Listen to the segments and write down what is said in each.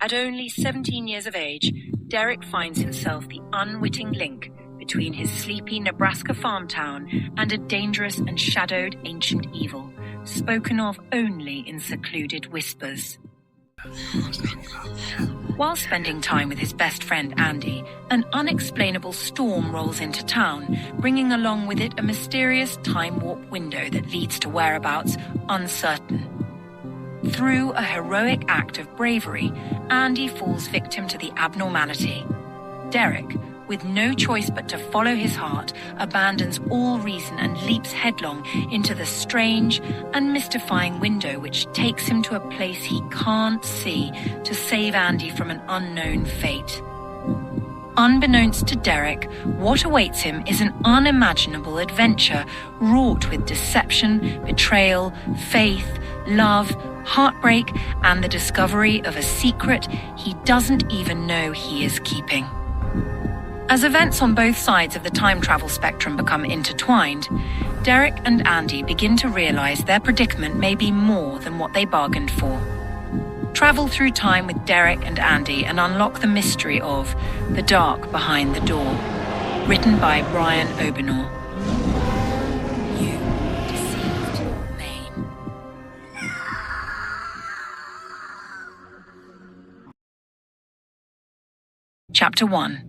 At only 17 years of age, Derek finds himself the unwitting link between his sleepy Nebraska farm town and a dangerous and shadowed ancient evil, spoken of only in secluded whispers. While spending time with his best friend Andy, an unexplainable storm rolls into town, bringing along with it a mysterious time warp window that leads to whereabouts uncertain. Through a heroic act of bravery, Andy falls victim to the abnormality. Derek, with no choice but to follow his heart, abandons all reason and leaps headlong into the strange and mystifying window which takes him to a place he can't see to save Andy from an unknown fate. Unbeknownst to Derek, what awaits him is an unimaginable adventure wrought with deception, betrayal, faith, love, heartbreak, and the discovery of a secret he doesn't even know he is keeping. As events on both sides of the time travel spectrum become intertwined, Derek and Andy begin to realize their predicament may be more than what they bargained for. Travel through time with Derek and Andy and unlock the mystery of The Dark Behind the Door, written by Brian Obernour. You deceived Maine. Chapter 1.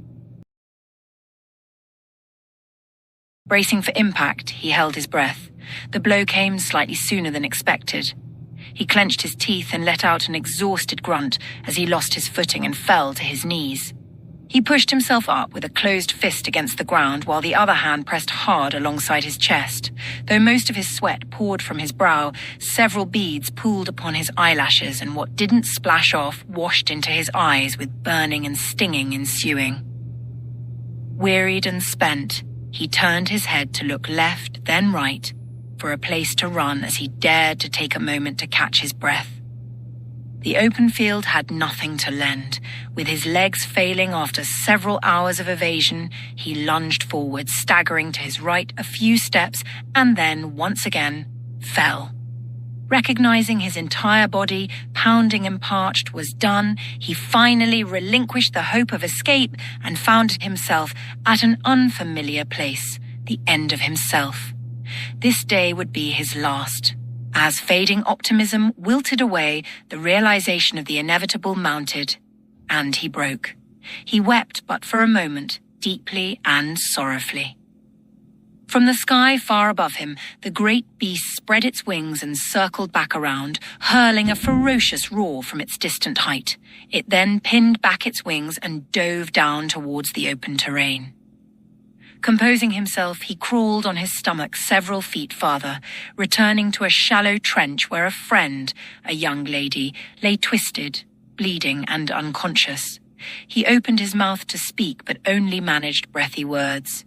Bracing for impact, he held his breath. The blow came slightly sooner than expected. He clenched his teeth and let out an exhausted grunt as he lost his footing and fell to his knees. He pushed himself up with a closed fist against the ground while the other hand pressed hard alongside his chest. Though most of his sweat poured from his brow, several beads pooled upon his eyelashes, and what didn't splash off washed into his eyes with burning and stinging ensuing. Wearied and spent, he turned his head to look left, then right, for a place to run as he dared to take a moment to catch his breath. The open field had nothing to lend. With his legs failing after several hours of evasion, he lunged forward, staggering to his right a few steps, and then, once again, fell. Recognizing his entire body, pounding and parched, was done, he finally relinquished the hope of escape and found himself at an unfamiliar place, the end of himself. This day would be his last. As fading optimism wilted away, the realization of the inevitable mounted, and he broke. He wept but for a moment, deeply and sorrowfully. From the sky far above him, the great beast spread its wings and circled back around, hurling a ferocious roar from its distant height. It then pinned back its wings and dove down towards the open terrain. Composing himself, he crawled on his stomach several feet farther, returning to a shallow trench where a friend, a young lady, lay twisted, bleeding and unconscious. He opened his mouth to speak, but only managed breathy words.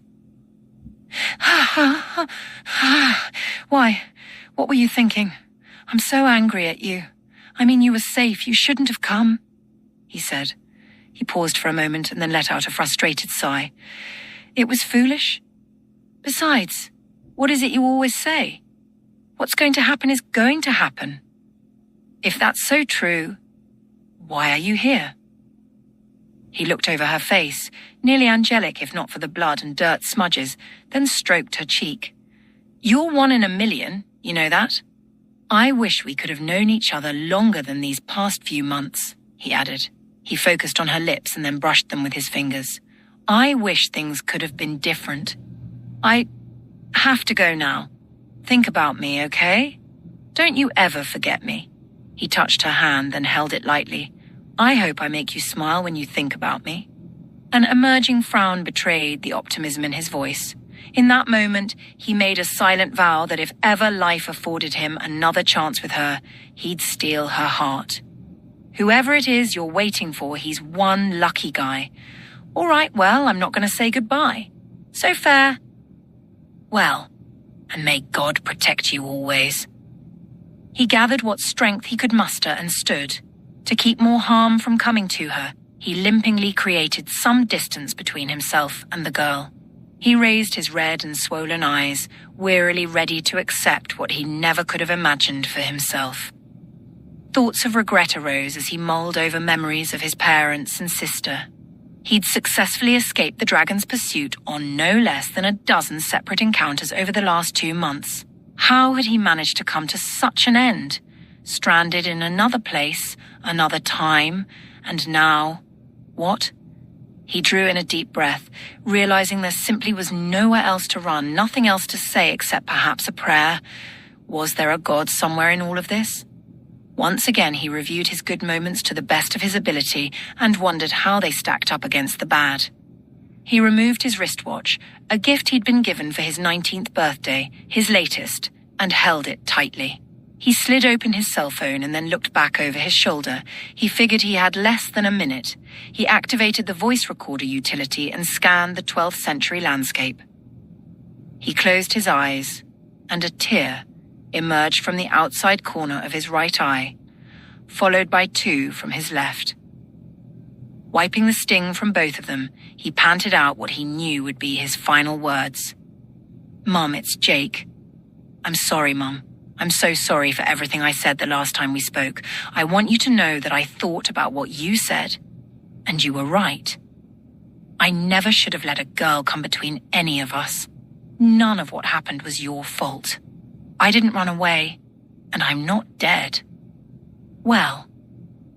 Why? What were you thinking? I'm so angry at you. I mean, you were safe. You shouldn't have come, he said. He paused for a moment and then let out a frustrated sigh. It was foolish. Besides, what is it you always say? What's going to happen is going to happen. If that's so true, why are you here? He looked over her face, nearly angelic if not for the blood and dirt smudges, then stroked her cheek. You're 1 in a million, you know that? I wish we could have known each other longer than these past few months, he added. He focused on her lips and then brushed them with his fingers. I wish things could have been different. I have to go now. Think about me, okay? Don't you ever forget me. He touched her hand, then held it lightly. I hope I make you smile when you think about me. An emerging frown betrayed the optimism in his voice. In that moment, he made a silent vow that if ever life afforded him another chance with her, he'd steal her heart. Whoever it is you're waiting for, he's one lucky guy. All right, well, I'm not going to say goodbye. So fair. Well, and may God protect you always. He gathered what strength he could muster and stood. To keep more harm from coming to her, he limpingly created some distance between himself and the girl. He raised his red and swollen eyes, wearily ready to accept what he never could have imagined for himself. Thoughts of regret arose as he mulled over memories of his parents and sister. He'd successfully escaped the dragon's pursuit on no less than a dozen separate encounters over the last 2 months. How had he managed to come to such an end? Stranded in another place, another time, and now, what? He drew in a deep breath, realizing there simply was nowhere else to run, nothing else to say except perhaps a prayer. Was there a God somewhere in all of this? Once again, he reviewed his good moments to the best of his ability and wondered how they stacked up against the bad. He removed his wristwatch, a gift he'd been given for his 19th birthday, his latest, and held it tightly. He slid open his cell phone and then looked back over his shoulder. He figured he had less than a minute. He activated the voice recorder utility and scanned the 12th century landscape. He closed his eyes, and a tear emerged from the outside corner of his right eye, followed by 2 from his left. Wiping the sting from both of them, he panted out what he knew would be his final words. "Mum, it's Jake. I'm sorry, Mum. I'm so sorry for everything I said the last time we spoke. I want you to know that I thought about what you said, and you were right. I never should have let a girl come between any of us. None of what happened was your fault. I didn't run away, and I'm not dead." "Well,"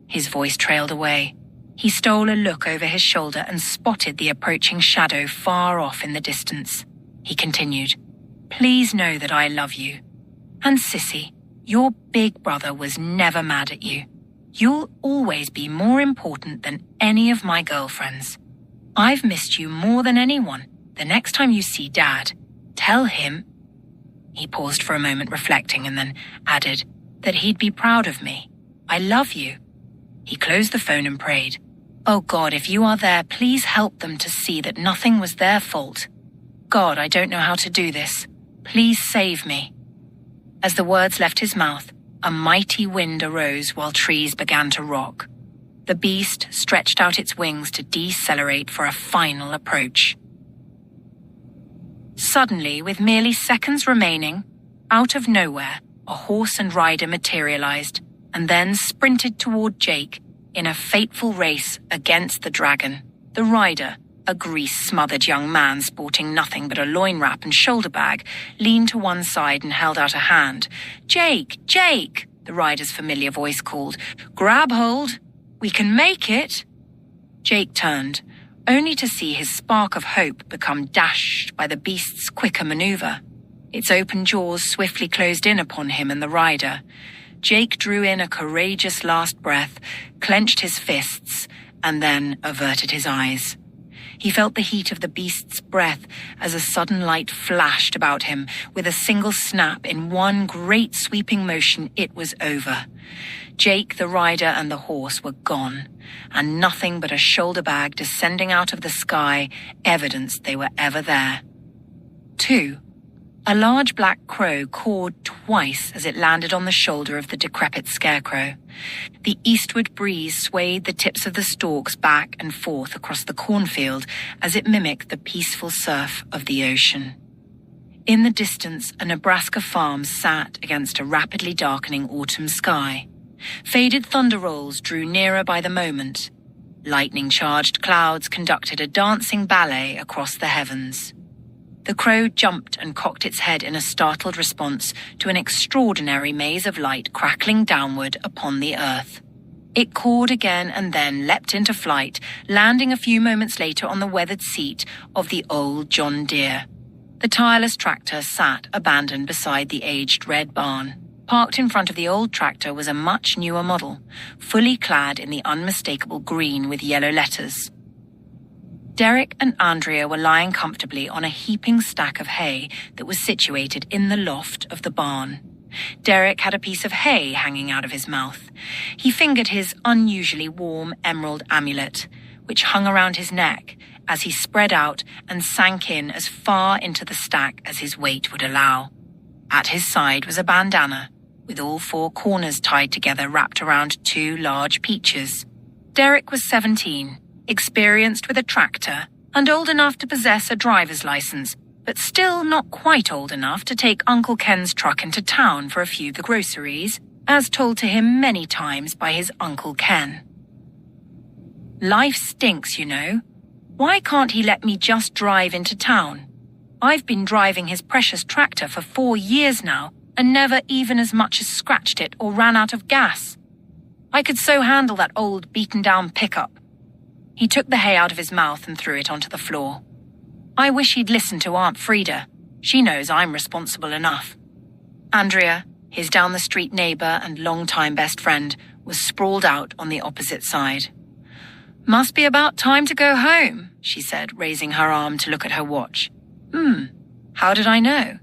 his voice trailed away. He stole a look over his shoulder and spotted the approaching shadow far off in the distance. He continued, "Please know that I love you. And Sissy, your big brother was never mad at you. You'll always be more important than any of my girlfriends. I've missed you more than anyone. The next time you see Dad, tell him..." He paused for a moment reflecting and then added that he'd be proud of me. "I love you." He closed the phone and prayed, "Oh God, if you are there, please help them to see that nothing was their fault. God, I don't know how to do this. Please save me." As the words left his mouth, a mighty wind arose while trees began to rock. The beast stretched out its wings to decelerate for a final approach. Suddenly, with merely seconds remaining, out of nowhere, a horse and rider materialized and then sprinted toward Jake in a fateful race against the dragon. The rider, a grease-smothered young man sporting nothing but a loin wrap and shoulder bag, leaned to one side and held out a hand. "Jake! Jake!" the rider's familiar voice called. "Grab hold! We can make it!" Jake turned, only to see his spark of hope become dashed by the beast's quicker maneuver. Its open jaws swiftly closed in upon him and the rider. Jake drew in a courageous last breath, clenched his fists, and then averted his eyes. He felt the heat of the beast's breath as a sudden light flashed about him. With a single snap, in one great sweeping motion, it was over. Jake, the rider, and the horse were gone, and nothing but a shoulder bag descending out of the sky evidenced they were ever there. 2. A large black crow cawed twice as it landed on the shoulder of the decrepit scarecrow. The eastward breeze swayed the tips of the stalks back and forth across the cornfield as it mimicked the peaceful surf of the ocean. In the distance, a Nebraska farm sat against a rapidly darkening autumn sky. Faded thunder rolls drew nearer by the moment. Lightning-charged clouds conducted a dancing ballet across the heavens. The crow jumped and cocked its head in a startled response to an extraordinary maze of light crackling downward upon the earth. It cawed again and then leapt into flight, landing a few moments later on the weathered seat of the old John Deere. The tireless tractor sat abandoned beside the aged red barn. Parked in front of the old tractor was a much newer model, fully clad in the unmistakable green with yellow letters. Derek and Andrea were lying comfortably on a heaping stack of hay that was situated in the loft of the barn. Derek had a piece of hay hanging out of his mouth. He fingered his unusually warm emerald amulet, which hung around his neck as he spread out and sank in as far into the stack as his weight would allow. At his side was a bandana, with all 4 corners tied together wrapped around 2 large peaches. Derek was 17. Experienced with a tractor, and old enough to possess a driver's license, but still not quite old enough to take Uncle Ken's truck into town for a few of the groceries. as told to him many times by his Uncle Ken. "Life stinks, you know. Why can't he let me just drive into town? I've been driving his precious tractor for 4 years now and never even as much as scratched it or ran out of gas. I could so handle that old beaten-down pickup." He took the hay out of his mouth and threw it onto the floor. "I wish he'd listened to Aunt Frida. She knows I'm responsible enough." Andrea, his down-the-street neighbor and longtime best friend, was sprawled out on the opposite side. "Must be about time to go home," she said, raising her arm to look at her watch. How did I know?"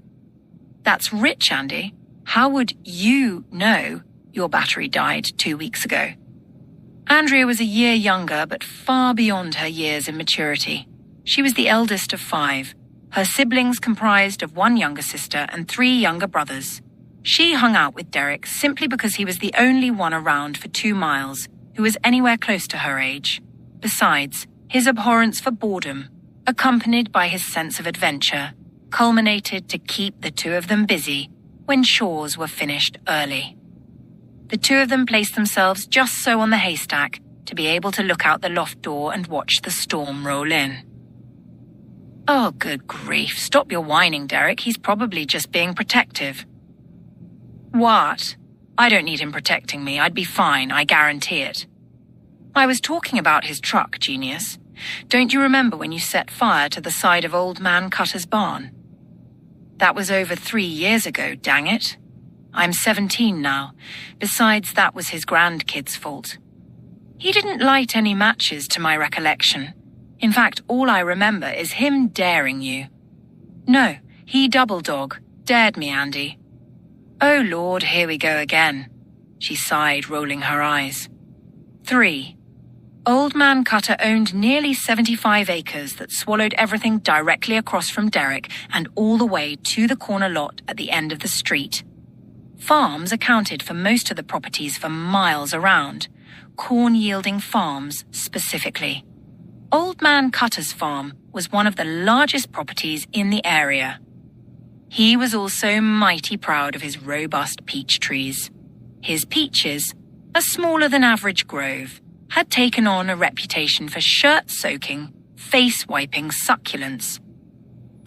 "That's rich, Andy. How would you know your battery died 2 weeks ago?" Andrea was a year younger, but far beyond her years in maturity. She was the eldest of 5. Her siblings comprised of 1 younger sister and 3 younger brothers. She hung out with Derek simply because he was the only one around for 2 miles who was anywhere close to her age. Besides, his abhorrence for boredom, accompanied by his sense of adventure, culminated to keep the 2 of them busy when chores were finished early. The 2 of them placed themselves just so on the haystack to be able to look out the loft door and watch the storm roll in. "Oh, good grief, stop your whining, Derek. He's probably just being protective." "What? I don't need him protecting me. I'd be fine, I guarantee it." "I was talking about his truck, genius. Don't you remember when you set fire to the side of Old Man Cutter's barn?" "That was over 3 years ago, dang it. I'm 17 now. Besides, that was his grandkid's fault. He didn't light any matches to my recollection. In fact, all I remember is him daring you." "No, he double-dog dared me, Andy." "Oh Lord, here we go again," she sighed, rolling her eyes. 3. Old Man Cutter owned nearly 75 acres that swallowed everything directly across from Derek and all the way to the corner lot at the end of the street. Farms accounted for most of the properties for miles around, corn-yielding farms specifically. Old Man Cutter's farm was one of the largest properties in the area. He was also mighty proud of his robust peach trees. His peaches, a smaller-than-average grove, had taken on a reputation for shirt-soaking, face-wiping succulence.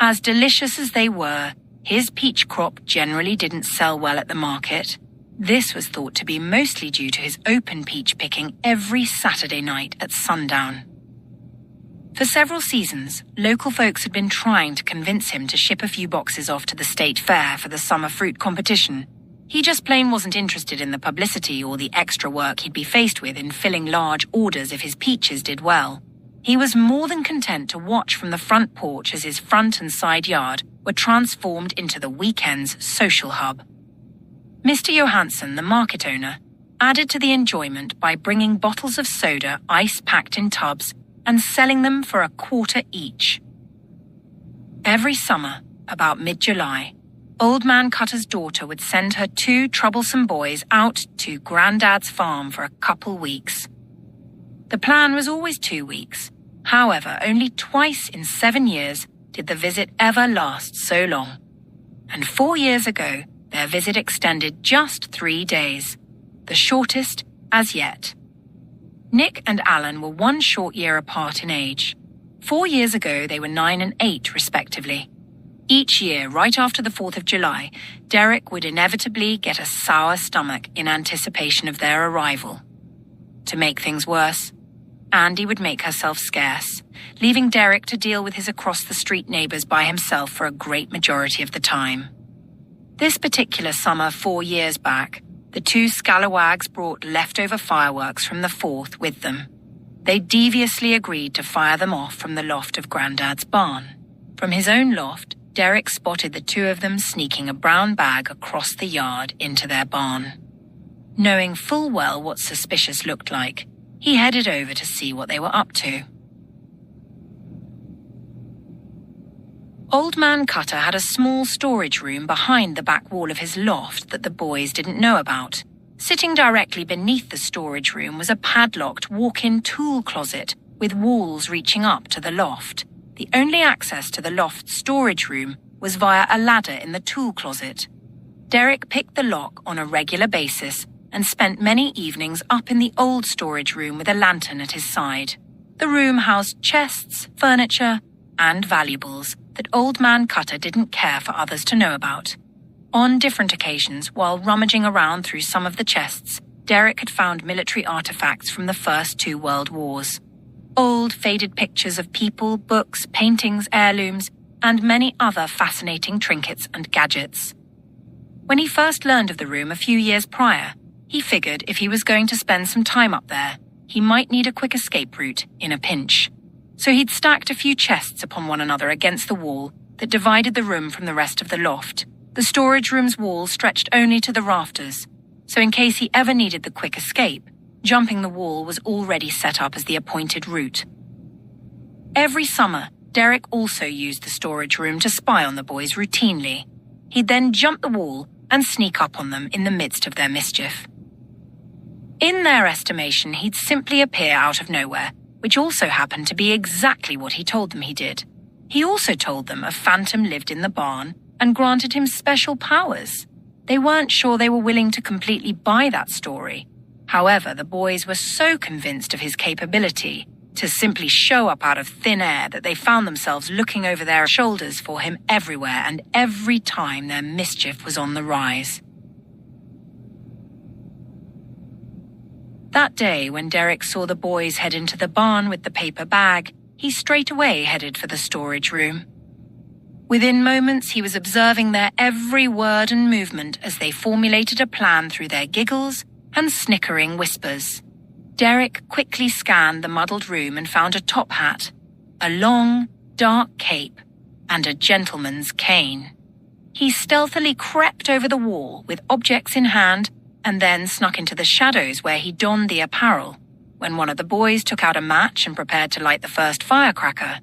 As delicious as they were, his peach crop generally didn't sell well at the market. This was thought to be mostly due to his open peach picking every Saturday night at sundown. For several seasons, local folks had been trying to convince him to ship a few boxes off to the state fair for the summer fruit competition. He just plain wasn't interested in the publicity or the extra work he'd be faced with in filling large orders if his peaches did well. He was more than content to watch from the front porch as his front and side yard were transformed into the weekend's social hub. Mr. Johansson, the market owner, added to the enjoyment by bringing bottles of soda ice-packed in tubs and selling them for $0.25 each. Every summer, about mid-July, Old Man Cutter's daughter would send her 2 troublesome boys out to Grandad's farm for a couple weeks. The plan was always 2 weeks. However, only twice in 7 years did the visit ever last so long. And 4 years ago, their visit extended just 3 days, the shortest as yet. Nick and Alan were 1 short year apart in age. 4 years ago, they were 9 and 8, respectively. Each year, right after the 4th of July, Derek would inevitably get a sour stomach in anticipation of their arrival. To make things worse, Andy would make herself scarce, leaving Derek to deal with his across-the-street neighbors by himself for a great majority of the time. This particular summer 4 years back, the 2 scalawags brought leftover fireworks from the 4th with them. They deviously agreed to fire them off from the loft of Grandad's barn. From his own loft, Derek spotted the 2 of them sneaking a brown bag across the yard into their barn. Knowing full well what suspicious looked like, he headed over to see what they were up to. Old Man Cutter had a small storage room behind the back wall of his loft that the boys didn't know about. Sitting directly beneath the storage room was a padlocked walk-in tool closet with walls reaching up to the loft. The only access to the loft storage room was via a ladder in the tool closet. Derek picked the lock on a regular basis and spent many evenings up in the old storage room with a lantern at his side. The room housed chests, furniture, and valuables that Old Man Cutter didn't care for others to know about. On different occasions, while rummaging around through some of the chests, Derek had found military artifacts from the first 2 world wars. Old, faded pictures of people, books, paintings, heirlooms, and many other fascinating trinkets and gadgets. When he first learned of the room a few years prior, he figured if he was going to spend some time up there, he might need a quick escape route in a pinch. So he'd stacked a few chests upon one another against the wall that divided the room from the rest of the loft. The storage room's wall stretched only to the rafters, so in case he ever needed the quick escape, jumping the wall was already set up as the appointed route. Every summer, Derek also used the storage room to spy on the boys routinely. He'd then jump the wall and sneak up on them in the midst of their mischief. In their estimation, he'd simply appear out of nowhere, which also happened to be exactly what he told them he did. He also told them a phantom lived in the barn and granted him special powers. They weren't sure they were willing to completely buy that story. However, the boys were so convinced of his capability to simply show up out of thin air that they found themselves looking over their shoulders for him everywhere and every time their mischief was on the rise. That day, when Derek saw the boys head into the barn with the paper bag, he straight away headed for the storage room. Within moments, he was observing their every word and movement as they formulated a plan through their giggles and snickering whispers. Derek quickly scanned the muddled room and found a top hat, a long, dark cape, and a gentleman's cane. He stealthily crept over the wall with objects in hand and then snuck into the shadows where he donned the apparel. When one of the boys took out a match and prepared to light the first firecracker,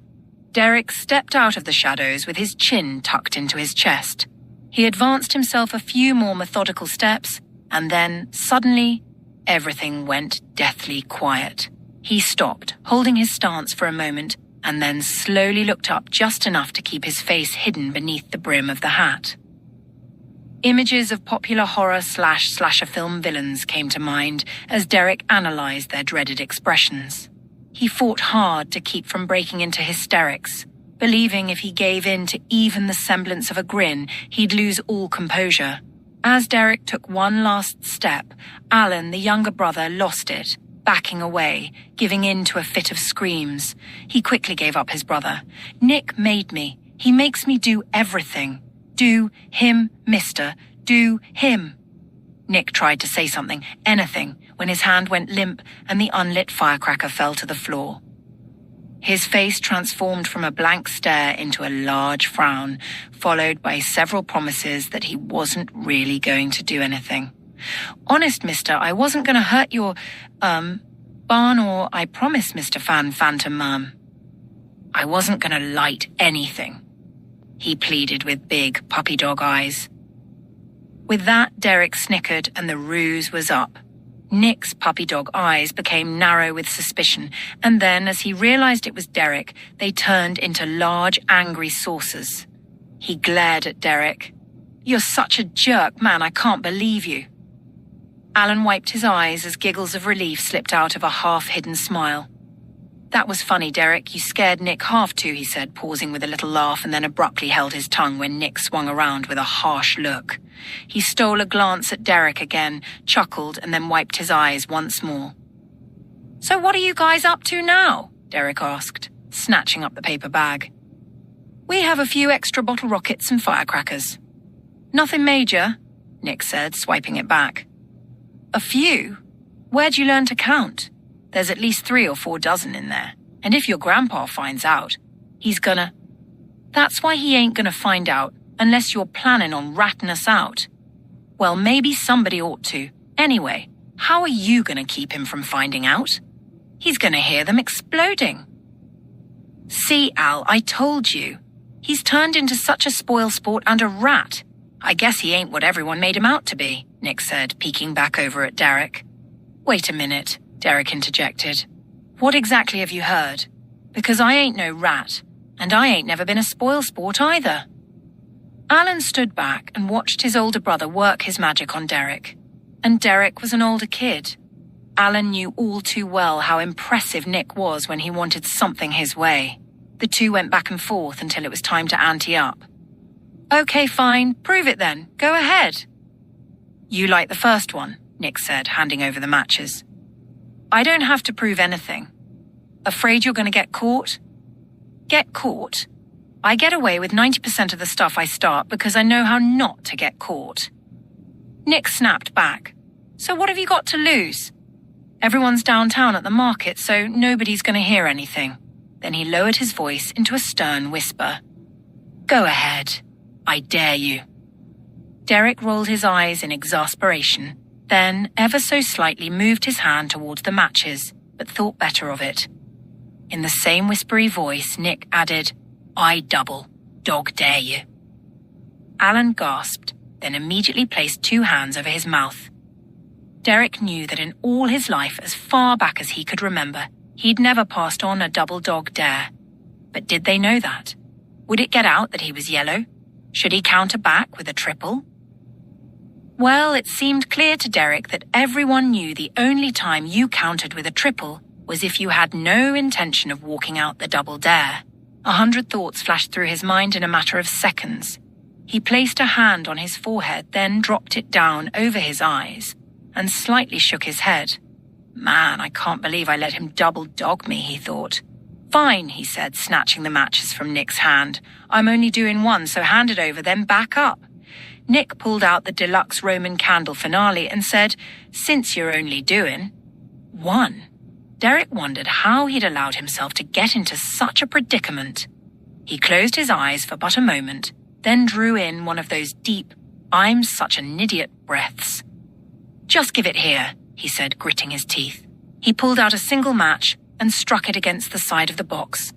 Derek stepped out of the shadows with his chin tucked into his chest. He advanced himself a few more methodical steps, and then, suddenly, everything went deathly quiet. He stopped, holding his stance for a moment, and then slowly looked up just enough to keep his face hidden beneath the brim of the hat. Images of popular horror/slasher film villains came to mind as Derek analyzed their dreaded expressions. He fought hard to keep from breaking into hysterics, believing if he gave in to even the semblance of a grin, he'd lose all composure. As Derek took one last step, Alan, the younger brother, lost it, backing away, giving in to a fit of screams. He quickly gave up his brother. "Nick made me. He makes me do everything. Do him, mister. Do him." Nick tried to say something, anything, when his hand went limp and the unlit firecracker fell to the floor. His face transformed from a blank stare into a large frown, followed by several promises that he wasn't really going to do anything. "Honest, mister, I wasn't going to hurt your, barn, or I promise, Mr. Phantom, I wasn't going to light anything," he pleaded with big puppy dog eyes. With that, Derek snickered and the ruse was up. Nick's puppy dog eyes became narrow with suspicion, and then, as he realized it was Derek, they turned into large, angry saucers. He glared at Derek. "You're such a jerk, man, I can't believe you." Alan wiped his eyes as giggles of relief slipped out of a half-hidden smile. "That was funny, Derek. You scared Nick half too," he said, pausing with a little laugh, and then abruptly held his tongue when Nick swung around with a harsh look. He stole a glance at Derek again, chuckled, and then wiped his eyes once more. "So what are you guys up to now?" Derek asked, snatching up the paper bag. "We have a few extra bottle rockets and firecrackers." "Nothing major," Nick said, swiping it back. "A few? Where'd you learn to count? There's at least 3 or 4 dozen in there, and if your grandpa finds out, he's gonna..." "That's why he ain't gonna find out, unless you're planning on ratting us out." "Well, maybe somebody ought to. Anyway, how are you gonna keep him from finding out? He's gonna hear them exploding." "See, Al, I told you. He's turned into such a spoilsport and a rat. I guess he ain't what everyone made him out to be," Nick said, peeking back over at Derek. "Wait a minute," Derek interjected. "What exactly have you heard? Because I ain't no rat, and I ain't never been a spoilsport either." Alan stood back and watched his older brother work his magic on Derek. And Derek was an older kid. Alan knew all too well how impressive Nick was when he wanted something his way. The two went back and forth until it was time to ante up. "Okay, fine. Prove it then. Go ahead." "You like the first one," Nick said, handing over the matches. "I don't have to prove anything. Afraid you're going to get caught?" "Get caught? I get away with 90% of the stuff I start because I know how not to get caught." Nick snapped back. "So what have you got to lose? Everyone's downtown at the market, so nobody's going to hear anything." Then he lowered his voice into a stern whisper. "Go ahead. I dare you." Derek rolled his eyes in exasperation, then ever so slightly moved his hand towards the matches, but thought better of it. In the same whispery voice, Nick added, "I double. Dog dare you." Alan gasped, then immediately placed 2 hands over his mouth. Derek knew that in all his life, as far back as he could remember, he'd never passed on a double dog dare. But did they know that? Would it get out that he was yellow? Should he counter back with a triple? Well, it seemed clear to Derek that everyone knew the only time you countered with a triple was if you had no intention of walking out the double dare. 100 thoughts flashed through his mind in a matter of seconds. He placed a hand on his forehead, then dropped it down over his eyes, and slightly shook his head. "Man, I can't believe I let him double dog me," he thought. "Fine," he said, snatching the matches from Nick's hand. "I'm only doing one, so hand it over, then back up." Nick pulled out the deluxe Roman candle finale and said, "Since you're only doing one." Derek wondered how he'd allowed himself to get into such a predicament. He closed his eyes for but a moment, then drew in one of those deep, "I'm such an idiot" breaths. "Just give it here," he said, gritting his teeth. He pulled out a single match and struck it against the side of the box.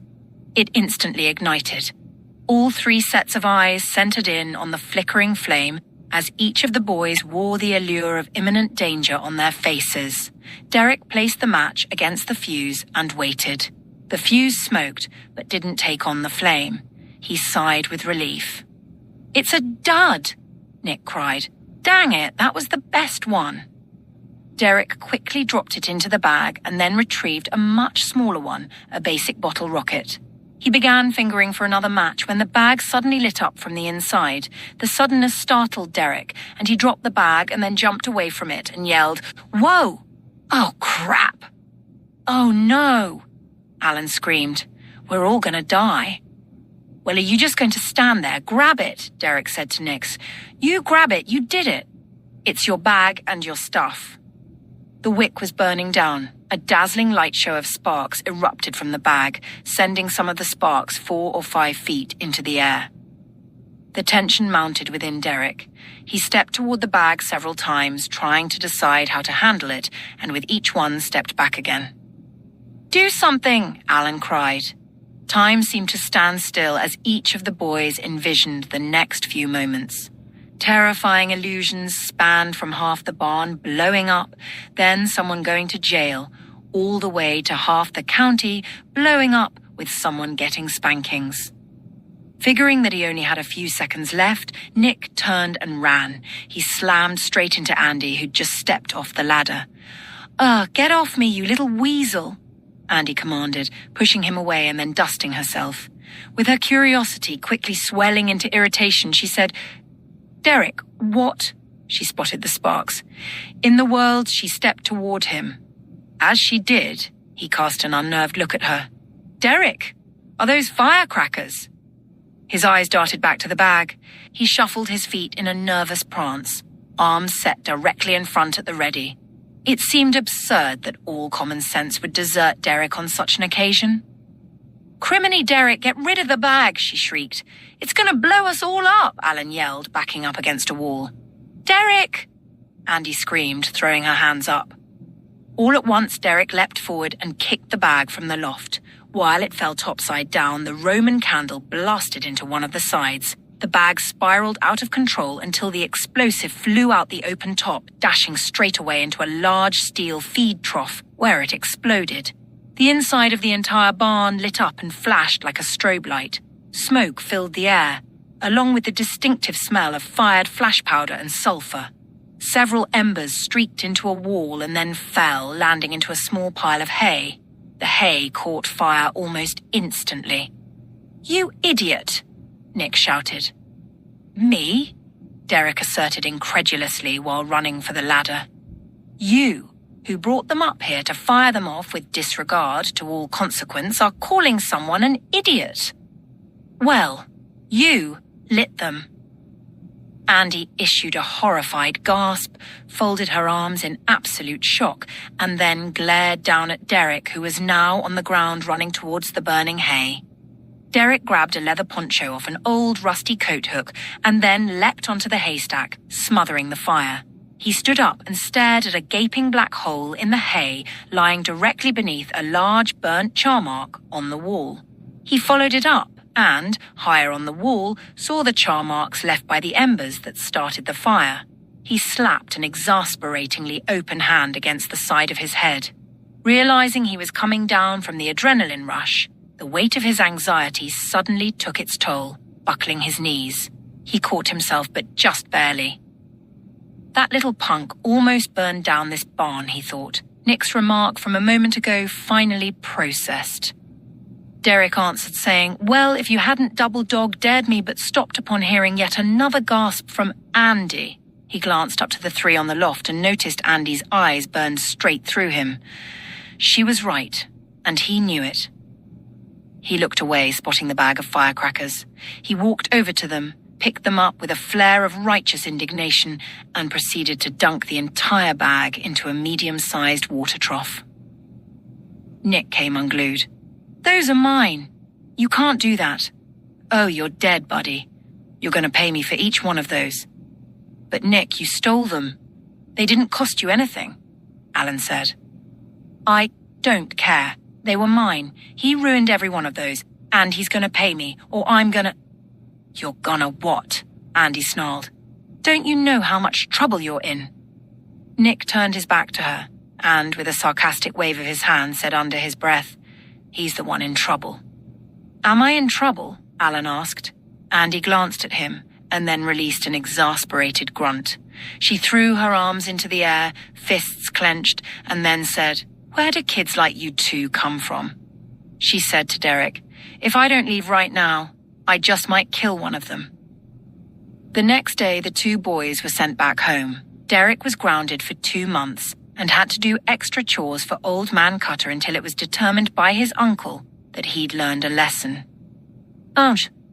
It instantly ignited. All 3 sets of eyes centered in on the flickering flame as each of the boys wore the allure of imminent danger on their faces. Derek placed the match against the fuse and waited. The fuse smoked, but didn't take on the flame. He sighed with relief. "It's a dud!" Nick cried. "Dang it, that was the best one." Derek quickly dropped it into the bag and then retrieved a much smaller one, a basic bottle rocket. He began fingering for another match when the bag suddenly lit up from the inside. The suddenness startled Derek, and he dropped the bag and then jumped away from it and yelled, "Whoa! Oh, crap!" "Oh, no!" Alan screamed. "We're all going to die." "Well, are you just going to stand there? Grab it," Derek said to Nix. "You grab it. You did it. It's your bag and your stuff." The wick was burning down. A dazzling light show of sparks erupted from the bag, sending some of the sparks 4 or 5 feet into the air. The tension mounted within Derek. He stepped toward the bag several times, trying to decide how to handle it, and with each one stepped back again. "Do something!" Alan cried. Time seemed to stand still as each of the boys envisioned the next few moments. Terrifying illusions spanned from half the barn blowing up, then someone going to jail, all the way to half the county blowing up with someone getting spankings. Figuring that he only had a few seconds left, Nick turned and ran. He slammed straight into Andy, who'd just stepped off the ladder. Get off me, you little weasel," Andy commanded, pushing him away and then dusting herself. With her curiosity quickly swelling into irritation, she said, "Derek, what?" She spotted the sparks. In the world, she stepped toward him. As she did, he cast an unnerved look at her. "Derek, are those firecrackers?" His eyes darted back to the bag. He shuffled his feet in a nervous prance, arms set directly in front at the ready. It seemed absurd that all common sense would desert Derek on such an occasion. "Criminy, Derek, get rid of the bag," she shrieked. "It's going to blow us all up," Alan yelled, backing up against a wall. "Derek!" Andy screamed, throwing her hands up. All at once, Derek leapt forward and kicked the bag from the loft. While it fell topside down, the Roman candle blasted into one of the sides. The bag spiraled out of control until the explosive flew out the open top, dashing straight away into a large steel feed trough, where it exploded. The inside of the entire barn lit up and flashed like a strobe light. Smoke filled the air. along with the distinctive smell of fired flash powder and sulfur. Several embers streaked into a wall and then fell, landing into a small pile of hay. The hay caught fire almost instantly. "You idiot!" Nick shouted. "Me?" Derek asserted incredulously while running for the ladder. "You, who brought them up here to fire them off with disregard to all consequence, are calling someone an idiot." "Well, you lit them." Andy issued a horrified gasp, folded her arms in absolute shock, and then glared down at Derek, who was now on the ground running towards the burning hay. Derek grabbed a leather poncho off an old rusty coat hook and then leapt onto the haystack, smothering the fire. He stood up and stared at a gaping black hole in the hay lying directly beneath a large burnt char mark on the wall. He followed it up and, higher on the wall, saw the char marks left by the embers that started the fire. He slapped an exasperatingly open hand against the side of his head. Realizing he was coming down from the adrenaline rush, the weight of his anxiety suddenly took its toll, buckling his knees. He caught himself, but just barely. That little punk almost burned down this barn, he thought. Nick's remark from a moment ago finally processed. Derek answered, saying, "Well, if you hadn't double-dog dared me but stopped upon hearing yet another gasp from Andy." He glanced up to the three on the loft and noticed Andy's eyes burned straight through him. She was right, and he knew it. He looked away, spotting the bag of firecrackers. He walked over to them, picked them up with a flare of righteous indignation, and proceeded to dunk the entire bag into a medium-sized water trough. Nick came unglued. "Those are mine. You can't do that." "Oh, you're dead, buddy. You're going to pay me for each one of those." "But Nick, you stole them. They didn't cost you anything," Alan said. "I don't care. They were mine. He ruined every one of those, and he's going to pay me, or I'm going to..." "You're gonna what?" Andy snarled. "Don't you know how much trouble you're in?" Nick turned his back to her, and with a sarcastic wave of his hand said under his breath, "He's the one in trouble." "Am I in trouble?" Alan asked. Andy glanced at him and then released an exasperated grunt. She threw her arms into the air, fists clenched, and then said, "Where do kids like you two come from?" She said to Derek, "If I don't leave right now, I just might kill one of them." The next day, the two boys were sent back home. Derek was grounded for 2 months and had to do extra chores for Old Man Cutter until it was determined by his uncle that he'd learned a lesson.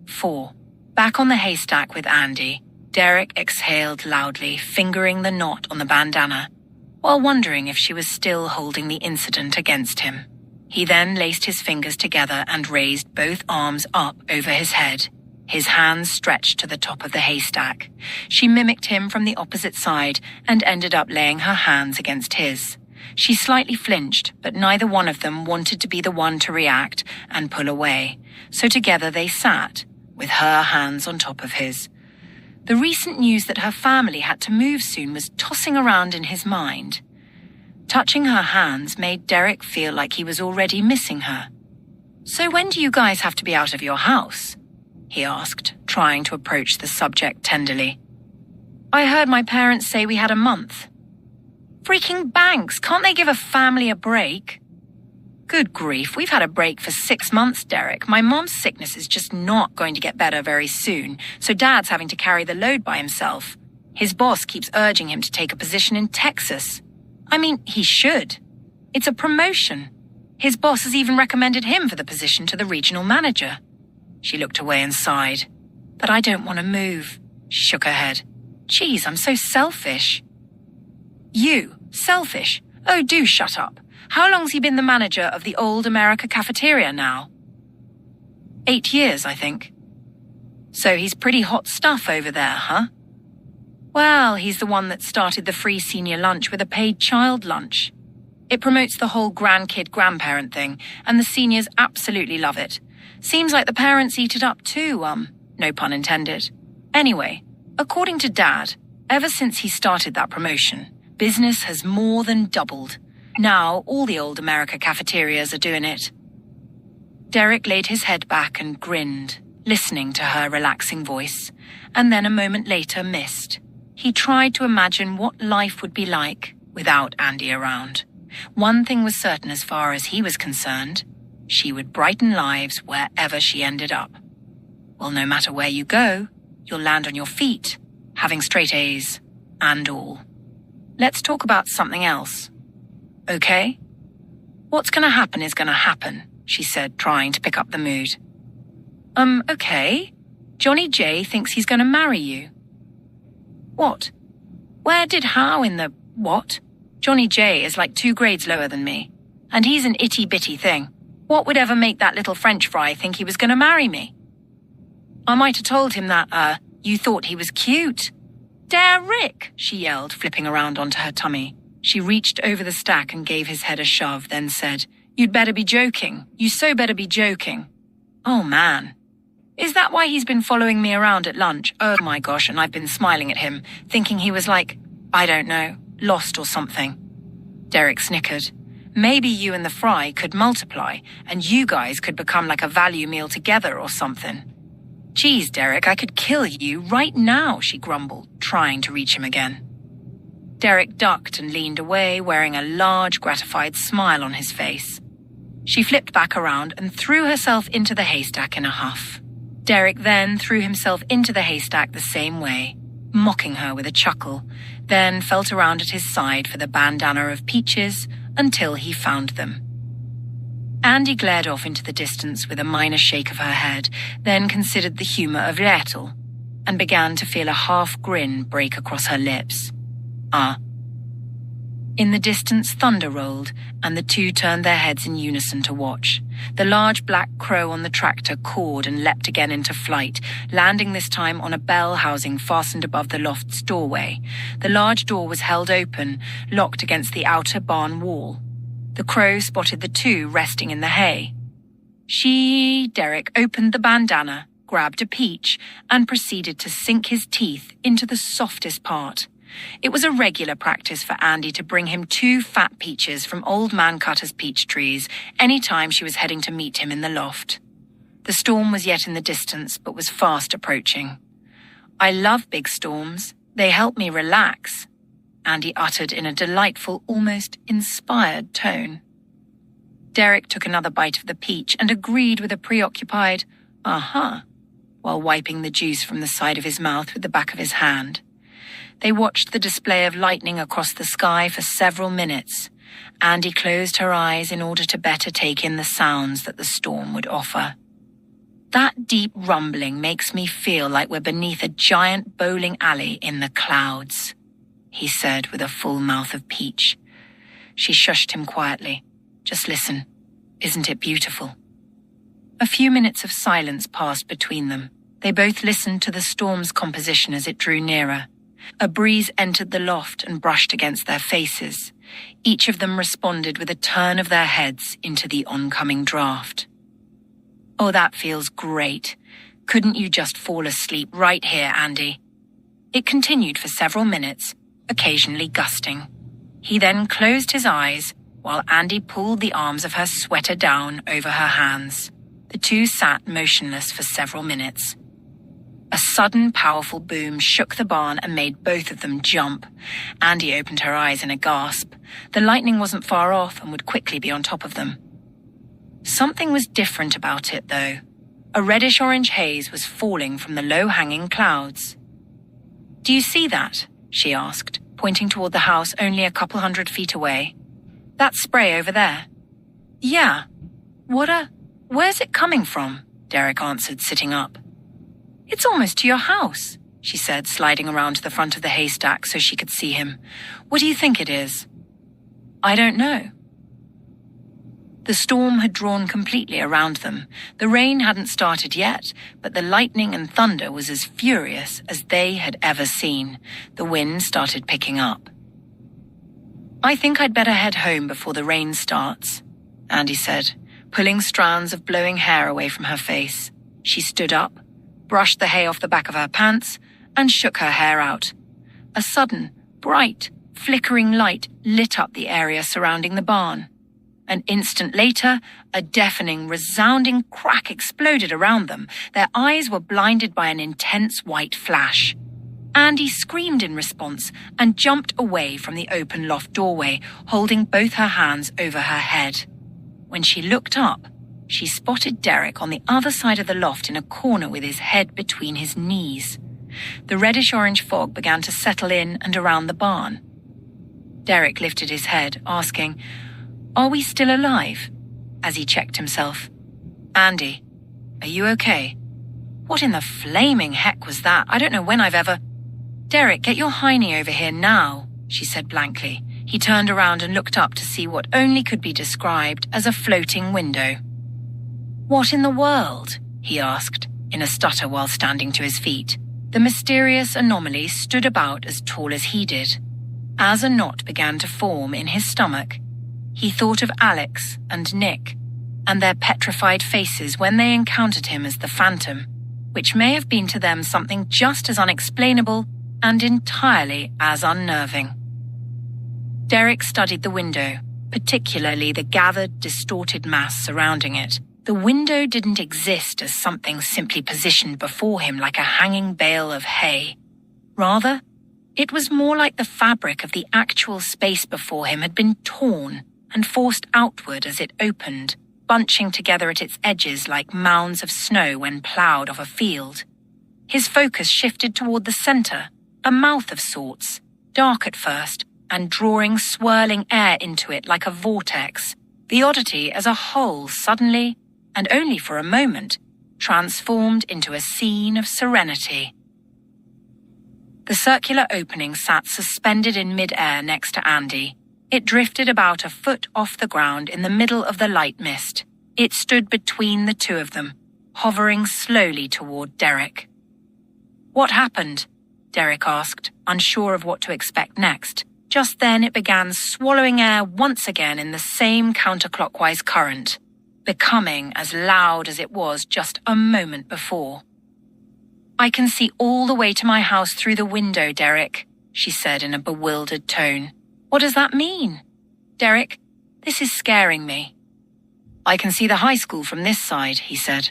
4. Back on the haystack with Andy, Derek exhaled loudly, fingering the knot on the bandana, while wondering if she was still holding the incident against him. He then laced his fingers together and raised both arms up over his head, his hands stretched to the top of the haystack. She mimicked him from the opposite side and ended up laying her hands against his. She slightly flinched, but neither one of them wanted to be the one to react and pull away, so together they sat, with her hands on top of his. The recent news that her family had to move soon was tossing around in his mind. Touching her hands made Derek feel like he was already missing her. "So when do you guys have to be out of your house?" he asked, trying to approach the subject tenderly. "I heard my parents say we had a month." "Freaking banks! Can't they give a family a break?" "Good grief, we've had a break for 6 months, Derek. My mom's sickness is just not going to get better very soon, so Dad's having to carry the load by himself. His boss keeps urging him to take a position in Texas. I mean, he should. It's a promotion. His boss has even recommended him for the position to the regional manager." She looked away and sighed. "But I don't want to move." She shook her head. "Geez, I'm so selfish." "You? Selfish? Oh, do shut up. How long's he been the manager of the Old America cafeteria now?" 8 years, I think. "So he's pretty hot stuff over there, huh?" "Well, he's the one that started the free senior lunch with a paid child lunch. It promotes the whole grandkid-grandparent thing, and the seniors absolutely love it. Seems like the parents eat it up too, no pun intended. Anyway, according to Dad, ever since he started that promotion, business has more than doubled. Now all the Old America cafeterias are doing it." Derek laid his head back and grinned, listening to her relaxing voice, and then a moment later missed. He tried to imagine what life would be like without Andy around. One thing was certain as far as he was concerned: she would brighten lives wherever she ended up. Well, no matter where you go, you'll land on your feet, having straight A's and all. Let's talk about something else. Okay? What's gonna happen is gonna happen, she said, trying to pick up the mood. Okay. Johnny J thinks he's gonna marry you. What? Where did how in the what? Johnny J is like 2 grades lower than me, and he's an itty-bitty thing. What would ever make that little French fry think he was gonna marry me? I might have told him that, you thought he was cute. Derek, she yelled, flipping around onto her tummy. She reached over the stack and gave his head a shove, then said, You'd better be joking. You so better be joking. Oh, man. Is that why he's been following me around at lunch? Oh my gosh, and I've been smiling at him, thinking he was like, I don't know, lost or something. Derek snickered. Maybe you and the fry could multiply, and you guys could become like a value meal together or something. Geez, Derek, I could kill you right now, she grumbled, trying to reach him again. Derek ducked and leaned away, wearing a large, gratified smile on his face. She flipped back around and threw herself into the haystack in a huff. Derek then threw himself into the haystack the same way, mocking her with a chuckle, then felt around at his side for the bandana of peaches until he found them. Andy glared off into the distance with a minor shake of her head, then considered the humor of Gretel, and began to feel a half grin break across her lips. In the distance, thunder rolled, and the two turned their heads in unison to watch. The large black crow on the tractor cawed and leapt again into flight, landing this time on a bell housing fastened above the loft's doorway. The large door was held open, locked against the outer barn wall. The crow spotted the two resting in the hay. Derek opened the bandana, grabbed a peach, and proceeded to sink his teeth into the softest part. It was a regular practice for Andy to bring him 2 fat peaches from Old Man Cutter's peach trees any time she was heading to meet him in the loft. The storm was yet in the distance, but was fast approaching. I love big storms. They help me relax, Andy uttered in a delightful, almost inspired tone. Derek took another bite of the peach and agreed with a preoccupied, while wiping the juice from the side of his mouth with the back of his hand. They watched the display of lightning across the sky for several minutes. Andy closed her eyes in order to better take in the sounds that the storm would offer. That deep rumbling makes me feel like we're beneath a giant bowling alley in the clouds, he said with a full mouth of peach. She shushed him quietly. Just listen. Isn't it beautiful? A few minutes of silence passed between them. They both listened to the storm's composition as it drew nearer. A breeze entered the loft and brushed against their faces. Each of them responded with a turn of their heads into the oncoming draft. Oh, that feels great. Couldn't you just fall asleep right here, Andy? It continued for several minutes, occasionally gusting. He then closed his eyes while Andy pulled the arms of her sweater down over her hands. The two sat motionless for several minutes. A sudden, powerful boom shook the barn and made both of them jump. Andy opened her eyes in a gasp. The lightning wasn't far off and would quickly be on top of them. Something was different about it, though. A reddish-orange haze was falling from the low-hanging clouds. Do you see that? She asked, pointing toward the house only a couple 100 feet away. That spray over there. Yeah. Where's it coming from? Derek answered, sitting up. It's almost to your house, she said, sliding around to the front of the haystack so she could see him. What do you think it is? I don't know. The storm had drawn completely around them. The rain hadn't started yet, but the lightning and thunder was as furious as they had ever seen. The wind started picking up. I think I'd better head home before the rain starts, Andy said, pulling strands of blowing hair away from her face. She stood up, brushed the hay off the back of her pants, and shook her hair out. A sudden, bright, flickering light lit up the area surrounding the barn. An instant later, a deafening, resounding crack exploded around them. Their eyes were blinded by an intense white flash. Andy screamed in response and jumped away from the open loft doorway, holding both her hands over her head. When she looked up, she spotted Derek on the other side of the loft in a corner with his head between his knees. The reddish-orange fog began to settle in and around the barn. Derek lifted his head, asking, "Are we still alive?" as he checked himself. "Andy, are you okay?" "What in the flaming heck was that? I don't know when I've ever—" "Derek, get your hiney over here now," she said blankly. He turned around and looked up to see what only could be described as a floating window. "What in the world?" he asked, in a stutter while standing to his feet. The mysterious anomaly stood about as tall as he did. As a knot began to form in his stomach, he thought of Alex and Nick and their petrified faces when they encountered him as the Phantom, which may have been to them something just as unexplainable and entirely as unnerving. Derek studied the window, particularly the gathered, distorted mass surrounding it. The window didn't exist as something simply positioned before him like a hanging bale of hay. Rather, it was more like the fabric of the actual space before him had been torn and forced outward as it opened, bunching together at its edges like mounds of snow when ploughed off a field. His focus shifted toward the center, a mouth of sorts, dark at first, and drawing swirling air into it like a vortex. The oddity as a whole suddenly, and only for a moment, transformed into a scene of serenity. The circular opening sat suspended in mid-air next to Andy. It drifted about a foot off the ground in the middle of the light mist. It stood between the two of them, hovering slowly toward Derek. "What happened?" Derek asked, unsure of what to expect next. Just then it began swallowing air once again in the same counterclockwise current, becoming as loud as it was just a moment before. "I can see all the way to my house through the window, Derek," she said in a bewildered tone. "What does that mean? Derek, this is scaring me." "I can see the high school from this side," he said.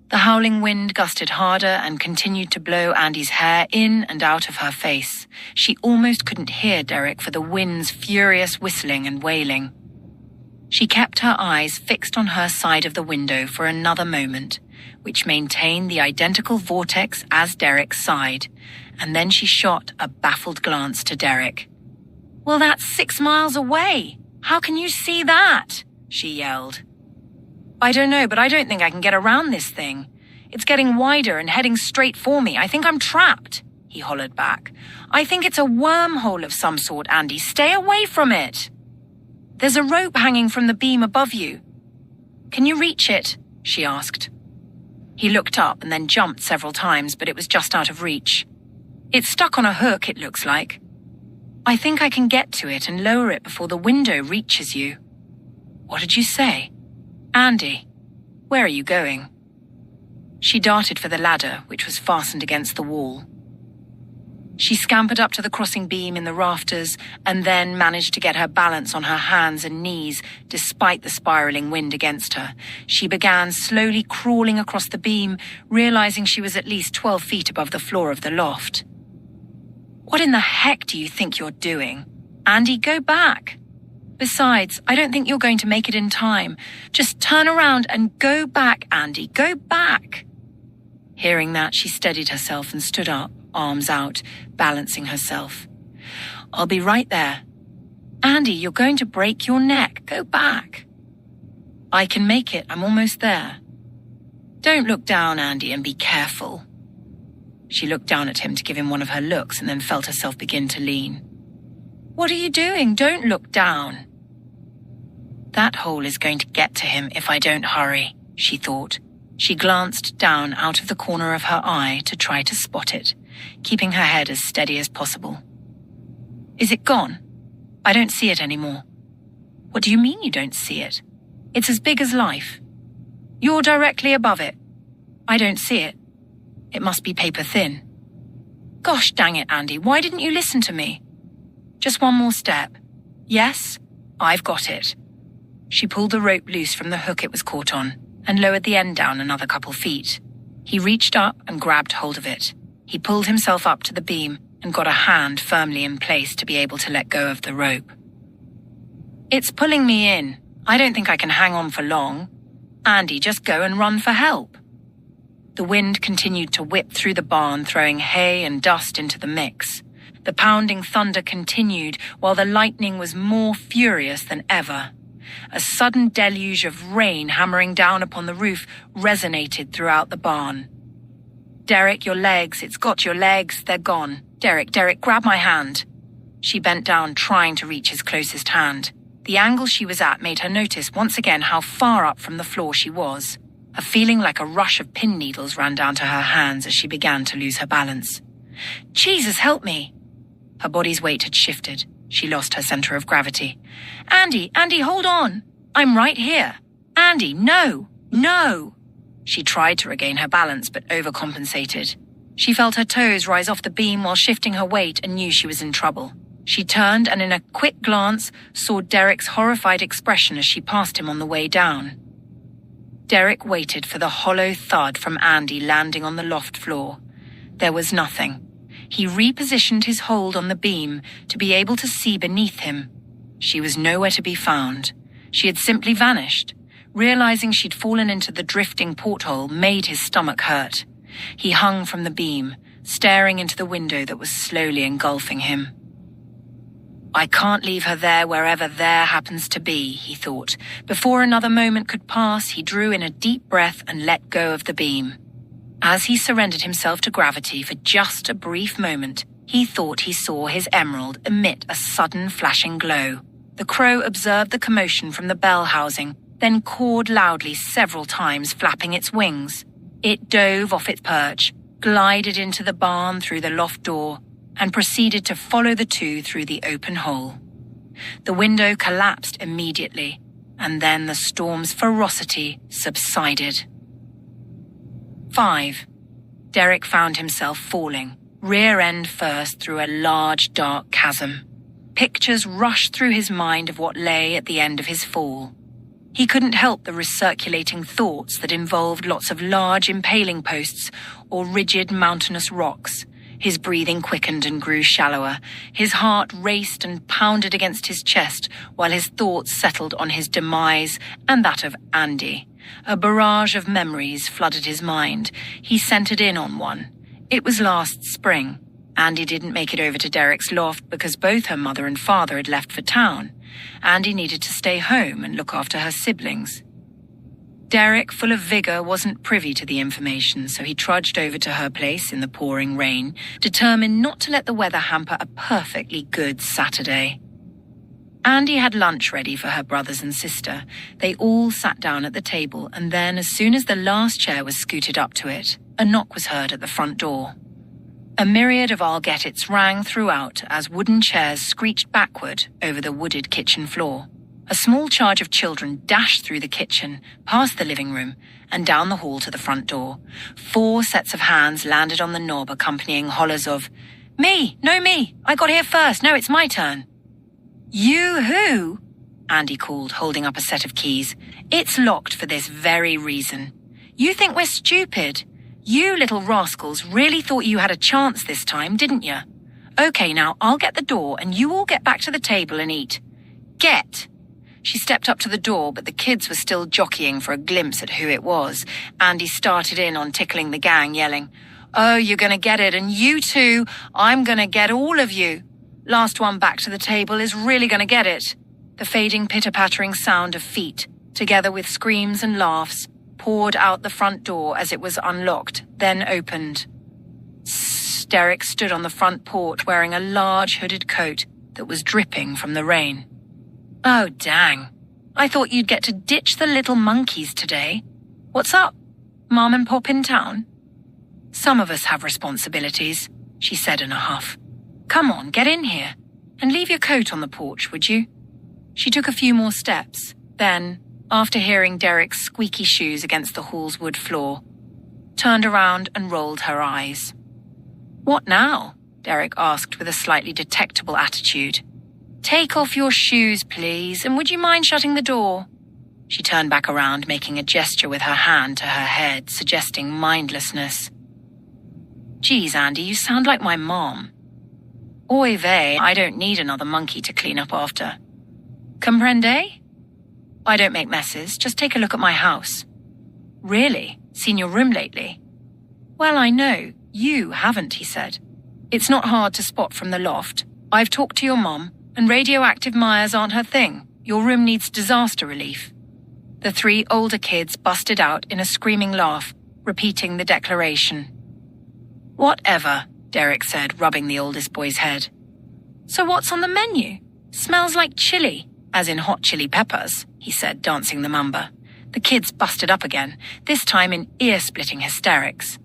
The howling wind gusted harder and continued to blow Andy's hair in and out of her face. She almost couldn't hear Derek for the wind's furious whistling and wailing. She kept her eyes fixed on her side of the window for another moment, which maintained the identical vortex as Derek's side, and then she shot a baffled glance to Derek. "Well, that's 6 miles away. How can you see that?" she yelled. "I don't know, but I don't think I can get around this thing. It's getting wider and heading straight for me. I think I'm trapped," he hollered back. "I think it's a wormhole of some sort, Andy. Stay away from it." "There's a rope hanging from the beam above you. Can you reach it?" she asked. He looked up and then jumped several times, but it was just out of reach. "It's stuck on a hook, it looks like. I think I can get to it and lower it before the window reaches you." "What did you say?" "Andy, where are you going?" She darted for the ladder, which was fastened against the wall. She scampered up to the crossing beam in the rafters and then managed to get her balance on her hands and knees despite the spiraling wind against her. She began slowly crawling across the beam, realizing she was at least 12 feet above the floor of the loft. "What in the heck do you think you're doing? Andy, go back. Besides, I don't think you're going to make it in time. Just turn around and go back, Andy. Go back." Hearing that, she steadied herself and stood up, arms out, balancing herself. "I'll be right there." "Andy, you're going to break your neck. Go back." "I can make it. I'm almost there." "Don't look down, Andy, and be careful." She looked down at him to give him one of her looks and then felt herself begin to lean. "What are you doing? Don't look down." "That hole is going to get to him if I don't hurry," she thought. She glanced down out of the corner of her eye to try to spot it, keeping her head as steady as possible. "Is it gone? I don't see it anymore." "What do you mean you don't see it? It's as big as life." "You're directly above it." "I don't see it. It must be paper thin." "Gosh dang it, Andy, why didn't you listen to me?" "Just one more step." "Yes, I've got it." She pulled the rope loose from the hook it was caught on and lowered the end down another couple feet. He reached up and grabbed hold of it. He pulled himself up to the beam and got a hand firmly in place to be able to let go of the rope. "It's pulling me in. I don't think I can hang on for long. Andy, just go and run for help." The wind continued to whip through the barn, throwing hay and dust into the mix. The pounding thunder continued while the lightning was more furious than ever. A sudden deluge of rain hammering down upon the roof resonated throughout the barn. "Derek, your legs, it's got your legs, they're gone. Derek, grab my hand." She bent down, trying to reach his closest hand. The angle she was at made her notice once again how far up from the floor she was. A feeling like a rush of pin needles ran down to her hands as she began to lose her balance. "Jesus, help me!" Her body's weight had shifted. She lost her center of gravity. Andy, hold on! I'm right here. Andy, no! She tried to regain her balance, but overcompensated. She felt her toes rise off the beam while shifting her weight and knew she was in trouble. She turned and in a quick glance saw Derek's horrified expression as she passed him on the way down. Derek waited for the hollow thud from Andy landing on the loft floor. There was nothing. He repositioned his hold on the beam to be able to see beneath him. She was nowhere to be found. She had simply vanished. Realizing she'd fallen into the drifting porthole made his stomach hurt. He hung from the beam, staring into the window that was slowly engulfing him. "I can't leave her there wherever there happens to be," he thought. Before another moment could pass, he drew in a deep breath and let go of the beam. As he surrendered himself to gravity for just a brief moment, he thought he saw his emerald emit a sudden flashing glow. The crow observed the commotion from the bell housing, then cawed loudly several times, flapping its wings. It dove off its perch, glided into the barn through the loft door, and proceeded to follow the two through the open hole. The window collapsed immediately, and then the storm's ferocity subsided. 5. Derek found himself falling, rear end first, through a large, dark chasm. Pictures rushed through his mind of what lay at the end of his fall. He couldn't help the recirculating thoughts that involved lots of large impaling posts or rigid mountainous rocks. His breathing quickened and grew shallower. His heart raced and pounded against his chest while his thoughts settled on his demise and that of Andy. A barrage of memories flooded his mind. He centered in on one. It was last spring. Andy didn't make it over to Derek's loft because both her mother and father had left for town. Andy needed to stay home and look after her siblings. Derek, full of vigor, wasn't privy to the information, so he trudged over to her place in the pouring rain, determined not to let the weather hamper a perfectly good Saturday. Andy had lunch ready for her brothers and sister. They all sat down at the table, and then, as soon as the last chair was scooted up to it, a knock was heard at the front door. A myriad of I'll get it's rang throughout as wooden chairs screeched backward over the wooded kitchen floor. A small charge of children dashed through the kitchen, past the living room, and down the hall to the front door. 4 sets of hands landed on the knob, accompanying hollers of, "Me! No, me! I got here first! No, it's my turn!" "You who?" Andy called, holding up a set of keys. "It's locked for this very reason. You think we're stupid? You little rascals really thought you had a chance this time, didn't you? Okay, now I'll get the door and you all get back to the table and eat. Get!" She stepped up to the door, but the kids were still jockeying for a glimpse at who it was. Andy started in on tickling the gang, yelling, "Oh, you're gonna get it, and you too. I'm gonna get all of you. Last one back to the table is really gonna get it." The fading pitter-pattering sound of feet, together with screams and laughs, poured out the front door as it was unlocked, then opened. Derek stood on the front porch wearing a large hooded coat that was dripping from the rain. "Oh, dang. I thought you'd get to ditch the little monkeys today. What's up? Mom and Pop in town?" "Some of us have responsibilities," she said in a huff. "Come on, get in here. And leave your coat on the porch, would you?" She took a few more steps, then, after hearing Derek's squeaky shoes against the hall's wood floor, turned around and rolled her eyes. "What now?" Derek asked with a slightly detectable attitude. "Take off your shoes, please, and would you mind shutting the door?" She turned back around, making a gesture with her hand to her head, suggesting mindlessness. Geez, Andy, you sound like my mom. Oy vey, I don't need another monkey to clean up after. Comprende? I don't make messes, just take a look at my house. Really? Seen your room lately? Well, I know. You haven't, he said. It's not hard to spot from the loft. I've talked to your mom, and radioactive Myers aren't her thing. Your room needs disaster relief. The 3 older kids busted out in a screaming laugh, repeating the declaration. Whatever, Derek said, rubbing the oldest boy's head. So what's on the menu? Smells like chili, as in hot chili peppers, he said, dancing the mamba. The kids busted up again, this time in ear-splitting hysterics.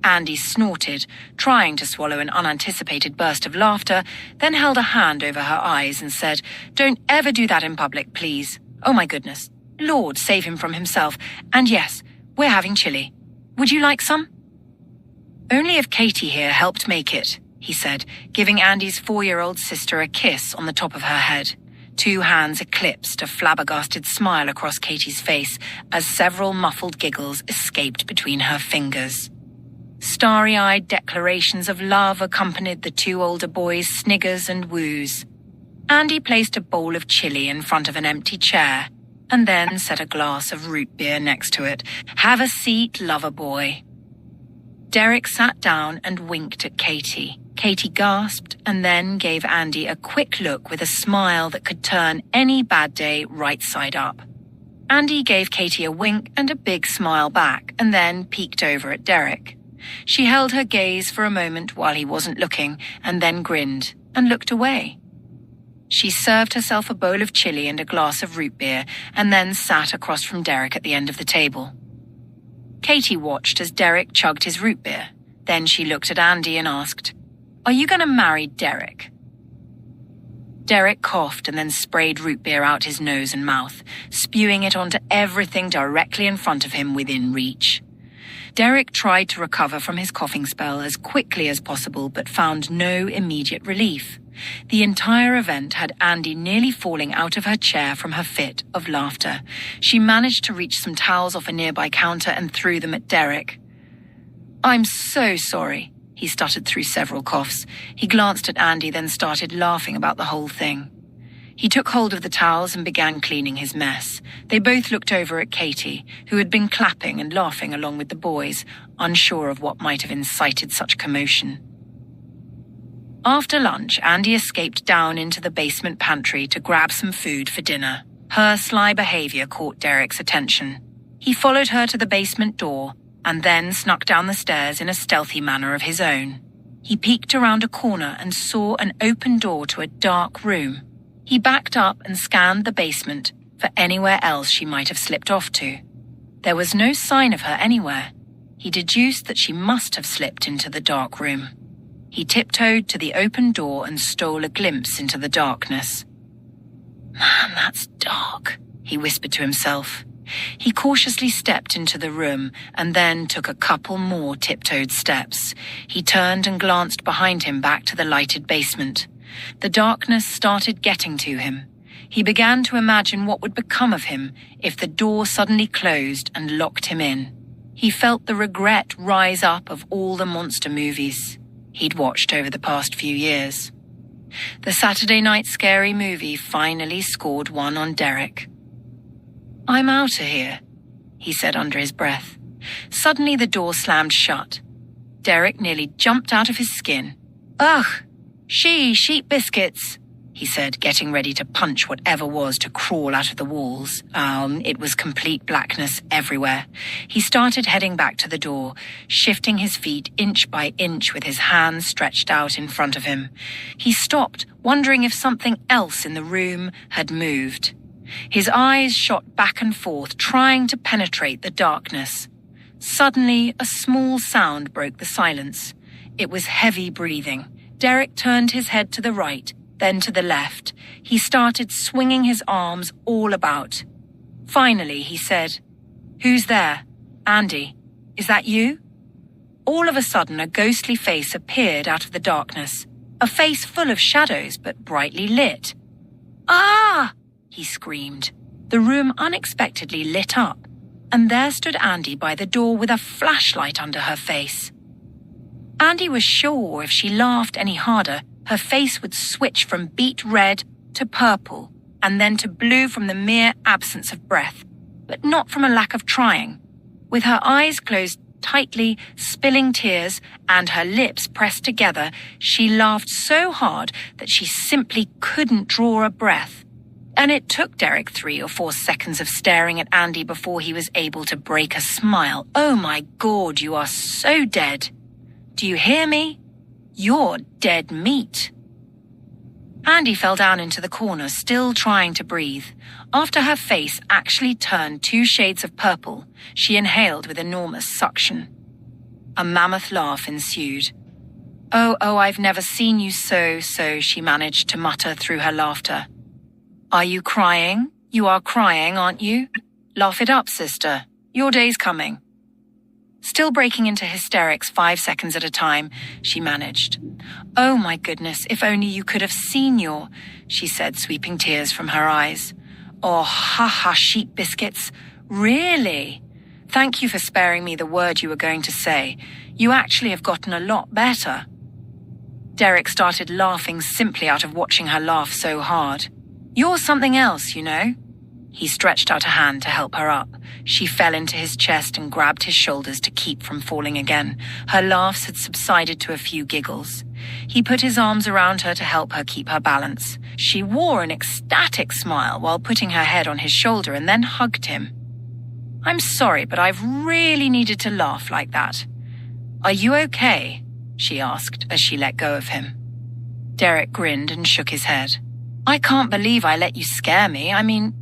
Andy snorted, trying to swallow an unanticipated burst of laughter, then held a hand over her eyes and said, Don't ever do that in public, please. Oh my goodness. Lord, save him from himself. And yes, we're having chili. Would you like some? Only if Katie here helped make it, he said, giving Andy's 4-year-old sister a kiss on the top of her head. 2 hands eclipsed a flabbergasted smile across Katie's face as several muffled giggles escaped between her fingers. Starry-eyed declarations of love accompanied the 2 older boys' sniggers and woos. Andy placed a bowl of chili in front of an empty chair and then set a glass of root beer next to it. Have a seat, lover boy. Derek sat down and winked at Katie. Katie gasped and then gave Andy a quick look with a smile that could turn any bad day right side up. Andy gave Katie a wink and a big smile back and then peeked over at Derek. She held her gaze for a moment while he wasn't looking and then grinned and looked away. She served herself a bowl of chili and a glass of root beer and then sat across from Derek at the end of the table. Katie watched as Derek chugged his root beer. Then she looked at Andy and asked, Are you going to marry Derek? Derek coughed and then sprayed root beer out his nose and mouth, spewing it onto everything directly in front of him within reach. Derek tried to recover from his coughing spell as quickly as possible but found no immediate relief. The entire event had Andy nearly falling out of her chair from her fit of laughter. She managed to reach some towels off a nearby counter and threw them at Derek. I'm so sorry, he stuttered through several coughs. He glanced at Andy, then started laughing about the whole thing. He took hold of the towels and began cleaning his mess. They both looked over at Katie, who had been clapping and laughing along with the boys, unsure of what might have incited such commotion. After lunch, Andy escaped down into the basement pantry to grab some food for dinner. Her sly behavior caught Derek's attention. He followed her to the basement door and then snuck down the stairs in a stealthy manner of his own. He peeked around a corner and saw an open door to a dark room. He backed up and scanned the basement for anywhere else she might have slipped off to. There was no sign of her anywhere. He deduced that she must have slipped into the dark room. He tiptoed to the open door and stole a glimpse into the darkness. Man, that's dark, he whispered to himself. He cautiously stepped into the room and then took a couple more tiptoed steps. He turned and glanced behind him back to the lighted basement. The darkness started getting to him. He began to imagine what would become of him if the door suddenly closed and locked him in. He felt the regret rise up of all the monster movies he'd watched over the past few years. The Saturday night scary movie finally scored one on Derek. I'm out of here, he said under his breath. Suddenly the door slammed shut. Derek nearly jumped out of his skin. Ugh! Sheep biscuits, he said, getting ready to punch whatever was to crawl out of the walls. It was complete blackness everywhere. He started heading back to the door, shifting his feet inch by inch with his hands stretched out in front of him. He stopped, wondering if something else in the room had moved. His eyes shot back and forth, trying to penetrate the darkness. Suddenly, a small sound broke the silence. It was heavy breathing. Derek turned his head to the right, then to the left. He started swinging his arms all about. Finally, he said, "Who's there? Andy, is that you?" All of a sudden, a ghostly face appeared out of the darkness. A face full of shadows, but brightly lit. "Ah!" he screamed. The room unexpectedly lit up, and there stood Andy by the door with a flashlight under her face. Andy was sure if she laughed any harder, her face would switch from beet red to purple and then to blue from the mere absence of breath, but not from a lack of trying. With her eyes closed tightly, spilling tears, and her lips pressed together, she laughed so hard that she simply couldn't draw a breath. And it took Derek 3 or 4 seconds of staring at Andy before he was able to break a smile. "Oh my God, you are so dead. Do you hear me? You're dead meat." Andy fell down into the corner, still trying to breathe. After her face actually turned 2 shades of purple, she inhaled with enormous suction. A mammoth laugh ensued. Oh, I've never seen you so," she managed to mutter through her laughter. "Are you crying? You are crying, aren't you? Laugh it up, sister. Your day's coming." Still breaking into hysterics 5 seconds at a time, she managed. "Oh my goodness, if only you could have seen she said, sweeping tears from her eyes. "Oh, ha, sheep biscuits. Really? Thank you for sparing me the word you were going to say. You actually have gotten a lot better." Derek started laughing simply out of watching her laugh so hard. "You're something else, you know." He stretched out a hand to help her up. She fell into his chest and grabbed his shoulders to keep from falling again. Her laughs had subsided to a few giggles. He put his arms around her to help her keep her balance. She wore an ecstatic smile while putting her head on his shoulder and then hugged him. "I'm sorry, but I've really needed to laugh like that. Are you okay?" she asked as she let go of him. Derek grinned and shook his head. "I can't believe I let you scare me. I mean,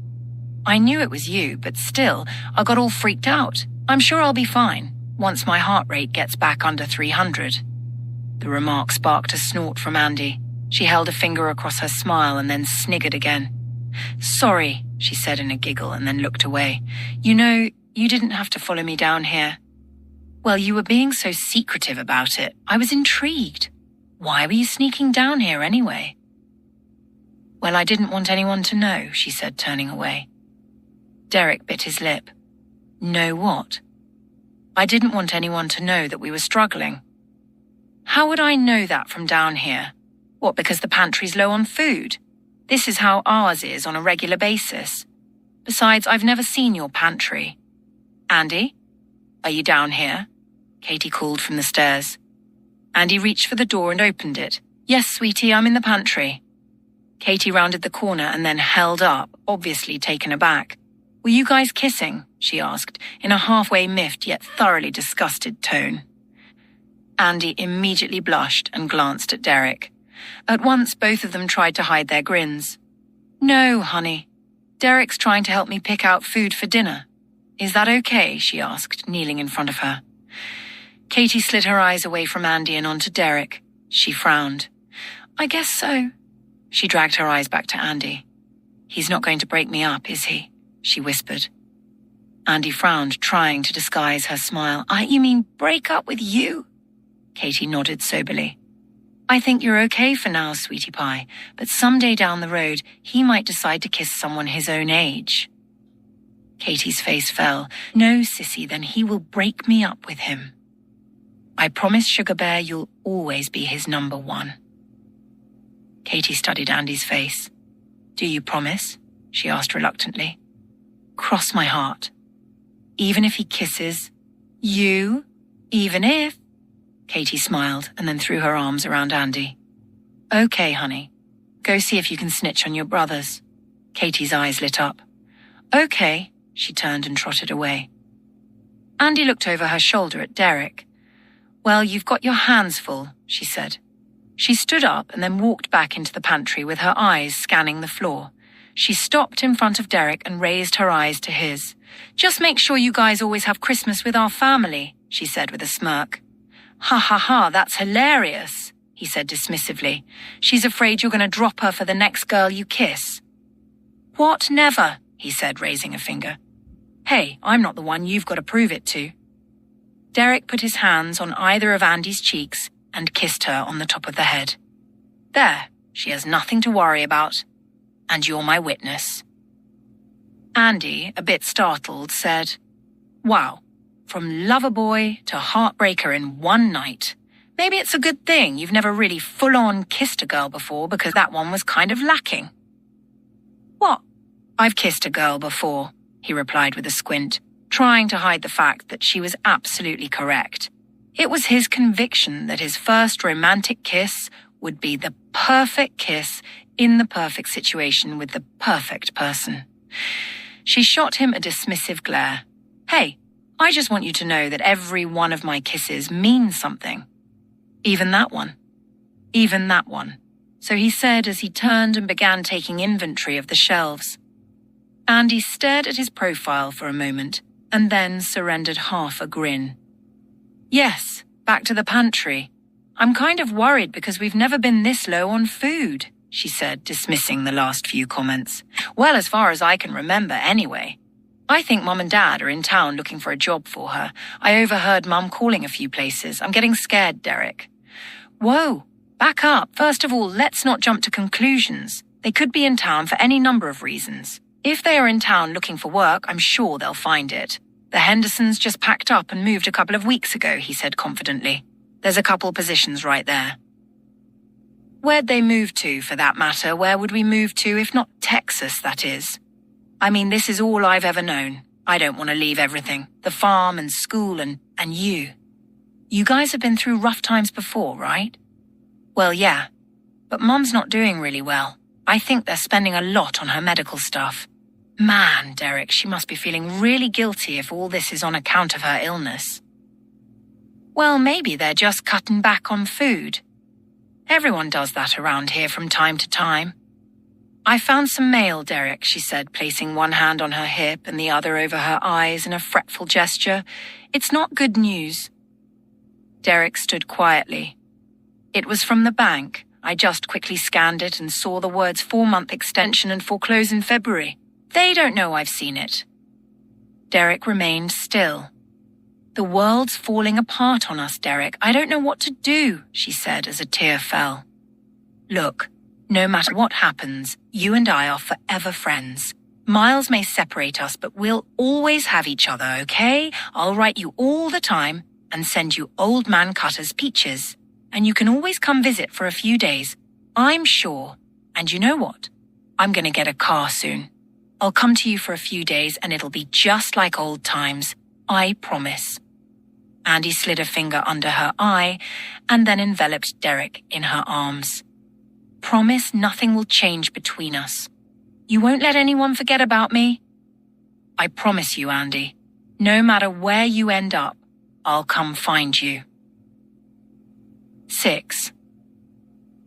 I knew it was you, but still, I got all freaked out. I'm sure I'll be fine once my heart rate gets back under 300. The remark sparked a snort from Andy. She held a finger across her smile and then sniggered again. "Sorry," she said in a giggle and then looked away. "You know, you didn't have to follow me down here." "Well, you were being so secretive about it. I was intrigued. Why were you sneaking down here anyway?" "Well, I didn't want anyone to know," she said, turning away. Derek bit his lip. "Know what?" "I didn't want anyone to know that we were struggling." "How would I know that from down here? What, because the pantry's low on food? This is how ours is on a regular basis. Besides, I've never seen your pantry." "Andy? Are you down here?" Katie called from the stairs. Andy reached for the door and opened it. "Yes, sweetie, I'm in the pantry." Katie rounded the corner and then held up, obviously taken aback. "Were you guys kissing?" she asked, in a halfway miffed yet thoroughly disgusted tone. Andy immediately blushed and glanced at Derek. At once, both of them tried to hide their grins. "No, honey. Derek's trying to help me pick out food for dinner. Is that okay?" she asked, kneeling in front of her. Katie slid her eyes away from Andy and onto Derek. She frowned. "I guess so." She dragged her eyes back to Andy. "He's not going to break me up, is he?" she whispered. Andy frowned, trying to disguise her smile. You mean break up with you?" Katie nodded soberly. "I think you're okay for now, sweetie pie, but someday down the road, he might decide to kiss someone his own age." Katie's face fell. "No, sissy, then he will break me up with him. I promise, Sugar Bear, you'll always be his number 1. Katie studied Andy's face. "Do you promise?" she asked reluctantly. "Cross my heart. Even if he kisses you? Even if?" Katie smiled and then threw her arms around Andy. "Okay, honey. Go see if you can snitch on your brothers." Katie's eyes lit up. "Okay," she turned and trotted away. Andy looked over her shoulder at Derek. "Well, you've got your hands full," she said. She stood up and then walked back into the pantry with her eyes scanning the floor. She stopped in front of Derek and raised her eyes to his. "Just make sure you guys always have Christmas with our family," she said with a smirk. Ha, that's hilarious," he said dismissively. "She's afraid you're going to drop her for the next girl you kiss." "What, never," he said, raising a finger. "Hey, I'm not the one you've got to prove it to." Derek put his hands on either of Andy's cheeks and kissed her on the top of the head. "There, she has nothing to worry about. And you're my witness." Andy, a bit startled, said, "Wow, from lover boy to heartbreaker in one night. Maybe it's a good thing you've never really full-on kissed a girl before because that one was kind of lacking." "What?" "I've kissed a girl before," he replied with a squint, trying to hide the fact that she was absolutely correct. It was his conviction that his first romantic kiss would be the perfect kiss in the perfect situation with the perfect person. She shot him a dismissive glare. "Hey, I just want you to know that every one of my kisses means something. Even that one. Even that one." So he said as he turned and began taking inventory of the shelves. Andy stared at his profile for a moment and then surrendered half a grin. "Yes, back to the pantry. I'm kind of worried because we've never been this low on food," she said, dismissing the last few comments. "Well, as far as I can remember, anyway. I think Mum and Dad are in town looking for a job for her. I overheard Mum calling a few places. I'm getting scared, Derek." "Whoa, back up. First of all, let's not jump to conclusions. They could be in town for any number of reasons. If they are in town looking for work, I'm sure they'll find it. The Hendersons just packed up and moved a couple of weeks ago," he said confidently. "There's a couple positions right there." "Where'd they move to, for that matter? Where would we move to if not Texas, that is? I mean, this is all I've ever known. I don't want to leave everything. The farm and school and you. You guys have been through rough times before, right?" "Well, yeah. But Mum's not doing really well. I think they're spending a lot on her medical stuff. Man, Derek, she must be feeling really guilty if all this is on account of her illness." "Well, maybe they're just cutting back on food. Everyone does that around here from time to time." "I found some mail, Derek," she said, placing one hand on her hip and the other over her eyes in a fretful gesture. "It's not good news." Derek stood quietly. "It was from the bank. I just quickly scanned it and saw the words 4-month extension and foreclose in February. They don't know I've seen it." Derek remained still. "The world's falling apart on us, Derek. I don't know what to do," she said as a tear fell. "Look, no matter what happens, you and I are forever friends. Miles may separate us, but we'll always have each other, okay? I'll write you all the time and send you Old Man Cutter's peaches. And you can always come visit for a few days, I'm sure. And you know what? I'm going to get a car soon. I'll come to you for a few days and it'll be just like old times. I promise." Andy slid a finger under her eye and then enveloped Derek in her arms. "Promise nothing will change between us. You won't let anyone forget about me?" "I promise you, Andy. No matter where you end up, I'll come find you." 6.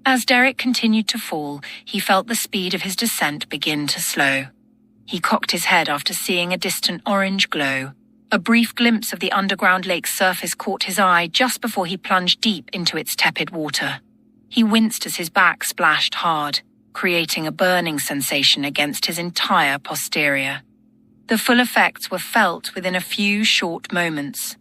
As Derek continued to fall, he felt the speed of his descent begin to slow. He cocked his head after seeing a distant orange glow. A brief glimpse of the underground lake's surface caught his eye just before he plunged deep into its tepid water. He winced as his back splashed hard, creating a burning sensation against his entire posterior. The full effects were felt within a few short moments.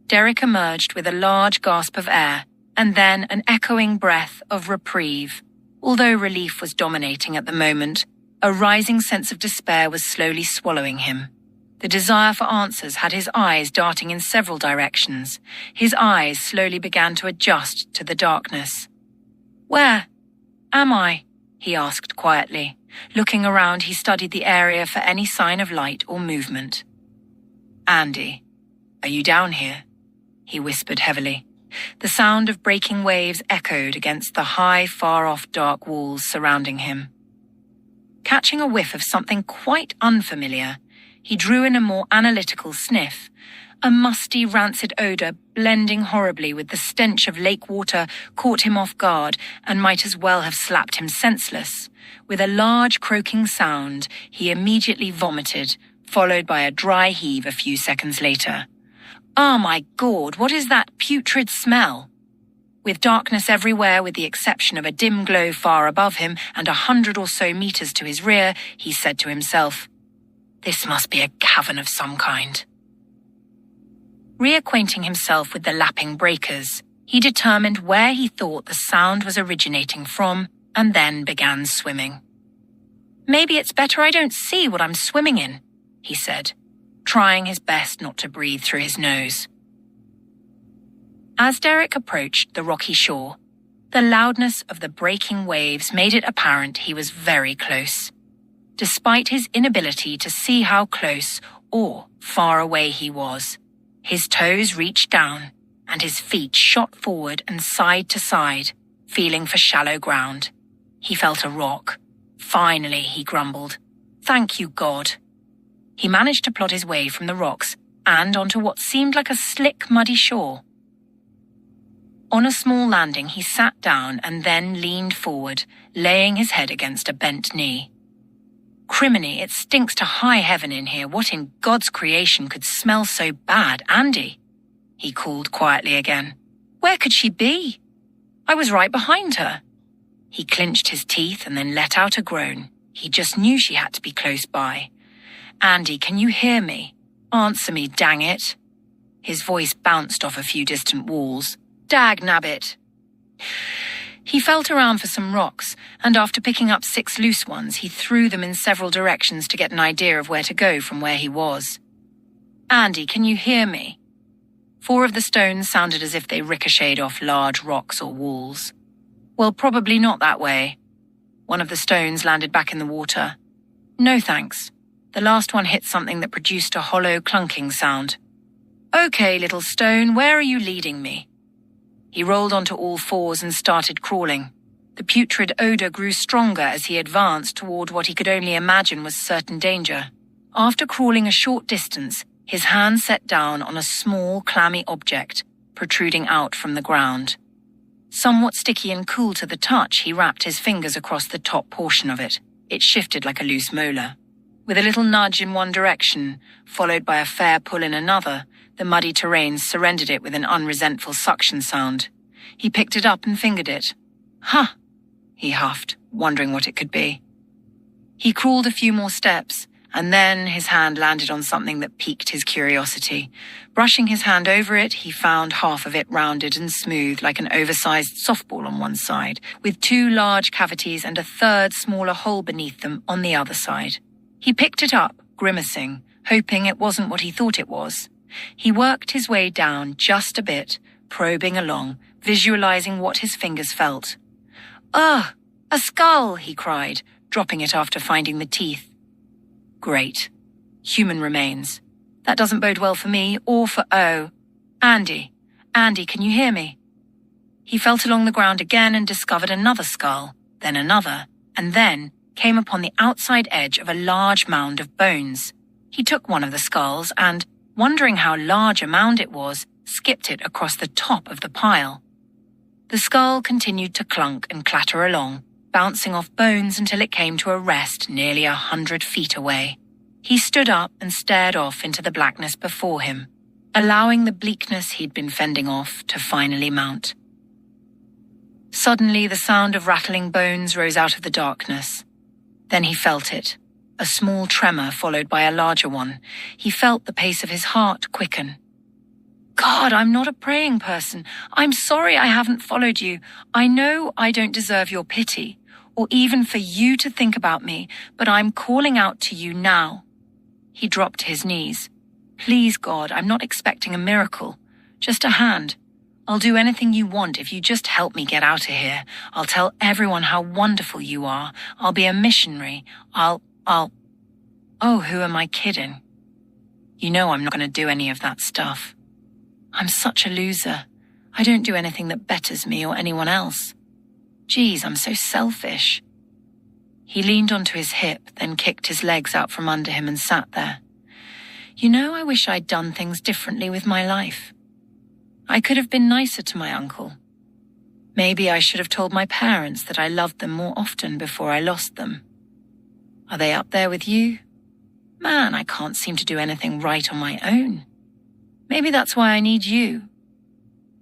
Derek emerged with a large gasp of air, and then an echoing breath of reprieve. Although relief was dominating at the moment, a rising sense of despair was slowly swallowing him. The desire for answers had his eyes darting in several directions. His eyes slowly began to adjust to the darkness. "Where am I?" he asked quietly. Looking around, he studied the area for any sign of light or movement. "Andy, are you down here?" he whispered heavily. The sound of breaking waves echoed against the high, far-off dark walls surrounding him. Catching a whiff of something quite unfamiliar, he drew in a more analytical sniff. A musty, rancid odor blending horribly with the stench of lake water caught him off guard and might as well have slapped him senseless. With a large croaking sound, he immediately vomited, followed by a dry heave a few seconds later. "Oh my God, what is that putrid smell?" With darkness everywhere with the exception of a dim glow far above him and 100 or so meters to his rear, he said to himself, "This must be a cavern of some kind." Reacquainting himself with the lapping breakers, he determined where he thought the sound was originating from and then began swimming. Maybe it's better I don't see what I'm swimming in, he said, trying his best not to breathe through his nose. As Derek approached the rocky shore, the loudness of the breaking waves made it apparent he was very close. Despite his inability to see how close or far away he was, his toes reached down and his feet shot forward and side to side, feeling for shallow ground. He felt a rock. Finally, he grumbled. Thank you, God. He managed to plod his way from the rocks and onto what seemed like a slick, muddy shore. On a small landing, he sat down and then leaned forward, laying his head against a bent knee. Criminy, it stinks to high heaven in here. What in God's creation could smell so bad, Andy? He called quietly again. Where could she be? I was right behind her. He clenched his teeth and then let out a groan. He just knew she had to be close by. Andy, can you hear me? Answer me, dang it. His voice bounced off a few distant walls. Dag nabbit. He felt around for some rocks, and after picking up 6 loose ones, he threw them in several directions to get an idea of where to go from where he was. Andy, can you hear me? 4 of the stones sounded as if they ricocheted off large rocks or walls. Well, probably not that way. One of the stones landed back in the water. No thanks. The last one hit something that produced a hollow clunking sound. Okay, little stone, where are you leading me? He rolled onto all 4s and started crawling. The putrid odor grew stronger as he advanced toward what he could only imagine was certain danger. After crawling a short distance, his hand set down on a small, clammy object, protruding out from the ground. Somewhat sticky and cool to the touch, he wrapped his fingers across the top portion of it. It shifted like a loose molar. With a little nudge in one direction, followed by a fair pull in another, the muddy terrain surrendered it with an unresentful suction sound. He picked it up and fingered it. Huh, he huffed, wondering what it could be. He crawled a few more steps, and then his hand landed on something that piqued his curiosity. Brushing his hand over it, he found half of it rounded and smooth like an oversized softball on one side, with 2 large cavities and a 3rd smaller hole beneath them on the other side. He picked it up, grimacing, hoping it wasn't what he thought it was. He worked his way down just a bit, probing along, visualizing what his fingers felt. Ugh, a skull, he cried, dropping it after finding the teeth. Great. Human remains. That doesn't bode well for me or for Andy. Andy, can you hear me? He felt along the ground again and discovered another skull, then another, and then came upon the outside edge of a large mound of bones. He took one of the skulls and, wondering how large a mound it was, skipped it across the top of the pile. The skull continued to clunk and clatter along, bouncing off bones until it came to a rest nearly 100 feet away. He stood up and stared off into the blackness before him, allowing the bleakness he'd been fending off to finally mount. Suddenly, the sound of rattling bones rose out of the darkness. Then he felt it, a small tremor followed by a larger one. He felt the pace of his heart quicken. God, I'm not a praying person. I'm sorry I haven't followed you. I know I don't deserve your pity, or even for you to think about me, but I'm calling out to you now. He dropped to his knees. Please, God, I'm not expecting a miracle. Just a hand. I'll do anything you want if you just help me get out of here. I'll tell everyone how wonderful you are. I'll be a missionary. Oh, who am I kidding? You know I'm not going to do any of that stuff. I'm such a loser. I don't do anything that betters me or anyone else. Geez, I'm so selfish. He leaned onto his hip, then kicked his legs out from under him and sat there. You know, I wish I'd done things differently with my life. I could have been nicer to my uncle. Maybe I should have told my parents that I loved them more often before I lost them. Are they up there with you? Man, I can't seem to do anything right on my own. Maybe that's why I need you.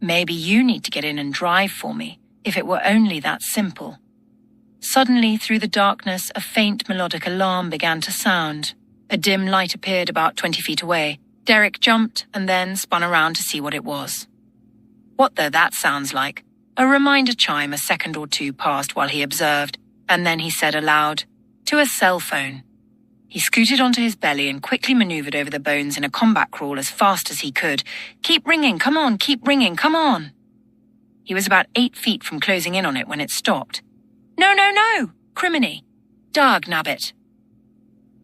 Maybe you need to get in and drive for me, if it were only that simple. Suddenly, through the darkness, a faint melodic alarm began to sound. A dim light appeared about 20 feet away. Derek jumped and then spun around to see what it was. What though that sounds like? A reminder chime a second or two passed while he observed, and then he said aloud, To a cell phone. He scooted onto his belly and quickly maneuvered over the bones in a combat crawl as fast as he could. Keep ringing, come on, keep ringing, come on. He was about 8 feet from closing in on it when it stopped. No, no, no! Criminy! Dag nabbit!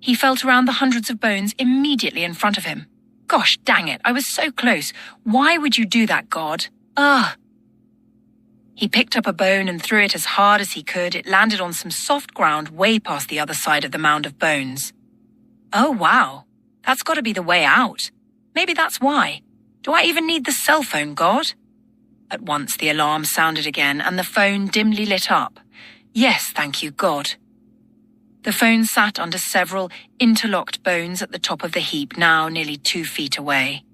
He felt around the hundreds of bones immediately in front of him. Gosh dang it, I was so close. Why would you do that, God? Ugh! He picked up a bone and threw it as hard as he could. It landed on some soft ground way past the other side of the mound of bones. Oh, wow. That's got to be the way out. Maybe that's why. Do I even need the cell phone, God? At once the alarm sounded again and the phone dimly lit up. Yes, thank you, God. The phone sat under several interlocked bones at the top of the heap, now nearly 2 feet away.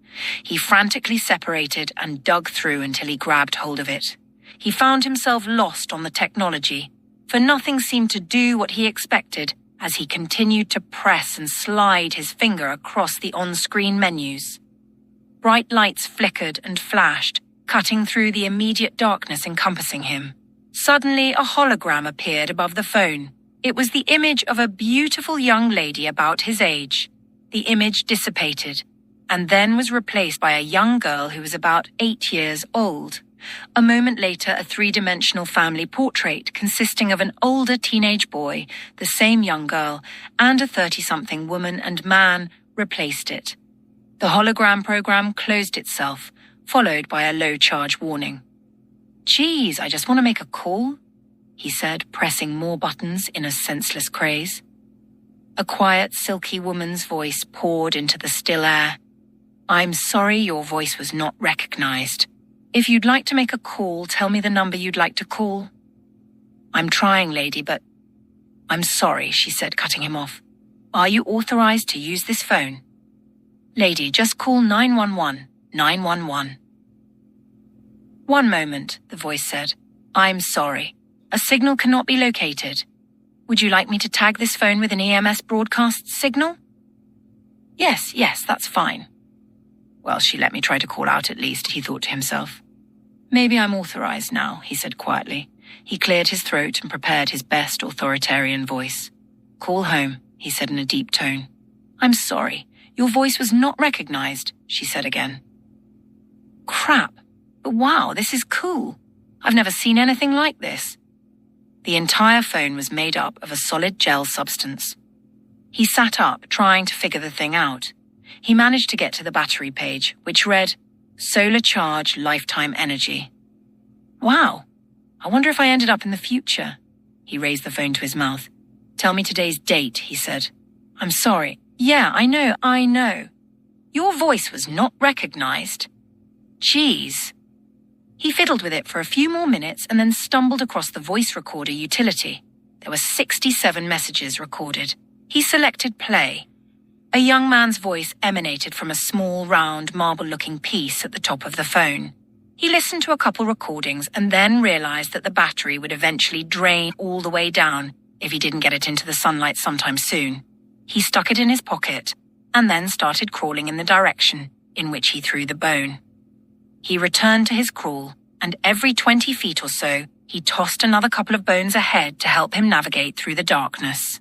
He frantically separated and dug through until he grabbed hold of it. He found himself lost on the technology, for nothing seemed to do what he expected as he continued to press and slide his finger across the on-screen menus. Bright lights flickered and flashed, cutting through the immediate darkness encompassing him. Suddenly, a hologram appeared above the phone. It was the image of a beautiful young lady about his age. The image dissipated, and then was replaced by a young girl who was about 8 years old. A moment later, a 3-dimensional family portrait consisting of an older teenage boy, the same young girl, and a 30-something woman and man replaced it. The hologram program closed itself, followed by a low-charge warning. "Geez, I just want to make a call," he said, pressing more buttons in a senseless craze. A quiet, silky woman's voice poured into the still air. "I'm sorry your voice was not recognized. If you'd like to make a call, tell me the number you'd like to call." "I'm trying, lady, but—" "I'm sorry," she said, cutting him off. "Are you authorized to use this phone?" "Lady, just call 911, 911. "One moment," the voice said. "I'm sorry. A signal cannot be located. Would you like me to tag this phone with an EMS broadcast signal?" Yes, that's fine." Well, she let me try to call out at least, he thought to himself. "Maybe I'm authorized now," he said quietly. He cleared his throat and prepared his best authoritarian voice. "Call home," he said in a deep tone. "I'm sorry. Your voice was not recognized," she said again. Crap. But wow, this is cool. I've never seen anything like this. The entire phone was made up of a solid gel substance. He sat up, trying to figure the thing out. He managed to get to the battery page, which read, "Solar charge, lifetime energy." Wow, I wonder if I ended up in the future. He raised the phone to his mouth. "Tell me today's date," he said. "I'm sorry. Yeah, I know. Your voice was not recognized." Jeez. He fiddled with it for a few more minutes and then stumbled across the voice recorder utility. There were 67 messages recorded. He selected play. A young man's voice emanated from a small, round, marble-looking piece at the top of the phone. He listened to a couple recordings and then realized that the battery would eventually drain all the way down if he didn't get it into the sunlight sometime soon. He stuck it in his pocket and then started crawling in the direction in which he threw the bone. He returned to his crawl, and every 20 feet or so, he tossed another couple of bones ahead to help him navigate through the darkness.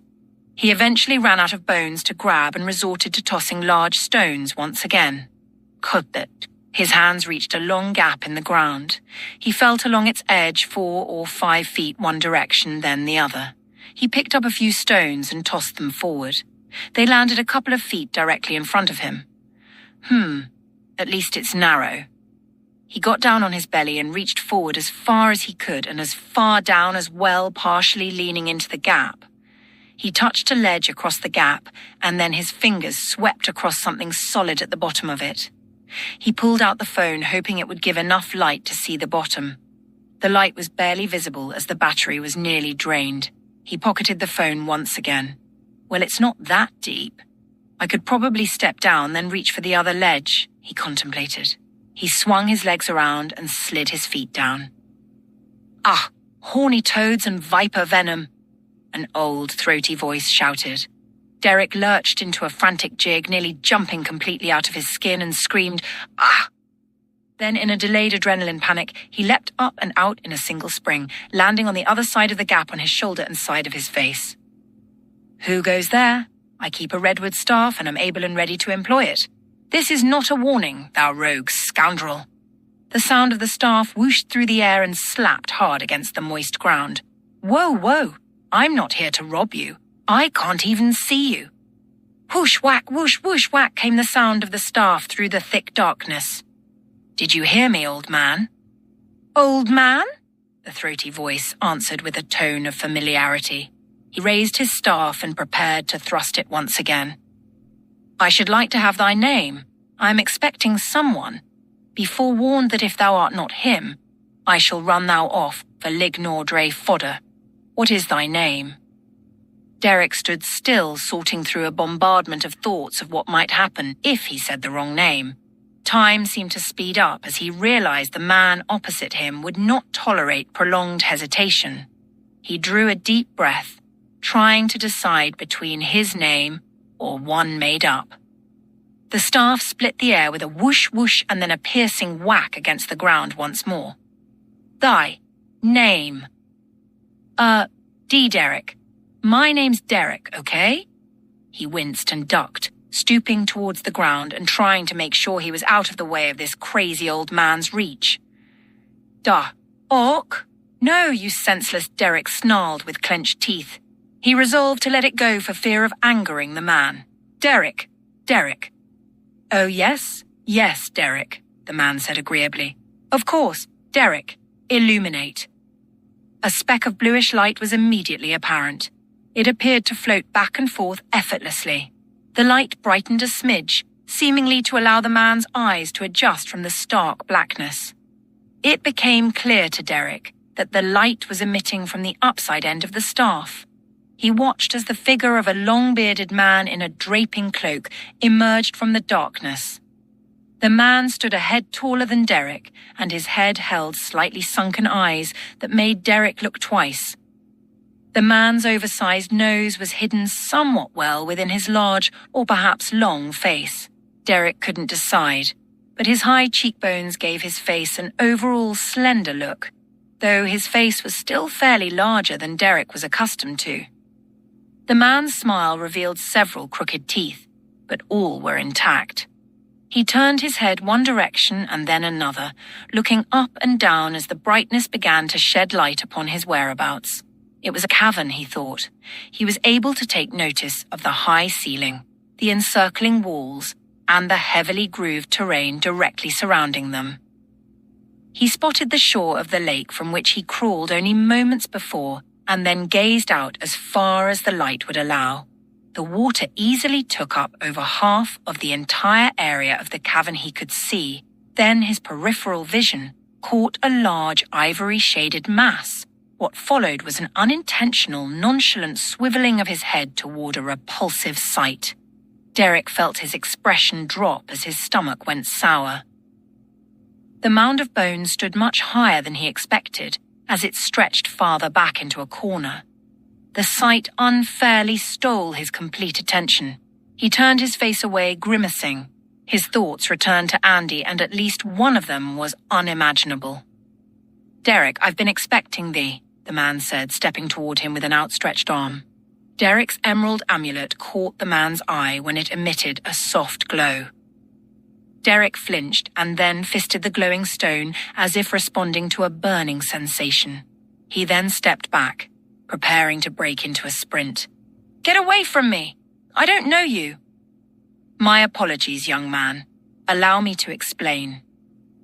He eventually ran out of bones to grab and resorted to tossing large stones once again. Kuttet. His hands reached a long gap in the ground. He felt along its edge 4 or 5 feet one direction, then the other. He picked up a few stones and tossed them forward. They landed a couple of feet directly in front of him. At least it's narrow. He got down on his belly and reached forward as far as he could and as far down as well, partially leaning into the gap. He touched a ledge across the gap, and then his fingers swept across something solid at the bottom of it. He pulled out the phone, hoping it would give enough light to see the bottom. The light was barely visible as the battery was nearly drained. He pocketed the phone once again. Well, it's not that deep. I could probably step down, then reach for the other ledge, he contemplated. He swung his legs around and slid his feet down. "Ah, horny toads and viper venom," an old, throaty voice shouted. Derek lurched into a frantic jig, nearly jumping completely out of his skin, and screamed, "Ah!" Then, in a delayed adrenaline panic, he leapt up and out in a single spring, landing on the other side of the gap on his shoulder and side of his face. Who goes there? I keep a redwood staff and am able and ready to employ it. This is not a warning, thou rogue scoundrel. The sound of the staff whooshed through the air and slapped hard against the moist ground. Whoa, whoa, I'm not here to rob you. I can't even see you. Whoosh, whack, whoosh, whoosh, whack came the sound of the staff through the thick darkness. Did you hear me, old man? Old man? The throaty voice answered with a tone of familiarity. He raised his staff and prepared to thrust it once again. I should like to have thy name. I am expecting someone. Be forewarned that if thou art not him, I shall run thou off for Lignor Dre fodder. What is thy name? Derek stood still, sorting through a bombardment of thoughts of what might happen if he said the wrong name. Time seemed to speed up as he realized the man opposite him would not tolerate prolonged hesitation. He drew a deep breath, trying to decide between his name or one made up. The staff split the air with a whoosh whoosh and then a piercing whack against the ground once more. Thy name. Derek. My name's Derek, okay? He winced and ducked, stooping towards the ground and trying to make sure he was out of the way of this crazy old man's reach. Duh. Orc? No, you senseless, Derek snarled with clenched teeth. He resolved to let it go for fear of angering the man. Derek. Oh, yes, Derek, the man said agreeably. Of course, Derek. Illuminate. A speck of bluish light was immediately apparent. It appeared to float back and forth effortlessly. The light brightened a smidge, seemingly to allow the man's eyes to adjust from the stark blackness. It became clear to Derek that the light was emitting from the upside end of the staff. He watched as the figure of a long-bearded man in a draping cloak emerged from the darkness. The man stood a head taller than Derek, and his head held slightly sunken eyes that made Derek look twice. The man's oversized nose was hidden somewhat well within his large, or perhaps long, face. Derek couldn't decide, but his high cheekbones gave his face an overall slender look, though his face was still fairly larger than Derek was accustomed to. The man's smile revealed several crooked teeth, but all were intact. He turned his head one direction and then another, looking up and down as the brightness began to shed light upon his whereabouts. It was a cavern, he thought. He was able to take notice of the high ceiling, the encircling walls, and the heavily grooved terrain directly surrounding them. He spotted the shore of the lake from which he crawled only moments before and then gazed out as far as the light would allow. The water easily took up over half of the entire area of the cavern he could see. Then his peripheral vision caught a large ivory-shaded mass. What followed was an unintentional, nonchalant swiveling of his head toward a repulsive sight. Derek felt his expression drop as his stomach went sour. The mound of bones stood much higher than he expected, as it stretched farther back into a corner. The sight unfairly stole his complete attention. He turned his face away, grimacing. His thoughts returned to Andy, and at least one of them was unimaginable. Derek, I've been expecting thee, the man said, stepping toward him with an outstretched arm. Derek's emerald amulet caught the man's eye when it emitted a soft glow. Derek flinched and then fisted the glowing stone as if responding to a burning sensation. He then stepped back, preparing to break into a sprint. Get away from me! I don't know you! My apologies, young man. Allow me to explain.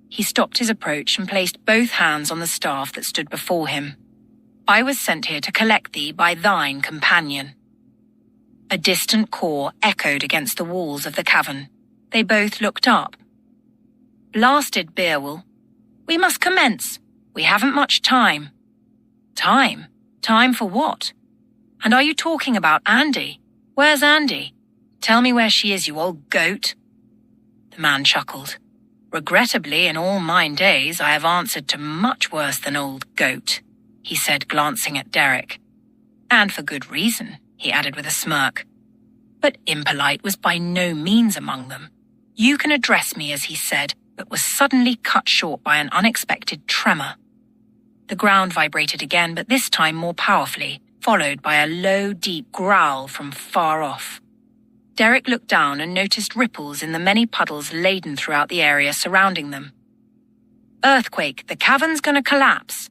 He stopped his approach and placed both hands on the staff that stood before him. I was sent here to collect thee by thine companion. A distant caw echoed against the walls of the cavern. They both looked up. Blasted Beerwell. We must commence. We haven't much time. Time? Time for what? And are you talking about Andy? Where's Andy? Tell me where she is, you old goat. The man chuckled. Regrettably, in all mine days, I have answered to much worse than old goat, he said, glancing at Derek. And for good reason, he added with a smirk. But impolite was by no means among them. You can address me, as he said, but was suddenly cut short by an unexpected tremor. The ground vibrated again, but this time more powerfully, followed by a low, deep growl from far off. Derek looked down and noticed ripples in the many puddles laden throughout the area surrounding them. "Earthquake, the cavern's gonna collapse."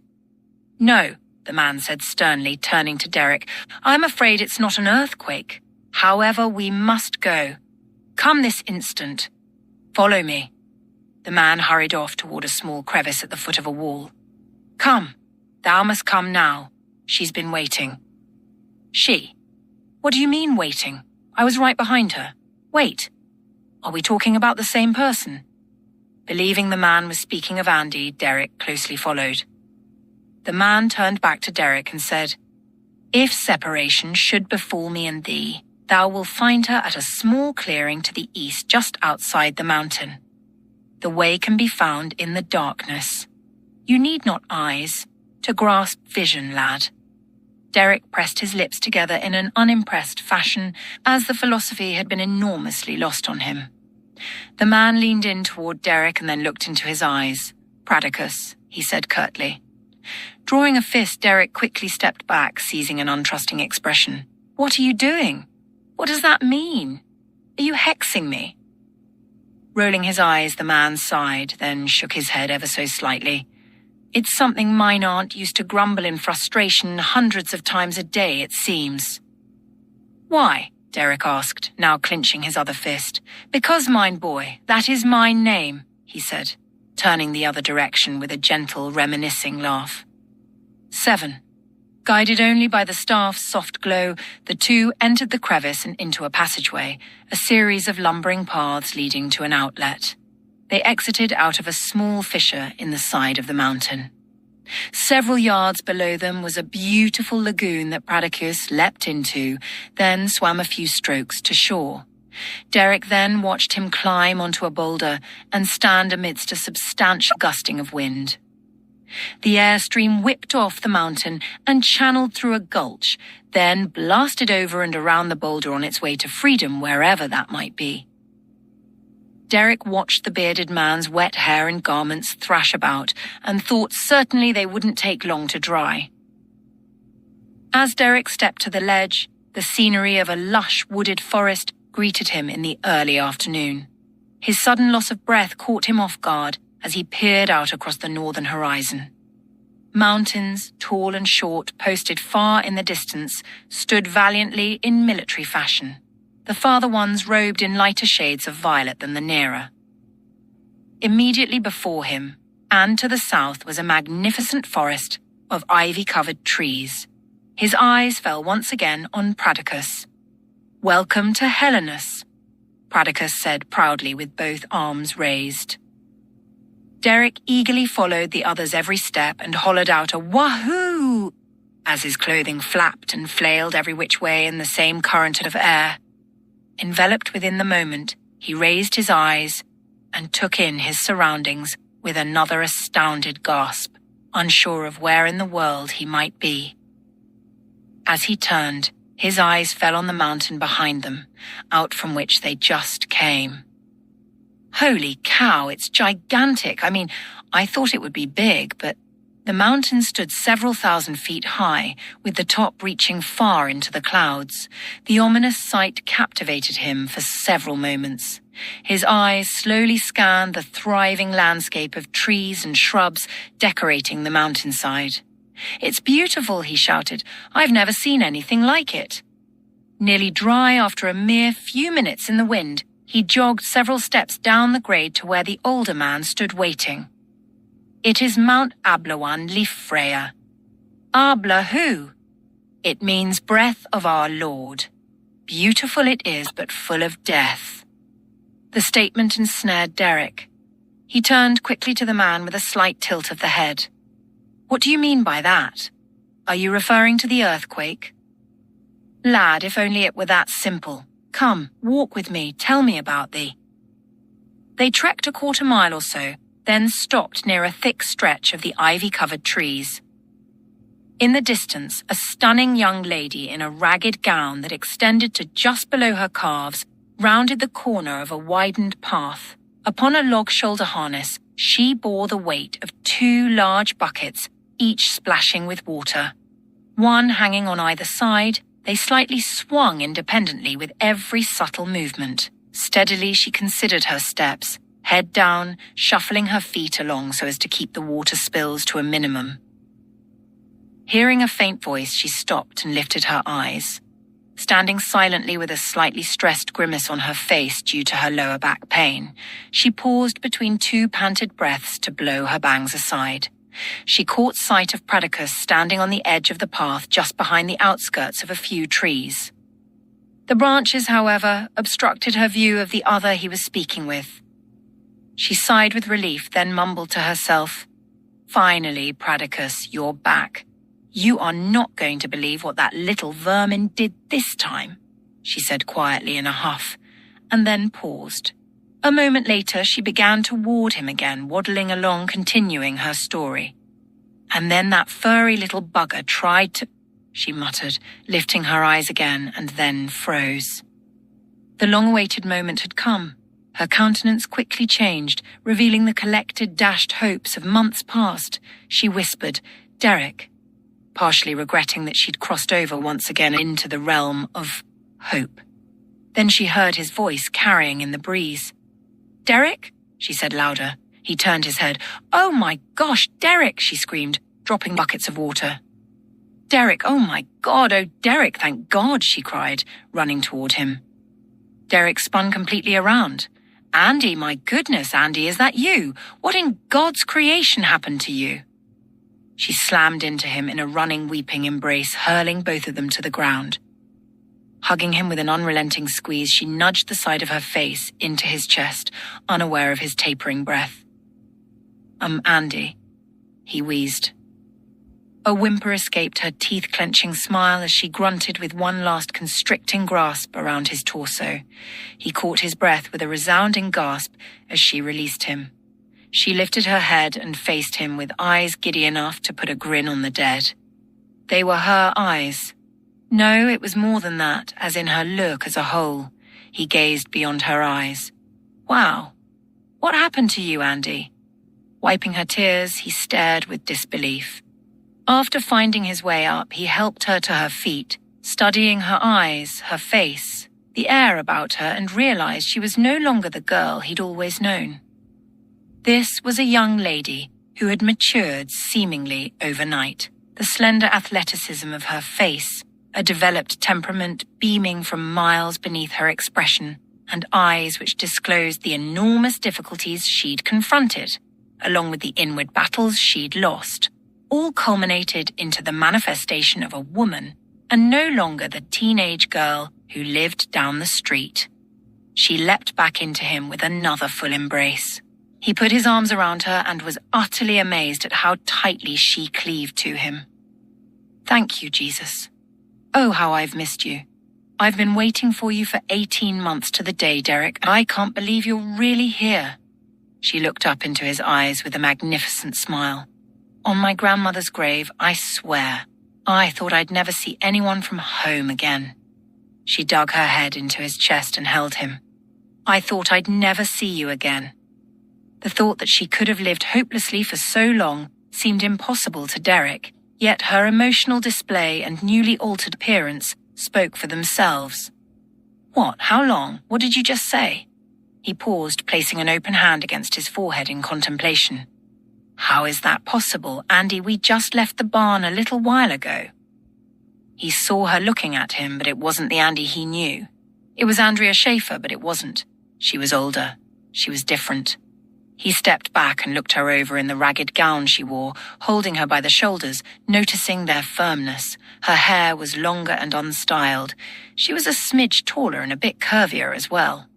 "No," the man said sternly, turning to Derek. "I'm afraid it's not an earthquake. However, we must go. Come this instant. Follow me." The man hurried off toward a small crevice at the foot of a wall. "Come, thou must come now. She's been waiting." "She? What do you mean waiting? I was right behind her. Wait, are we talking about the same person?" Believing the man was speaking of Andy, Derek closely followed. The man turned back to Derek and said, "If separation should befall me and thee, thou wilt find her at a small clearing to the east just outside the mountain. The way can be found in the darkness. You need not eyes to grasp vision, lad." Derek pressed his lips together in an unimpressed fashion, as the philosophy had been enormously lost on him. The man leaned in toward Derek and then looked into his eyes. "Pradicus," he said curtly. Drawing a fist, Derek quickly stepped back, seizing an untrusting expression. "What are you doing? What does that mean? Are you hexing me?" Rolling his eyes, the man sighed, then shook his head ever so slightly. "It's something mine aunt used to grumble in frustration hundreds of times a day, it seems." "Why?" Derek asked, now clenching his other fist. "Because, mine boy, that is mine name," he said, turning the other direction with a gentle, reminiscing laugh. 7. Guided only by the staff's soft glow, the two entered the crevice and into a passageway, a series of lumbering paths leading to an outlet. They exited out of a small fissure in the side of the mountain. Several yards below them was a beautiful lagoon that Pradicus leapt into, then swam a few strokes to shore. Derek then watched him climb onto a boulder and stand amidst a substantial gusting of wind. The airstream whipped off the mountain and channeled through a gulch, then blasted over and around the boulder on its way to freedom, wherever that might be. Derek watched the bearded man's wet hair and garments thrash about and thought certainly they wouldn't take long to dry. As Derek stepped to the ledge, the scenery of a lush wooded forest greeted him in the early afternoon. His sudden loss of breath caught him off guard as he peered out across the northern horizon. Mountains, tall and short, posted far in the distance, stood valiantly in military fashion, the farther ones robed in lighter shades of violet than the nearer. Immediately before him, and to the south, was a magnificent forest of ivy-covered trees. His eyes fell once again on Pradicus. "Welcome to Helenus," Pradicus said proudly with both arms raised. Derek eagerly followed the other's every step and hollered out a "Wahoo!" as his clothing flapped and flailed every which way in the same current of air. Enveloped within the moment, he raised his eyes and took in his surroundings with another astounded gasp, unsure of where in the world he might be. As he turned, his eyes fell on the mountain behind them, out from which they just came. Holy cow, it's gigantic. I thought it would be big, but the mountain stood several thousand feet high, with the top reaching far into the clouds. The ominous sight captivated him for several moments. His eyes slowly scanned the thriving landscape of trees and shrubs decorating the mountainside. "It's beautiful," he shouted. "I've never seen anything like it." Nearly dry after a mere few minutes in the wind, he jogged several steps down the grade to where the older man stood waiting. "It is Mount Ablawan Leaf-Freya." Abla who? It means breath of our Lord. Beautiful it is, but full of death. The statement ensnared Derek. He turned quickly to the man with a slight tilt of the head. "What do you mean by that? Are you referring to the earthquake?" "Lad, if only it were that simple. Come, walk with me, tell me about thee." They trekked a quarter mile or so, then stopped near a thick stretch of the ivy-covered trees. In the distance, a stunning young lady in a ragged gown that extended to just below her calves rounded the corner of a widened path. Upon a log shoulder harness, she bore the weight of 2 large buckets, each splashing with water. One hanging on either side, they slightly swung independently with every subtle movement. Steadily she considered her steps, head down, shuffling her feet along so as to keep the water spills to a minimum. Hearing a faint voice, she stopped and lifted her eyes. Standing silently with a slightly stressed grimace on her face due to her lower back pain, she paused between two panted breaths to blow her bangs aside. She caught sight of Pradicus standing on the edge of the path just behind the outskirts of a few trees. The branches, however, obstructed her view of the other he was speaking with. She sighed with relief, then mumbled to herself, "Finally, Pradicus, you're back. You are not going to believe what that little vermin did this time," she said quietly in a huff, and then paused. A moment later, she began toward him again, waddling along, continuing her story. "And then that furry little bugger tried to," she muttered, lifting her eyes again, and then froze. The long-awaited moment had come. Her countenance quickly changed, revealing the collected, dashed hopes of months past. She whispered, "Derek," partially regretting that she'd crossed over once again into the realm of hope. Then she heard his voice carrying in the breeze. "Derek?" she said louder. He turned his head. "Oh my gosh, Derek!" she screamed, dropping buckets of water. "Derek, oh my God, oh Derek, thank God!" she cried, running toward him. Derek spun completely around. "Andy, my goodness, Andy, is that you? What in God's creation happened to you?" She slammed into him in a running, weeping embrace, hurling both of them to the ground. Hugging him with an unrelenting squeeze, she nudged the side of her face into his chest, unaware of his tapering breath. Andy," he wheezed. A whimper escaped her teeth-clenching smile as she grunted with one last constricting grasp around his torso. He caught his breath with a resounding gasp as she released him. She lifted her head and faced him with eyes giddy enough to put a grin on the dead. They were her eyes. No, it was more than that, as in her look as a whole. He gazed beyond her eyes. "Wow. What happened to you, Andy?" Wiping her tears, he stared with disbelief. After finding his way up, he helped her to her feet, studying her eyes, her face, the air about her, and realized she was no longer the girl he'd always known. This was a young lady who had matured seemingly overnight. The slender athleticism of her face, a developed temperament beaming from miles beneath her expression, and eyes which disclosed the enormous difficulties she'd confronted, along with the inward battles she'd lost, all culminated into the manifestation of a woman, and no longer the teenage girl who lived down the street. She leapt back into him with another full embrace. He put his arms around her and was utterly amazed at how tightly she cleaved to him. "Thank you, Jesus. Oh, how I've missed you. I've been waiting for you for 18 months to the day, Derek, and I can't believe you're really here." She looked up into his eyes with a magnificent smile. "On my grandmother's grave, I swear, I thought I'd never see anyone from home again." She dug her head into his chest and held him. "I thought I'd never see you again." The thought that she could have lived hopelessly for so long seemed impossible to Derek, yet her emotional display and newly altered appearance spoke for themselves. "What? How long? What did you just say?" He paused, placing an open hand against his forehead in contemplation. "How is that possible, Andy? We just left the barn a little while ago." He saw her looking at him, but it wasn't the Andy he knew. It was Andrea Schaefer, but it wasn't. She was older. She was different. He stepped back and looked her over in the ragged gown she wore, holding her by the shoulders, noticing their firmness. Her hair was longer and unstyled. She was a smidge taller and a bit curvier as well.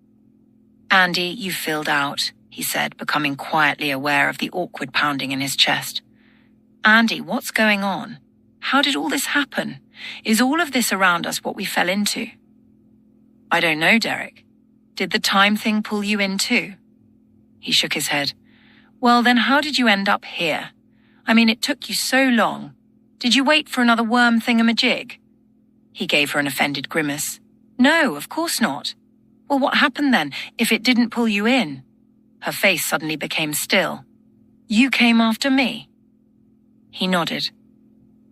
"Andy, you filled out," he said, becoming quietly aware of the awkward pounding in his chest. "Andy, what's going on? How did all this happen? Is all of this around us what we fell into?" "I don't know, Derek. Did the time thing pull you in too?" He shook his head. "Well, then how did you end up here? I mean, it took you so long. Did you wait for another worm thingamajig?" He gave her an offended grimace. "No, of course not." "Well, what happened then, if it didn't pull you in?" Her face suddenly became still. "You came after me?" He nodded.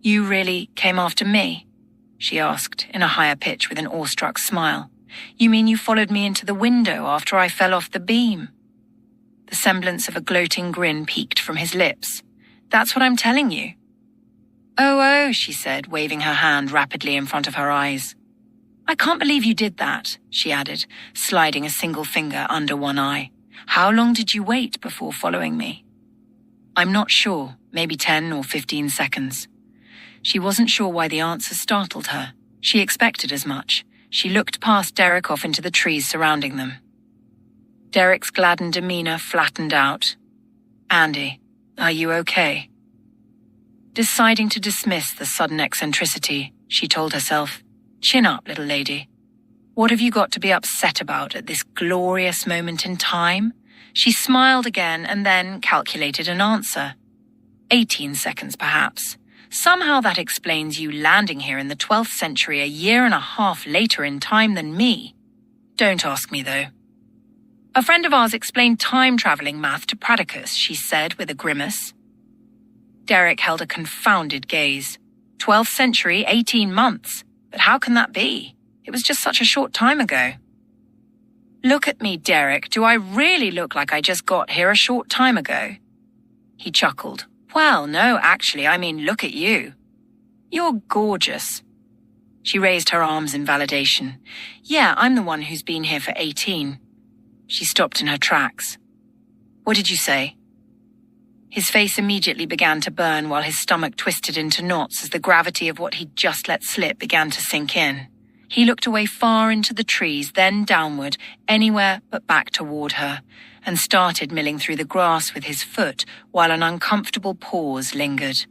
You really came after me? She asked, in a higher pitch with an awestruck smile. You mean you followed me into the window after I fell off the beam? The semblance of a gloating grin peeked from his lips. That's what I'm telling you. Oh, she said, waving her hand rapidly in front of her eyes. I can't believe you did that, she added, sliding a single finger under one eye. How long did you wait before following me? I'm not sure, maybe 10 or 15 seconds. She wasn't sure why the answer startled her. She expected as much. She looked past Derek off into the trees surrounding them. Derek's gladdened demeanor flattened out. Andy, are you okay? Deciding to dismiss the sudden eccentricity, she told herself, Chin up, little lady. What have you got to be upset about at this glorious moment in time? She smiled again and then calculated an answer. 18 seconds, perhaps. Somehow that explains you landing here in the 12th century a year and a half later in time than me. Don't ask me, though. A friend of ours explained time-traveling math to Pradicus, she said with a grimace. Derek held a confounded gaze. 12th century, 18 months. But how can that be? It was just such a short time ago. Look at me, Derek. Do I really look like I just got here a short time ago? He chuckled. Well, no, actually, I mean, look at you. You're gorgeous. She raised her arms in validation. Yeah, I'm the one who's been here for 18. She stopped in her tracks. What did you say? His face immediately began to burn while his stomach twisted into knots as the gravity of what he'd just let slip began to sink in. He looked away far into the trees, then downward, anywhere but back toward her, and started milling through the grass with his foot while an uncomfortable pause lingered.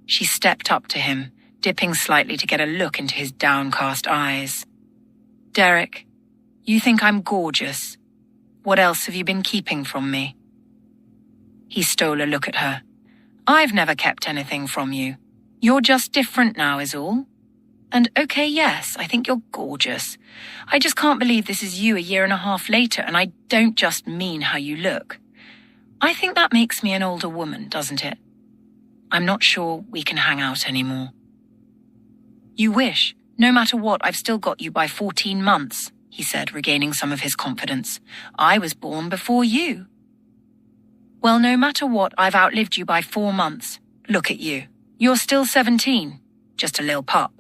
She stepped up to him, dipping slightly to get a look into his downcast eyes. Derek, you think I'm gorgeous. What else have you been keeping from me? He stole a look at her. I've never kept anything from you. You're just different now is all. And okay, yes, I think you're gorgeous. I just can't believe this is you a year and a half later, and I don't just mean how you look. I think that makes me an older woman, doesn't it? I'm not sure we can hang out anymore. You wish. No matter what, I've still got you by 14 months, he said, regaining some of his confidence. I was born before you. Well, no matter what, I've outlived you by 4 months. Look at you. You're still 17. Just a little pup.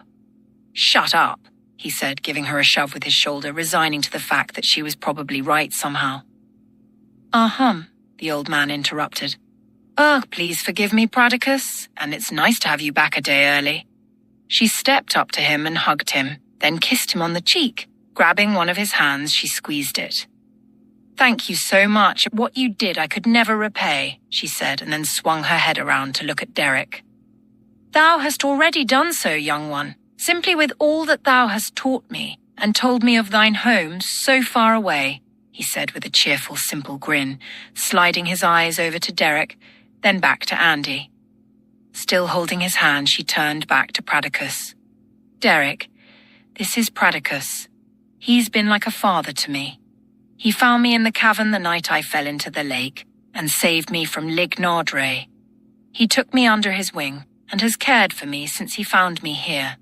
Shut up, he said, giving her a shove with his shoulder, resigning to the fact that she was probably right somehow. The old man interrupted. Please forgive me, Pradicus, and it's nice to have you back a day early. She stepped up to him and hugged him, then kissed him on the cheek. Grabbing one of his hands, she squeezed it. Thank you so much. What you did I could never repay, she said, and then swung her head around to look at Derek. Thou hast already done so, young one. Simply with all that thou hast taught me, and told me of thine home so far away, he said with a cheerful, simple grin, sliding his eyes over to Derek, then back to Andy. Still holding his hand, she turned back to Pradicus. Derek, this is Pradicus. He's been like a father to me. He found me in the cavern the night I fell into the lake, and saved me from Lignardre. He took me under his wing, and has cared for me since he found me here.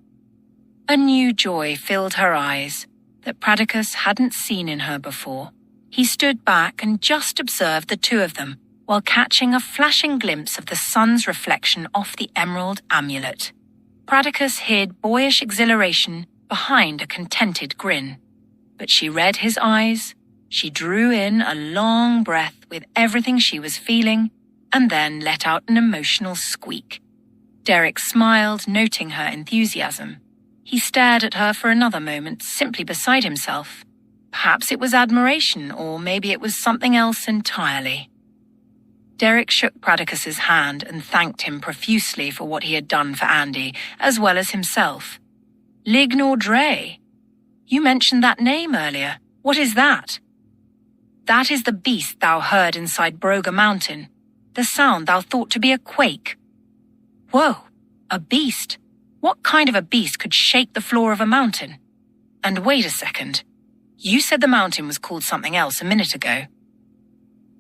A new joy filled her eyes that Pradicus hadn't seen in her before. He stood back and just observed the two of them while catching a flashing glimpse of the sun's reflection off the emerald amulet. Pradicus hid boyish exhilaration behind a contented grin. But she read his eyes, she drew in a long breath with everything she was feeling, and then let out an emotional squeak. Derek smiled, noting her enthusiasm. He stared at her for another moment, simply beside himself. Perhaps it was admiration, or maybe it was something else entirely. Derek shook Pradicus's hand and thanked him profusely for what he had done for Andy, as well as himself. Lignardre? You mentioned that name earlier. What is that? That is the beast thou heard inside Broga Mountain, the sound thou thought to be a quake. Whoa, a beast? What kind of a beast could shake the floor of a mountain? And wait a second. You said the mountain was called something else a minute ago.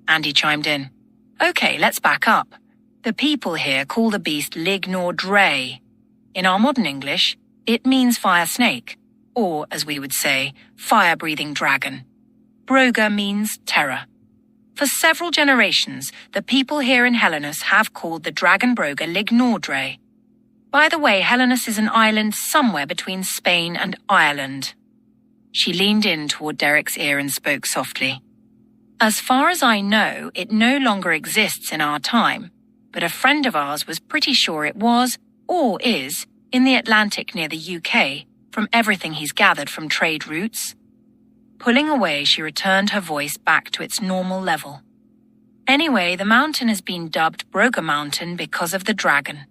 Andy chimed in. Okay, let's back up. The people here call the beast Lignor Dre. In our modern English, it means fire snake, or, as we would say, fire-breathing dragon. Broga means terror. For several generations, the people here in Helenus have called the dragon Broga Lignor Dre. By the way, Helenus is an island somewhere between Spain and Ireland. She leaned in toward Derek's ear and spoke softly. As far as I know, it no longer exists in our time, but a friend of ours was pretty sure it was, or is, in the Atlantic near the UK, from everything he's gathered from trade routes. Pulling away, she returned her voice back to its normal level. Anyway, the mountain has been dubbed Broga Mountain because of the dragon.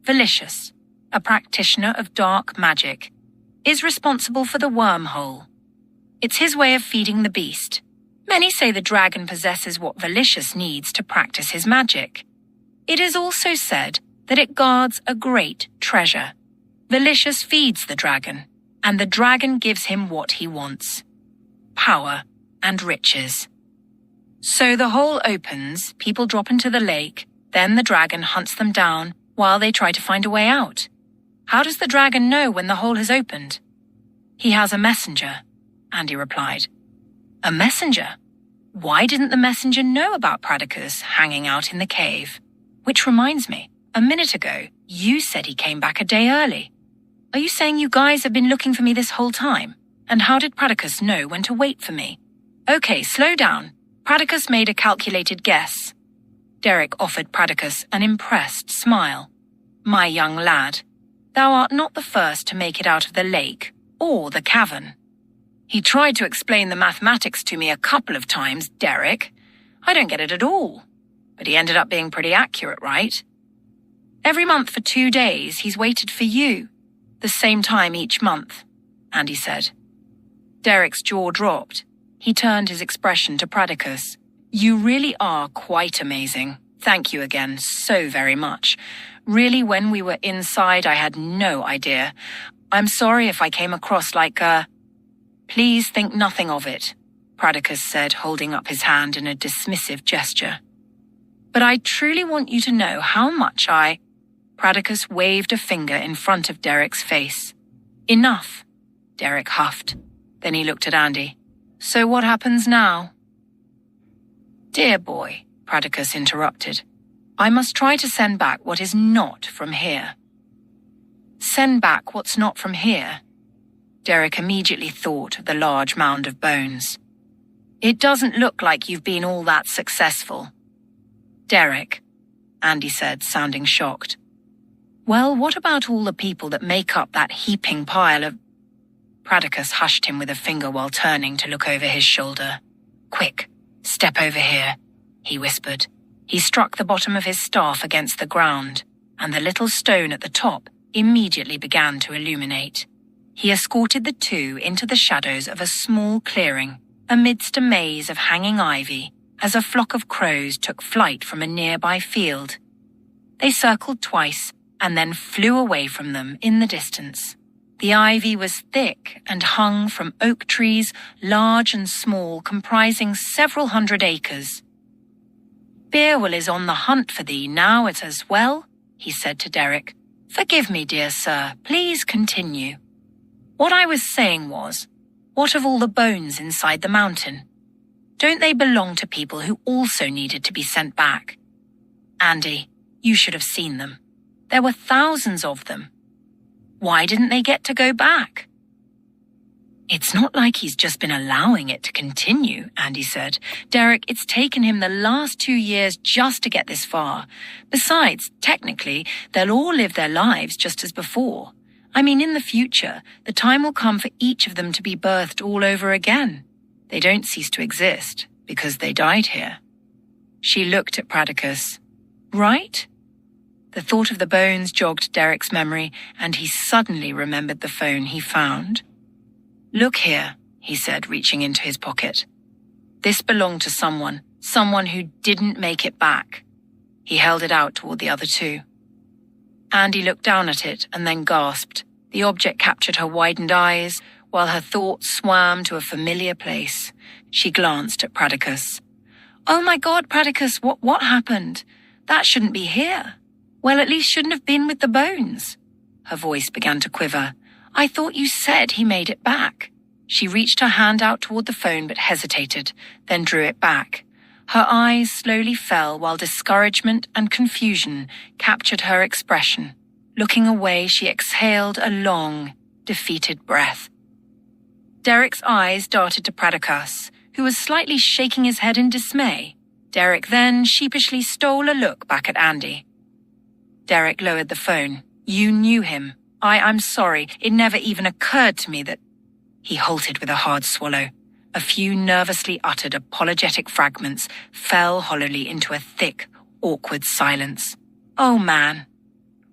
Velicious, a practitioner of dark magic, is responsible for the wormhole. It's his way of feeding the beast. Many say the dragon possesses what Velicious needs to practice his magic. It is also said that it guards a great treasure. Velicious feeds the dragon, and the dragon gives him what he wants: power and riches. So the hole opens, people drop into the lake, then the dragon hunts them down while they try to find a way out. How does the dragon know when the hole has opened? He has a messenger, Andy replied. A messenger? Why didn't the messenger know about Pradicus hanging out in the cave? Which reminds me, a minute ago, you said he came back a day early. Are you saying you guys have been looking for me this whole time? And how did Pradicus know when to wait for me? Okay, slow down. Pradicus made a calculated guess. Derek offered Pradicus an impressed smile. My young lad, thou art not the first to make it out of the lake or the cavern. He tried to explain the mathematics to me a couple of times, Derek. I don't get it at all. But he ended up being pretty accurate, right? Every month for 2 days, he's waited for you. The same time each month, Andy said. Derek's jaw dropped. He turned his expression to Pradicus. You really are quite amazing. Thank you again so very much. Really, when we were inside, I had no idea. I'm sorry if I came across like a... Please think nothing of it, Pradicus said, holding up his hand in a dismissive gesture. But I truly want you to know how much I... Pradicus waved a finger in front of Derek's face. Enough, Derek huffed. Then he looked at Andy. So what happens now? Dear boy, Pradicus interrupted. I must try to send back what is not from here. Send back what's not from here? Derek immediately thought of the large mound of bones. It doesn't look like you've been all that successful. Derek, Andy said, sounding shocked. Well, what about all the people that make up that heaping pile of... Pradicus hushed him with a finger while turning to look over his shoulder. Quick, step over here, he whispered. He struck the bottom of his staff against the ground, and the little stone at the top immediately began to illuminate. He escorted the two into the shadows of a small clearing, amidst a maze of hanging ivy, as a flock of crows took flight from a nearby field. They circled twice, and then flew away from them in the distance. The ivy was thick and hung from oak trees, large and small, comprising several hundred acres. Beerwell is on the hunt for thee now as well, he said to Derek. Forgive me, dear sir, please continue. What I was saying was, what of all the bones inside the mountain? Don't they belong to people who also needed to be sent back? Andy, you should have seen them. There were thousands of them. Why didn't they get to go back? It's not like he's just been allowing it to continue, Andy said. Derek, it's taken him the last 2 years just to get this far. Besides, technically, they'll all live their lives just as before. I mean, in the future, the time will come for each of them to be birthed all over again. They don't cease to exist because they died here. She looked at Pradicus. Right? The thought of the bones jogged Derek's memory, and he suddenly remembered the phone he found. Look here, he said, reaching into his pocket. This belonged to someone who didn't make it back. He held it out toward the other two. Andy looked down at it and then gasped. The object captured her widened eyes, while her thoughts swam to a familiar place. She glanced at Pradicus. Oh my God, Pradicus, what happened? That shouldn't be here. Well, at least shouldn't have been with the bones. Her voice began to quiver. I thought you said he made it back. She reached her hand out toward the phone but hesitated, then drew it back. Her eyes slowly fell while discouragement and confusion captured her expression. Looking away, she exhaled a long, defeated breath. Derek's eyes darted to Pradicus, who was slightly shaking his head in dismay. Derek then sheepishly stole a look back at Andy. Derek lowered the phone. You knew him. I'm sorry. It never even occurred to me that... He halted with a hard swallow. A few nervously uttered apologetic fragments fell hollowly into a thick, awkward silence. Oh, man.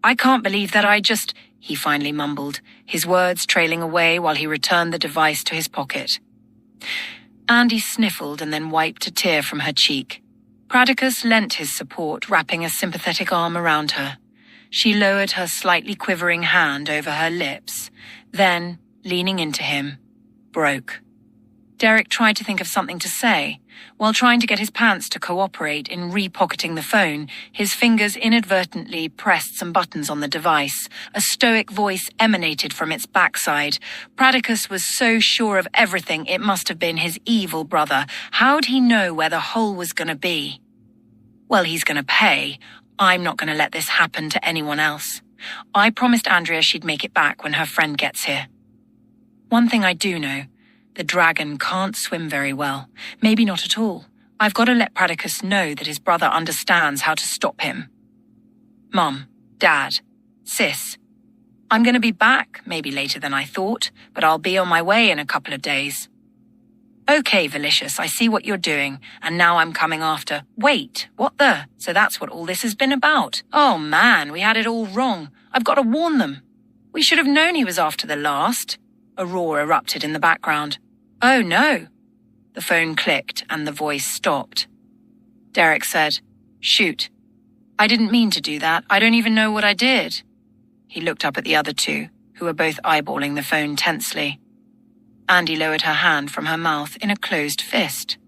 I can't believe that he finally mumbled, his words trailing away while he returned the device to his pocket. Andy sniffled and then wiped a tear from her cheek. Pradicus lent his support, wrapping a sympathetic arm around her. She lowered her slightly quivering hand over her lips, then, leaning into him, broke. Derek tried to think of something to say. While trying to get his pants to cooperate in repocketing the phone, his fingers inadvertently pressed some buttons on the device. A stoic voice emanated from its backside. Pradicus was so sure of everything it must have been his evil brother. How'd he know where the hole was going to be? Well, he's going to pay. I'm not going to let this happen to anyone else. I promised Andrea she'd make it back when her friend gets here. One thing I do know. The dragon can't swim very well. Maybe not at all. I've got to let Pradicus know that his brother understands how to stop him. Mum, Dad, Sis, I'm going to be back, maybe later than I thought, but I'll be on my way in a couple of days. Okay, Valicious, I see what you're doing, and now I'm coming after. Wait, what the? So that's what all this has been about. Oh man, we had it all wrong. I've got to warn them. We should have known he was after the last. A roar erupted in the background. Oh no. The phone clicked and the voice stopped. Derek said, Shoot. I didn't mean to do that. I don't even know what I did. He looked up at the other two, who were both eyeballing the phone tensely. Andy lowered her hand from her mouth in a closed fist.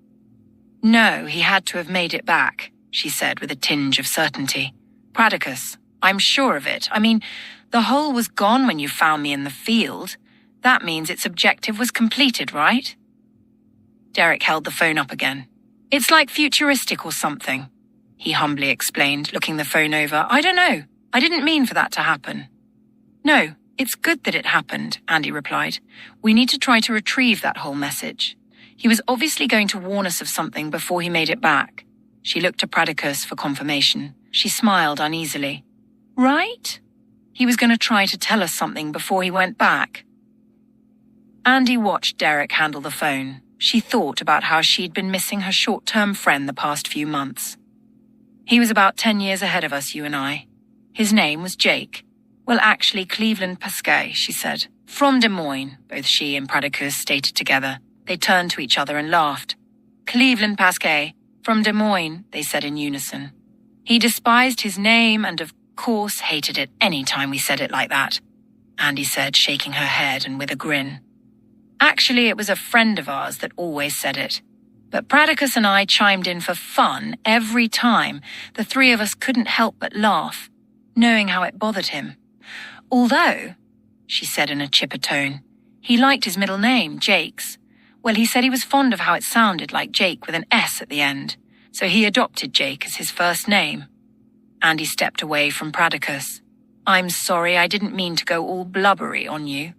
No, he had to have made it back, she said with a tinge of certainty. Pradicus, I'm sure of it. I mean, the hole was gone when you found me in the field. That means its objective was completed, right? Derek held the phone up again. It's like futuristic or something, he humbly explained, looking the phone over. I don't know. I didn't mean for that to happen. No, it's good that it happened, Andy replied. We need to try to retrieve that whole message. He was obviously going to warn us of something before he made it back. She looked to Pradicus for confirmation. She smiled uneasily. Right? He was going to try to tell us something before he went back. Andy watched Derek handle the phone. She thought about how she'd been missing her short-term friend the past few months. He was about 10 years ahead of us, you and I. His name was Jake. Well, actually, Cleveland Pasquet, she said. From Des Moines, both she and Pradicus stated together. They turned to each other and laughed. Cleveland Pasquet, from Des Moines, they said in unison. He despised his name and, of course, hated it any time we said it like that, Andy said, shaking her head and with a grin. Actually, it was a friend of ours that always said it. But Pradicus and I chimed in for fun every time. The three of us couldn't help but laugh, knowing how it bothered him. Although, she said in a chipper tone, he liked his middle name, Jake's. Well, he said he was fond of how it sounded like Jake with an S at the end, so he adopted Jake as his first name. Andy stepped away from Pradicus. I'm sorry, I didn't mean to go all blubbery on you.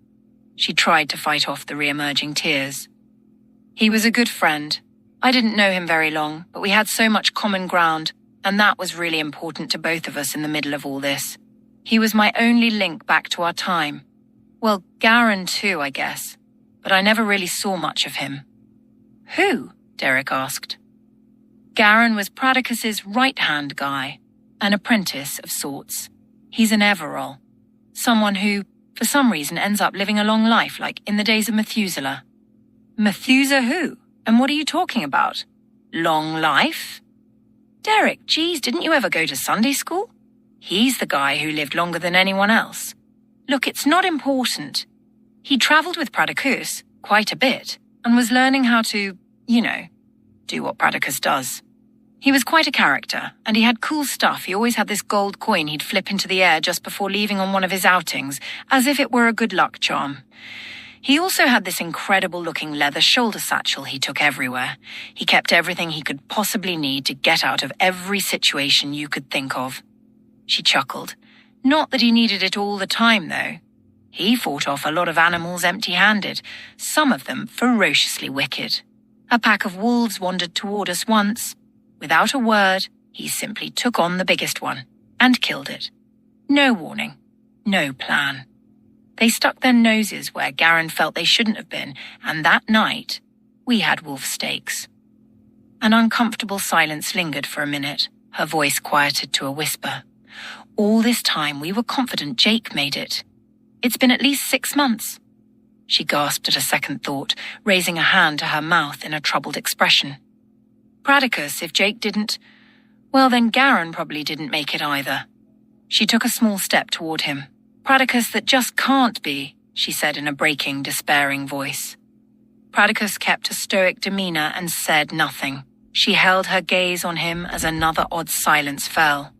She tried to fight off the re-emerging tears. He was a good friend. I didn't know him very long, but we had so much common ground, and that was really important to both of us in the middle of all this. He was my only link back to our time. Well, Garen too, I guess, but I never really saw much of him. Who? Derek asked. Garen was Pradicus's right-hand guy, an apprentice of sorts. He's an Everall, someone who, for some reason, ends up living a long life, like in the days of Methuselah. Methuselah who? And what are you talking about? Long life? Derek, geez, didn't you ever go to Sunday school? He's the guy who lived longer than anyone else. Look, it's not important. He travelled with Pradicus quite a bit and was learning how to, do what Pradicus does. He was quite a character, and he had cool stuff. He always had this gold coin he'd flip into the air just before leaving on one of his outings, as if it were a good luck charm. He also had this incredible-looking leather shoulder satchel he took everywhere. He kept everything he could possibly need to get out of every situation you could think of. She chuckled. Not that he needed it all the time, though. He fought off a lot of animals empty-handed, some of them ferociously wicked. A pack of wolves wandered toward us once. Without a word, he simply took on the biggest one and killed it. No warning, no plan. They stuck their noses where Garen felt they shouldn't have been, and that night, we had wolf steaks. An uncomfortable silence lingered for a minute, her voice quieted to a whisper. All this time, we were confident Jake made it. It's been at least 6 months. She gasped at a second thought, raising a hand to her mouth in a troubled expression. Pradicus, if Jake didn't, well then Garen probably didn't make it either. She took a small step toward him. Pradicus that just can't be, she said in a breaking, despairing voice. Pradicus kept a stoic demeanor and said nothing. She held her gaze on him as another odd silence fell.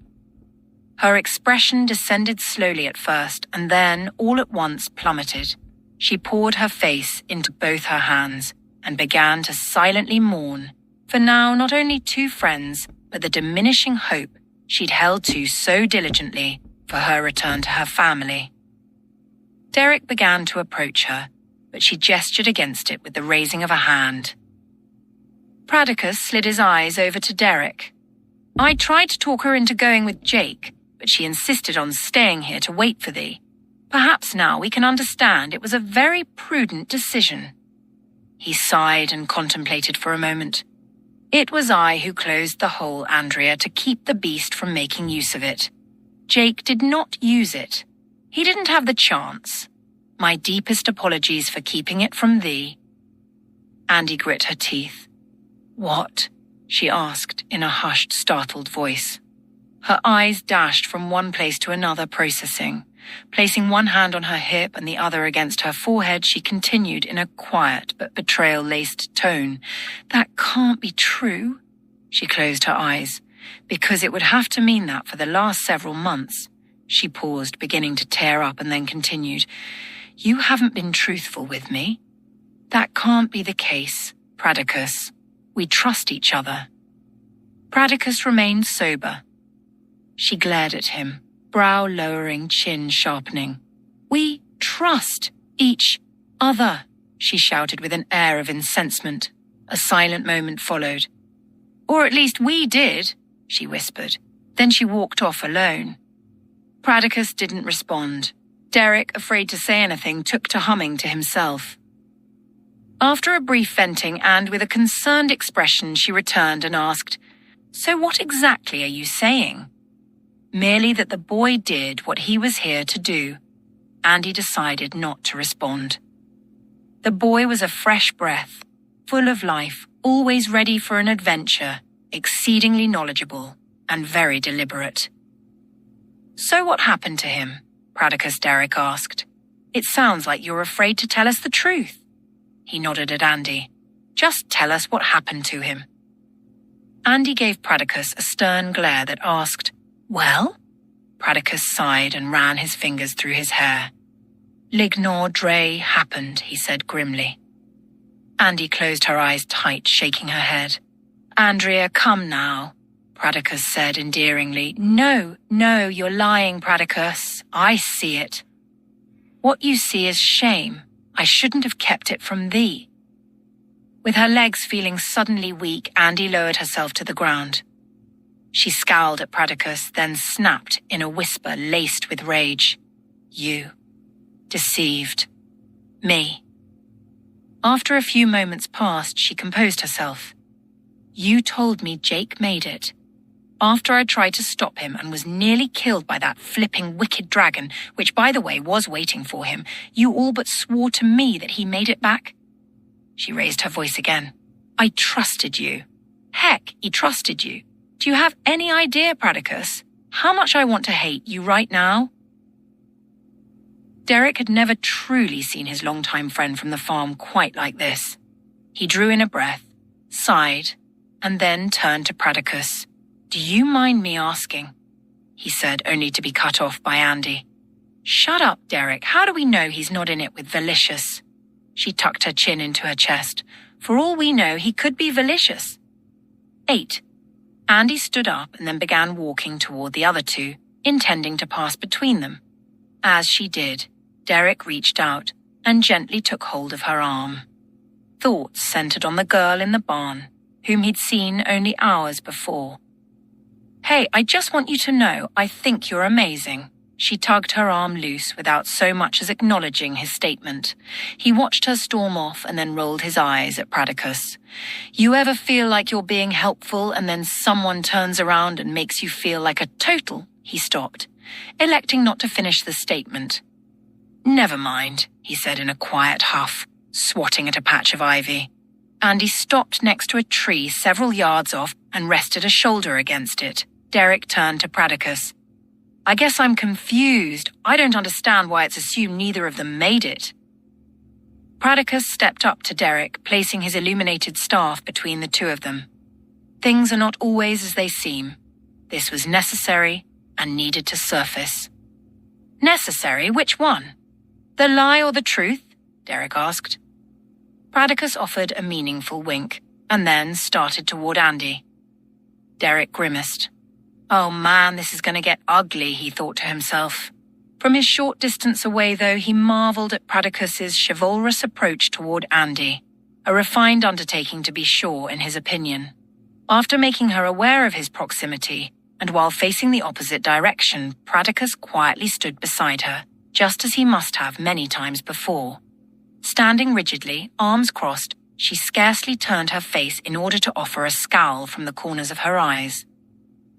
Her expression descended slowly at first and then, all at once, plummeted. She poured her face into both her hands and began to silently mourn, for now not only 2 friends, but the diminishing hope she'd held to so diligently for her return to her family. Derek began to approach her, but she gestured against it with the raising of a hand. Pradicus slid his eyes over to Derek. I tried to talk her into going with Jake, but she insisted on staying here to wait for thee. Perhaps now we can understand it was a very prudent decision. He sighed and contemplated for a moment. It was I who closed the hole, Andrea, to keep the beast from making use of it. Jake did not use it. He didn't have the chance. My deepest apologies for keeping it from thee. Andy grit her teeth. What? She asked in a hushed, startled voice. Her eyes dashed from one place to another, processing. Placing one hand on her hip and the other against her forehead, she continued in a quiet but betrayal-laced tone. That can't be true. She closed her eyes. Because it would have to mean that for the last several months. She paused, beginning to tear up, and then continued. You haven't been truthful with me. That can't be the case, Pradicus. We trust each other. Pradicus remained sober. She glared at him, brow lowering, chin sharpening. We trust each other, she shouted with an air of incensement. A silent moment followed. Or at least we did, she whispered. Then she walked off alone. Pradicus didn't respond. Derek, afraid to say anything, took to humming to himself. After a brief venting and with a concerned expression, she returned and asked, So what exactly are you saying? Merely that the boy did what he was here to do. Andy decided not to respond. The boy was a fresh breath, full of life, always ready for an adventure, exceedingly knowledgeable, and very deliberate. So what happened to him? Pradicus Derek asked. It sounds like you're afraid to tell us the truth. He nodded at Andy. Just tell us what happened to him. Andy gave Pradicus a stern glare that asked, Well? Pradicus sighed and ran his fingers through his hair. Lignor Dre happened, he said grimly. Andy closed her eyes tight, shaking her head. Andrea, come now, Pradicus said endearingly. No, you're lying, Pradicus. I see it. What you see is shame. I shouldn't have kept it from thee. With her legs feeling suddenly weak, Andy lowered herself to the ground. She scowled at Pradicus, then snapped in a whisper laced with rage. You. Deceived. Me. After a few moments passed, she composed herself. You told me Jake made it. After I tried to stop him and was nearly killed by that flipping wicked dragon, which by the way was waiting for him, you all but swore to me that he made it back. She raised her voice again. I trusted you. Heck, he trusted you. Do you have any idea, Pradicus, how much I want to hate you right now? Derek had never truly seen his longtime friend from the farm quite like this. He drew in a breath, sighed, and then turned to Pradicus. "Do you mind me asking?" he said, only to be cut off by Andy. "Shut up, Derek. How do we know he's not in it with Valicious?" She tucked her chin into her chest. "For all we know, he could be Valicious." 8. Andy stood up and then began walking toward the other two, intending to pass between them. As she did, Derek reached out and gently took hold of her arm. Thoughts centered on the girl in the barn, whom he'd seen only hours before. "Hey, I just want you to know I think you're amazing." She tugged her arm loose without so much as acknowledging his statement. He watched her storm off and then rolled his eyes at Pradicus. "You ever feel like you're being helpful and then someone turns around and makes you feel like a total?" He stopped, electing not to finish the statement. "Never mind," he said in a quiet huff, swatting at a patch of ivy. Andy stopped next to a tree several yards off and rested a shoulder against it. Derek turned to Pradicus. "I guess I'm confused. I don't understand why it's assumed neither of them made it." Pradicus stepped up to Derek, placing his illuminated staff between the two of them. Things are not always as they seem. This was necessary and needed to surface. "Necessary? Which one? The lie or the truth?" Derek asked. Pradicus offered a meaningful wink and then started toward Andy. Derek grimaced. "Oh man, this is going to get ugly," he thought to himself. From his short distance away, though, he marveled at Pradicus's chivalrous approach toward Andy, a refined undertaking to be sure in his opinion. After making her aware of his proximity, and while facing the opposite direction, Pradicus quietly stood beside her, just as he must have many times before. Standing rigidly, arms crossed, she scarcely turned her face in order to offer a scowl from the corners of her eyes,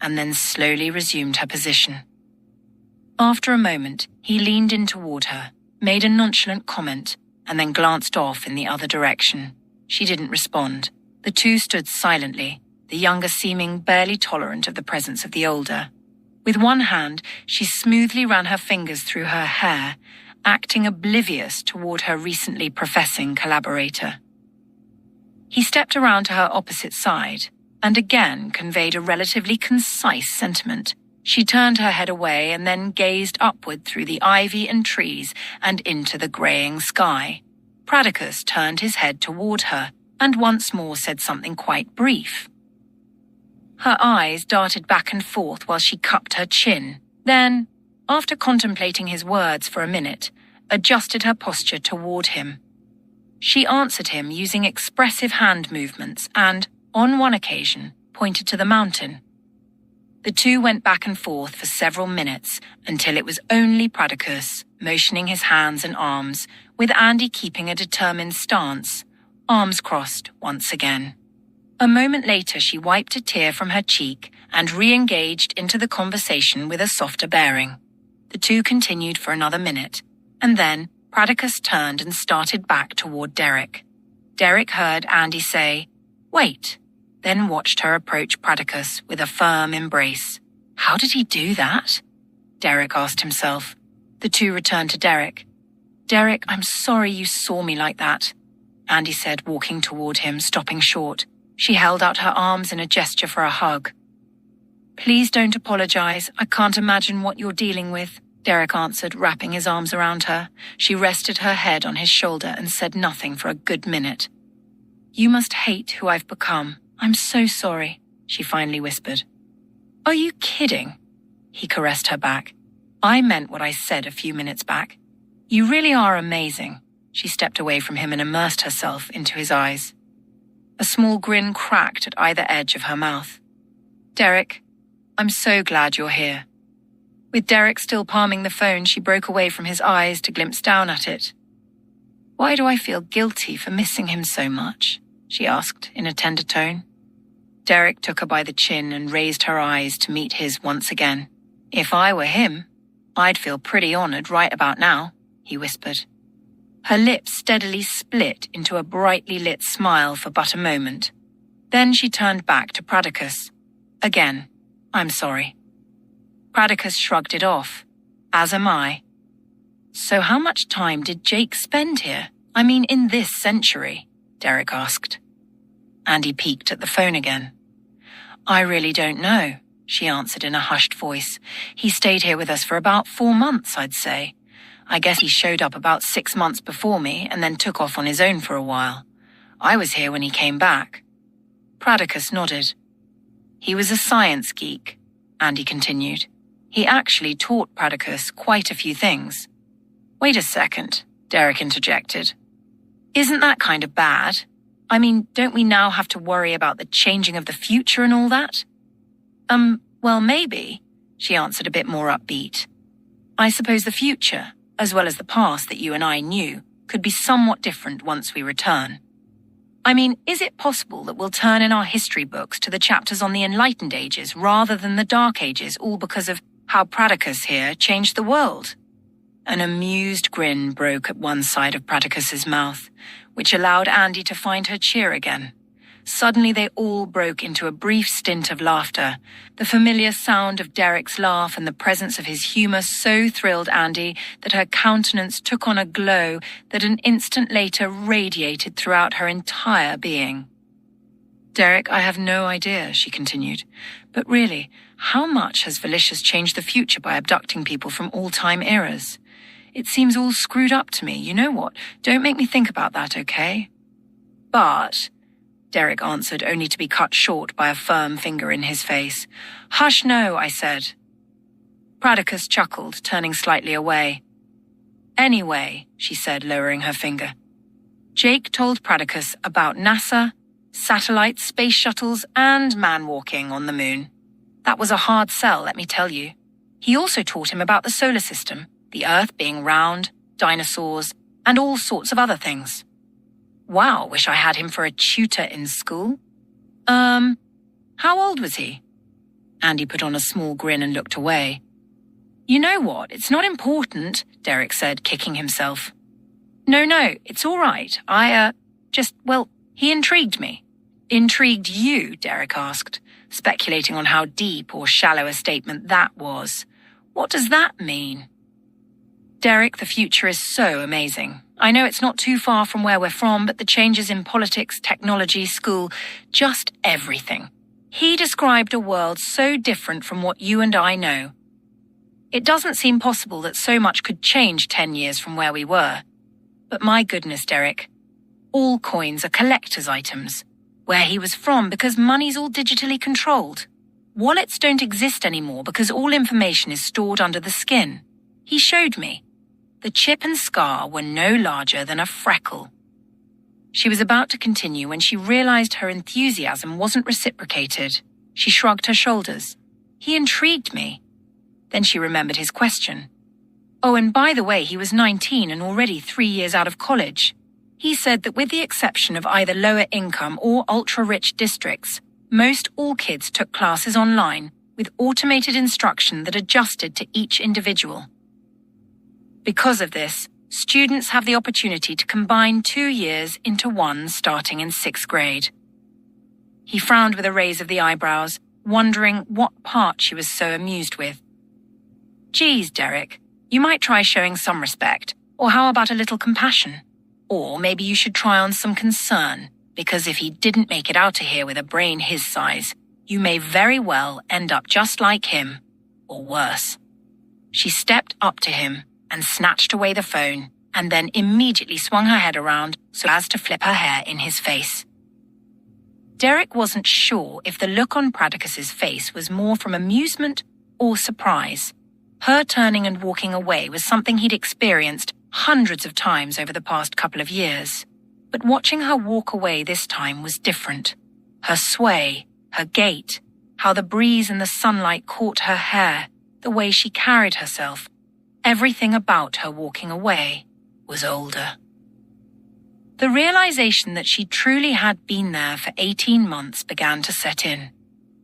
and then slowly resumed her position. After a moment, he leaned in toward her, made a nonchalant comment, and then glanced off in the other direction. She didn't respond. The two stood silently, the younger seeming barely tolerant of the presence of the older. With one hand, she smoothly ran her fingers through her hair, acting oblivious toward her recently professing collaborator. He stepped around to her opposite side, and again conveyed a relatively concise sentiment. She turned her head away and then gazed upward through the ivy and trees and into the greying sky. Pradicus turned his head toward her and once more said something quite brief. Her eyes darted back and forth while she cupped her chin, then, after contemplating his words for a minute, adjusted her posture toward him. She answered him using expressive hand movements and, on one occasion, pointed to the mountain. The two went back and forth for several minutes until it was only Pradicus, motioning his hands and arms, with Andy keeping a determined stance, arms crossed once again. A moment later, she wiped a tear from her cheek and re-engaged into the conversation with a softer bearing. The two continued for another minute, and then Pradicus turned and started back toward Derek. Derek heard Andy say, "Wait," then watched her approach Pradicus with a firm embrace. How did he do that? Derek asked himself. The two returned to Derek. "Derek, I'm sorry you saw me like that," Andy said, walking toward him, stopping short. She held out her arms in a gesture for a hug. "Please don't apologize. I can't imagine what you're dealing with," Derek answered, wrapping his arms around her. She rested her head on his shoulder and said nothing for a good minute. "You must hate who I've become. I'm so sorry," she finally whispered. "Are you kidding?" He caressed her back. "I meant what I said a few minutes back. You really are amazing." She stepped away from him and immersed herself into his eyes. A small grin cracked at either edge of her mouth. "Derek, I'm so glad you're here." With Derek still palming the phone, she broke away from his eyes to glimpse down at it. "Why do I feel guilty for missing him so much?" she asked in a tender tone. Derek took her by the chin and raised her eyes to meet his once again. "If I were him, I'd feel pretty honored right about now," he whispered. Her lips steadily split into a brightly lit smile for but a moment. Then she turned back to Pradicus. "Again, I'm sorry." Pradicus shrugged it off. "As am I." "So how much time did Jake spend here? I mean, in this century?" Derek asked. Andy peeked at the phone again. I really don't know, she answered in a hushed voice. He stayed here with us for about 4 months, I'd say. I guess he showed up about 6 months before me and then took off on his own for a while. I was here when he came back. Pradicus nodded. He was a science geek, Andy continued. He actually taught Pradicus quite a few things. Wait a second, Derek interjected. Isn't that kind of bad? I mean, don't we now have to worry about the changing of the future and all that? Well, maybe, she answered a bit more upbeat. I suppose the future, as well as the past that you and I knew, could be somewhat different once we return. I mean, is it possible that we'll turn in our history books to the chapters on the Enlightened Ages rather than the Dark Ages, all because of how Pradicus here changed the world? An amused grin broke at one side of Pradicus's mouth, which allowed Andy to find her cheer again. Suddenly they all broke into a brief stint of laughter. The familiar sound of Derek's laugh and the presence of his humour so thrilled Andy that her countenance took on a glow that an instant later radiated throughout her entire being. Derek, I have no idea, she continued. But really, how much has Felicius changed the future by abducting people from all-time eras? It seems all screwed up to me. You know what? Don't make me think about that, okay? But, Derek answered, only to be cut short by a firm finger in his face. Hush, no, I said. Pradicus chuckled, turning slightly away. Anyway, she said, lowering her finger. Jake told Pradicus about NASA, satellites, space shuttles, and man-walking on the moon. That was a hard sell, let me tell you. He also taught him about the solar system, the Earth being round, dinosaurs, and all sorts of other things. Wow, wish I had him for a tutor in school. How old was he? Andy put on a small grin and looked away. You know what, it's not important, Derek said, kicking himself. No, it's all right. He intrigued me. Intrigued you, Derek asked, speculating on how deep or shallow a statement that was. What does that mean? Derek, the future is so amazing. I know it's not too far from where we're from, but the changes in politics, technology, school, just everything. He described a world so different from what you and I know. It doesn't seem possible that so much could change 10 years from where we were. But my goodness, Derek, all coins are collector's items. Where he was from because money's all digitally controlled. Wallets don't exist anymore because all information is stored under the skin. He showed me. The chip and scar were no larger than a freckle. She was about to continue when she realized her enthusiasm wasn't reciprocated. She shrugged her shoulders. He intrigued me. Then she remembered his question. Oh, and by the way, he was 19 and already 3 years out of college. He said that with the exception of either lower income or ultra-rich districts, most all kids took classes online with automated instruction that adjusted to each individual. Because of this, students have the opportunity to combine 2 years into one starting in 6th grade. He frowned with a raise of the eyebrows, wondering what part she was so amused with. Geez, Derek, you might try showing some respect, or how about a little compassion? Or maybe you should try on some concern, because if he didn't make it out of here with a brain his size, you may very well end up just like him, or worse. She stepped up to him and snatched away the phone, and then immediately swung her head around so as to flip her hair in his face. Derek wasn't sure if the look on Pradicus's face was more from amusement or surprise. Her turning and walking away was something he'd experienced hundreds of times over the past couple of years. But watching her walk away this time was different. Her sway, her gait, how the breeze and the sunlight caught her hair, the way she carried herself. Everything about her walking away was older. The realization that she truly had been there for 18 months began to set in.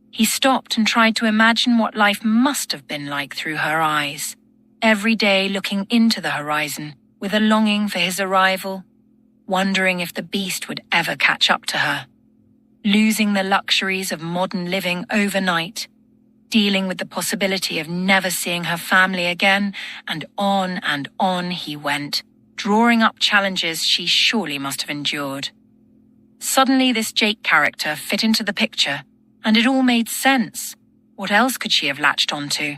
He stopped and tried to imagine what life must have been like through her eyes, every day looking into the horizon with a longing for his arrival, wondering if the beast would ever catch up to her, losing the luxuries of modern living overnight, dealing with the possibility of never seeing her family again, and on he went, drawing up challenges she surely must have endured. Suddenly this Jake character fit into the picture, and it all made sense. What else could she have latched onto?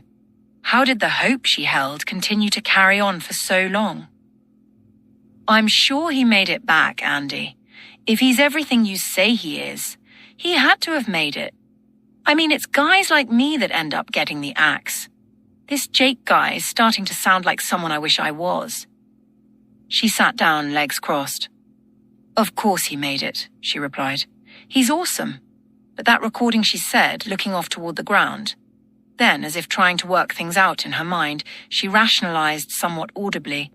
How did the hope she held continue to carry on for so long? I'm sure he made it back, Andy. If he's everything you say he is, he had to have made it. I mean, it's guys like me that end up getting the axe. This Jake guy is starting to sound like someone I wish I was. She sat down, legs crossed. Of course he made it, she replied. He's awesome. But that recording, she said, looking off toward the ground. Then, as if trying to work things out in her mind, she rationalized somewhat audibly.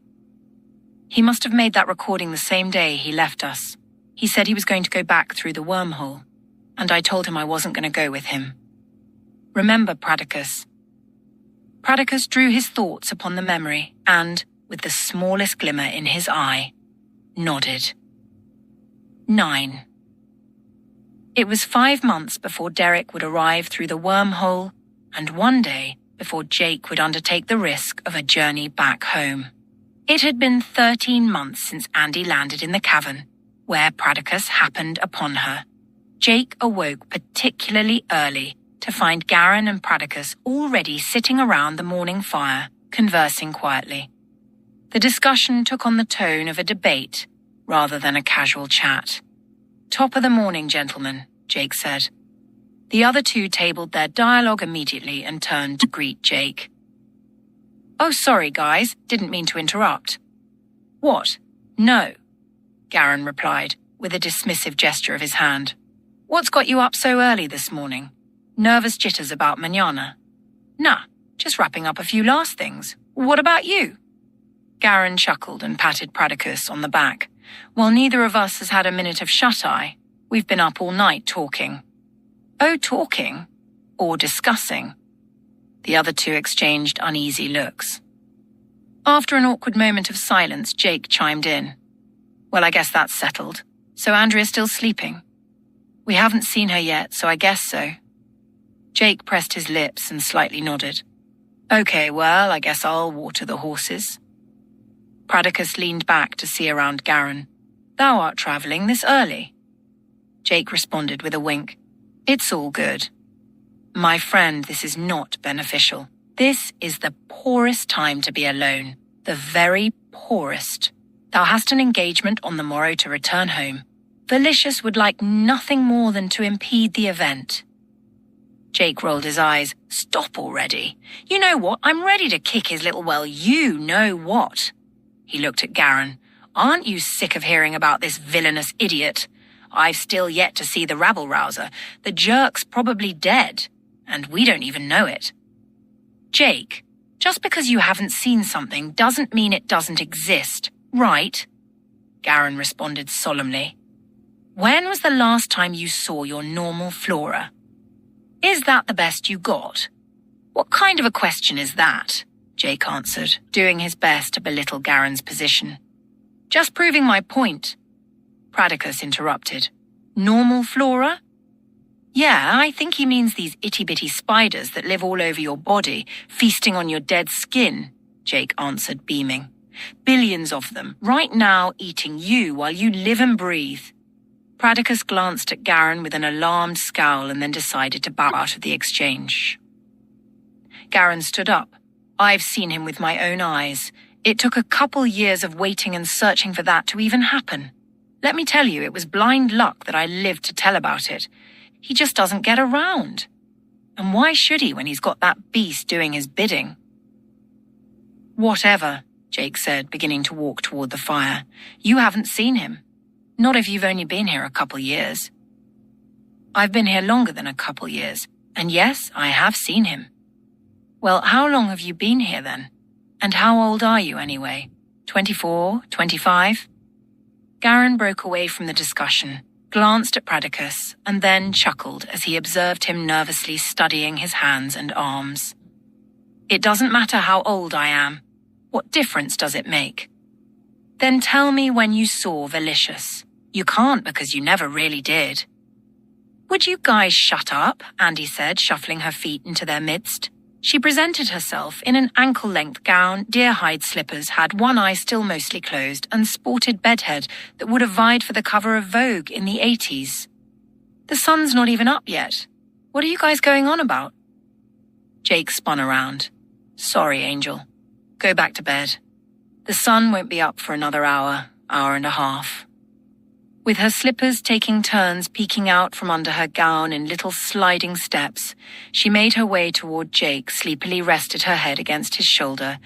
He must have made that recording the same day he left us. He said he was going to go back through the wormhole, and I told him I wasn't going to go with him. Remember, Pradicus. Pradicus drew his thoughts upon the memory and, with the smallest glimmer in his eye, nodded. 9. It was 5 months before Derek would arrive through the wormhole, and 1 day before Jake would undertake the risk of a journey back home. It had been 13 months since Andy landed in the cavern, where Pradicus happened upon her. Jake awoke particularly early to find Garen and Pradicus already sitting around the morning fire, conversing quietly. The discussion took on the tone of a debate rather than a casual chat. Top of the morning, gentlemen, Jake said. The other two tabled their dialogue immediately and turned to greet Jake. Oh, sorry, guys, didn't mean to interrupt. What? No, Garen replied, with a dismissive gesture of his hand. What's got you up so early this morning? Nervous jitters about mañana? Nah, just wrapping up a few last things. What about you? Garen chuckled and patted Pradicus on the back. While neither of us has had a minute of shut-eye, we've been up all night talking. Oh, talking? Or discussing? The other two exchanged uneasy looks. After an awkward moment of silence, Jake chimed in. Well, I guess that's settled. So Andrea's still sleeping? We haven't seen her yet, so I guess so. Jake pressed his lips and slightly nodded. Okay, well, I guess I'll water the horses. Pradicus leaned back to see around Garen. Thou art travelling this early. Jake responded with a wink. It's all good. My friend, this is not beneficial. This is the poorest time to be alone. The very poorest. Thou hast an engagement on the morrow to return home. Velicious would like nothing more than to impede the event. Jake rolled his eyes. Stop already. You know what? I'm ready to kick his little you-know-what. He looked at Garen. Aren't you sick of hearing about this villainous idiot? I've still yet to see the rabble-rouser. The jerk's probably dead, and we don't even know it. Jake, just because you haven't seen something doesn't mean it doesn't exist, right? Garen responded solemnly. When was the last time you saw your normal flora? Is that the best you got? What kind of a question is that? Jake answered, doing his best to belittle Garen's position. Just proving my point. Pradicus interrupted. Normal flora? Yeah, I think he means these itty-bitty spiders that live all over your body, feasting on your dead skin, Jake answered, beaming. Billions of them, right now eating you while you live and breathe. Pradicus glanced at Garen with an alarmed scowl and then decided to bow out of the exchange. Garen stood up. I've seen him with my own eyes. It took a couple years of waiting and searching for that to even happen. Let me tell you, it was blind luck that I lived to tell about it. He just doesn't get around. And why should he when he's got that beast doing his bidding? Whatever, Jake said, beginning to walk toward the fire. You haven't seen him. Not if you've only been here a couple years. I've been here longer than a couple years, and yes, I have seen him. Well, how long have you been here then? And how old are you anyway? 24, 25? Garen broke away from the discussion, glanced at Pradicus, and then chuckled as he observed him nervously studying his hands and arms. It doesn't matter how old I am. What difference does it make? Then tell me when you saw Velicious. You can't because you never really did. Would you guys shut up? Andy said, shuffling her feet into their midst. She presented herself in an ankle-length gown, deer-hide slippers, had one eye still mostly closed, and sported bedhead that would have vied for the cover of Vogue in the 80s. The sun's not even up yet. What are you guys going on about? Jake spun around. Sorry, Angel. Go back to bed. The sun won't be up for another hour and a half. With her slippers taking turns peeking out from under her gown in little sliding steps, she made her way toward Jake, sleepily rested her head against his shoulder,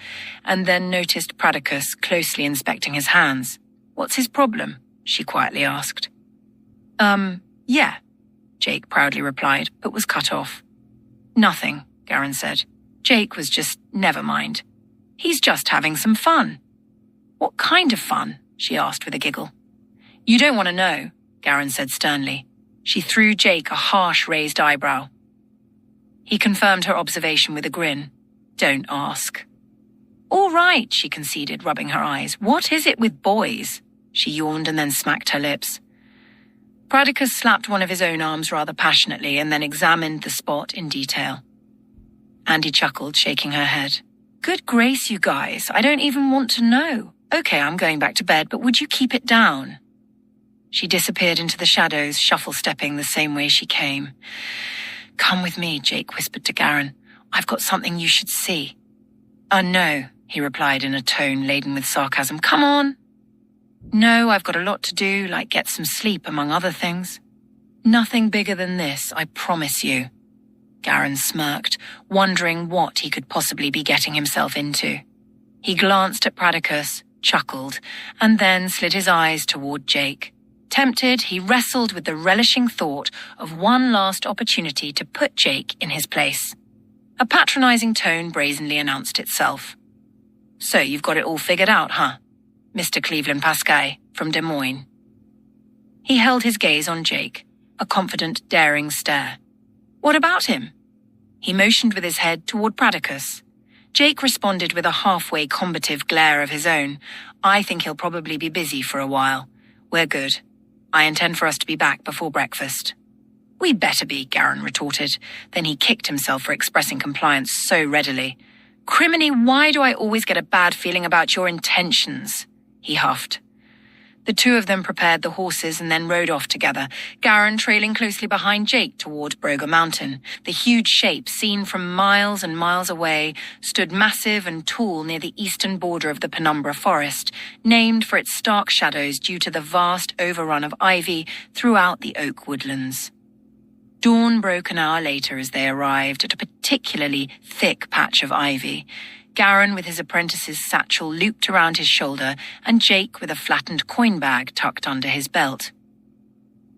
and then noticed Pradicus closely inspecting his hands. What's his problem? She quietly asked. Yeah, Jake proudly replied, but was cut off. Nothing, Garen said. Jake was just, never mind. He's just having some fun. What kind of fun? She asked with a giggle. You don't want to know, Garen said sternly. She threw Jake a harsh raised eyebrow. He confirmed her observation with a grin. Don't ask. All right, she conceded, rubbing her eyes. What is it with boys? She yawned and then smacked her lips. Pradicus slapped one of his own arms rather passionately and then examined the spot in detail. Andy chuckled, shaking her head. Good grace, you guys, I don't even want to know. Okay, I'm going back to bed, but would you keep it down? She disappeared into the shadows, shuffle-stepping the same way she came. Come with me, Jake whispered to Garen. I've got something you should see. No, he replied in a tone laden with sarcasm. Come on. No, I've got a lot to do, like get some sleep, among other things. Nothing bigger than this, I promise you. Garen smirked, wondering what he could possibly be getting himself into. He glanced at Pradicus, chuckled, and then slid his eyes toward Jake. Tempted, he wrestled with the relishing thought of one last opportunity to put Jake in his place. A patronizing tone brazenly announced itself. So you've got it all figured out, huh? Mr. Cleveland Pasquet from Des Moines. He held his gaze on Jake, a confident, daring stare. What about him? He motioned with his head toward Pradicus. Jake responded with a halfway combative glare of his own. I think he'll probably be busy for a while. We're good. I intend for us to be back before breakfast. We'd better be, Garen retorted. Then he kicked himself for expressing compliance so readily. Criminy, why do I always get a bad feeling about your intentions? He huffed. The two of them prepared the horses and then rode off together, Garen trailing closely behind Jake toward Broger Mountain. The huge shape, seen from miles and miles away, stood massive and tall near the eastern border of the Penumbra Forest, named for its stark shadows due to the vast overrun of ivy throughout the oak woodlands. Dawn broke an hour later as they arrived at a particularly thick patch of ivy. Garen with his apprentice's satchel looped around his shoulder, and Jake with a flattened coin bag tucked under his belt.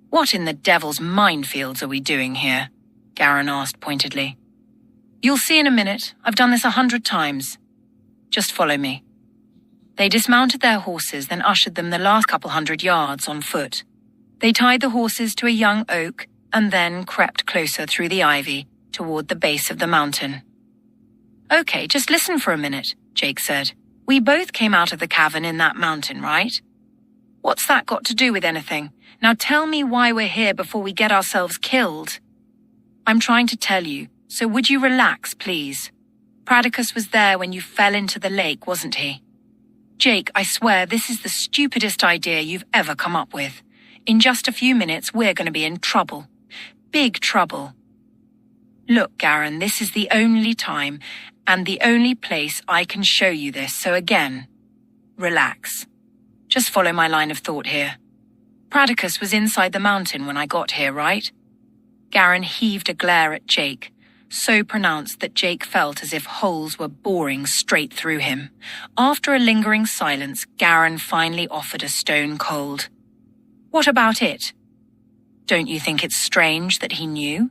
What in the devil's minefields are we doing here? Garen asked pointedly. You'll see in a minute. I've done this 100 times. Just follow me. They dismounted their horses, then ushered them the last couple 100 yards on foot. They tied the horses to a young oak, and then crept closer through the ivy toward the base of the mountain. Okay, just listen for a minute, Jake said. We both came out of the cavern in that mountain, right? What's that got to do with anything? Now tell me why we're here before we get ourselves killed. I'm trying to tell you, so would you relax, please? Pradicus was there when you fell into the lake, wasn't he? Jake, I swear this is the stupidest idea you've ever come up with. In just a few minutes, we're going to be in trouble. Big trouble. Look, Garen, this is the only time and the only place I can show you this, so again, relax. Just follow my line of thought here. Pradicus was inside the mountain when I got here, right? Garen heaved a glare at Jake, so pronounced that Jake felt as if holes were boring straight through him. After a lingering silence, Garen finally offered a stone cold. What about it? Don't you think it's strange that he knew?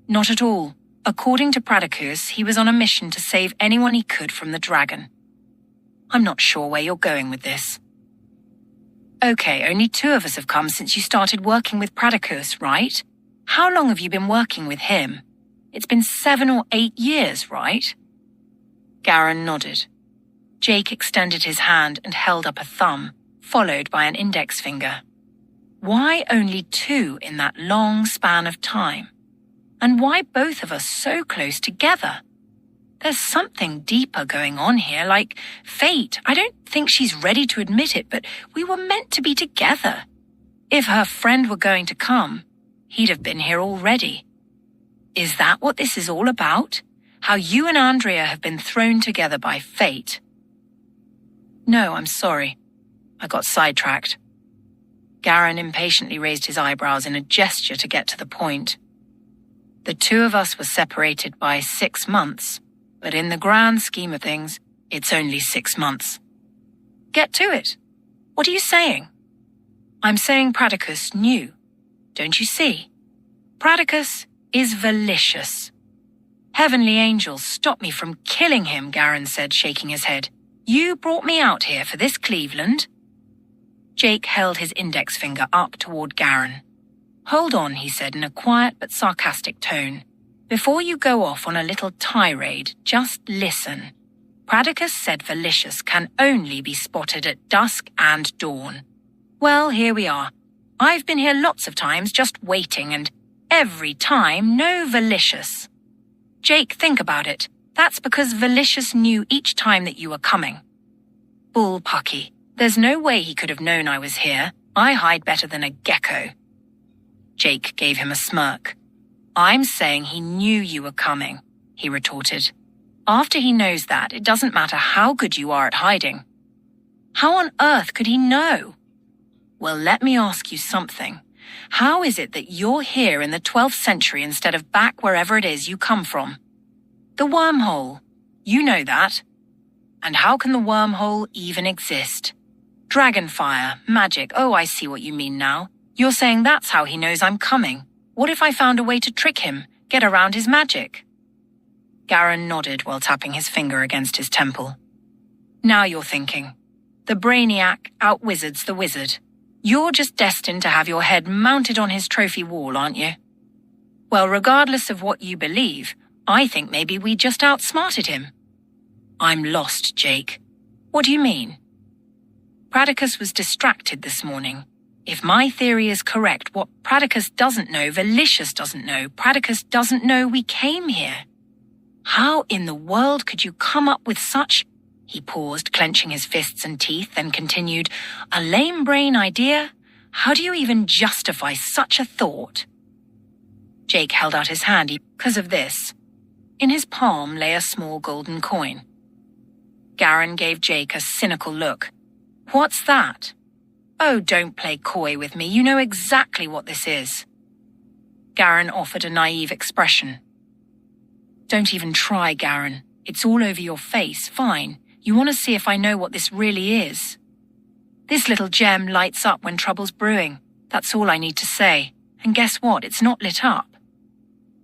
Not at all. According to Pradicus, he was on a mission to save anyone he could from the dragon. I'm not sure where you're going with this. Okay, only 2 of us have come since you started working with Pradicus, right? How long have you been working with him? It's been 7 or 8 years, right? Garen nodded. Jake extended his hand and held up a thumb, followed by an index finger. Why only 2 in that long span of time? And why both of us so close together? There's something deeper going on here, like fate. I don't think she's ready to admit it, but we were meant to be together. If her friend were going to come, he'd have been here already. Is that what this is all about? How you and Andrea have been thrown together by fate? No, I'm sorry. I got sidetracked. Garen impatiently raised his eyebrows in a gesture to get to the point. The two of us were separated by 6 months, but in the grand scheme of things, it's only 6 months. Get to it. What are you saying? I'm saying Pradicus knew. Don't you see? Pradicus is Valicious. Heavenly angels, stop me from killing him, Garen said, shaking his head. You brought me out here for this, Cleveland. Jake held his index finger up toward Garen. Hold on, he said in a quiet but sarcastic tone. Before you go off on a little tirade, just listen. Pradicus said Valicious can only be spotted at dusk and dawn. Well, here we are. I've been here lots of times just waiting, and every time, no Valicious. Jake, think about it. That's because Valicious knew each time that you were coming. Bull Pucky. There's no way he could have known I was here. I hide better than a gecko. Jake gave him a smirk. I'm saying he knew you were coming, he retorted. After he knows that, it doesn't matter how good you are at hiding. How on earth could he know? Well, let me ask you something. How is it that you're here in the 12th century instead of back wherever it is you come from? The wormhole. You know that. And how can the wormhole even exist? Dragonfire, magic, oh, I see what you mean now. You're saying that's how he knows I'm coming. What if I found a way to trick him, get around his magic? Garen nodded while tapping his finger against his temple. Now you're thinking. The brainiac outwizards the wizard. You're just destined to have your head mounted on his trophy wall, aren't you? Well, regardless of what you believe, I think maybe we just outsmarted him. I'm lost, Jake. What do you mean? Pradicus was distracted this morning. If my theory is correct, what Pradicus doesn't know, Valicious doesn't know. Pradicus doesn't know we came here. How in the world could you come up with such... He paused, clenching his fists and teeth, then continued, a lame brain idea? How do you even justify such a thought? Jake held out his hand because of this. In his palm lay a small golden coin. Garen gave Jake a cynical look. What's that? Oh, don't play coy with me. You know exactly what this is. Garen offered a naive expression. Don't even try, Garen. It's all over your face. Fine. You want to see if I know what this really is. This little gem lights up when trouble's brewing. That's all I need to say. And guess what? It's not lit up.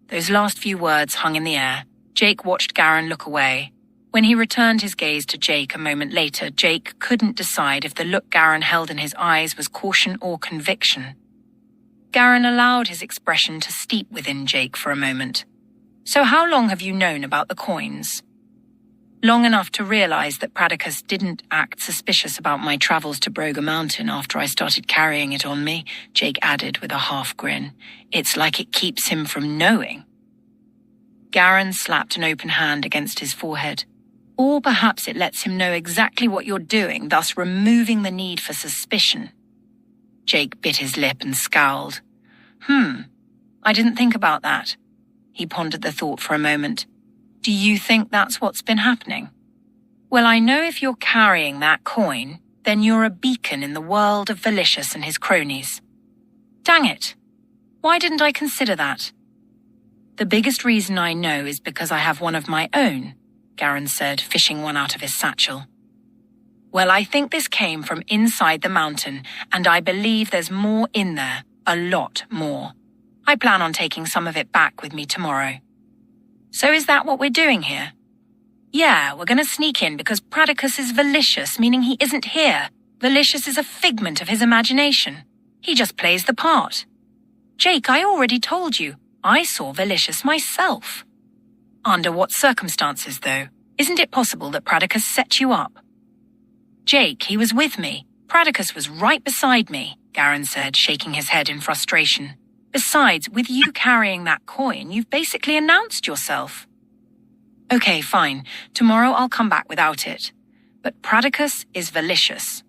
Those last few words hung in the air. Jake watched Garen look away. When he returned his gaze to Jake a moment later, Jake couldn't decide if the look Garen held in his eyes was caution or conviction. Garen allowed his expression to steep within Jake for a moment. So how long have you known about the coins? Long enough to realize that Pradicus didn't act suspicious about my travels to Broga Mountain after I started carrying it on me, Jake added with a half grin. It's like it keeps him from knowing. Garen slapped an open hand against his forehead. Or perhaps it lets him know exactly what you're doing, thus removing the need for suspicion. Jake bit his lip and scowled. I didn't think about that. He pondered the thought for a moment. Do you think that's what's been happening? Well, I know if you're carrying that coin, then you're a beacon in the world of Valicious and his cronies. Dang it! Why didn't I consider that? The biggest reason I know is because I have one of my own, Garen said, fishing one out of his satchel. Well, I think this came from inside the mountain, and I believe there's more in there, a lot more. I plan on taking some of it back with me tomorrow. So is that what we're doing here? Yeah, we're going to sneak in because Pradicus is Valicious, meaning he isn't here. Valicious is a figment of his imagination. He just plays the part. Jake, I already told you, I saw Valicious myself. Under what circumstances, though? Isn't it possible that Pradicus set you up? Jake, he was with me. Pradicus was right beside me, Garen said, shaking his head in frustration. Besides, with you carrying that coin, you've basically announced yourself. Okay, fine. Tomorrow I'll come back without it. But Pradicus is malicious.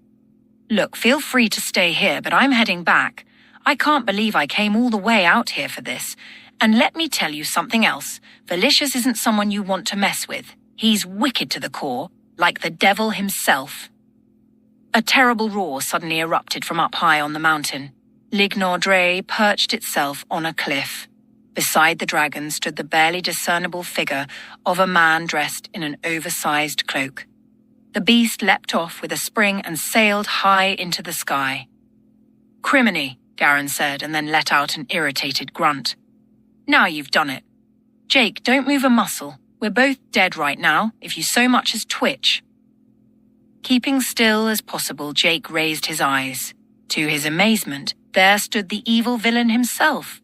Look, feel free to stay here, but I'm heading back. I can't believe I came all the way out here for this. And let me tell you something else. Valicious isn't someone you want to mess with. He's wicked to the core, like the devil himself. A terrible roar suddenly erupted from up high on the mountain. Lignaudre perched itself on a cliff. Beside the dragon stood the barely discernible figure of a man dressed in an oversized cloak. The beast leapt off with a spring and sailed high into the sky. "Criminy," Garen said, and then let out an irritated grunt. "Now you've done it. Jake, don't move a muscle. We're both dead right now, if you so much as twitch." Keeping still as possible, Jake raised his eyes. To his amazement, there stood the evil villain himself.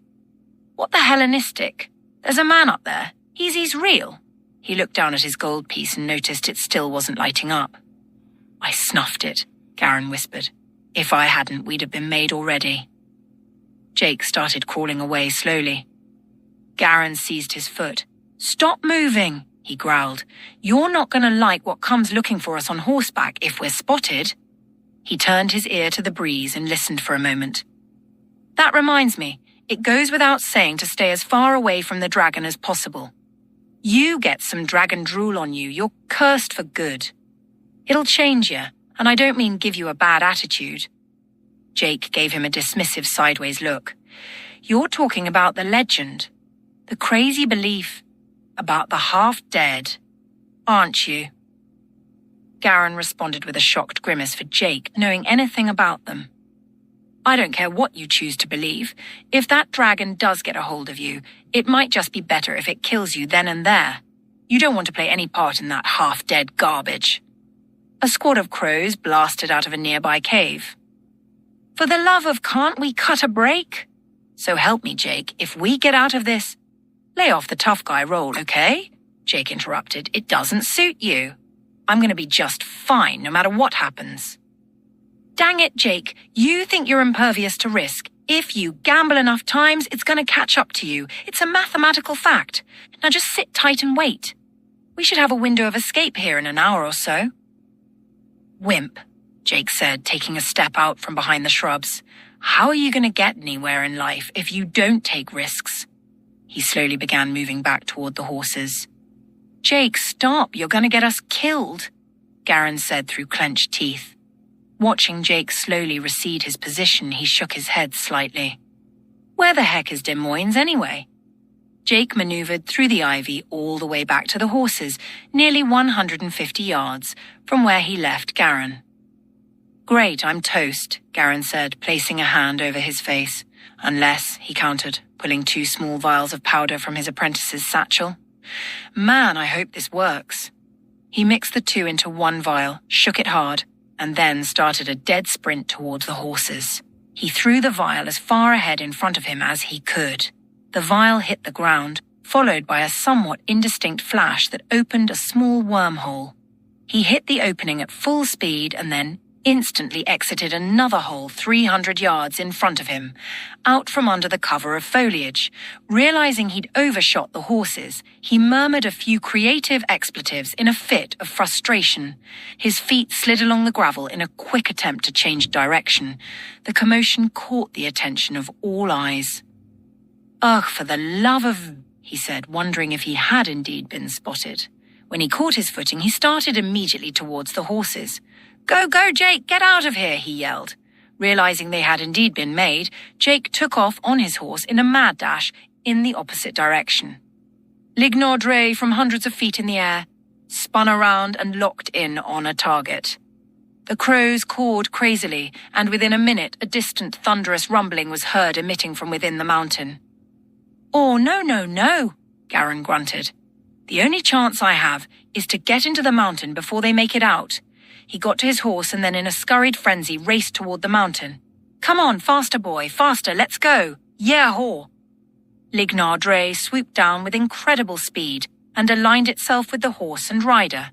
"What the Hellenistic? There's a man up there. He's real." He looked down at his gold piece and noticed it still wasn't lighting up. "I snuffed it," Garen whispered. "If I hadn't, we'd have been made already." Jake started crawling away slowly. Garen seized his foot. "Stop moving," he growled. "You're not going to like what comes looking for us on horseback if we're spotted." He turned his ear to the breeze and listened for a moment. "That reminds me, it goes without saying to stay as far away from the dragon as possible. You get some dragon drool on you, you're cursed for good. It'll change you, and I don't mean give you a bad attitude." Jake gave him a dismissive sideways look. "You're talking about the legend, the crazy belief about the half-dead, aren't you?" Garen responded with a shocked grimace for Jake knowing anything about them. "I don't care what you choose to believe. If that dragon does get a hold of you, it might just be better if it kills you then and there. You don't want to play any part in that half-dead garbage." A squad of crows blasted out of a nearby cave. "For the love of can't we cut a break? So help me, Jake, if we get out of this..." "Lay off the tough guy role, okay?" Jake interrupted. "It doesn't suit you. I'm going to be just fine no matter what happens." "Dang it, Jake, you think you're impervious to risk. If you gamble enough times, it's going to catch up to you. It's a mathematical fact. Now just sit tight and wait. We should have a window of escape here in an hour or so." "Wimp," Jake said, taking a step out from behind the shrubs. "How are you going to get anywhere in life if you don't take risks?" He slowly began moving back toward the horses. "Jake, stop. You're going to get us killed," Garen said through clenched teeth. Watching Jake slowly recede his position, he shook his head slightly. "Where the heck is Des Moines anyway?" Jake maneuvered through the ivy all the way back to the horses, nearly 150 yards from where he left Garen. "Great, I'm toast," Garen said, placing a hand over his face. "Unless," he countered, pulling 2 small vials of powder from his apprentice's satchel. "Man, I hope this works." He mixed the 2 into 1 vial, shook it hard, and then started a dead sprint towards the horses. He threw the vial as far ahead in front of him as he could. The vial hit the ground, followed by a somewhat indistinct flash that opened a small wormhole. He hit the opening at full speed and then instantly exited another hole 300 yards in front of him, out from under the cover of foliage. Realizing he'd overshot the horses, he murmured a few creative expletives in a fit of frustration. His feet slid along the gravel in a quick attempt to change direction. The commotion caught the attention of all eyes. "Ugh, for the love of..." he said, wondering if he had indeed been spotted. When he caught his footing, he started immediately towards the horses. "Go, go, Jake, get out of here," he yelled. Realizing they had indeed been made, Jake took off on his horse in a mad dash in the opposite direction. Lignaudre, from hundreds of feet in the air, spun around and locked in on a target. The crows cawed crazily, and within a minute a distant thunderous rumbling was heard emitting from within the mountain. "Oh, no, no, no," Garen grunted. "The only chance I have is to get into the mountain before they make it out." He got to his horse and then in a scurried frenzy raced toward the mountain. "Come on, faster boy, faster, let's go. Yeah-haw." Lignaudre swooped down with incredible speed and aligned itself with the horse and rider.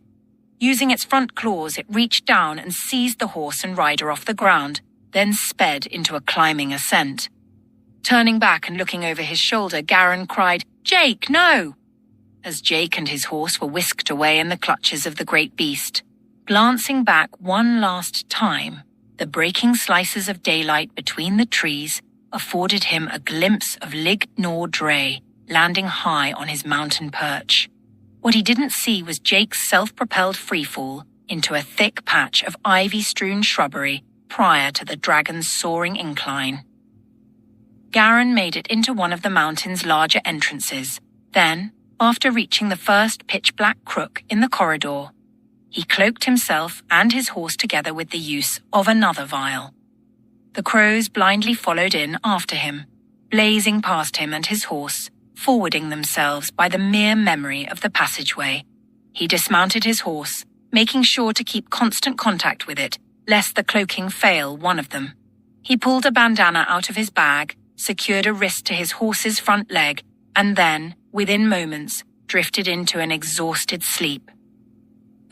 Using its front claws, it reached down and seized the horse and rider off the ground, then sped into a climbing ascent. Turning back and looking over his shoulder, Garen cried, "Jake, no!" as Jake and his horse were whisked away in the clutches of the great beast. Glancing back one last time, the breaking slices of daylight between the trees afforded him a glimpse of Lig Nor Dre landing high on his mountain perch. What he didn't see was Jake's self-propelled freefall into a thick patch of ivy-strewn shrubbery prior to the dragon's soaring incline. Garin made it into one of the mountain's larger entrances. Then, after reaching the first pitch-black crook in the corridor, he cloaked himself and his horse together with the use of another vial. The crows blindly followed in after him, blazing past him and his horse, forwarding themselves by the mere memory of the passageway. He dismounted his horse, making sure to keep constant contact with it, lest the cloaking fail one of them. He pulled a bandana out of his bag, secured a wrist to his horse's front leg, and then, within moments, drifted into an exhausted sleep.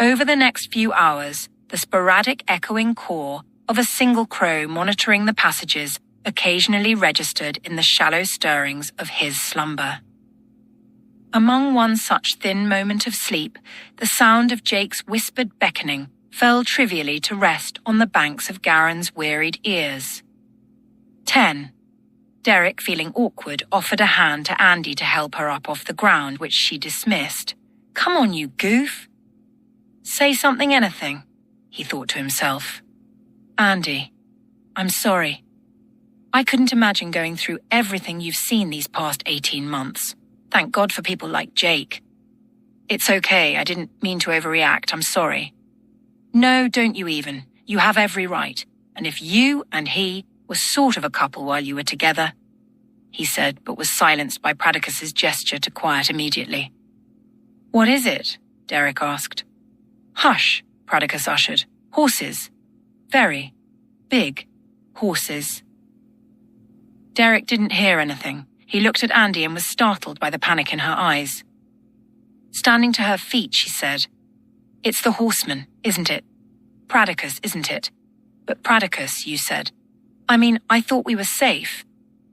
Over the next few hours, the sporadic echoing call of a single crow monitoring the passages occasionally registered in the shallow stirrings of his slumber. Among one such thin moment of sleep, the sound of Jake's whispered beckoning fell trivially to rest on the banks of Garen's wearied ears. 10. Derek, feeling awkward, offered a hand to Andy to help her up off the ground, which she dismissed. "Come on, you goof." "Say something, anything," he thought to himself. "Andy, I'm sorry. I couldn't imagine going through everything you've seen these past 18 months. Thank God for people like Jake." "It's okay, I didn't mean to overreact, I'm sorry." "No, don't you even. You have every right. And if you and he were sort of a couple while you were together," he said, but was silenced by Pradicus's gesture to quiet immediately. "What is it?" Derek asked. "Hush," Pradicus ushered. "Horses. Very big horses." Derek didn't hear anything. He looked at Andy and was startled by the panic in her eyes. Standing to her feet, she said, "It's the horseman, isn't it? Pradicus, isn't it? But Pradicus, you said. I mean, I thought we were safe."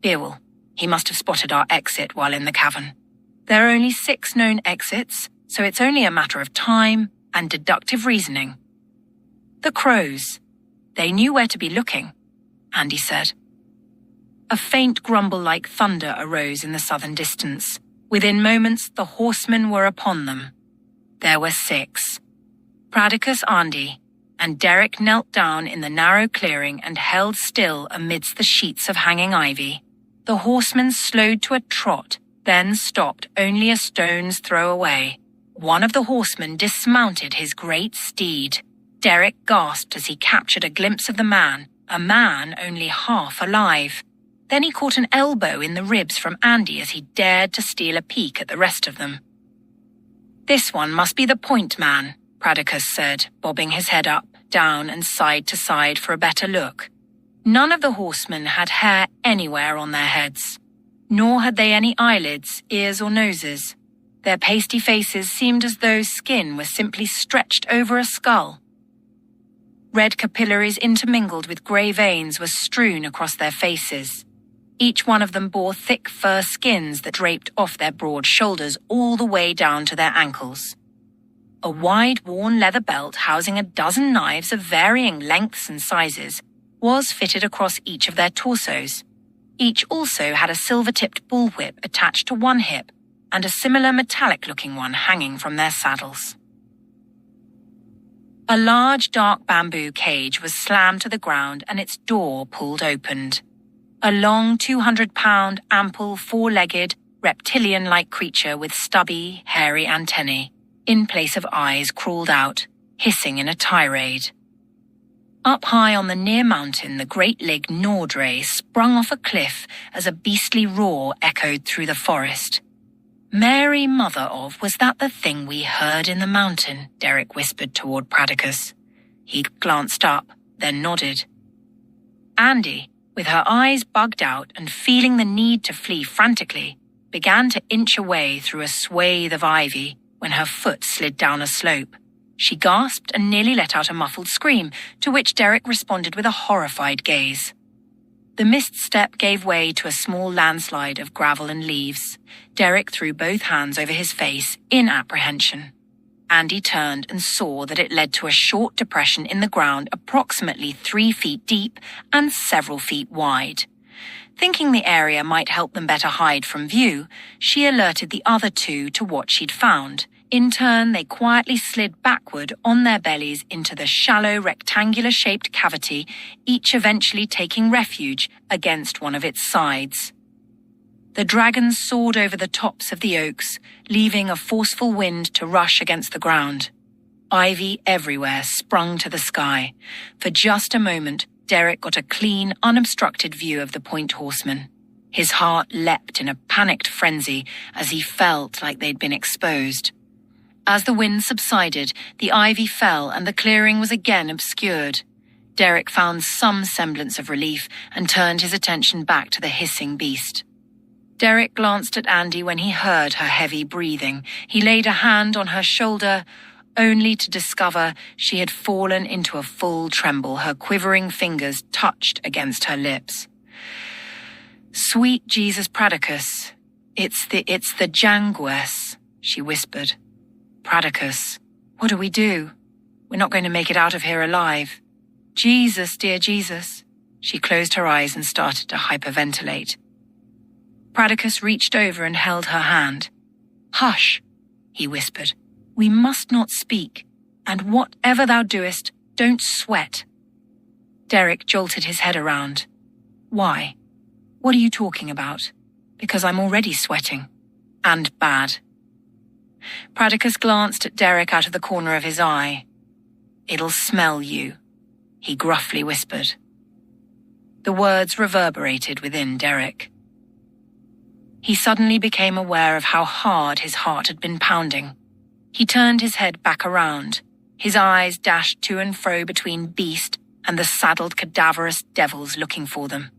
"Beerwell, he must have spotted our exit while in the cavern. There are only 6 known exits, so it's only a matter of time and deductive reasoning." "The crows. They knew where to be looking," Andy said. A faint grumble like thunder arose in the southern distance. Within moments, the horsemen were upon them. There were 6. Pradicus, Andy, and Derek knelt down in the narrow clearing and held still amidst the sheets of hanging ivy. The horsemen slowed to a trot, then stopped only a stone's throw away. One of the horsemen dismounted his great steed. Derek gasped as he captured a glimpse of the man, a man only half alive. Then he caught an elbow in the ribs from Andy as he dared to steal a peek at the rest of them. "This one must be the point man," Pradicus said, bobbing his head up, down and side to side for a better look. None of the horsemen had hair anywhere on their heads, nor had they any eyelids, ears or noses. Their pasty faces seemed as though skin was simply stretched over a skull. Red capillaries intermingled with grey veins were strewn across their faces. Each one of them bore thick fur skins that draped off their broad shoulders all the way down to their ankles. A wide, worn leather belt housing a dozen knives of varying lengths and sizes was fitted across each of their torsos. Each also had a silver-tipped bullwhip attached to one hip and a similar metallic-looking one hanging from their saddles. A large, dark bamboo cage was slammed to the ground and its door pulled open. A long 200-pound, ample, 4-legged, reptilian-like creature with stubby, hairy antennae, in place of eyes, crawled out, hissing in a tirade. Up high on the near mountain, the great Lig Nor Dre sprung off a cliff as a beastly roar echoed through the forest. "Mary, mother of, was that the thing we heard in the mountain?" Derek whispered toward Pradicus. He glanced up, then nodded. Andy, with her eyes bugged out and feeling the need to flee frantically, began to inch away through a swathe of ivy when her foot slid down a slope. She gasped and nearly let out a muffled scream, to which Derek responded with a horrified gaze. The mist step gave way to a small landslide of gravel and leaves. Derek threw both hands over his face in apprehension. Andy turned and saw that it led to a short depression in the ground approximately 3 feet deep and several feet wide. Thinking the area might help them better hide from view, she alerted the other two to what she'd found. In turn, they quietly slid backward on their bellies into the shallow rectangular-shaped cavity, each eventually taking refuge against one of its sides. The dragons soared over the tops of the oaks, leaving a forceful wind to rush against the ground. Ivy everywhere sprung to the sky. For just a moment, Derek got a clean, unobstructed view of the Point Horsemen. His heart leapt in a panicked frenzy as he felt like they'd been exposed. As the wind subsided, the ivy fell and the clearing was again obscured. Derek found some semblance of relief and turned his attention back to the hissing beast. Derek glanced at Andy when he heard her heavy breathing. He laid a hand on her shoulder, only to discover she had fallen into a full tremble, her quivering fingers touched against her lips. "Sweet Jesus Pradicus, it's the Jangues," she whispered. "Pradicus, what do we do? We're not going to make it out of here alive. Jesus, dear Jesus." She closed her eyes and started to hyperventilate. Pradicus reached over and held her hand. "Hush," he whispered. "We must not speak, and whatever thou doest, don't sweat." Derek jolted his head around. "Why? What are you talking about?" "Because I'm already sweating. And bad." Pradicus glanced at Derek out of the corner of his eye. "It'll smell you," he gruffly whispered. The words reverberated within Derek. He suddenly became aware of how hard his heart had been pounding. He turned his head back around. His eyes dashed to and fro between Beast and the saddled cadaverous devils looking for them.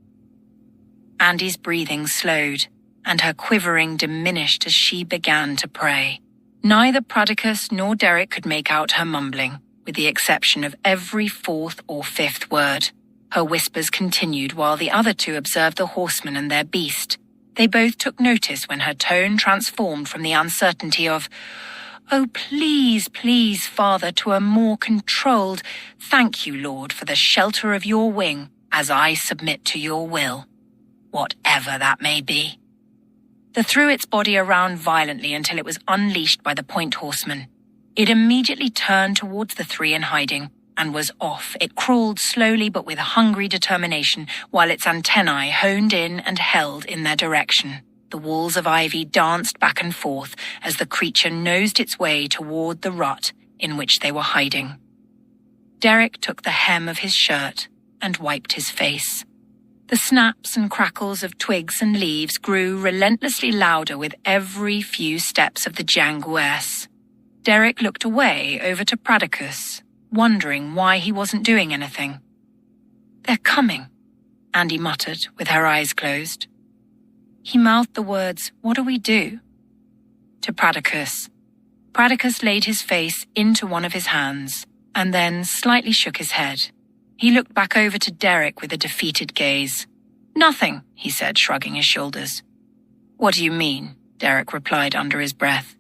Andy's breathing slowed, and her quivering diminished as she began to pray. Neither Pradicus nor Derek could make out her mumbling, with the exception of every fourth or fifth word. Her whispers continued while the other two observed the horsemen and their beast. They both took notice when her tone transformed from the uncertainty of, "Oh, please, please, Father," to a more controlled, "Thank you, Lord, for the shelter of your wing, as I submit to your will, whatever that may be." It threw its body around violently until it was unleashed by the Point Horseman. It immediately turned towards the three in hiding and was off. It crawled slowly but with hungry determination while its antennae honed in and held in their direction. The walls of ivy danced back and forth as the creature nosed its way toward the rut in which they were hiding. Derek took the hem of his shirt and wiped his face. The snaps and crackles of twigs and leaves grew relentlessly louder with every few steps of the Jangues. Derek looked away over to Pradicus, wondering why he wasn't doing anything. "They're coming," Andy muttered with her eyes closed. He mouthed the words, "What do we do?" to Pradicus. Pradicus laid his face into one of his hands and then slightly shook his head. He looked back over to Derek with a defeated gaze. "Nothing," he said, shrugging his shoulders. "What do you mean?" Derek replied under his breath.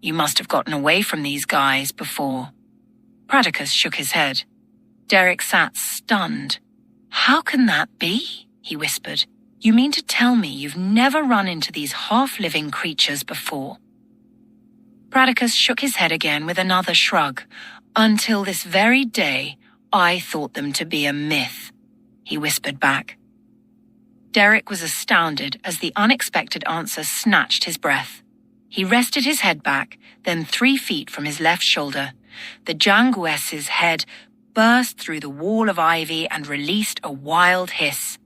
"You must have gotten away from these guys before." Pradicus shook his head. Derek sat stunned. "How can that be?" he whispered. "You mean to tell me you've never run into these half-living creatures before?" Pradicus shook his head again with another shrug. "Until this very day, I thought them to be a myth," he whispered back. Derek was astounded as the unexpected answer snatched his breath. He rested his head back, then 3 feet from his left shoulder. The Jangues's head burst through the wall of ivy and released a wild hiss.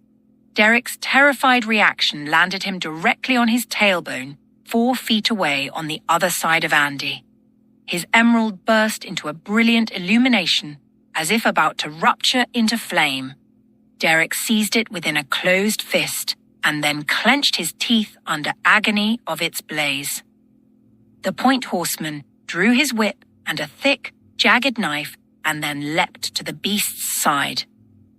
Derek's terrified reaction landed him directly on his tailbone, 4 feet away on the other side of Andy. His emerald burst into a brilliant illumination, as if about to rupture into flame. Derek seized it within a closed fist and then clenched his teeth under agony of its blaze. The Point Horseman drew his whip and a thick, jagged knife and then leapt to the beast's side.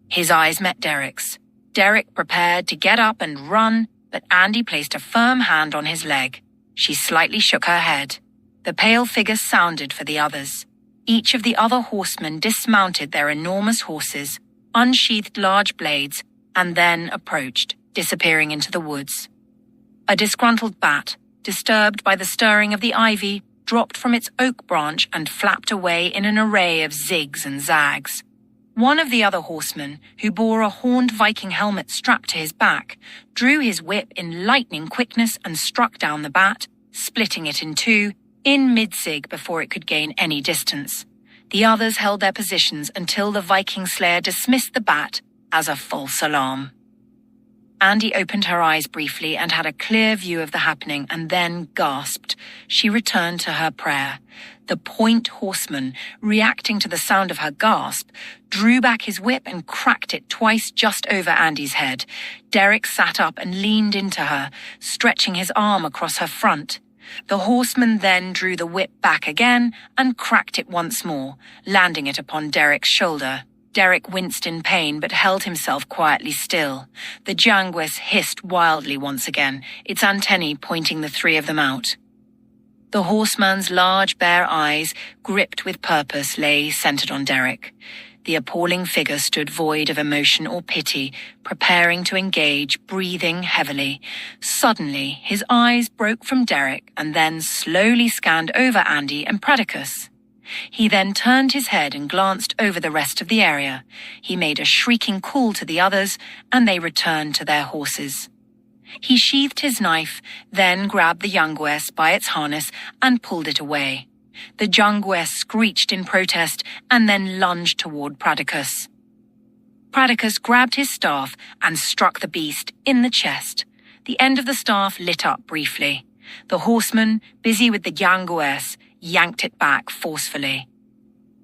His eyes met Derek's. Derek prepared to get up and run, but Andy placed a firm hand on his leg. She slightly shook her head. The pale figure sounded for the others. Each of the other horsemen dismounted their enormous horses, unsheathed large blades, and then approached, disappearing into the woods. A disgruntled bat, disturbed by the stirring of the ivy, dropped from its oak branch and flapped away in an array of zigs and zags. One of the other horsemen, who bore a horned Viking helmet strapped to his back, drew his whip in lightning quickness and struck down the bat, splitting it in two, in mid-zig before it could gain any distance. The others held their positions until the Viking slayer dismissed the bat as a false alarm. Andy opened her eyes briefly and had a clear view of the happening and then gasped. She returned to her prayer. The point horseman, reacting to the sound of her gasp, drew back his whip and cracked it twice just over Andy's head. Derek sat up and leaned into her, stretching his arm across her front. The horseman then drew the whip back again and cracked it once more, landing it upon Derek's shoulder. Derek winced in pain but held himself quietly still. The janguis hissed wildly once again, its antennae pointing the three of them out. The horseman's large bare eyes, gripped with purpose, lay centered on Derek. The appalling figure stood void of emotion or pity, preparing to engage, breathing heavily. Suddenly, his eyes broke from Derek and then slowly scanned over Andy and Pradicus. He then turned his head and glanced over the rest of the area. He made a shrieking call to the others, and they returned to their horses. He sheathed his knife, then grabbed the janguis by its harness and pulled it away. The janguis screeched in protest and then lunged toward Pradicus. Pradicus grabbed his staff and struck the beast in the chest. The end of the staff lit up briefly. The horseman, busy with the janguis, yanked it back forcefully.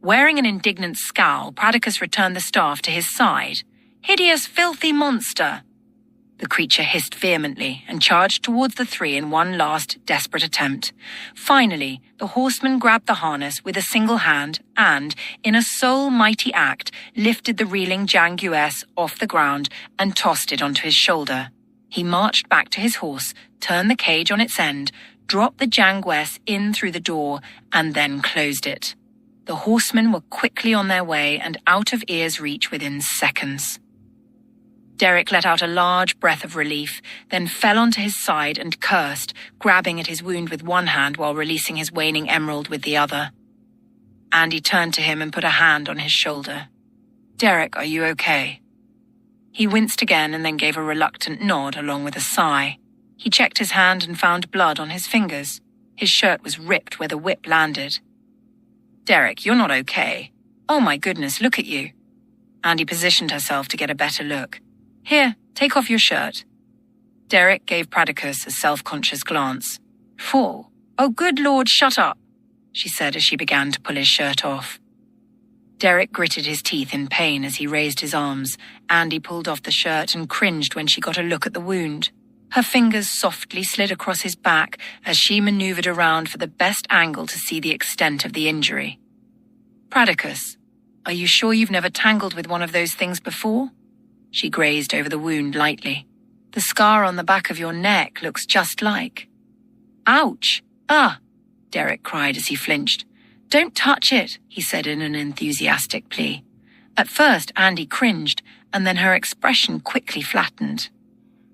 Wearing an indignant scowl, Pradicus returned the staff to his side. "Hideous, filthy monster!" The creature hissed vehemently and charged towards the three in one last desperate attempt. Finally, the horseman grabbed the harness with a single hand and, in a sole mighty act, lifted the reeling janguis off the ground and tossed it onto his shoulder. He marched back to his horse, turned the cage on its end, dropped the janguis in through the door, and then closed it. The horsemen were quickly on their way and out of ear's reach within seconds. Derek let out a large breath of relief, then fell onto his side and cursed, grabbing at his wound with one hand while releasing his waning emerald with the other. Andy turned to him and put a hand on his shoulder. "Derek, are you okay?" He winced again and then gave a reluctant nod along with a sigh. He checked his hand and found blood on his fingers. His shirt was ripped where the whip landed. "Derek, you're not okay. Oh my goodness, look at you." Andy positioned herself to get a better look. "Here, take off your shirt." Derek gave Pradicus a self-conscious glance. "Fool. Oh, good Lord, shut up," she said as she began to pull his shirt off. Derek gritted his teeth in pain as he raised his arms. Andy pulled off the shirt and cringed when she got a look at the wound. Her fingers softly slid across his back as she maneuvered around for the best angle to see the extent of the injury. "Pradicus, are you sure you've never tangled with one of those things before?" She grazed over the wound lightly. "The scar on the back of your neck looks just like." "Ouch! Ah!" Derek cried as he flinched. "Don't touch it," he said in an enthusiastic plea. At first, Andy cringed, and then her expression quickly flattened.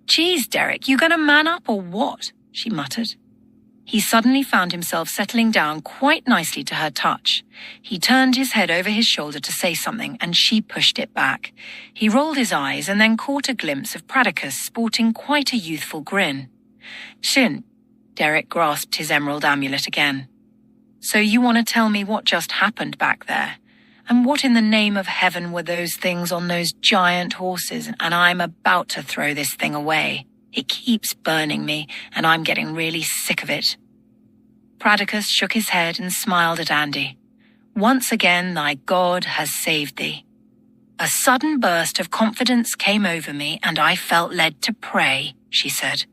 "Geez, Derek, you gonna man up or what?" she muttered. He suddenly found himself settling down quite nicely to her touch. He turned his head over his shoulder to say something, and she pushed it back. He rolled his eyes and then caught a glimpse of Pradicus sporting quite a youthful grin. "Shin," Derek grasped his emerald amulet again. "So you want to tell me what just happened back there? And what in the name of heaven were those things on those giant horses? And I'm about to throw this thing away. It keeps burning me, and I'm getting really sick of it." Pradicus shook his head and smiled at Andy. "Once again thy God has saved thee." A sudden burst of confidence came over me, and I felt led to pray, she said.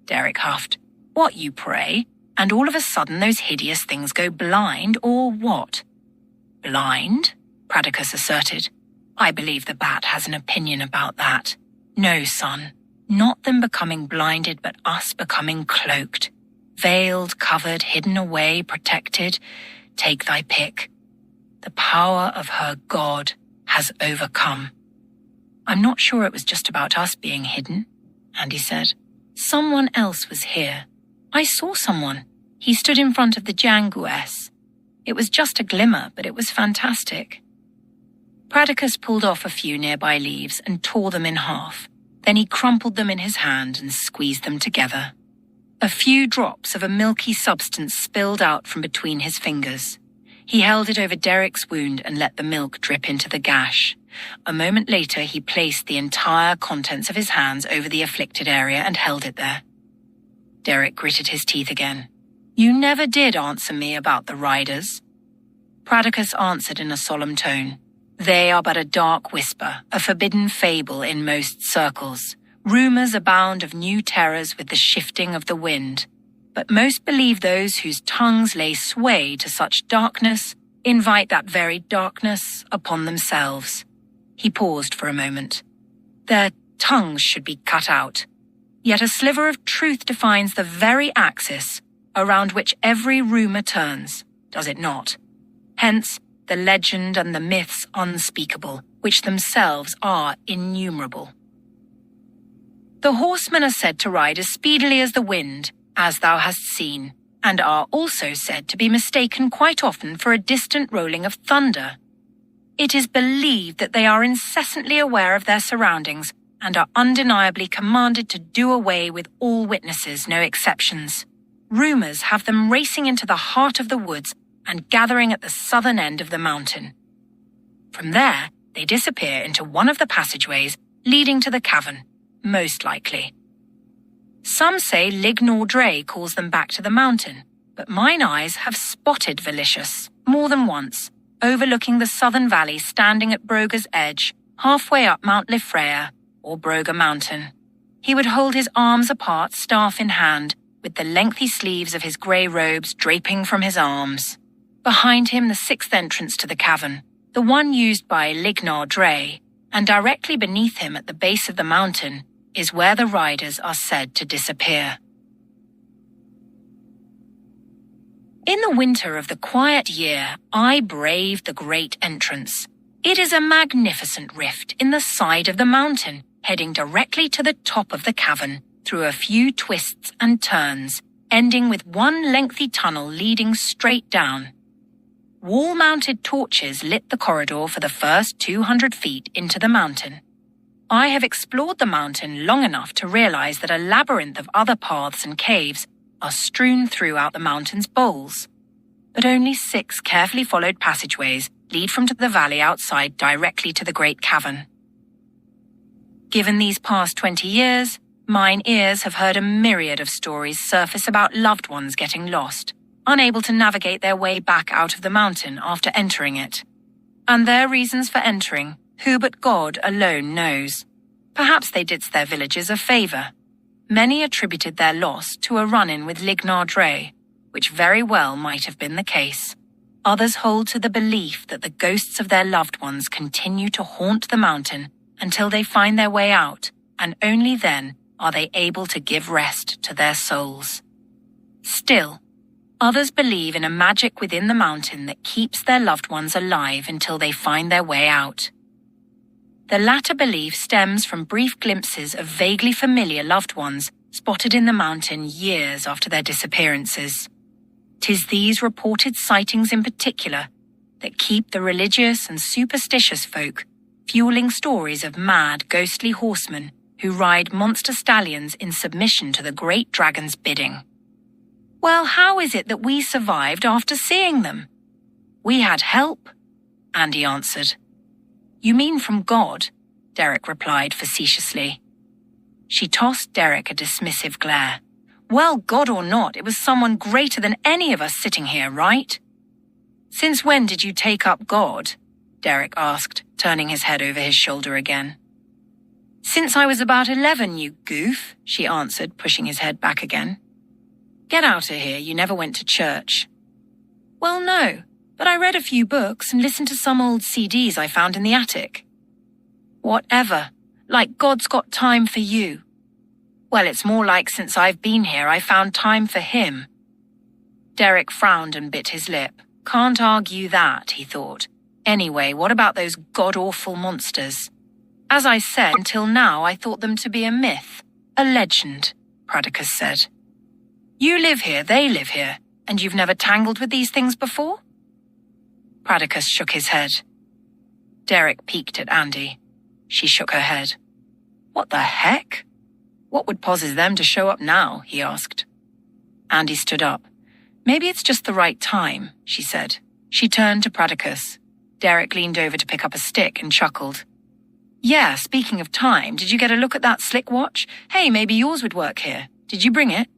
Derek huffed. "What, you pray? And all of a sudden those hideous things go blind, or what?" "Blind?" Pradicus asserted. I believe the bat has an opinion about that. No, son, not them becoming blinded, but us becoming cloaked. Veiled, covered, hidden away, protected. Take thy pick. The power of her God has overcome. I'm not sure it was just about us being hidden, Andy said. Someone else was here. I saw someone. He stood in front of the Jangues. It was just a glimmer, but it was fantastic. Pradicus pulled off a few nearby leaves and tore them in half. Then he crumpled them in his hand and squeezed them together. A few drops of a milky substance spilled out from between his fingers. He held it over Derek's wound and let the milk drip into the gash. A moment later, he placed the entire contents of his hands over the afflicted area and held it there. Derek gritted his teeth again. You never did answer me about the riders. Pradicus answered in a solemn tone. They are but a dark whisper, a forbidden fable in most circles. Rumors abound of new terrors with the shifting of the wind. But most believe those whose tongues lay sway to such darkness invite that very darkness upon themselves. He paused for a moment. Their tongues should be cut out. Yet a sliver of truth defines the very axis around which every rumor turns, does it not? Hence, the legend and the myths unspeakable, which themselves are innumerable. The horsemen are said to ride as speedily as the wind, as thou hast seen, and are also said to be mistaken quite often for a distant rolling of thunder. It is believed that they are incessantly aware of their surroundings and are undeniably commanded to do away with all witnesses, no exceptions. Rumors have them racing into the heart of the woods and gathering at the southern end of the mountain. From there, they disappear into one of the passageways leading to the cavern, most likely. Some say Lignor Dre calls them back to the mountain, but mine eyes have spotted Velicious more than once, overlooking the southern valley standing at Broga's edge, halfway up Mount Lifreya, or Broga Mountain. He would hold his arms apart, staff in hand, with the lengthy sleeves of his grey robes draping from his arms. Behind him, the sixth entrance to the cavern, the one used by Lignor Dre, and directly beneath him at the base of the mountain is where the riders are said to disappear. In the winter of the quiet year, I braved the great entrance. It is a magnificent rift in the side of the mountain, heading directly to the top of the cavern through a few twists and turns, ending with one lengthy tunnel leading straight down. Wall-mounted torches lit the corridor for the first 200 feet into the mountain. I have explored the mountain long enough to realize that a labyrinth of other paths and caves are strewn throughout the mountain's bowls. But only 6 carefully followed passageways lead from the valley outside directly to the great cavern. Given these past 20 years, mine ears have heard a myriad of stories surface about loved ones getting lost, unable to navigate their way back out of the mountain after entering it. And their reasons for entering, who but God alone knows. Perhaps they did their villages a favor. Many attributed their loss to a run-in with Lignor Dre, which very well might have been the case. Others hold to the belief that the ghosts of their loved ones continue to haunt the mountain until they find their way out, and only then are they able to give rest to their souls. Still, others believe in a magic within the mountain that keeps their loved ones alive until they find their way out. The latter belief stems from brief glimpses of vaguely familiar loved ones spotted in the mountain years after their disappearances. 'Tis these reported sightings in particular that keep the religious and superstitious folk fueling stories of mad, ghostly horsemen who ride monster stallions in submission to the great dragon's bidding. Well, how is it that we survived after seeing them? We had help, Andy answered. You mean from God? Derek replied facetiously. She tossed Derek a dismissive glare. Well, God or not, it was someone greater than any of us sitting here, right? Since when did you take up God? Derek asked, turning his head over his shoulder again. Since I was about 11, you goof, she answered, pushing his head back again. Get out of here, you never went to church. Well, no, but I read a few books and listened to some old CDs I found in the attic. Whatever. Like God's got time for you. Well, it's more like since I've been here, I found time for him. Derek frowned and bit his lip. Can't argue that, he thought. Anyway, what about those god-awful monsters? As I said, until now I thought them to be a myth, a legend, Pradicus said. You live here, they live here, and you've never tangled with these things before? Pradicus shook his head. Derek peeked at Andy. She shook her head. What the heck? What would possess them to show up now, he asked. Andy stood up. Maybe it's just the right time, she said. She turned to Pradicus. Derek leaned over to pick up a stick and chuckled. Yeah, speaking of time, did you get a look at that slick watch? Hey, maybe yours would work here. Did you bring it?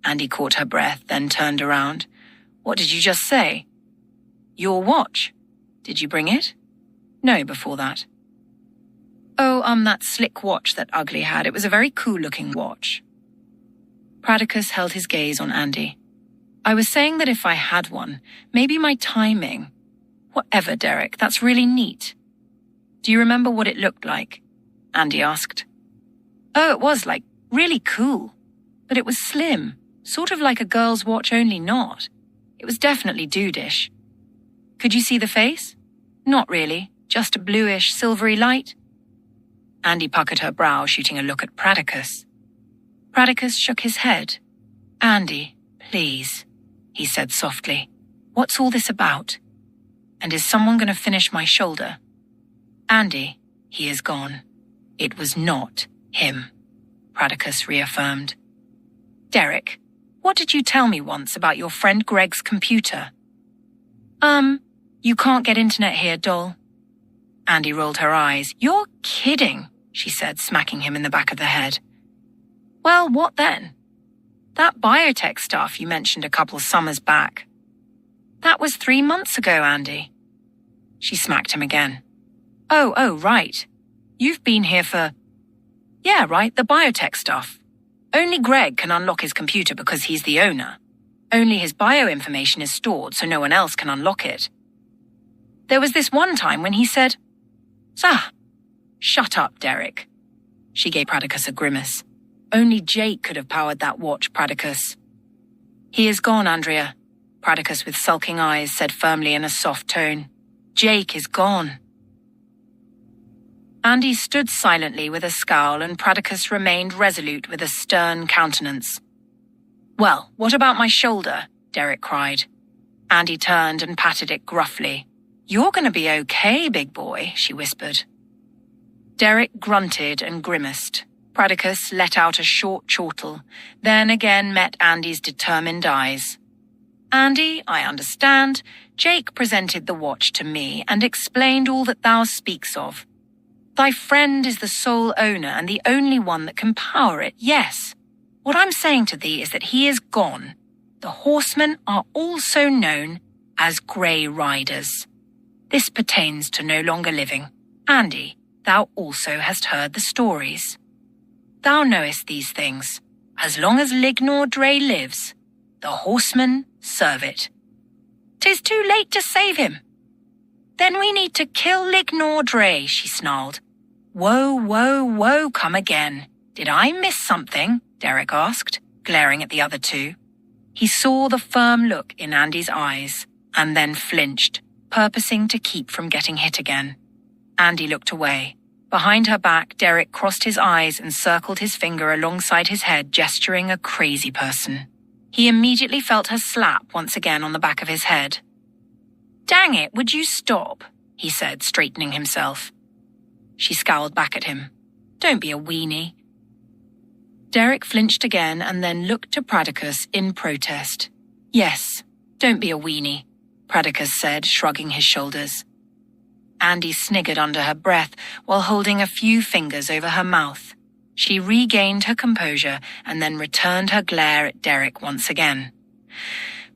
Andy caught her breath, then turned around. What did you just say? Your watch. Did you bring it? No, before that. Oh, that slick watch that Ugly had. It was a very cool-looking watch. Pradicus held his gaze on Andy. I was saying that if I had one, maybe my timing. Whatever, Derek, that's really neat. Do you remember what it looked like? Andy asked. Oh, it was, really cool. But it was slim, sort of like a girl's watch, only not. It was definitely dudish. Could you see the face? Not really, just a bluish, silvery light. Andy puckered her brow, shooting a look at Pradicus. Pradicus shook his head. Andy, please, he said softly. What's all this about? And is someone going to finish my shoulder? Andy, he is gone. It was not him, Pradicus reaffirmed. Derek, what did you tell me once about your friend Greg's computer? You can't get internet here, doll. Andy rolled her eyes. You're kidding, she said, smacking him in the back of the head. Well, what then? That biotech stuff you mentioned a couple summers back. That was 3 months ago, Andy. She smacked him again. Oh, right. You've been here for... Yeah, right, the biotech stuff. Only Greg can unlock his computer because he's the owner. Only his bio information is stored so no one else can unlock it. There was this one time when he said, Shut up, Derek. She gave Pradicus a grimace. Only Jake could have powered that watch, Pradicus. He is gone, Andrea, Pradicus with sulking eyes said firmly in a soft tone. Jake is gone. Andy stood silently with a scowl and Pradicus remained resolute with a stern countenance. Well, what about my shoulder? Derek cried. Andy turned and patted it gruffly. You're going to be okay, big boy, she whispered. Derek grunted and grimaced. Pradicus let out a short chortle, then again met Andy's determined eyes. Andy, I understand. Jake presented the watch to me and explained all that thou speaks of. Thy friend is the sole owner and the only one that can power it, yes. What I'm saying to thee is that he is gone. The horsemen are also known as Grey Riders. This pertains to no longer living. Andy, thou also hast heard the stories. Thou knowest these things. As long as Lignor Dre lives, the horsemen serve it. 'Tis too late to save him. Then we need to kill Lignor Dre, she snarled. Whoa, come again. Did I miss something? Derek asked, glaring at the other two. He saw the firm look in Andy's eyes, and then flinched, purposing to keep from getting hit again. Andy looked away. Behind her back, Derek crossed his eyes and circled his finger alongside his head, gesturing a crazy person. He immediately felt her slap once again on the back of his head. Dang it, would you stop? He said, straightening himself. She scowled back at him. Don't be a weenie. Derek flinched again and then looked to Pradicus in protest. Yes, don't be a weenie, Pradicus said, shrugging his shoulders. Andy sniggered under her breath while holding a few fingers over her mouth. She regained her composure and then returned her glare at Derek once again.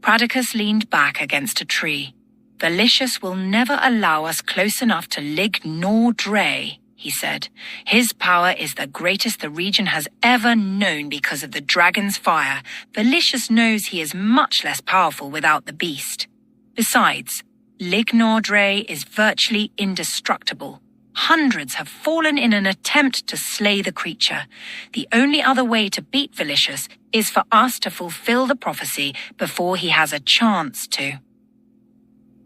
Pradicus leaned back against a tree. Valicious will never allow us close enough to Lignor Dre, he said. His power is the greatest the region has ever known because of the dragon's fire. Valicious knows he is much less powerful without the beast. Besides, Lignor Dre is virtually indestructible. Hundreds have fallen in an attempt to slay the creature. The only other way to beat Velicious is for us to fulfill the prophecy before he has a chance to."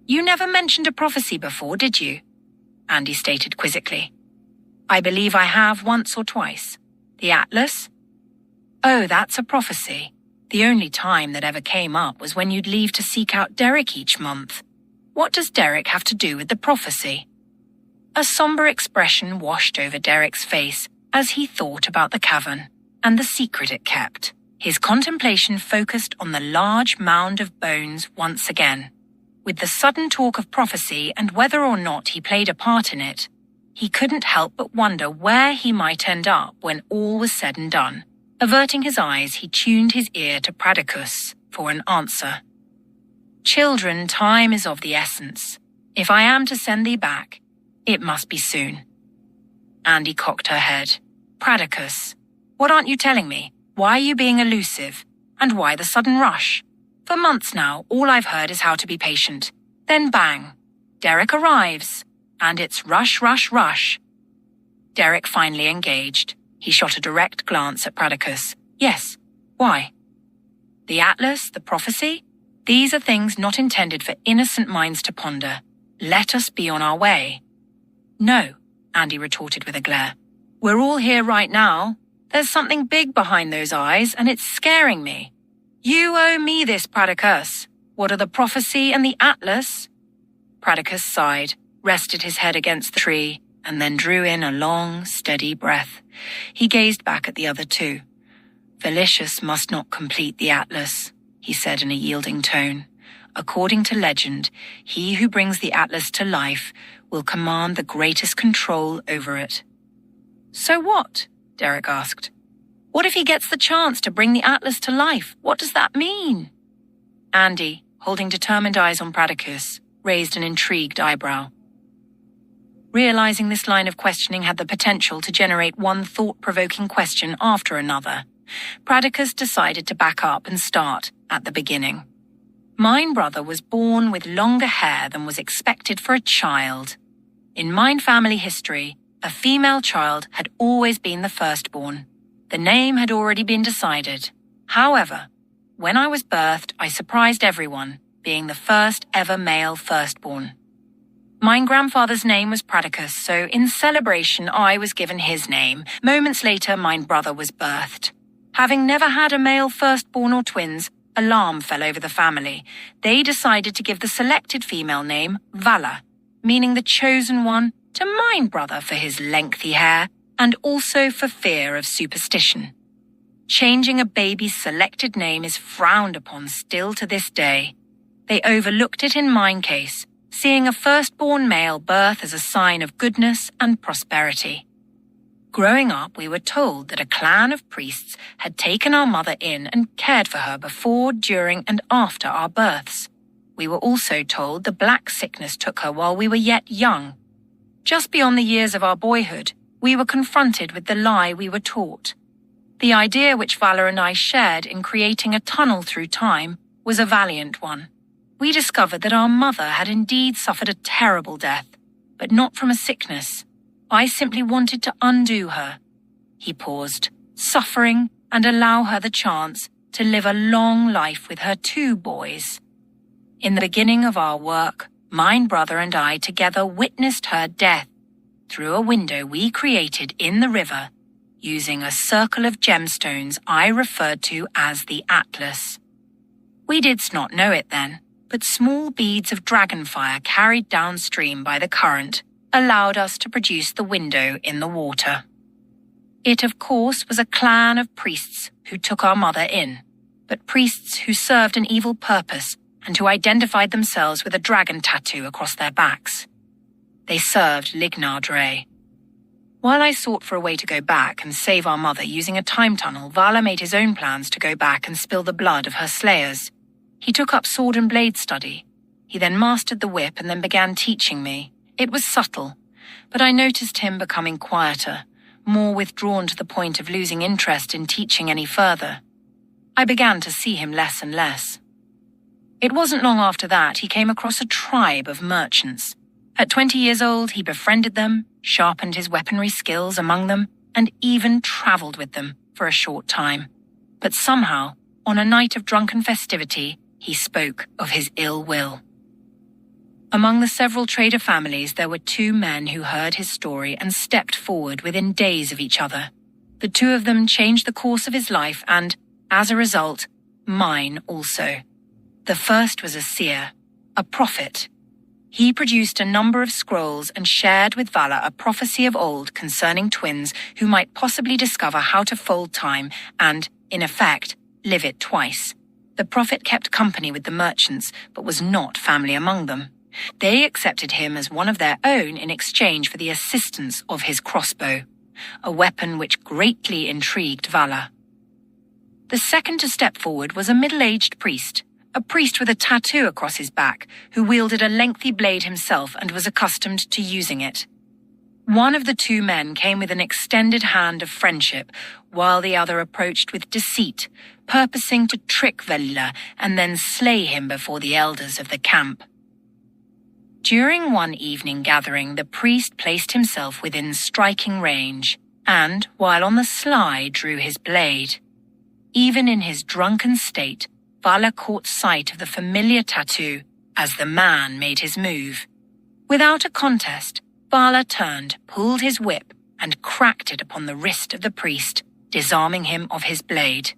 "You never mentioned a prophecy before, did you?" Andy stated quizzically. "I believe I have once or twice. The Atlas?" "Oh, that's a prophecy. The only time that ever came up was when you'd leave to seek out Derek each month. What does Derek have to do with the prophecy?" A somber expression washed over Derek's face as he thought about the cavern and the secret it kept. His contemplation focused on the large mound of bones once again. With the sudden talk of prophecy and whether or not he played a part in it, he couldn't help but wonder where he might end up when all was said and done. Averting his eyes, he tuned his ear to Pradicus for an answer. "Children, time is of the essence. If I am to send thee back, it must be soon." Andy cocked her head. "Pradicus, what aren't you telling me? Why are you being elusive? And why the sudden rush? For months now, all I've heard is how to be patient. Then bang, Derek arrives, and it's rush, rush, rush." Derek finally engaged. He shot a direct glance at Pradicus. "Yes, why?" "The Atlas, the prophecy? These are things not intended for innocent minds to ponder. Let us be on our way." "No," Andy retorted with a glare. "We're all here right now. There's something big behind those eyes, and it's scaring me. You owe me this, Pradicus. What are the prophecy and the Atlas?" Pradicus sighed, rested his head against the tree, and then drew in a long, steady breath. He gazed back at the other two. "Velicious must not complete the Atlas," he said in a yielding tone. "According to legend, he who brings the Atlas to life will command the greatest control over it." "So what?" Derek asked. "What if he gets the chance to bring the Atlas to life? What does that mean?" Andy, holding determined eyes on Pradicus, raised an intrigued eyebrow. Realizing this line of questioning had the potential to generate one thought-provoking question after another, Pradicus decided to back up and start at the beginning. "Mine brother was born with longer hair than was expected for a child. In mine family history, a female child had always been the firstborn. The name had already been decided. However, when I was birthed, I surprised everyone, being the first ever male firstborn. Mine grandfather's name was Pradicus, so in celebration I was given his name. Moments later, mine brother was birthed. Having never had a male firstborn or twins, alarm fell over the family. They decided to give the selected female name Vala, meaning the chosen one, to mine brother for his lengthy hair and also for fear of superstition. Changing a baby's selected name is frowned upon still to this day. They overlooked it in mine case, seeing a firstborn male birth as a sign of goodness and prosperity. Growing up, we were told that a clan of priests had taken our mother in and cared for her before, during, and after our births. We were also told the black sickness took her while we were yet young. Just beyond the years of our boyhood, we were confronted with the lie we were taught. The idea which Vala and I shared in creating a tunnel through time was a valiant one. We discovered that our mother had indeed suffered a terrible death, but not from a sickness. I simply wanted to undo her. He paused, suffering, and allow her the chance to live a long life with her 2 boys. In the beginning of our work, mine brother and I together witnessed her death through a window we created in the river, using a circle of gemstones I referred to as the Atlas. We didst not know it then, but small beads of dragonfire carried downstream by the current allowed us to produce the window in the water. It, of course, was a clan of priests who took our mother in, but priests who served an evil purpose and who identified themselves with a dragon tattoo across their backs. They served Lignar Dre. While I sought for a way to go back and save our mother using a time tunnel, Vala made his own plans to go back and spill the blood of her slayers. He took up sword and blade study. He then mastered the whip and then began teaching me. It was subtle, but I noticed him becoming quieter, more withdrawn to the point of losing interest in teaching any further. I began to see him less and less. It wasn't long after that he came across a tribe of merchants. At 20 years old, he befriended them, sharpened his weaponry skills among them, and even traveled with them for a short time. But somehow, on a night of drunken festivity, he spoke of his ill will. Among the several trader families, there were 2 men who heard his story and stepped forward within days of each other. The 2 of them changed the course of his life and, as a result, mine also. The first was a seer, a prophet. He produced a number of scrolls and shared with Vala a prophecy of old concerning twins who might possibly discover how to fold time and, in effect, live it twice. The prophet kept company with the merchants, but was not family among them. They accepted him as one of their own in exchange for the assistance of his crossbow, a weapon which greatly intrigued Vala. The second to step forward was a middle-aged priest, a priest with a tattoo across his back, who wielded a lengthy blade himself and was accustomed to using it. One of the 2 men came with an extended hand of friendship, while the other approached with deceit, purposing to trick Velila and then slay him before the elders of the camp. During one evening gathering, the priest placed himself within striking range and, while on the sly, drew his blade. Even in his drunken state, Vala caught sight of the familiar tattoo as the man made his move. Without a contest, Vala turned, pulled his whip, and cracked it upon the wrist of the priest, disarming him of his blade,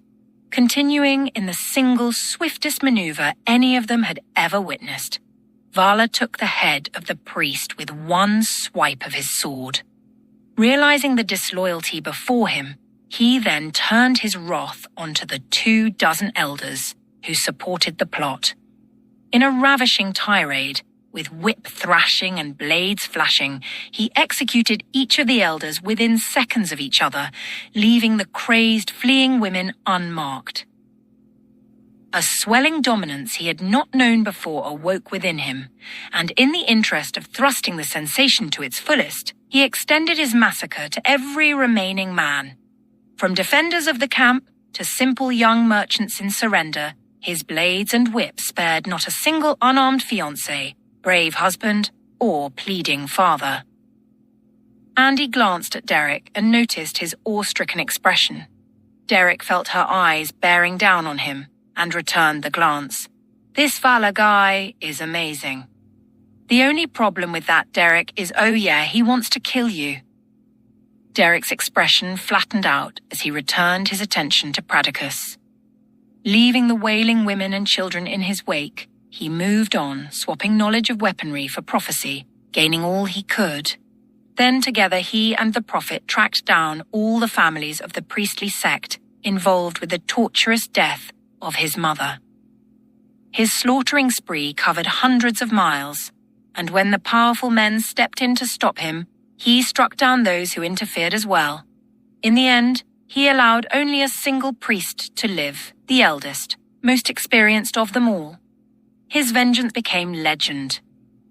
continuing in the single swiftest maneuver any of them had ever witnessed. Vala took the head of the priest with one swipe of his sword. Realizing the disloyalty before him, he then turned his wrath onto the 24 elders who supported the plot. In a ravishing tirade, with whip thrashing and blades flashing, he executed each of the elders within seconds of each other, leaving the crazed, fleeing women unmarked. A swelling dominance he had not known before awoke within him, and in the interest of thrusting the sensation to its fullest, he extended his massacre to every remaining man. From defenders of the camp to simple young merchants in surrender, his blades and whip spared not a single unarmed fiancé, brave husband, or pleading father. Andy glanced at Derek and noticed his awe-stricken expression. Derek felt her eyes bearing down on him and returned the glance. This Vala guy is amazing. The only problem with that, Derek, is oh yeah, he wants to kill you. Derek's expression flattened out as he returned his attention to Pradicus. Leaving the wailing women and children in his wake, he moved on, swapping knowledge of weaponry for prophecy, gaining all he could. Then together he and the prophet tracked down all the families of the priestly sect involved with the torturous death of his mother. His slaughtering spree covered hundreds of miles, and when the powerful men stepped in to stop him, he struck down those who interfered as well. In the end, he allowed only a single priest to live, the eldest, most experienced of them all. His vengeance became legend.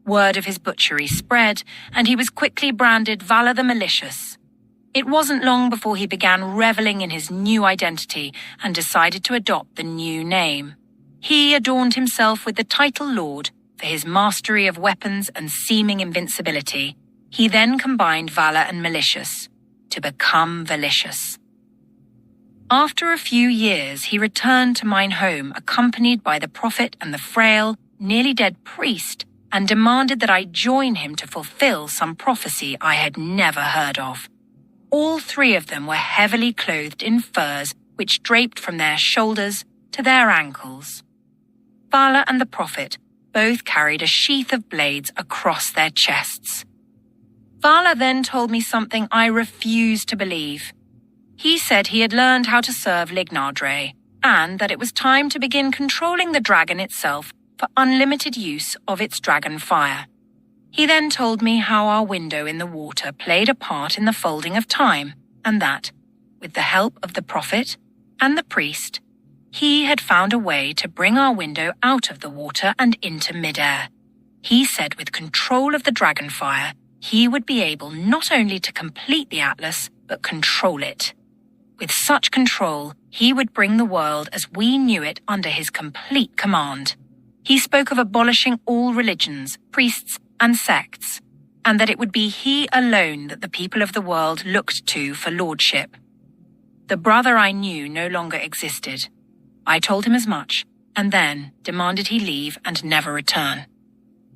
Word of his butchery spread, and he was quickly branded Vala the Malicious. It wasn't long before he began reveling in his new identity and decided to adopt the new name. He adorned himself with the title Lord for his mastery of weapons and seeming invincibility. He then combined Vala and Malicious to become Valicious. After a few years, he returned to mine home accompanied by the prophet and the frail, nearly dead priest, and demanded that I join him to fulfill some prophecy I had never heard of. All 3 of them were heavily clothed in furs which draped from their shoulders to their ankles. Vala and the prophet both carried a sheath of blades across their chests. Vala then told me something I refused to believe. He said he had learned how to serve Lignardre, and that it was time to begin controlling the dragon itself for unlimited use of its dragon fire. He then told me how our window in the water played a part in the folding of time, and that, with the help of the prophet and the priest, he had found a way to bring our window out of the water and into midair. He said with control of the dragon fire, he would be able not only to complete the atlas, but control it. With such control, he would bring the world as we knew it under his complete command. He spoke of abolishing all religions, priests, and sects, and that it would be he alone that the people of the world looked to for lordship. The brother I knew no longer existed. I told him as much, and then demanded he leave and never return.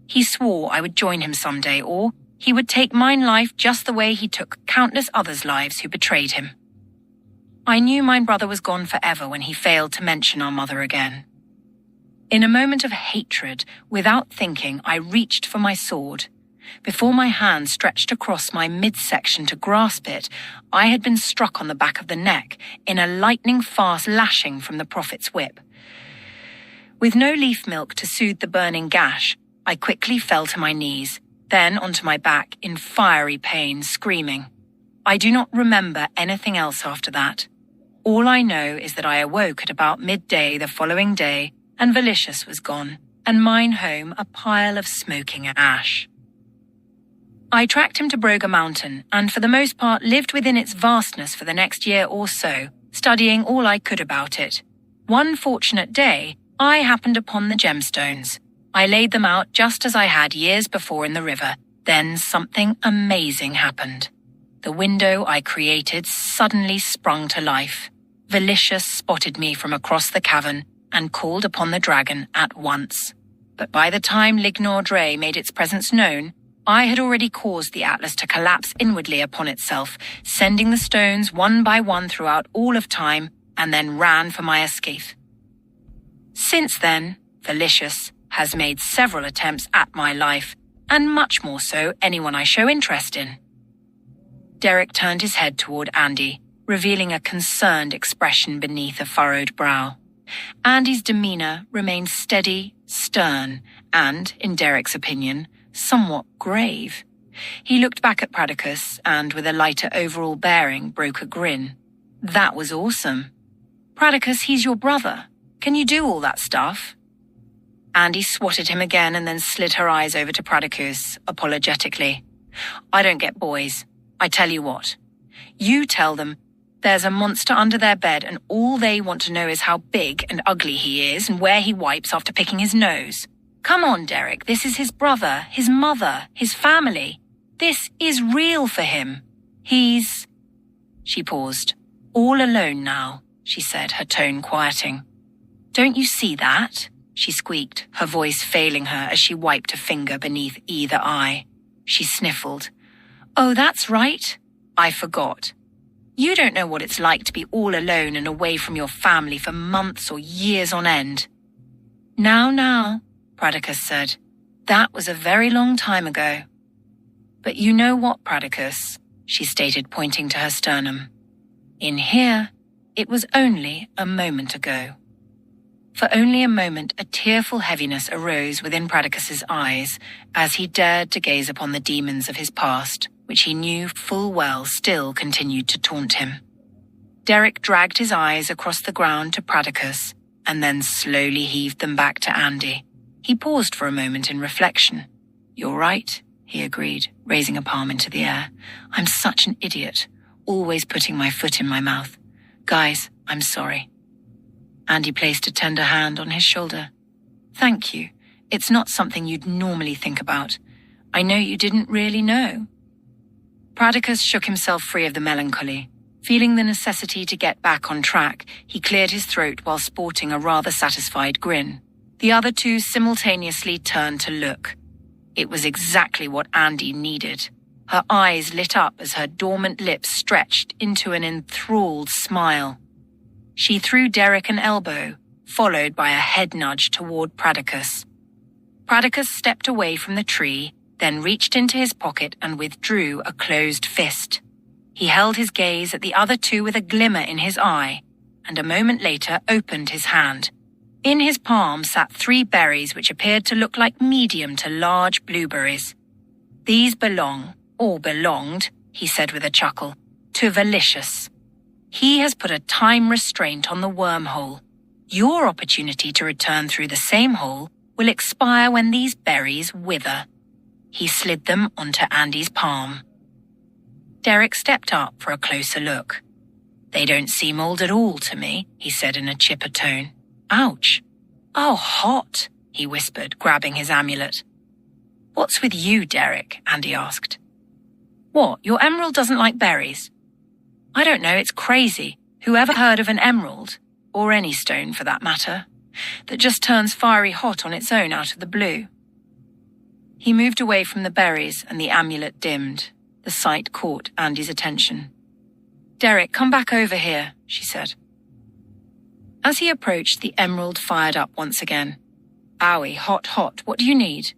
He swore I would join him someday, or he would take mine life just the way he took countless others' lives who betrayed him. I knew mine brother was gone forever when he failed to mention our mother again. In a moment of hatred, without thinking, I reached for my sword. Before my hand stretched across my midsection to grasp it, I had been struck on the back of the neck in a lightning-fast lashing from the prophet's whip. With no leaf milk to soothe the burning gash, I quickly fell to my knees, then onto my back in fiery pain, screaming. I do not remember anything else after that. All I know is that I awoke at about midday the following day, and Velicious was gone, and mine home a pile of smoking ash. I tracked him to Broga Mountain, and for the most part lived within its vastness for the next year or so, studying all I could about it. One fortunate day, I happened upon the gemstones. I laid them out just as I had years before in the river. Then something amazing happened. The window I created suddenly sprung to life. Velicious spotted me from across the cavern and called upon the dragon at once. But by the time Lignor Dre made its presence known, I had already caused the atlas to collapse inwardly upon itself, sending the stones one by one throughout all of time, and then ran for my escape. Since then, Velicious has made several attempts at my life, and much more so anyone I show interest in. Derek turned his head toward Andy, revealing a concerned expression beneath a furrowed brow. Andy's demeanor remained steady, stern, and, in Derek's opinion, somewhat grave. He looked back at Pradicus and, with a lighter overall bearing, broke a grin. That was awesome. Pradicus, he's your brother. Can you do all that stuff? Andy swatted him again and then slid her eyes over to Pradicus, apologetically. I don't get boys. I tell you what. You tell them there's a monster under their bed and all they want to know is how big and ugly he is and where he wipes after picking his nose. Come on, Derek, this is his brother, his mother, his family. This is real for him. He's... She paused. All alone now, she said, her tone quieting. Don't you see that? She squeaked, her voice failing her as she wiped a finger beneath either eye. She sniffled. Oh, that's right. I forgot. You don't know what it's like to be all alone and away from your family for months or years on end. Now, Pradicus said. That was a very long time ago. But you know what, Pradicus, she stated, pointing to her sternum. In here, it was only a moment ago. For only a moment, a tearful heaviness arose within Pradicus's eyes as he dared to gaze upon the demons of his past, which he knew full well still continued to taunt him. Derek dragged his eyes across the ground to Pradicus and then slowly heaved them back to Andy. He paused for a moment in reflection. You're right, he agreed, raising a palm into the air. I'm such an idiot, always putting my foot in my mouth. Guys, I'm sorry. Andy placed a tender hand on his shoulder. Thank you. It's not something you'd normally think about. I know you didn't really know. Pradicus shook himself free of the melancholy. Feeling the necessity to get back on track, he cleared his throat while sporting a rather satisfied grin. The other two simultaneously turned to look. It was exactly what Andy needed. Her eyes lit up as her dormant lips stretched into an enthralled smile. She threw Derek an elbow, followed by a head nudge toward Pradicus. Pradicus stepped away from the tree, then reached into his pocket and withdrew a closed fist. He held his gaze at the other two with a glimmer in his eye, and a moment later opened his hand. In his palm sat 3 berries which appeared to look like medium to large blueberries. These belonged, he said with a chuckle, to Velicious. He has put a time restraint on the wormhole. Your opportunity to return through the same hole will expire when these berries wither. He slid them onto Andy's palm. Derek stepped up for a closer look. They don't seem old at all to me, he said in a chipper tone. Ouch. Oh, hot, he whispered, grabbing his amulet. "What's with you, Derek?" Andy asked. "What, your emerald doesn't like berries?" "I don't know, it's crazy. Whoever heard of an emerald, or any stone for that matter, that just turns fiery hot on its own out of the blue?" He moved away from the berries and the amulet dimmed. The sight caught Andy's attention. "Derek, come back over here," she said. As he approached, the emerald fired up once again. "Owie, hot, hot, what do you need?"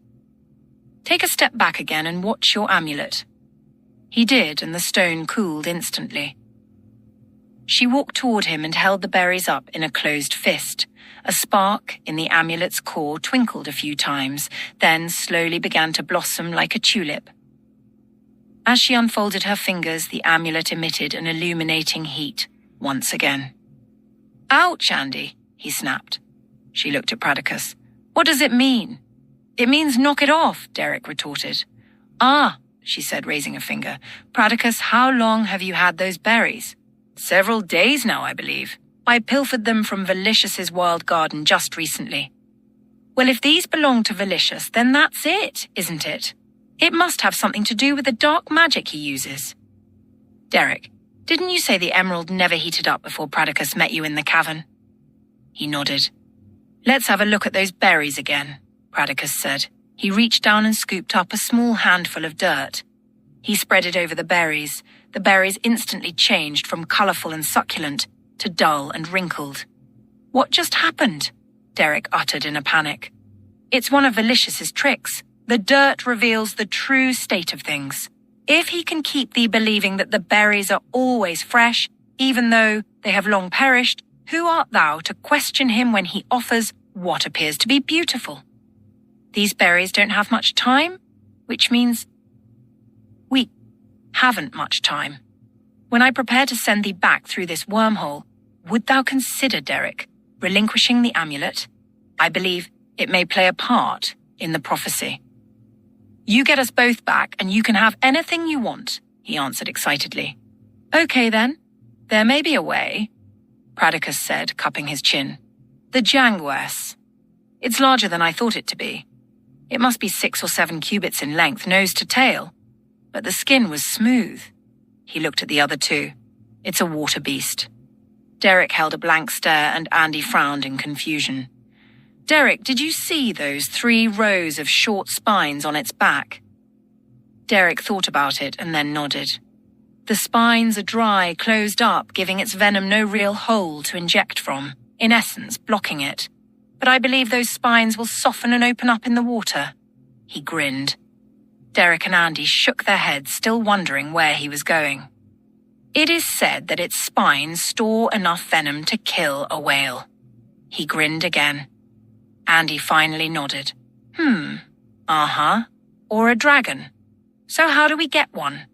"Take a step back again and watch your amulet." He did, and the stone cooled instantly. She walked toward him and held the berries up in a closed fist. A spark in the amulet's core twinkled a few times, then slowly began to blossom like a tulip. As she unfolded her fingers, the amulet emitted an illuminating heat once again. "Ouch, Andy," he snapped. She looked at Pradicus. "What does it mean?" "It means knock it off," Derek retorted. "Ah," she said, raising a finger. "Pradicus, how long have you had those berries?" "Several days now, I believe. I pilfered them from Velicius's wild garden just recently." "Well, if these belong to Velicius, then that's it, isn't it? It must have something to do with the dark magic he uses." "Derek, didn't you say the emerald never heated up before Pradicus met you in the cavern?" He nodded. "Let's have a look at those berries again," Pradicus said. He reached down and scooped up a small handful of dirt. He spread it over the berries. The berries instantly changed from colourful and succulent to dull and wrinkled. "What just happened?" Derek uttered in a panic. "It's one of Velicius's tricks. The dirt reveals the true state of things. If he can keep thee believing that the berries are always fresh, even though they have long perished, who art thou to question him when he offers what appears to be beautiful? These berries don't have much time, which means we haven't much time. When I prepare to send thee back through this wormhole, would thou consider, Derek, relinquishing the amulet? I believe it may play a part in the prophecy." "You get us both back and you can have anything you want," he answered excitedly. "Okay then, there may be a way," Pradicus said, cupping his chin. "The janguas. It's larger than I thought it to be. It must be 6 or 7 cubits in length, nose to tail. But the skin was smooth." He looked at the other two. "It's a water beast." Derek held a blank stare and Andy frowned in confusion. "Derek, did you see those 3 rows of short spines on its back?" Derek thought about it and then nodded. "The spines are dry, closed up, giving its venom no real hole to inject from, in essence, blocking it. But I believe those spines will soften and open up in the water." He grinned. Derek and Andy shook their heads, still wondering where he was going. "It is said that its spines store enough venom to kill a whale." He grinned again. Andy finally nodded. Uh-huh. Or a dragon. So how do we get one?"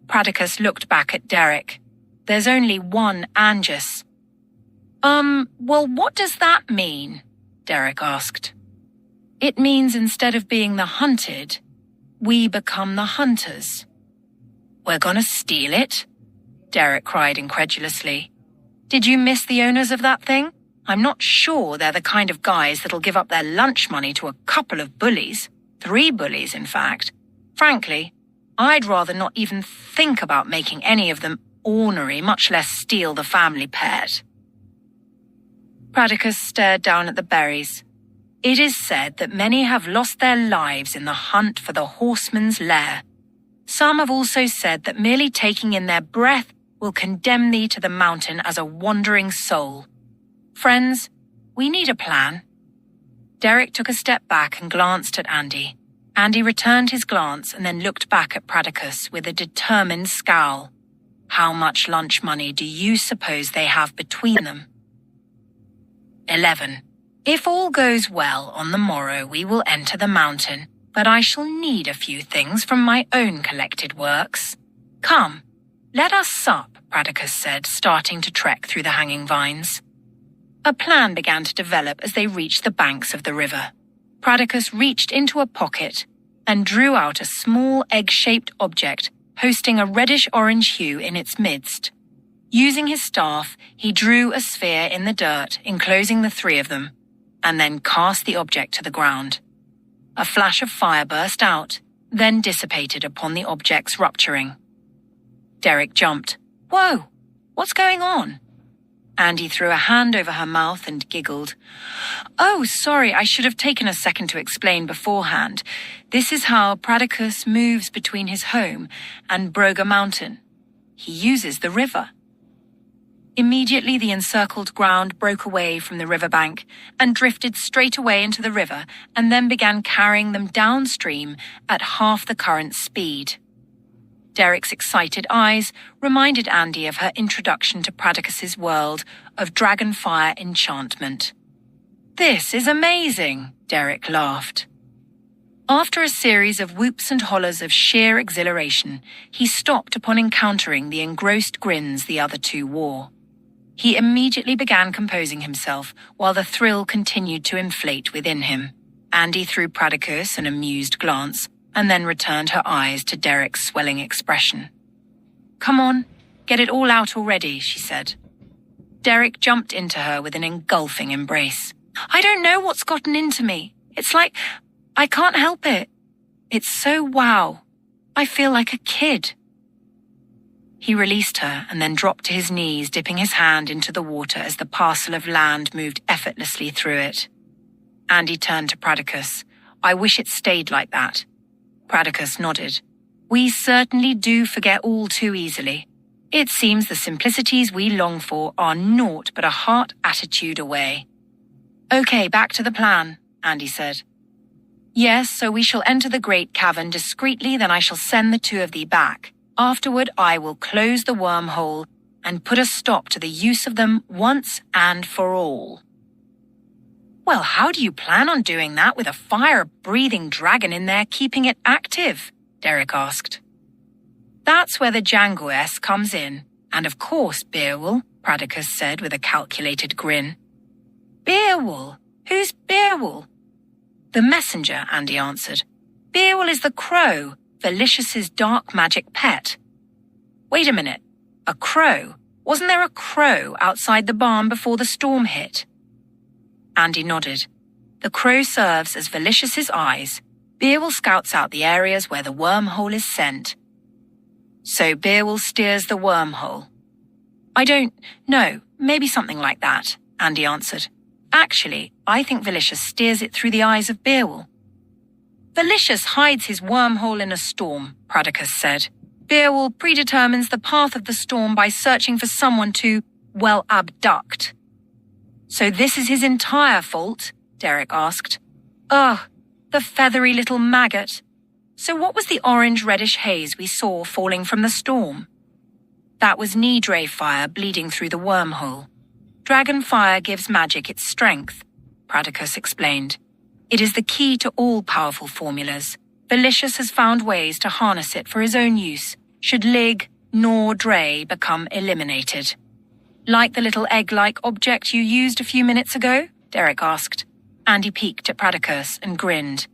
Pradicus looked back at Derek. "There's only one Angus." Well, what does that mean?" Derek asked. "It means instead of being the hunted, we become the hunters." "We're gonna steal it?" Derek cried incredulously. "Did you miss the owners of that thing? I'm not sure they're the kind of guys that'll give up their lunch money to a couple of bullies. 3 bullies, in fact. Frankly, I'd rather not even think about making any of them ornery, much less steal the family pet." Pradicus stared down at the berries. "It is said that many have lost their lives in the hunt for the horseman's lair. Some have also said that merely taking in their breath will condemn thee to the mountain as a wandering soul. Friends, we need a plan." Derek took a step back and glanced at Andy. Andy returned his glance and then looked back at Pradicus with a determined scowl. "How much lunch money do you suppose they have between them?" 11. "If all goes well, on the morrow we will enter the mountain, but I shall need a few things from my own collected works. Come, let us sup," Pradicus said, starting to trek through the hanging vines. A plan began to develop as they reached the banks of the river. Pradicus reached into a pocket and drew out a small egg-shaped object hosting a reddish-orange hue in its midst. Using his staff, he drew a sphere in the dirt enclosing the 3 of them, and then cast the object to the ground. A flash of fire burst out, then dissipated upon the object's rupturing. Derek jumped. "Whoa! What's going on?" Andy threw a hand over her mouth and giggled. "Oh, sorry, I should have taken a second to explain beforehand. This is how Pradicus moves between his home and Broga Mountain. He uses the river." Immediately the encircled ground broke away from the riverbank and drifted straight away into the river and then began carrying them downstream at half the current's speed. Derek's excited eyes reminded Andy of her introduction to Pradicus's world of dragonfire enchantment. "This is amazing," Derek laughed. After a series of whoops and hollers of sheer exhilaration, he stopped upon encountering the engrossed grins the other two wore. He immediately began composing himself while the thrill continued to inflate within him. Andy threw Pradicus an amused glance and then returned her eyes to Derek's swelling expression. "Come on, get it all out already," she said. Derek jumped into her with an engulfing embrace. "I don't know what's gotten into me. It's like I can't help it. It's so wow. I feel like a kid." He released her and then dropped to his knees, dipping his hand into the water as the parcel of land moved effortlessly through it. Andy turned to Pradicus. "I wish it stayed like that." Pradicus nodded. "We certainly do forget all too easily. It seems the simplicities we long for are naught but a heart attitude away." "Okay, back to the plan," Andy said. "Yes, so we shall enter the great cavern discreetly, then I shall send the two of thee back. Afterward, I will close the wormhole and put a stop to the use of them once and for all." "Well, how do you plan on doing that with a fire-breathing dragon in there keeping it active?" Derek asked. "That's where the Jangoess comes in. And of course, Beowulf," Pradicus said with a calculated grin. "Beowulf? Who's Beowulf?" "The messenger," Andy answered. "Beowulf is the crow, Velicius's dark magic pet." "Wait a minute. A crow? Wasn't there a crow outside the barn before the storm hit?" Andy nodded. "The crow serves as Velicius's eyes. Beowulf scouts out the areas where the wormhole is sent." "So Beowulf steers the wormhole?" "I don't know. Maybe something like that," Andy answered. "Actually, I think Velicius steers it through the eyes of Beowulf." "Velicius hides his wormhole in a storm," Pradicus said. "Beowulf predetermines the path of the storm by searching for someone to, well, abduct." "So this is his entire fault?" Derek asked. "Ugh, the feathery little maggot. So what was the orange-reddish haze we saw falling from the storm?" "That was Nidre fire bleeding through the wormhole. Dragon fire gives magic its strength," Pradicus explained. "It is the key to all powerful formulas. Velicius has found ways to harness it for his own use, should Lig nor Dre become eliminated." "Like the little egg-like object you used a few minutes ago?" Derek asked. Andy peeked at Pradicus and grinned.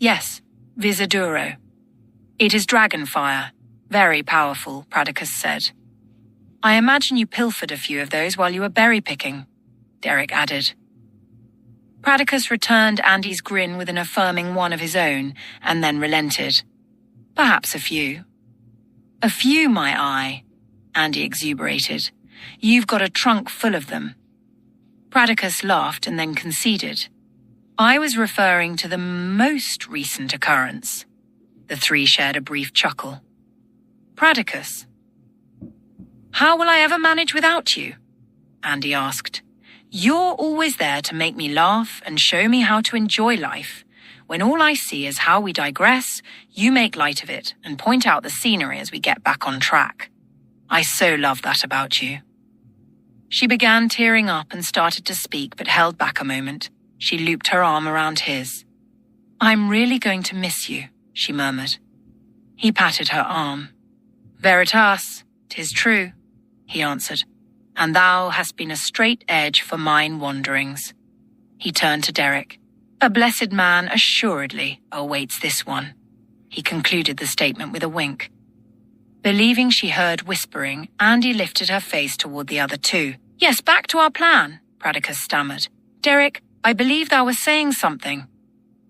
Yes, Visaduro. It is dragon fire. Very powerful," Pradicus said. "I imagine you pilfered a few of those while you were berry picking," Derek added. Pradicus returned Andy's grin with an affirming one of his own, and then relented. "Perhaps a few." "A few, my eye," Andy exuberated. "You've got a trunk full of them." Pradicus laughed and then conceded. "I was referring to the most recent occurrence." The three shared a brief chuckle. "Pradicus, how will I ever manage without you?" Andy asked. "You're always there to make me laugh and show me how to enjoy life. When all I see is how we digress, you make light of it and point out the scenery as we get back on track. I so love that about you." She began tearing up and started to speak, but held back a moment. She looped her arm around his. "I'm really going to miss you," she murmured. He patted her arm. "Veritas, 'tis true," he answered, "and thou hast been a straight edge for mine wanderings." He turned to Derek. "A blessed man assuredly awaits this one." He concluded the statement with a wink. Believing she heard whispering, Andy lifted her face toward the other two. "Yes, back to our plan," Pradicus stammered. "Derek, I believe thou were saying something."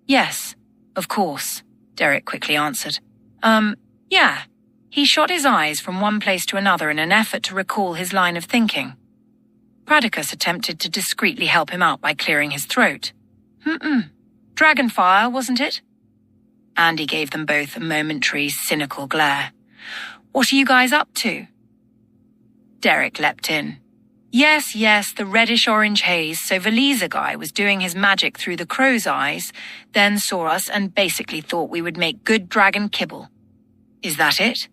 Yes, of course, Derek quickly answered. Yeah. He shot his eyes from one place to another in an effort to recall his line of thinking. Pradicus attempted to discreetly help him out by clearing his throat. Dragonfire, wasn't it? Andy gave them both a momentary, cynical glare. What are you guys up to? Derek leapt in. Yes, the reddish-orange haze, so Valiza guy was doing his magic through the crow's eyes, then saw us and basically thought we would make good dragon kibble. Is that it?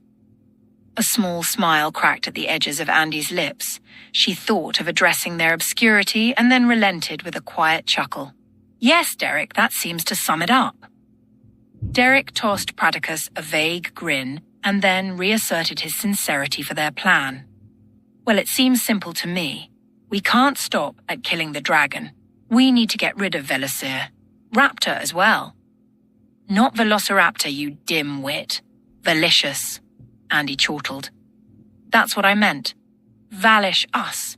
A small smile cracked at the edges of Andy's lips. She thought of addressing their obscurity and then relented with a quiet chuckle. Yes, Derek, that seems to sum it up. Derek tossed Pradicus a vague grin and then reasserted his sincerity for their plan. Well, it seems simple to me. We can't stop at killing the dragon. We need to get rid of Velisir. Raptor as well. Not Velociraptor, you dim wit. Valicious, Andy chortled. That's what I meant. Valish us,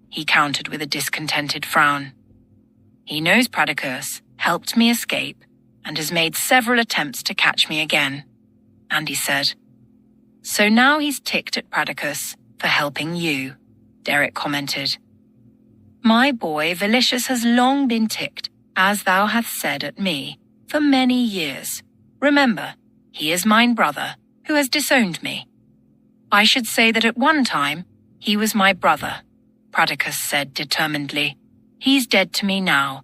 he countered with a discontented frown. He knows Pradicus, helped me escape, and has made several attempts to catch me again, Andy said. So now he's ticked at Pradicus for helping you, Derek commented. My boy Valicious has long been ticked, as thou hast said at me, for many years. Remember, he is mine brother, who has disowned me. I should say that at one time, he was my brother, Pradicus said determinedly. He's dead to me now.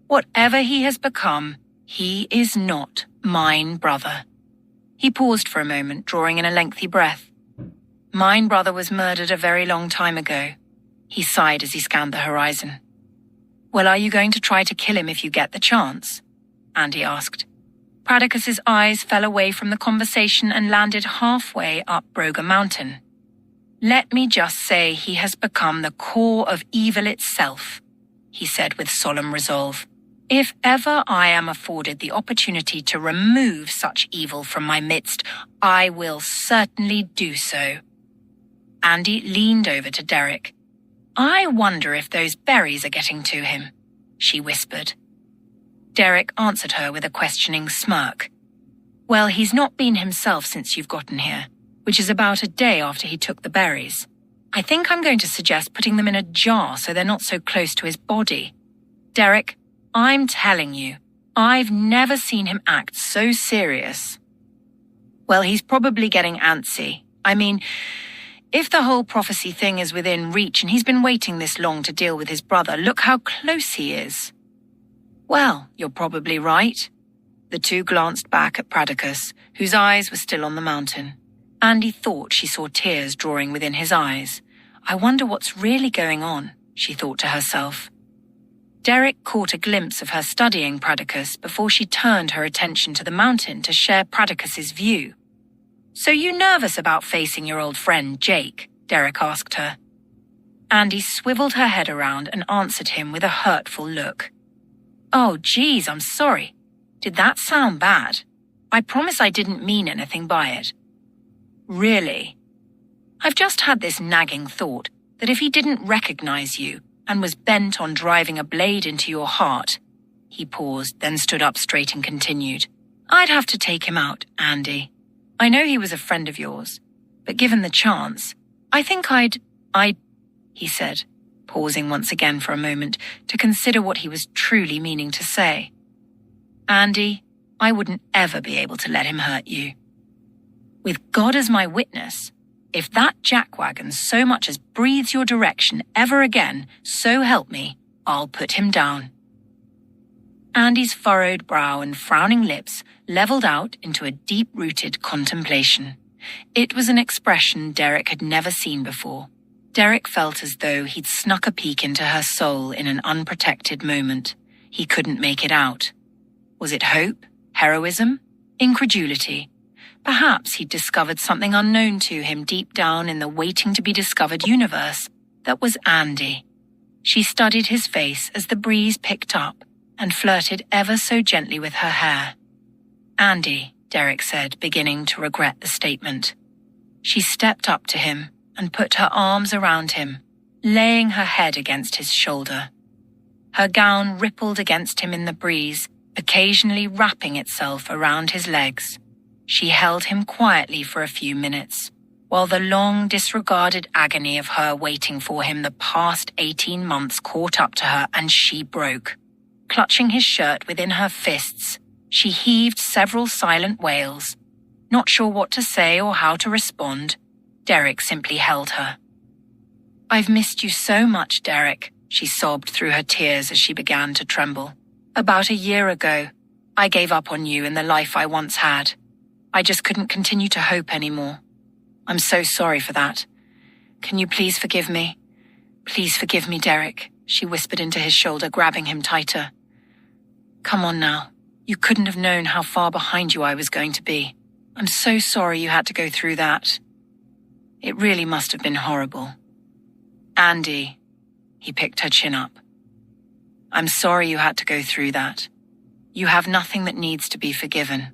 Whatever he has become, he is not mine brother. He paused for a moment, drawing in a lengthy breath. Mine brother was murdered a very long time ago. He sighed as he scanned the horizon. Well, are you going to try to kill him if you get the chance? Andy asked. Pradicus's eyes fell away from the conversation and landed halfway up Broga Mountain. Let me just say he has become the core of evil itself, he said with solemn resolve. If ever I am afforded the opportunity to remove such evil from my midst, I will certainly do so. Andy leaned over to Derek. I wonder if those berries are getting to him, she whispered. Derek answered her with a questioning smirk. Well, he's not been himself since you've gotten here, which is about a day after he took the berries. I think I'm going to suggest putting them in a jar so they're not so close to his body. Derek, I'm telling you, I've never seen him act so serious. Well, he's probably getting antsy. I mean, if the whole prophecy thing is within reach and he's been waiting this long to deal with his brother, look how close he is. Well, you're probably right. The two glanced back at Pradicus, whose eyes were still on the mountain. Andy thought she saw tears drawing within his eyes. I wonder what's really going on, she thought to herself. Derek caught a glimpse of her studying Pradicus before she turned her attention to the mountain to share Pradicus's view. So you nervous about facing your old friend, Jake? Derek asked her. Andy swiveled her head around and answered him with a hurtful look. Oh, geez, I'm sorry. Did that sound bad? I promise I didn't mean anything by it. Really? I've just had this nagging thought that if he didn't recognize you and was bent on driving a blade into your heart, he paused, then stood up straight and continued. I'd have to take him out, Andy. I know he was a friend of yours, but given the chance, I think I'd, he said, pausing once again for a moment to consider what he was truly meaning to say. Andy, I wouldn't ever be able to let him hurt you. With God as my witness, if that jackwagon so much as breathes your direction ever again, so help me, I'll put him down. Andy's furrowed brow and frowning lips leveled out into a deep-rooted contemplation. It was an expression Derek had never seen before. Derek felt as though he'd snuck a peek into her soul in an unprotected moment. He couldn't make it out. Was it hope? Heroism? Incredulity? Perhaps he'd discovered something unknown to him deep down in the waiting-to-be-discovered universe that was Andy. She studied his face as the breeze picked up and flirted ever so gently with her hair. Andy, Derek said, beginning to regret the statement. She stepped up to him and put her arms around him, laying her head against his shoulder. Her gown rippled against him in the breeze, occasionally wrapping itself around his legs. She held him quietly for a few minutes, while the long disregarded agony of her waiting for him the past 18 months caught up to her and she broke. Clutching his shirt within her fists, she heaved several silent wails. Not sure what to say or how to respond, Derek simply held her. "I've missed you so much, Derek," she sobbed through her tears as she began to tremble. "About a year ago, I gave up on you and the life I once had. I just couldn't continue to hope anymore. I'm so sorry for that. Can you please forgive me? Please forgive me, Derek," she whispered into his shoulder, grabbing him tighter. "Come on now. You couldn't have known how far behind you I was going to be. I'm so sorry you had to go through that. It really must have been horrible." "Andy," he picked her chin up. "I'm sorry you had to go through that. You have nothing that needs to be forgiven.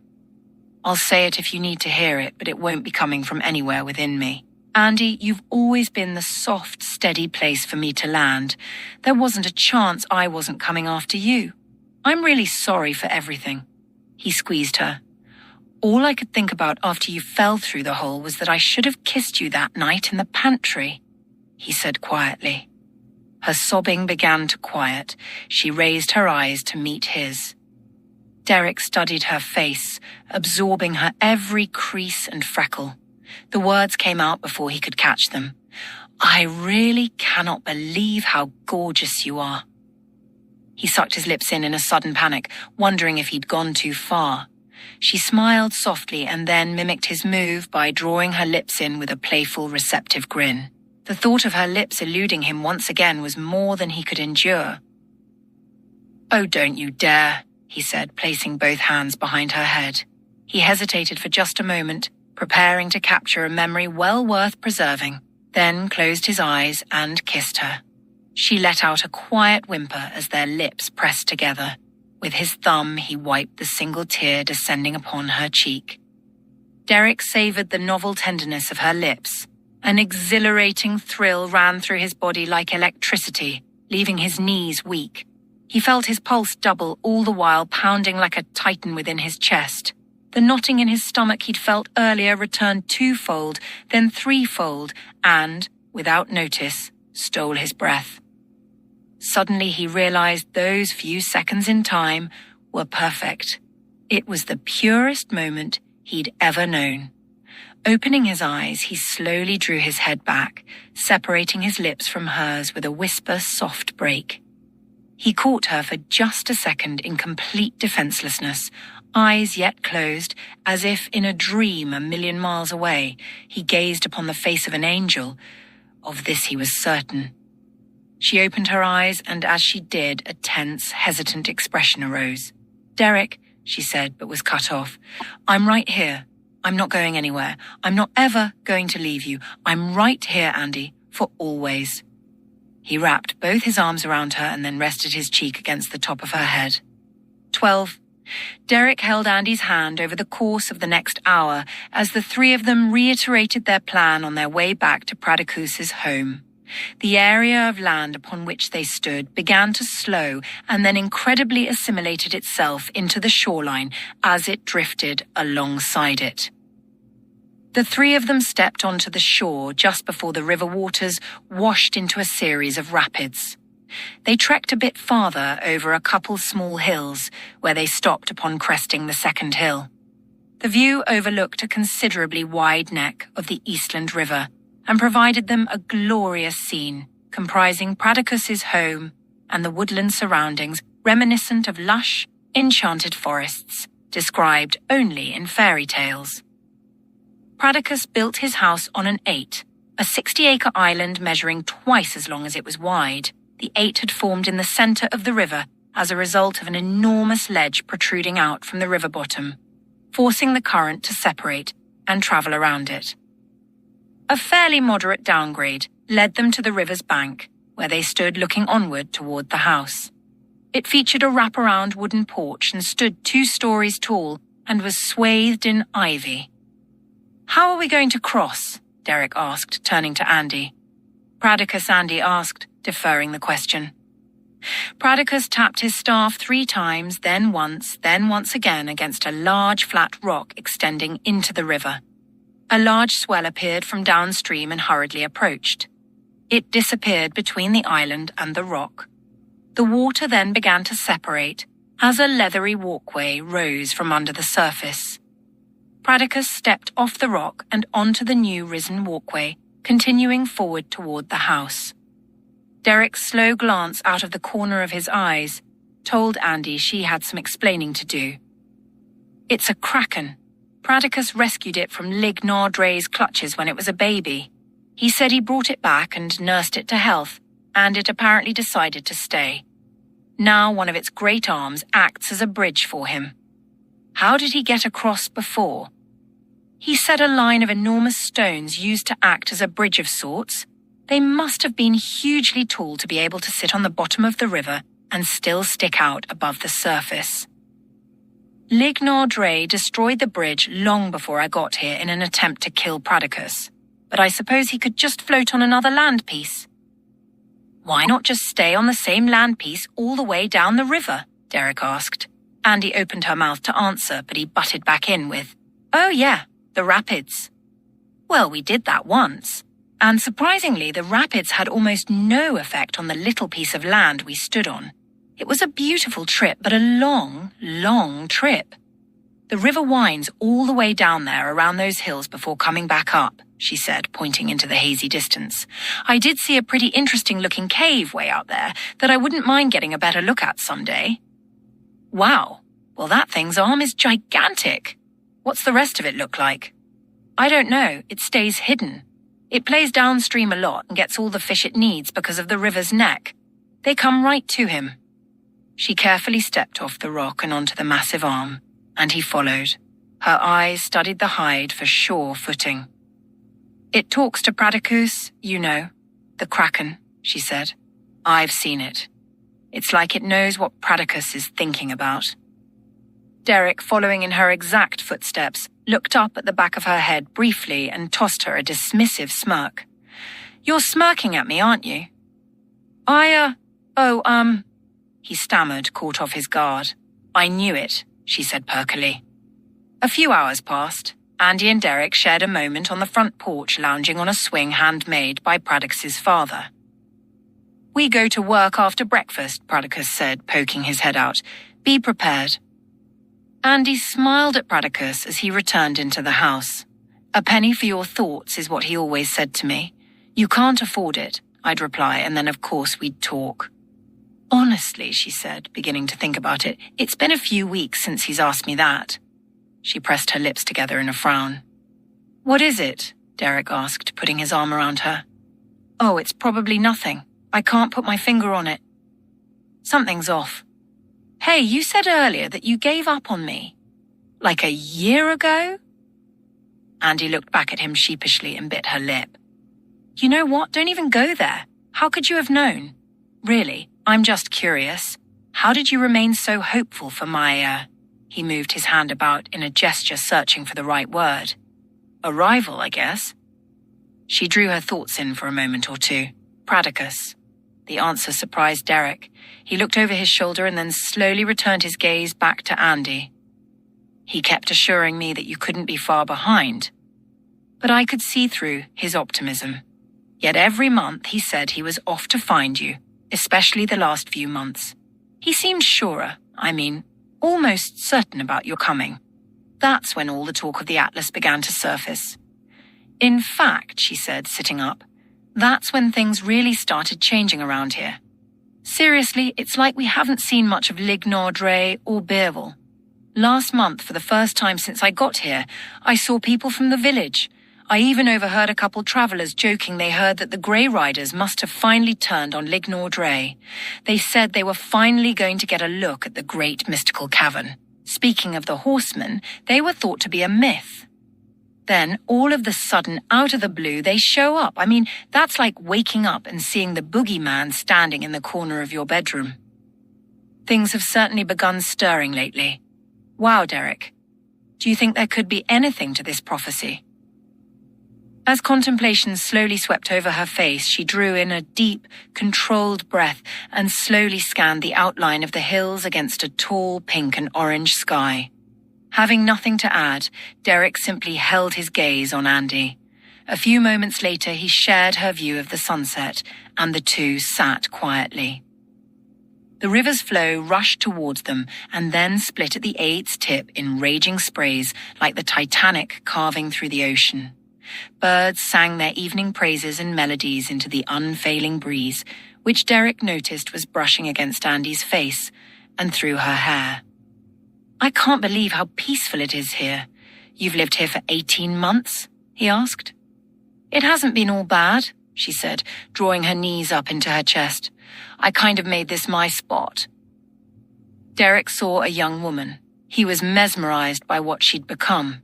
I'll say it if you need to hear it, but it won't be coming from anywhere within me. Andy, you've always been the soft, steady place for me to land. There wasn't a chance I wasn't coming after you. I'm really sorry for everything." He squeezed her. "All I could think about after you fell through the hole was that I should have kissed you that night in the pantry," he said quietly. Her sobbing began to quiet. She raised her eyes to meet his. Derek studied her face, absorbing her every crease and freckle. The words came out before he could catch them. "I really cannot believe how gorgeous you are." He sucked his lips in a sudden panic, wondering if he'd gone too far. She smiled softly and then mimicked his move by drawing her lips in with a playful, receptive grin. The thought of her lips eluding him once again was more than he could endure. "Oh, don't you dare," he said, placing both hands behind her head. He hesitated for just a moment, preparing to capture a memory well worth preserving, then closed his eyes and kissed her. She let out a quiet whimper as their lips pressed together. With his thumb, he wiped the single tear descending upon her cheek. Derek savored the novel tenderness of her lips. An exhilarating thrill ran through his body like electricity, leaving his knees weak. He felt his pulse double, all the while pounding like a titan within his chest. The knotting in his stomach he'd felt earlier returned twofold, then threefold, and, without notice, stole his breath. Suddenly he realized those few seconds in time were perfect. It was the purest moment he'd ever known. Opening his eyes, he slowly drew his head back, separating his lips from hers with a whisper-soft break. He caught her for just a second in complete defenselessness, eyes yet closed, as if in a dream a million miles away. He gazed upon the face of an angel. Of this he was certain. She opened her eyes, and as she did, a tense, hesitant expression arose. "Derek," she said, but was cut off. "I'm right here. I'm not going anywhere. I'm not ever going to leave you. I'm right here, Andy, for always." He wrapped both his arms around her and then rested his cheek against the top of her head. 12. Derek held Andy's hand over the course of the next hour as the three of them reiterated their plan on their way back to Pradicus's home. The area of land upon which they stood began to slow and then incredibly assimilated itself into the shoreline as it drifted alongside it. The three of them stepped onto the shore just before the river waters washed into a series of rapids. They trekked a bit farther over a couple small hills, where they stopped upon cresting the second hill. The view overlooked a considerably wide neck of the Eastland River and provided them a glorious scene, comprising Pradicus's home and the woodland surroundings reminiscent of lush, enchanted forests, described only in fairy tales. Pradicus built his house on an 8, a 60-acre island measuring twice as long as it was wide. The 8 had formed in the center of the river as a result of an enormous ledge protruding out from the river bottom, forcing the current to separate and travel around it. A fairly moderate downgrade led them to the river's bank, where they stood looking onward toward the house. It featured a wraparound wooden porch and stood 2 stories tall and was swathed in ivy. "How are we going to cross?" Derek asked, turning to Andy. Pradicus, Andy asked, deferring the question. Pradicus tapped his staff 3 times, then once again against a large flat rock extending into the river. A large swell appeared from downstream and hurriedly approached. It disappeared between the island and the rock. The water then began to separate as a leathery walkway rose from under the surface. Pradicus stepped off the rock and onto the new risen walkway, continuing forward toward the house. Derek's slow glance out of the corner of his eyes told Andy she had some explaining to do. It's a kraken. Pradicus rescued it from Lignardre's clutches when it was a baby. He said he brought it back and nursed it to health, and it apparently decided to stay. Now one of its great arms acts as a bridge for him. How did he get across before? He said a line of enormous stones used to act as a bridge of sorts. They must have been hugely tall to be able to sit on the bottom of the river and still stick out above the surface. Lignardre destroyed the bridge long before I got here in an attempt to kill Pradicus, but I suppose he could just float on another land piece. Why not just stay on the same land piece all the way down the river? Derek asked. Andy opened her mouth to answer, but he butted back in with, "Oh yeah, the rapids." Well, we did that once. And surprisingly, the rapids had almost no effect on the little piece of land we stood on. It was a beautiful trip, but a long, long trip. The river winds all the way down there around those hills before coming back up, she said, pointing into the hazy distance. I did see a pretty interesting-looking cave way out there that I wouldn't mind getting a better look at someday. Wow, well that thing's arm is gigantic. What's the rest of it look like? I don't know, it stays hidden. It plays downstream a lot and gets all the fish it needs because of the river's neck. They come right to him. She carefully stepped off the rock and onto the massive arm, and he followed. Her eyes studied the hide for sure footing. It talks to Pradicus, you know, the kraken, she said. I've seen it. It's like it knows what Pradicus is thinking about. Derek, following in her exact footsteps, looked up at the back of her head briefly and tossed her a dismissive smirk. You're smirking at me, aren't you? He stammered, caught off his guard. I knew it, she said perkily. A few hours passed. Andy and Derek shared a moment on the front porch lounging on a swing handmade by Pradicus's father. We go to work after breakfast, Pradicus said, poking his head out. Be prepared. Andy smiled at Pradicus as he returned into the house. A penny for your thoughts is what he always said to me. You can't afford it, I'd reply, and then of course we'd talk. Honestly, she said, beginning to think about it, it's been a few weeks since he's asked me that. She pressed her lips together in a frown. What is it? Derek asked, putting his arm around her. Oh, it's probably nothing. I can't put my finger on it. Something's off. Hey, you said earlier that you gave up on me. Like a year ago? Andy looked back at him sheepishly and bit her lip. You know what? Don't even go there. How could you have known? Really, I'm just curious. How did you remain so hopeful for my, He moved his hand about in a gesture searching for the right word. Arrival, I guess. She drew her thoughts in for a moment or two. Pradicus. The answer surprised Derek. He looked over his shoulder and then slowly returned his gaze back to Andy. He kept assuring me that you couldn't be far behind. But I could see through his optimism. Yet every month he said he was off to find you, especially the last few months. He seemed surer, almost certain about your coming. That's when all the talk of the Atlas began to surface. In fact, she said, sitting up, that's when things really started changing around here. Seriously, it's like we haven't seen much of Lignardre or Beerville. Last month, for the first time since I got here, I saw people from the village. I even overheard a couple travelers joking they heard that the Grey Riders must have finally turned on Lignardre. They said they were finally going to get a look at the great mystical cavern. Speaking of the horsemen, they were thought to be a myth. Then, all of the sudden, out of the blue, they show up. That's like waking up and seeing the boogeyman standing in the corner of your bedroom. Things have certainly begun stirring lately. Wow, Derek. Do you think there could be anything to this prophecy? As contemplation slowly swept over her face, she drew in a deep, controlled breath and slowly scanned the outline of the hills against a tall pink and orange sky. Having nothing to add, Derek simply held his gaze on Andy. A few moments later, he shared her view of the sunset, and the two sat quietly. The river's flow rushed towards them and then split at the Aid's tip in raging sprays like the Titanic carving through the ocean. Birds sang their evening praises and melodies into the unfailing breeze, which Derek noticed was brushing against Andy's face and through her hair. "I can't believe how peaceful it is here. You've lived here for 18 months?" he asked. "It hasn't been all bad," she said, drawing her knees up into her chest. "I kind of made this my spot." Derek saw a young woman. He was mesmerized by what she'd become.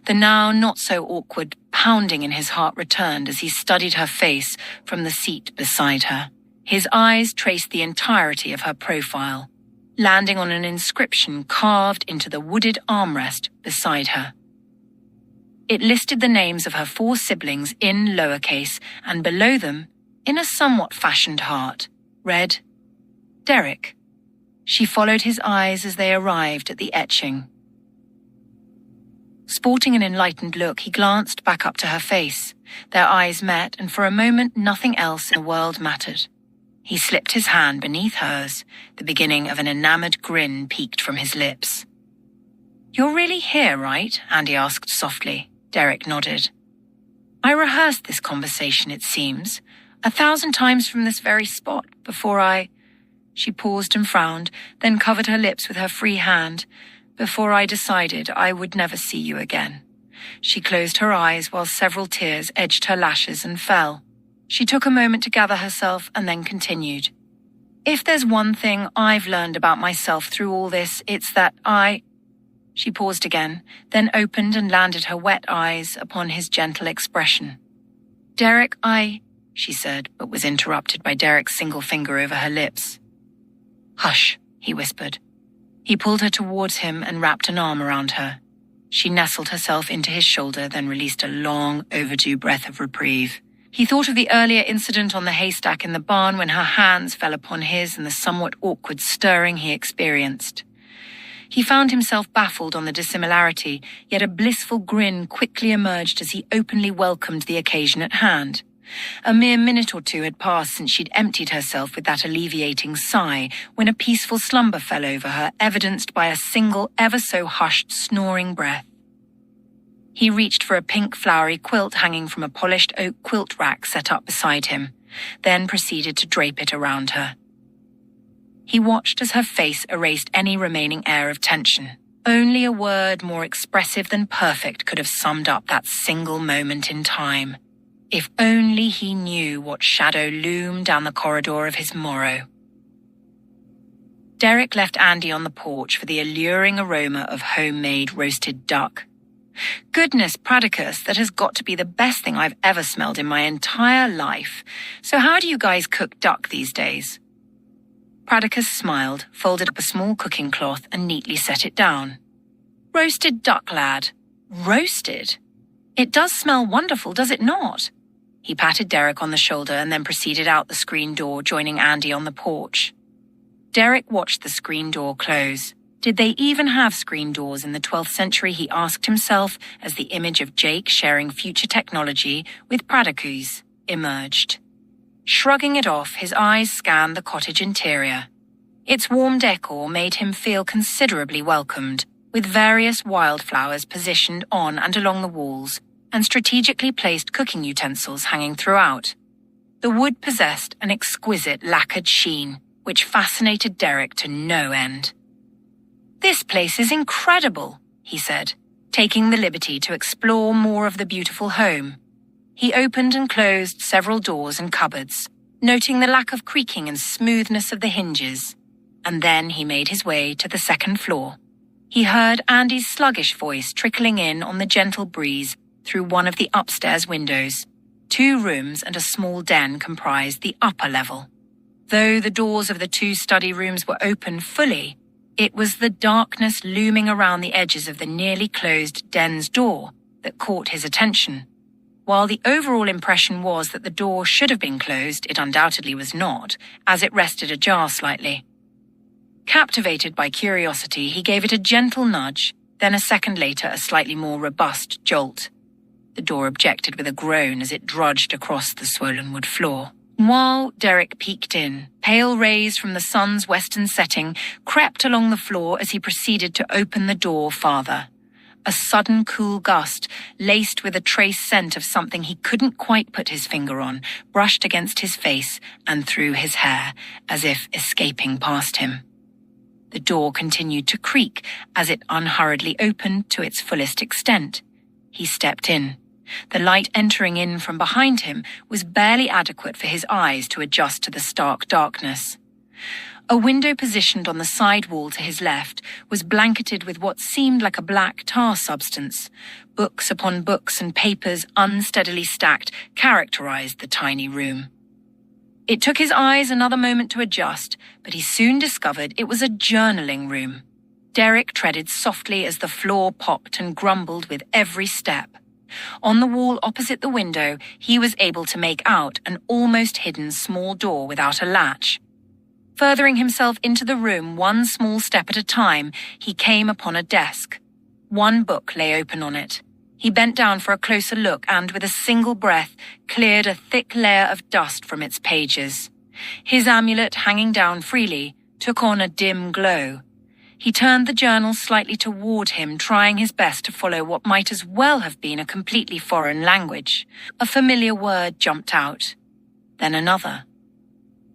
The now not-so-awkward pounding in his heart returned as he studied her face from the seat beside her. His eyes traced the entirety of her profile, landing on an inscription carved into the wooded armrest beside her. It listed the names of her 4 siblings in lowercase, and below them, in a somewhat fashioned heart, read, "Derek." She followed his eyes as they arrived at the etching. Sporting an enlightened look, he glanced back up to her face. Their eyes met, and for a moment nothing else in the world mattered. He slipped his hand beneath hers. The beginning of an enamored grin peeked from his lips. "You're really here, right?" Andy asked softly. Derek nodded. "I rehearsed this conversation, it seems, 1,000 times from this very spot before I—" She paused and frowned, then covered her lips with her free hand. "Before I decided I would never see you again." She closed her eyes while several tears edged her lashes and fell. She took a moment to gather herself and then continued. "If there's one thing I've learned about myself through all this, it's that She paused again, then opened and landed her wet eyes upon his gentle expression. "Derek, she said, but was interrupted by Derek's single finger over her lips. "Hush," he whispered. He pulled her towards him and wrapped an arm around her. She nestled herself into his shoulder, then released a long, overdue breath of reprieve. He thought of the earlier incident on the haystack in the barn when her hands fell upon his and the somewhat awkward stirring he experienced. He found himself baffled on the dissimilarity, yet a blissful grin quickly emerged as he openly welcomed the occasion at hand. A mere minute or 2 had passed since she'd emptied herself with that alleviating sigh when a peaceful slumber fell over her, evidenced by a single, ever-so-hushed, snoring breath. He reached for a pink flowery quilt hanging from a polished oak quilt rack set up beside him, then proceeded to drape it around her. He watched as her face erased any remaining air of tension. Only a word more expressive than perfect could have summed up that single moment in time. If only he knew what shadow loomed down the corridor of his morrow. Derek left Andy on the porch for the alluring aroma of homemade roasted duck. "Goodness, Pradicus, that has got to be the best thing I've ever smelled in my entire life. So how do you guys cook duck these days?" Pradicus smiled, folded up a small cooking cloth and neatly set it down. "Roasted duck, lad. Roasted? It does smell wonderful, does it not?" He patted Derek on the shoulder and then proceeded out the screen door, joining Andy on the porch. Derek watched the screen door close. Did they even have screen doors in the 12th century, he asked himself, as the image of Jake sharing future technology with Pradicus emerged. Shrugging it off, his eyes scanned the cottage interior. Its warm decor made him feel considerably welcomed, with various wildflowers positioned on and along the walls, and strategically placed cooking utensils hanging throughout. The wood possessed an exquisite lacquered sheen, which fascinated Derek to no end. "This place is incredible," he said, taking the liberty to explore more of the beautiful home. He opened and closed several doors and cupboards, noting the lack of creaking and smoothness of the hinges, and then he made his way to the 2nd floor. He heard Andy's sluggish voice trickling in on the gentle breeze through one of the upstairs windows. 2 rooms and a small den comprised the upper level. Though the doors of the 2 study rooms were open fully, it was the darkness looming around the edges of the nearly closed den's door that caught his attention. While the overall impression was that the door should have been closed, it undoubtedly was not, as it rested ajar slightly. Captivated by curiosity, he gave it a gentle nudge, then a second later a slightly more robust jolt. The door objected with a groan as it drudged across the swollen wood floor. While Derek peeked in, pale rays from the sun's western setting crept along the floor as he proceeded to open the door farther. A sudden cool gust, laced with a trace scent of something he couldn't quite put his finger on, brushed against his face and through his hair, as if escaping past him. The door continued to creak as it unhurriedly opened to its fullest extent. He stepped in. The light entering in from behind him was barely adequate for his eyes to adjust to the stark darkness. A window positioned on the side wall to his left was blanketed with what seemed like a black tar substance. Books upon books and papers unsteadily stacked characterized the tiny room. It took his eyes another moment to adjust, but he soon discovered it was a journaling room. Derek treaded softly as the floor popped and grumbled with every step. On the wall opposite the window, he was able to make out an almost hidden small door without a latch. Furthering himself into the room one small step at a time, he came upon a desk. One book lay open on it. He bent down for a closer look and, with a single breath, cleared a thick layer of dust from its pages. His amulet, hanging down freely, took on a dim glow. He turned the journal slightly toward him, trying his best to follow what might as well have been a completely foreign language. A familiar word jumped out. Then another.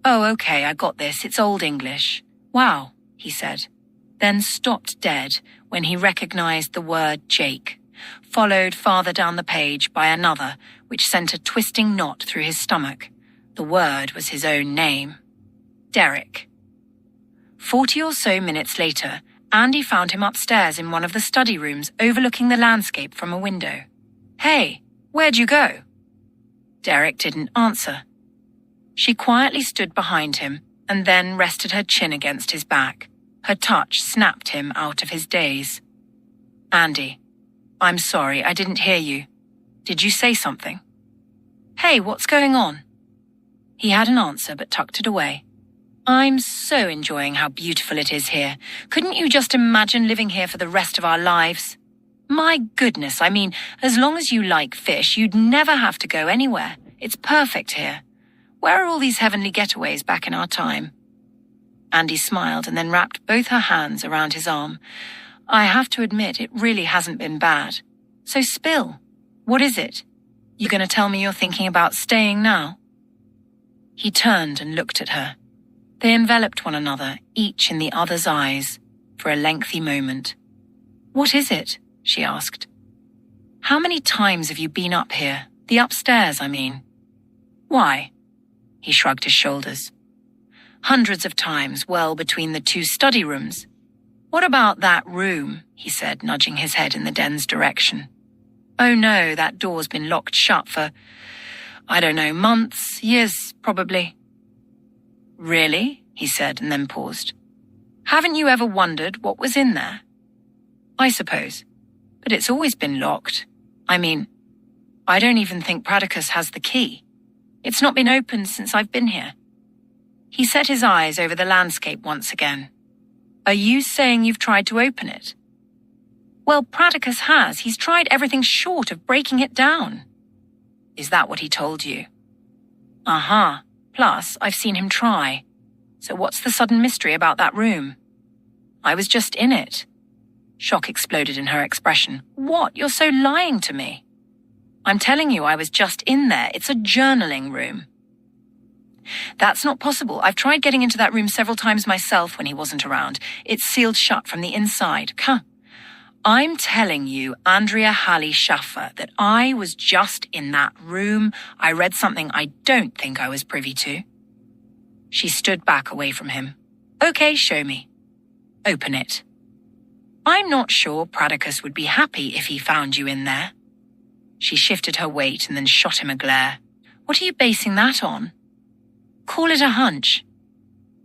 "Oh, okay, I got this. It's Old English. Wow," he said. Then stopped dead when he recognized the word Jake, followed farther down the page by another, which sent a twisting knot through his stomach. The word was his own name. Derek. 40 or so minutes later, Andy found him upstairs in one of the study rooms overlooking the landscape from a window. "Hey, where'd you go?" Derek didn't answer. She quietly stood behind him and then rested her chin against his back. Her touch snapped him out of his daze. "Andy, I'm sorry, I didn't hear you. Did you say something?" "Hey, what's going on?" He had an answer but tucked it away. "I'm so enjoying how beautiful it is here. Couldn't you just imagine living here for the rest of our lives? My goodness, I mean, as long as you like fish, you'd never have to go anywhere. It's perfect here. Where are all these heavenly getaways back in our time?" Andy smiled and then wrapped both her hands around his arm. "I have to admit, it really hasn't been bad. So spill. What is it? You gonna tell me you're thinking about staying now?" He turned and looked at her. They enveloped one another, each in the other's eyes, for a lengthy moment. "What is it?" she asked. "How many times have you been up here? The upstairs, I mean." "Why?" He shrugged his shoulders. "Hundreds of times, well between the two study rooms." "What about that room?" he said, nudging his head in the den's direction. "Oh no, that door's been locked shut for, I don't know, months, years, probably." "Really?" he said, and then paused. "Haven't you ever wondered what was in there?" "I suppose. But it's always been locked. I mean, I don't even think Pradicus has the key. It's not been opened since I've been here." He set his eyes over the landscape once again. "Are you saying you've tried to open it?" "Well, Pradicus has. He's tried everything short of breaking it down." "Is that what he told you?" "Uh-huh. Plus, I've seen him try. So what's the sudden mystery about that room?" "I was just in it." Shock exploded in her expression. "What? You're so lying to me." "I'm telling you, I was just in there. It's a journaling room." "That's not possible. I've tried getting into that room several times myself when he wasn't around. It's sealed shut from the inside. I'm telling you, Andrea Halley Schaffer, that I was just in that room. I read something I don't think I was privy to." She stood back away from him. "Okay, show me." "Open it." "I'm not sure Pradicus would be happy if he found you in there." She shifted her weight and then shot him a glare. "What are you basing that on?" "Call it a hunch."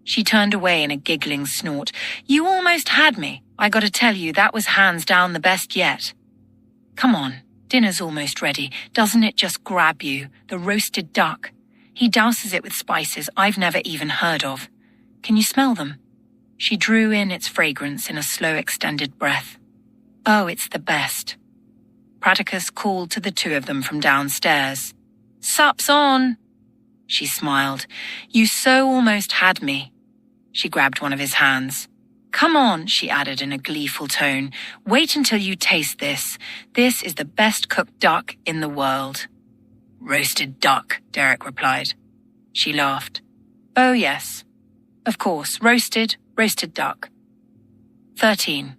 She turned away in a giggling snort. "You almost had me. I gotta tell you, that was hands down the best yet." "Come on, Dinner's almost ready. Doesn't it just grab you? The roasted duck. He douses it with spices I've never even heard of. Can you smell them? She drew in its fragrance in a slow, extended breath. Oh, it's the best. Praticus called to the two of them from downstairs. Sup's on! She smiled. You so almost had me. She grabbed one of his hands. Come on, she added in a gleeful tone. Wait until you taste this. This is the best cooked duck in the world. Roasted duck, Derek replied. She laughed. Oh, yes. Of course, roasted duck. 13.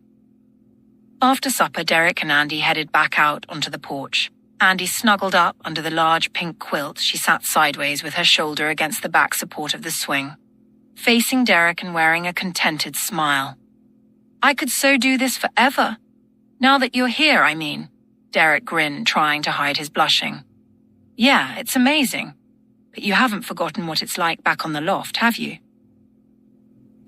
After supper, Derek and Andy headed back out onto the porch. Andy snuggled up under the large pink quilt she sat sideways with her shoulder against the back support of the swing, facing Derek and wearing a contented smile. I could so do this forever. Now that you're here, I mean. Derek grinned, trying to hide his blushing. Yeah, it's amazing. But you haven't forgotten what it's like back on the loft, have you?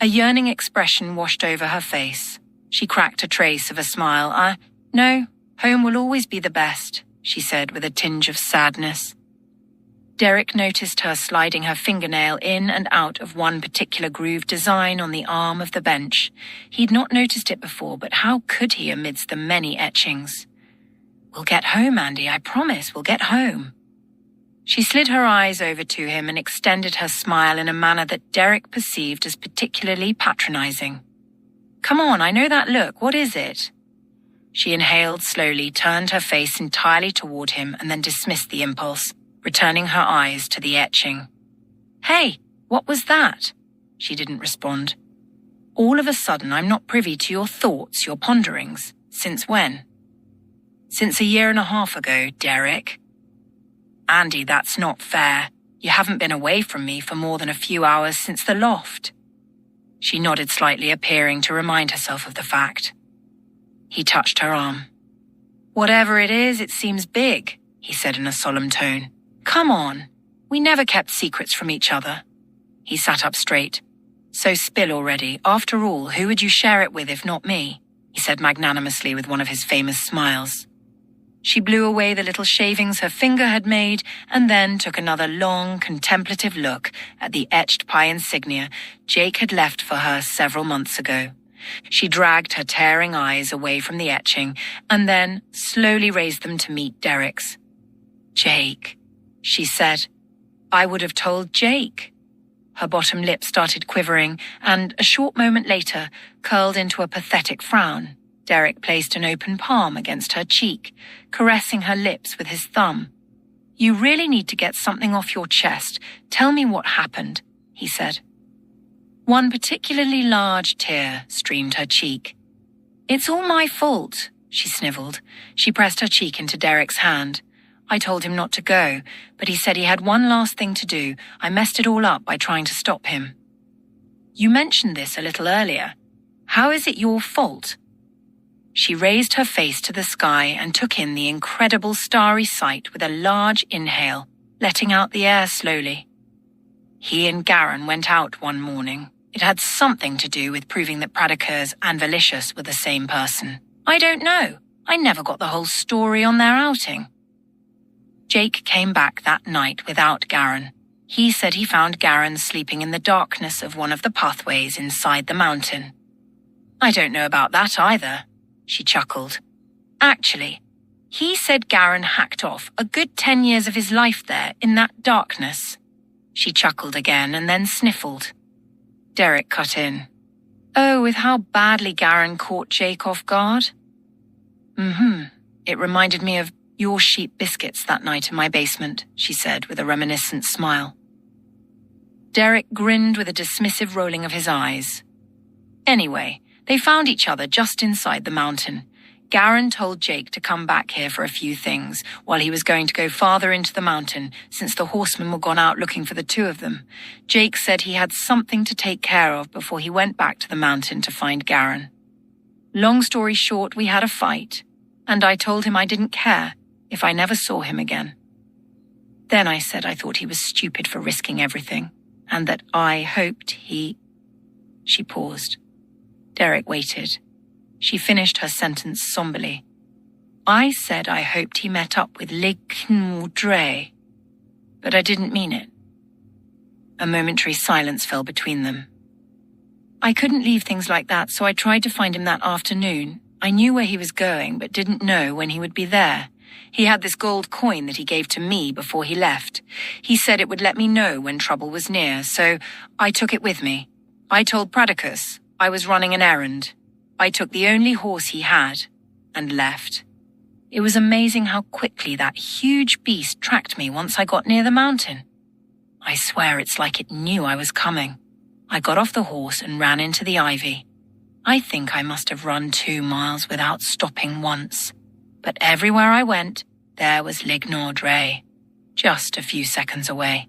A yearning expression washed over her face. She cracked a trace of a smile. No, home will always be the best, she said with a tinge of sadness. Derek noticed her sliding her fingernail in and out of one particular grooved design on the arm of the bench. He'd not noticed it before, but how could he amidst the many etchings? We'll get home, Andy, I promise, we'll get home. She slid her eyes over to him and extended her smile in a manner that Derek perceived as particularly patronizing. Come on, I know that look, what is it? She inhaled slowly, turned her face entirely toward him, and then dismissed the impulse, returning her eyes to the etching. Hey, what was that? She didn't respond. All of a sudden, I'm not privy to your thoughts, your ponderings. Since when? Since 1.5 years ago, Derek. Andy, that's not fair. You haven't been away from me for more than a few hours since the loft. She nodded slightly, appearing to remind herself of the fact. He touched her arm. Whatever it is, it seems big, he said in a solemn tone. Come on, we never kept secrets from each other. He sat up straight. So spill already. After all, who would you share it with if not me? He said magnanimously with one of his famous smiles. She blew away the little shavings her finger had made and then took another long, contemplative look at the etched pie insignia Jake had left for her several months ago. She dragged her tearing eyes away from the etching and then slowly raised them to meet Derek's. Jake, she said. I would have told Jake. Her bottom lip started quivering and, a short moment later, curled into a pathetic frown. Derek placed an open palm against her cheek, caressing her lips with his thumb. You really need to get something off your chest. Tell me what happened, he said. One particularly large tear streamed her cheek. It's all my fault, she sniveled. She pressed her cheek into Derek's hand. I told him not to go, but he said he had one last thing to do. I messed it all up by trying to stop him. You mentioned this a little earlier. How is it your fault? She raised her face to the sky and took in the incredible starry sight with a large inhale, letting out the air slowly. He and Garen went out one morning. It had something to do with proving that Praticus and Valicius were the same person. I don't know. I never got the whole story on their outing. Jake came back that night without Garen. He said he found Garen sleeping in the darkness of one of the pathways inside the mountain. I don't know about that either. She chuckled. Actually, he said Garen hacked off a good 10 years of his life there in that darkness. She chuckled again and then sniffled. Derek cut in. Oh, with how badly Garen caught Jake off guard? It reminded me of your sheep biscuits that night in my basement, she said with a reminiscent smile. Derek grinned with a dismissive rolling of his eyes. Anyway, they found each other just inside the mountain. Garen told Jake to come back here for a few things, while he was going to go farther into the mountain, since the horsemen were gone out looking for the two of them. Jake said he had something to take care of before he went back to the mountain to find Garen. Long story short, we had a fight, and I told him I didn't care if I never saw him again. Then I said I thought he was stupid for risking everything, and that I hoped he... She paused. Derek waited. She finished her sentence somberly. I said I hoped he met up with Lign, but I didn't mean it. A momentary silence fell between them. I couldn't leave things like that, so I tried to find him that afternoon. I knew where he was going, but didn't know when he would be there. He had this gold coin that he gave to me before he left. He said it would let me know when trouble was near, so I took it with me. I told Pradicus I was running an errand. I took the only horse he had and left. It was amazing how quickly that huge beast tracked me once I got near the mountain. I swear it's like it knew I was coming. I got off the horse and ran into the ivy. I think I must have run 2 miles without stopping once. But everywhere I went, there was Lign, just a few seconds away.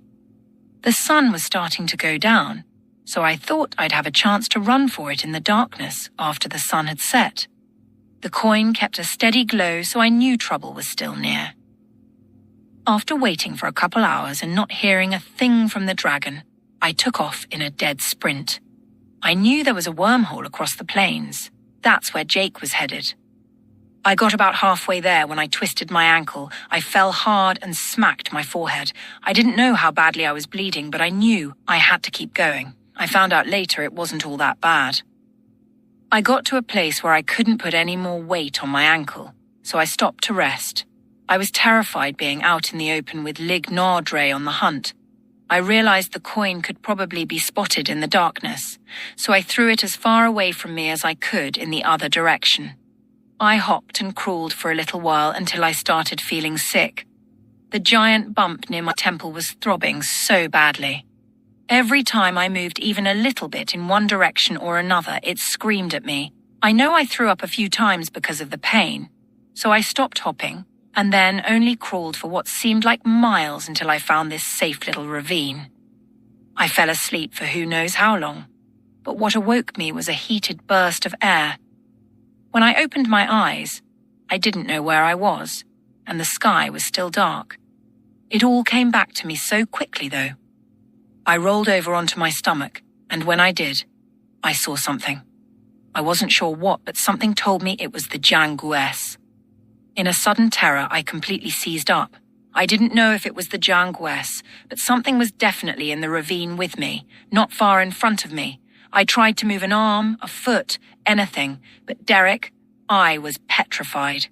The sun was starting to go down, so I thought I'd have a chance to run for it in the darkness after the sun had set. The coin kept a steady glow, so I knew trouble was still near. After waiting for a couple hours and not hearing a thing from the dragon, I took off in a dead sprint. I knew there was a wormhole across the plains. That's where Jake was headed. I got about halfway there when I twisted my ankle. I fell hard and smacked my forehead. I didn't know how badly I was bleeding, but I knew I had to keep going. I found out later it wasn't all that bad. I got to a place where I couldn't put any more weight on my ankle, so I stopped to rest. I was terrified being out in the open with Lign on the hunt. I realized the coin could probably be spotted in the darkness, so I threw it as far away from me as I could in the other direction. I hopped and crawled for a little while until I started feeling sick. The giant bump near my temple was throbbing so badly. Every time I moved even a little bit in one direction or another, it screamed at me. I know I threw up a few times because of the pain, so I stopped hopping and then only crawled for what seemed like miles until I found this safe little ravine. I fell asleep for who knows how long, but what awoke me was a heated burst of air. When I opened my eyes, I didn't know where I was, and the sky was still dark. It all came back to me so quickly, though. I rolled over onto my stomach, and when I did, I saw something. I wasn't sure what, but something told me it was the Jangues. In a sudden terror, I completely seized up. I didn't know if it was the Jangues, but something was definitely in the ravine with me, not far in front of me. I tried to move an arm, a foot, anything, but Derek, I was petrified.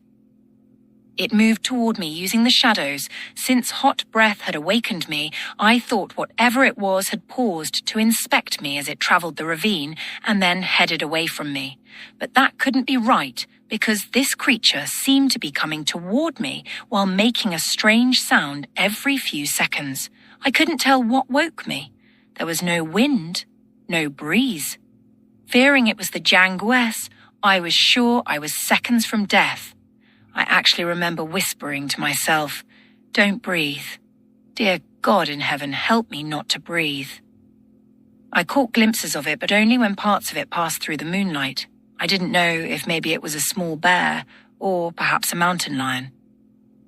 It moved toward me using the shadows. Since hot breath had awakened me, I thought whatever it was had paused to inspect me as it traveled the ravine and then headed away from me. But that couldn't be right, because this creature seemed to be coming toward me while making a strange sound every few seconds. I couldn't tell what woke me. There was no wind, no breeze. Fearing it was the Jangues, I was sure I was seconds from death. I actually remember whispering to myself, "Don't breathe. Dear God in heaven, help me not to breathe." I caught glimpses of it, but only when parts of it passed through the moonlight. I didn't know if maybe it was a small bear or perhaps a mountain lion.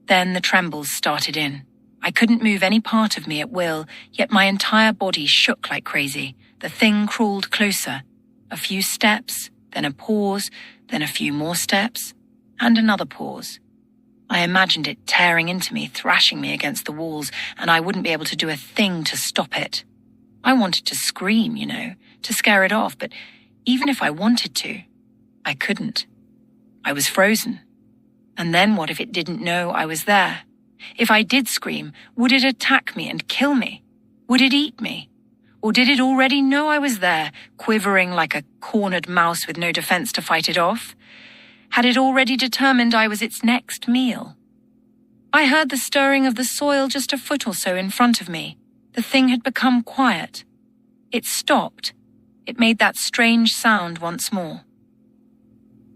Then the trembles started in. I couldn't move any part of me at will, yet my entire body shook like crazy. The thing crawled closer. A few steps, then a pause, then a few more steps, and another pause. I imagined it tearing into me, thrashing me against the walls, and I wouldn't be able to do a thing to stop it. I wanted to scream, to scare it off, but even if I wanted to, I couldn't. I was frozen. And then what if it didn't know I was there? If I did scream, would it attack me and kill me? Would it eat me? Or did it already know I was there, quivering like a cornered mouse with no defense to fight it off? Had it already determined I was its next meal? I heard the stirring of the soil just a foot or so in front of me. The thing had become quiet. It stopped. It made that strange sound once more.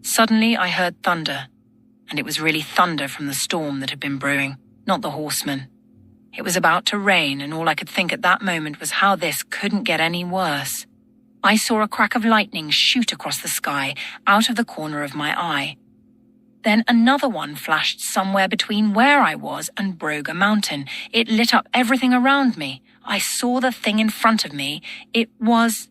Suddenly I heard thunder, and it was really thunder from the storm that had been brewing, not the horsemen. It was about to rain, and all I could think at that moment was how this couldn't get any worse. I saw a crack of lightning shoot across the sky, out of the corner of my eye. Then another one flashed somewhere between where I was and Broga Mountain. It lit up everything around me. I saw the thing in front of me. It was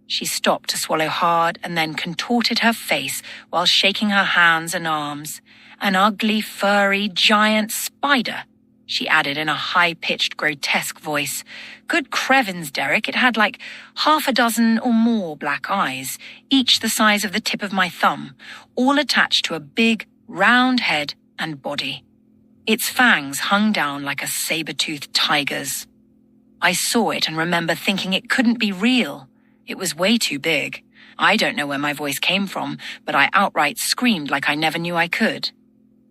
She stopped to swallow hard and then contorted her face while shaking her hands and arms. An ugly, furry, giant spider, she added in a high-pitched, grotesque voice. Good crevens, Derek, it had like 6 or more black eyes, each the size of the tip of my thumb, all attached to a big, round head and body. Its fangs hung down like a saber-toothed tiger's. I saw it and remember thinking it couldn't be real. It was way too big. I don't know where my voice came from, but I outright screamed like I never knew I could.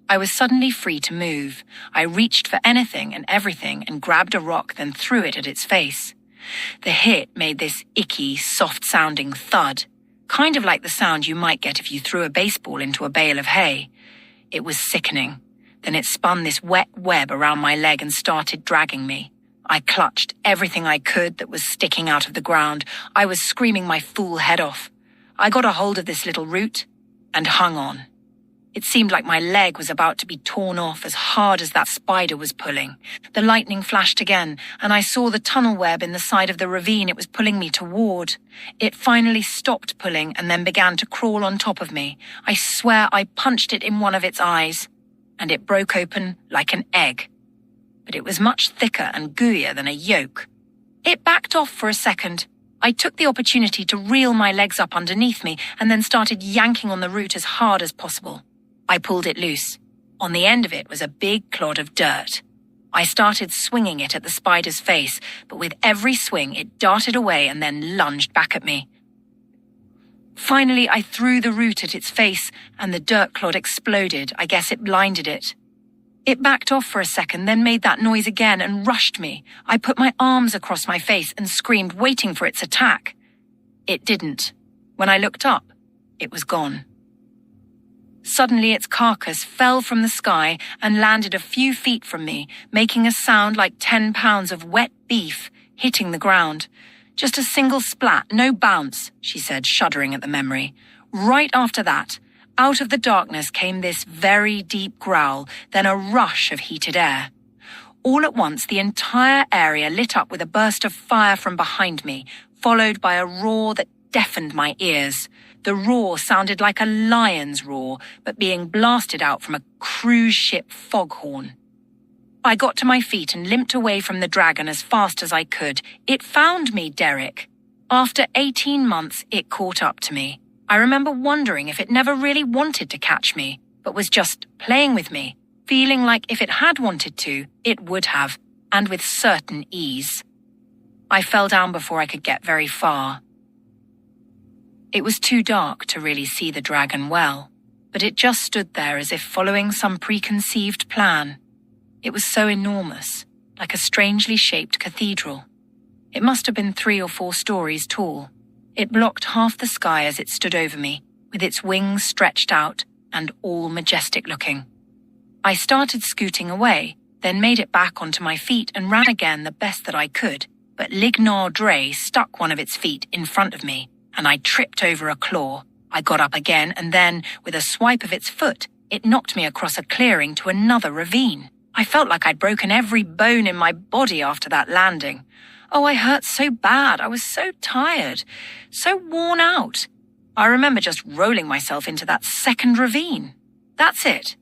I was suddenly free to move. I reached for anything and everything and grabbed a rock, then threw it at its face. The hit made this icky, soft-sounding thud, kind of like the sound you might get if you threw a baseball into a bale of hay. It was sickening. Then it spun this wet web around my leg and started dragging me. I clutched everything I could that was sticking out of the ground. I was screaming my fool head off. I got a hold of this little root and hung on. It seemed like my leg was about to be torn off as hard as that spider was pulling. The lightning flashed again, and I saw the tunnel web in the side of the ravine it was pulling me toward. It finally stopped pulling and then began to crawl on top of me. I swear I punched it in one of its eyes, and it broke open like an egg. But it was much thicker and gooier than a yolk. It backed off for a second. I took the opportunity to reel my legs up underneath me and then started yanking on the root as hard as possible. I pulled it loose. On the end of it was a big clod of dirt. I started swinging it at the spider's face, but with every swing it darted away and then lunged back at me. Finally, I threw the root at its face and the dirt clod exploded. I guess it blinded it. It backed off for a second, then made that noise again and rushed me. I put my arms across my face and screamed, waiting for its attack. It didn't. When I looked up, it was gone. Suddenly, its carcass fell from the sky and landed a few feet from me, making a sound like 10 pounds of wet beef hitting the ground. Just a single splat, no bounce, she said, shuddering at the memory. Right after that, out of the darkness came this very deep growl, then a rush of heated air. All at once, the entire area lit up with a burst of fire from behind me, followed by a roar that deafened my ears. The roar sounded like a lion's roar, but being blasted out from a cruise ship foghorn. I got to my feet and limped away from the dragon as fast as I could. It found me, Derek. After 18 months, it caught up to me. I remember wondering if it never really wanted to catch me, but was just playing with me, feeling like if it had wanted to, it would have, and with certain ease. I fell down before I could get very far. It was too dark to really see the dragon well, but it just stood there as if following some preconceived plan. It was so enormous, like a strangely shaped cathedral. It must have been 3 or 4 stories tall. It blocked half the sky as it stood over me, with its wings stretched out and all majestic looking. I started scooting away, then made it back onto my feet and ran again the best that I could, but Lignard Dre stuck one of its feet in front of me, and I tripped over a claw. I got up again, and then, with a swipe of its foot, it knocked me across a clearing to another ravine. I felt like I'd broken every bone in my body after that landing. Oh, I hurt so bad. I was so tired, so worn out. I remember just rolling myself into that second ravine. That's it.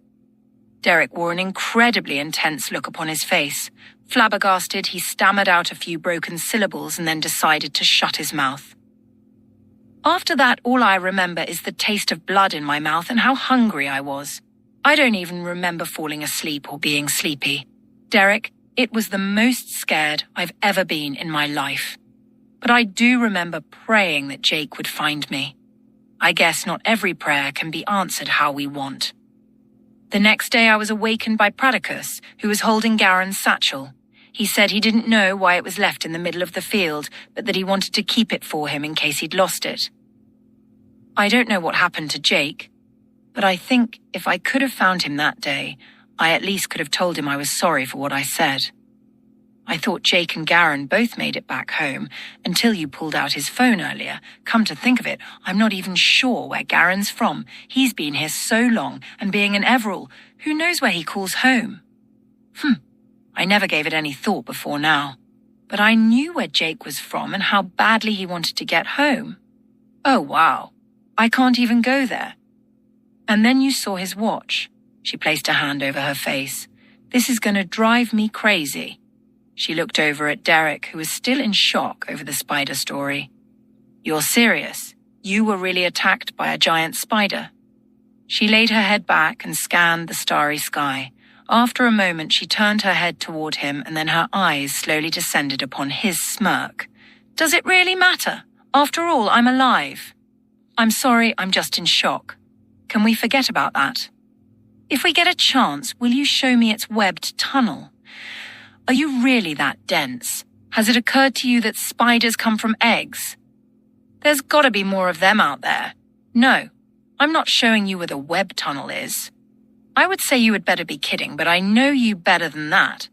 Derek wore an incredibly intense look upon his face. Flabbergasted, he stammered out a few broken syllables and then decided to shut his mouth. After that, all I remember is the taste of blood in my mouth and how hungry I was. I don't even remember falling asleep or being sleepy. Derek, it was the most scared I've ever been in my life. But I do remember praying that Jake would find me. I guess not every prayer can be answered how we want. The next day I was awakened by Pradicus, who was holding Garen's satchel. He said he didn't know why it was left in the middle of the field, but that he wanted to keep it for him in case he'd lost it. I don't know what happened to Jake, but I think if I could have found him that day, I at least could have told him I was sorry for what I said. I thought Jake and Garen both made it back home until you pulled out his phone earlier. Come to think of it, I'm not even sure where Garen's from. He's been here so long, and being an Everall, who knows where he calls home? I never gave it any thought before now. But I knew where Jake was from and how badly he wanted to get home. Oh, wow. I can't even go there. And then you saw his watch. She placed her hand over her face. This is going to drive me crazy. She looked over at Derek, who was still in shock over the spider story. You're serious? You were really attacked by a giant spider? She laid her head back and scanned the starry sky. After a moment, she turned her head toward him, and then her eyes slowly descended upon his smirk. Does it really matter? After all, I'm alive. I'm sorry, I'm just in shock. Can we forget about that? If we get a chance, will you show me its webbed tunnel? Are you really that dense? Has it occurred to you that spiders come from eggs? There's got to be more of them out there. No, I'm not showing you where the web tunnel is. I would say you had better be kidding, but I know you better than that.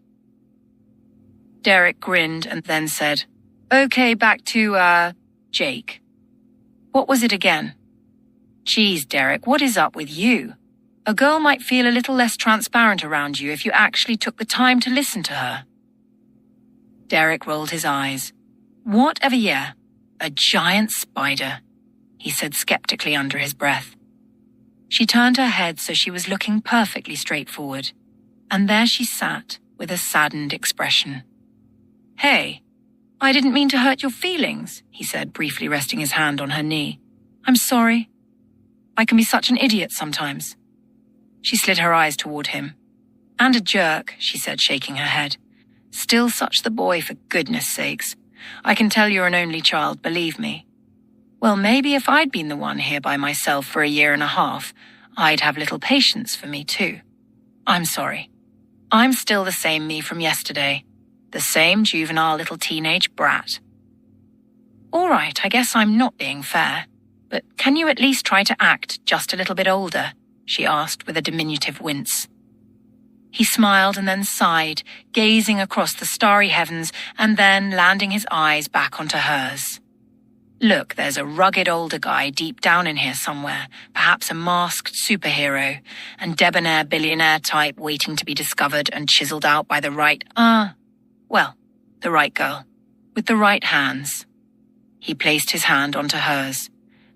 Derek grinned and then said, Okay, back to, Jake. What was it again? Geez, Derek, what is up with you? A girl might feel a little less transparent around you if you actually took the time to listen to her. Derek rolled his eyes. Whatever, yeah. A giant spider, he said skeptically under his breath. She turned her head so she was looking perfectly straightforward, and there she sat with a saddened expression. Hey, I didn't mean to hurt your feelings, he said, briefly resting his hand on her knee. I'm sorry. I can be such an idiot sometimes. She slid her eyes toward him. And a jerk, she said, shaking her head. Still such the boy, for goodness sakes. I can tell you're an only child, believe me. Well, maybe if I'd been the one here by myself for a year and a half, I'd have little patience for me too. I'm sorry. I'm still the same me from yesterday. The same juvenile little teenage brat. All right, I guess I'm not being fair. But can you at least try to act just a little bit older? She asked with a diminutive wince. He smiled and then sighed, gazing across the starry heavens and then landing his eyes back onto hers. Look, there's a rugged older guy deep down in here somewhere, perhaps a masked superhero, and debonair billionaire type waiting to be discovered and chiseled out by the right, the right girl, with the right hands. He placed his hand onto hers.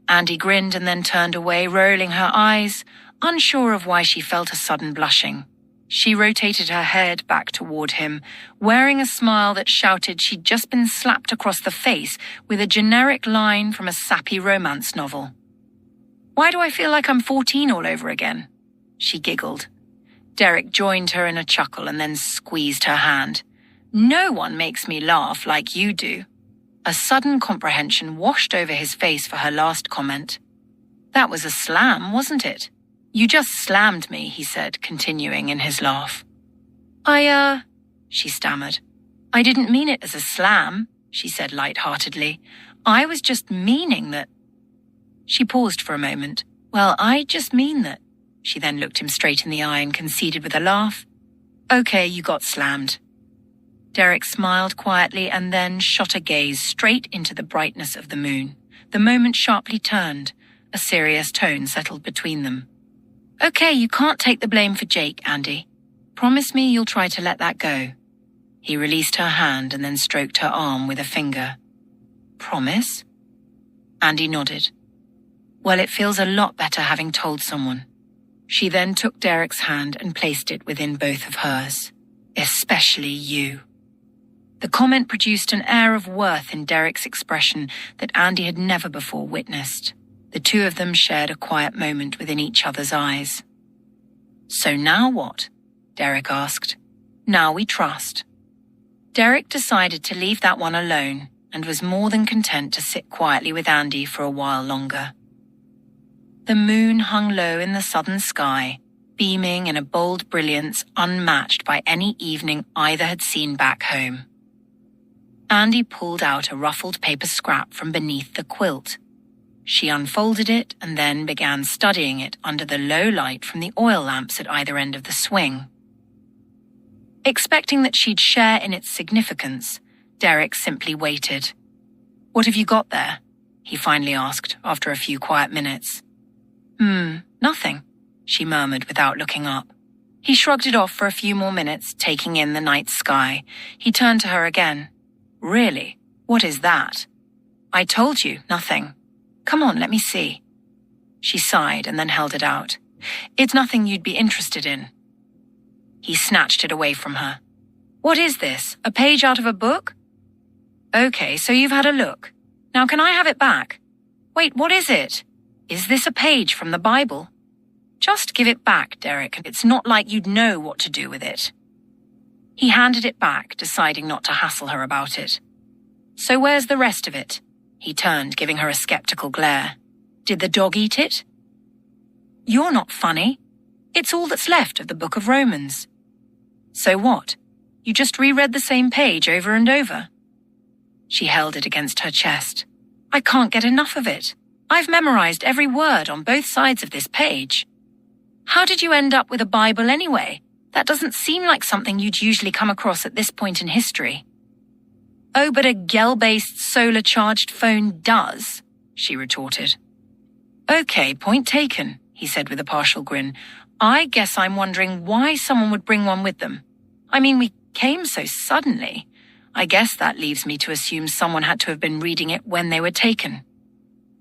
Andy grinned and then turned away, rolling her eyes, unsure of why she felt a sudden blushing. She rotated her head back toward him, wearing a smile that shouted she'd just been slapped across the face with a generic line from a sappy romance novel. Why do I feel like I'm 14 all over again? She giggled. Derek joined her in a chuckle and then squeezed her hand. No one makes me laugh like you do. A sudden comprehension washed over his face for her last comment. That was a slam, wasn't it? You just slammed me, he said, continuing in his laugh. She stammered. I didn't mean it as a slam, she said light-heartedly. I was just meaning that... She paused for a moment. Well, I just mean that... She then looked him straight in the eye and conceded with a laugh. Okay, you got slammed. Derek smiled quietly and then shot a gaze straight into the brightness of the moon. The moment sharply turned. A serious tone settled between them. Okay, you can't take the blame for Jake, Andy. Promise me you'll try to let that go. He released her hand and then stroked her arm with a finger. Promise? Andy nodded. Well, it feels a lot better having told someone. She then took Derek's hand and placed it within both of hers. Especially you. The comment produced an air of worth in Derek's expression that Andy had never before witnessed. The two of them shared a quiet moment within each other's eyes. So now what? Derek asked. Now we trust. Derek decided to leave that one alone and was more than content to sit quietly with Andy for a while longer. The moon hung low in the southern sky, beaming in a bold brilliance unmatched by any evening either had seen back home. Andy pulled out a ruffled paper scrap from beneath the quilt. She unfolded it and then began studying it under the low light from the oil lamps at either end of the swing. Expecting that she'd share in its significance, Derek simply waited. What have you got there? He finally asked after a few quiet minutes. Nothing, she murmured without looking up. He shrugged it off for a few more minutes, taking in the night sky. He turned to her again. Really? What is that? I told you, nothing. Come on, let me see. She sighed and then held it out. It's nothing you'd be interested in. He snatched it away from her. What is this? A page out of a book? Okay, so you've had a look. Now can I have it back? Wait, what is it? Is this a page from the Bible? Just give it back, Derek. It's not like you'd know what to do with it. He handed it back, deciding not to hassle her about it. So where's the rest of it? He turned, giving her a skeptical glare. Did the dog eat it? You're not funny. It's all that's left of the Book of Romans. So what? You just reread the same page over and over? She held it against her chest. I can't get enough of it. I've memorized every word on both sides of this page. How did you end up with a Bible anyway? That doesn't seem like something you'd usually come across at this point in history. Oh, but a gel-based solar-charged phone does, she retorted. Okay, point taken, he said with a partial grin. I guess I'm wondering why someone would bring one with them. I mean, we came so suddenly. I guess that leaves me to assume someone had to have been reading it when they were taken.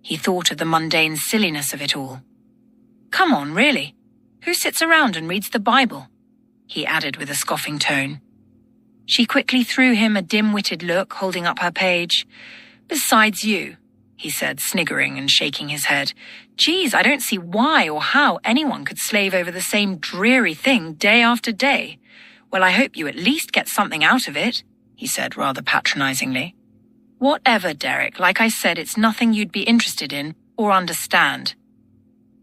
He thought of the mundane silliness of it all. Come on, really? Who sits around and reads the Bible? He added with a scoffing tone. She quickly threw him a dim-witted look, holding up her page. Besides you, he said, sniggering and shaking his head. Geez, I don't see why or how anyone could slave over the same dreary thing day after day. Well, I hope you at least get something out of it, he said rather patronizingly. Whatever, Derek. Like I said, it's nothing you'd be interested in or understand.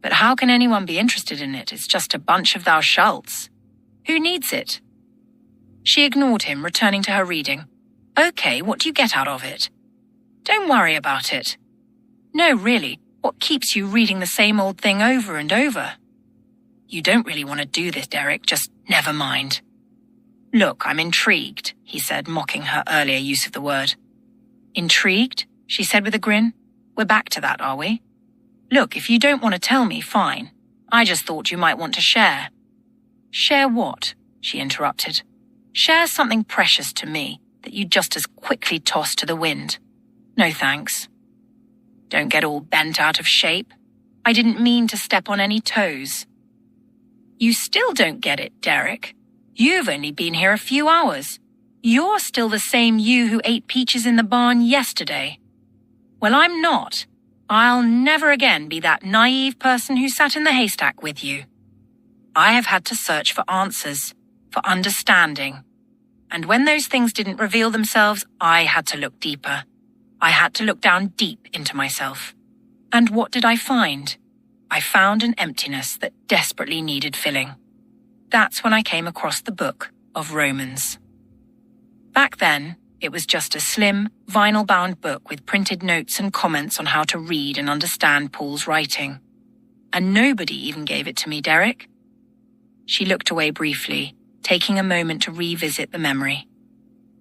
But how can anyone be interested in it? It's just a bunch of thou shalts. Who needs it? She ignored him, returning to her reading. Okay, what do you get out of it? Don't worry about it. No, really, what keeps you reading the same old thing over and over? You don't really want to do this, Derek, just never mind. Look, I'm intrigued, he said, mocking her earlier use of the word. Intrigued? She said with a grin. We're back to that, are we? Look, if you don't want to tell me, fine. I just thought you might want to share. Share what? She interrupted. Share something precious to me that you'd just as quickly toss to the wind. No thanks. Don't get all bent out of shape. I didn't mean to step on any toes. You still don't get it, Derek. You've only been here a few hours. You're still the same you who ate peaches in the barn yesterday. Well, I'm not. I'll never again be that naive person who sat in the haystack with you. I have had to search for answers, for understanding. And when those things didn't reveal themselves, I had to look deeper. I had to look down deep into myself. And what did I find? I found an emptiness that desperately needed filling. That's when I came across the book of Romans. Back then, it was just a slim, vinyl-bound book with printed notes and comments on how to read and understand Paul's writing. And nobody even gave it to me, Derek. She looked away briefly, taking a moment to revisit the memory.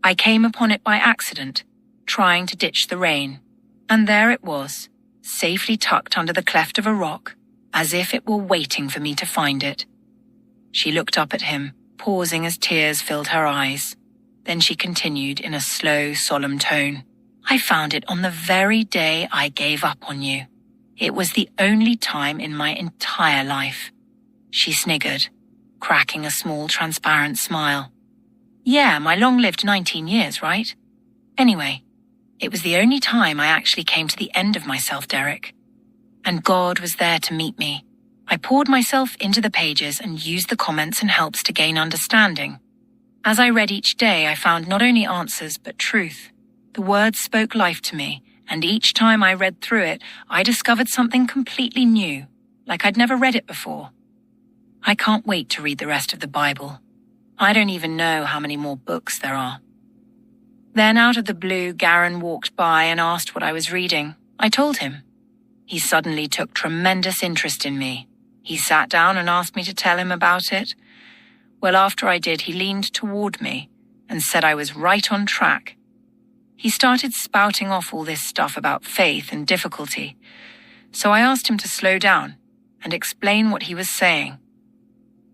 I came upon it by accident, trying to ditch the rain, and there it was, safely tucked under the cleft of a rock, as if it were waiting for me to find it. She looked up at him, pausing as tears filled her eyes. Then she continued in a slow, solemn tone. I found it on the very day I gave up on you. It was the only time in my entire life. She sniggered, cracking a small, transparent smile. Yeah, my long-lived 19 years, right? Anyway, it was the only time I actually came to the end of myself, Derek. And God was there to meet me. I poured myself into the pages and used the comments and helps to gain understanding. As I read each day, I found not only answers, but truth. The words spoke life to me, and each time I read through it, I discovered something completely new, like I'd never read it before. I can't wait to read the rest of the Bible. I don't even know how many more books there are. Then out of the blue, Garen walked by and asked what I was reading. I told him. He suddenly took tremendous interest in me. He sat down and asked me to tell him about it. Well, after I did, he leaned toward me and said I was right on track. He started spouting off all this stuff about faith and difficulty. So I asked him to slow down and explain what he was saying.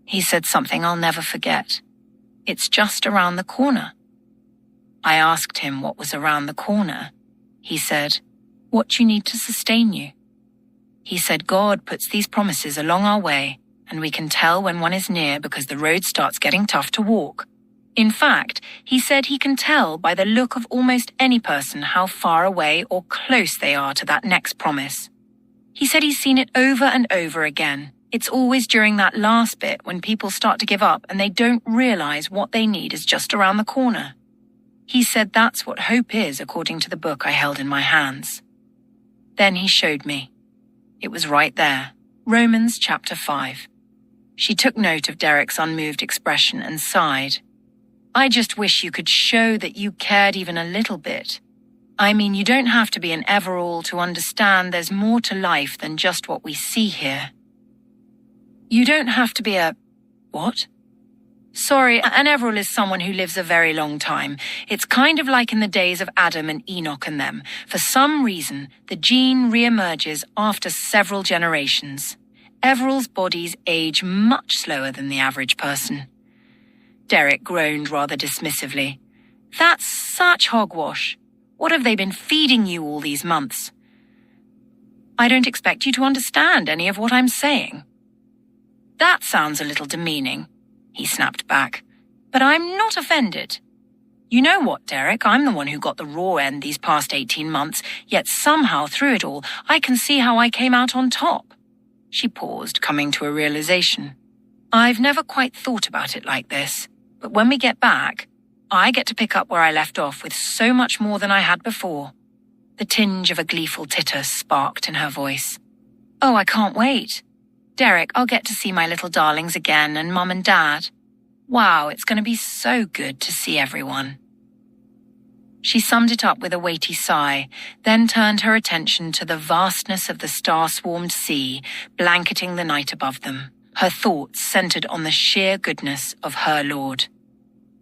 He said something I'll never forget. It's just around the corner. I asked him what was around the corner. He said, what you need to sustain you, He said God puts these promises along our way, and we can tell when one is near because the road starts getting tough to walk. In fact, he said he can tell by the look of almost any person how far away or close they are to that next promise. He said he's seen it over and over again. It's always during that last bit when people start to give up and they don't realize what they need is just around the corner. He said that's what hope is according to the book I held in my hands. Then he showed me. It was right there, Romans chapter 5. She took note of Derek's unmoved expression and sighed. I just wish you could show that you cared even a little bit. I mean, you don't have to be an Everall to understand there's more to life than just what we see here. You don't have to be a... What? Sorry, an Everall is someone who lives a very long time. It's kind of like in the days of Adam and Enoch and them. For some reason, the gene re-emerges after several generations. Everall's bodies age much slower than the average person. Derek groaned rather dismissively. That's such hogwash. What have they been feeding you all these months? I don't expect you to understand any of what I'm saying. That sounds a little demeaning, he snapped back. But I'm not offended. You know what, Derek? I'm the one who got the raw end these past 18 months, yet somehow through it all, I can see how I came out on top. She paused, coming to a realization. I've never quite thought about it like this, but when we get back, I get to pick up where I left off with so much more than I had before. The tinge of a gleeful titter sparked in her voice. Oh, I can't wait. Derek, I'll get to see my little darlings again and Mum and Dad. Wow, it's going to be so good to see everyone. She summed it up with a weighty sigh, then turned her attention to the vastness of the star-swarmed sea blanketing the night above them, her thoughts centered on the sheer goodness of her Lord.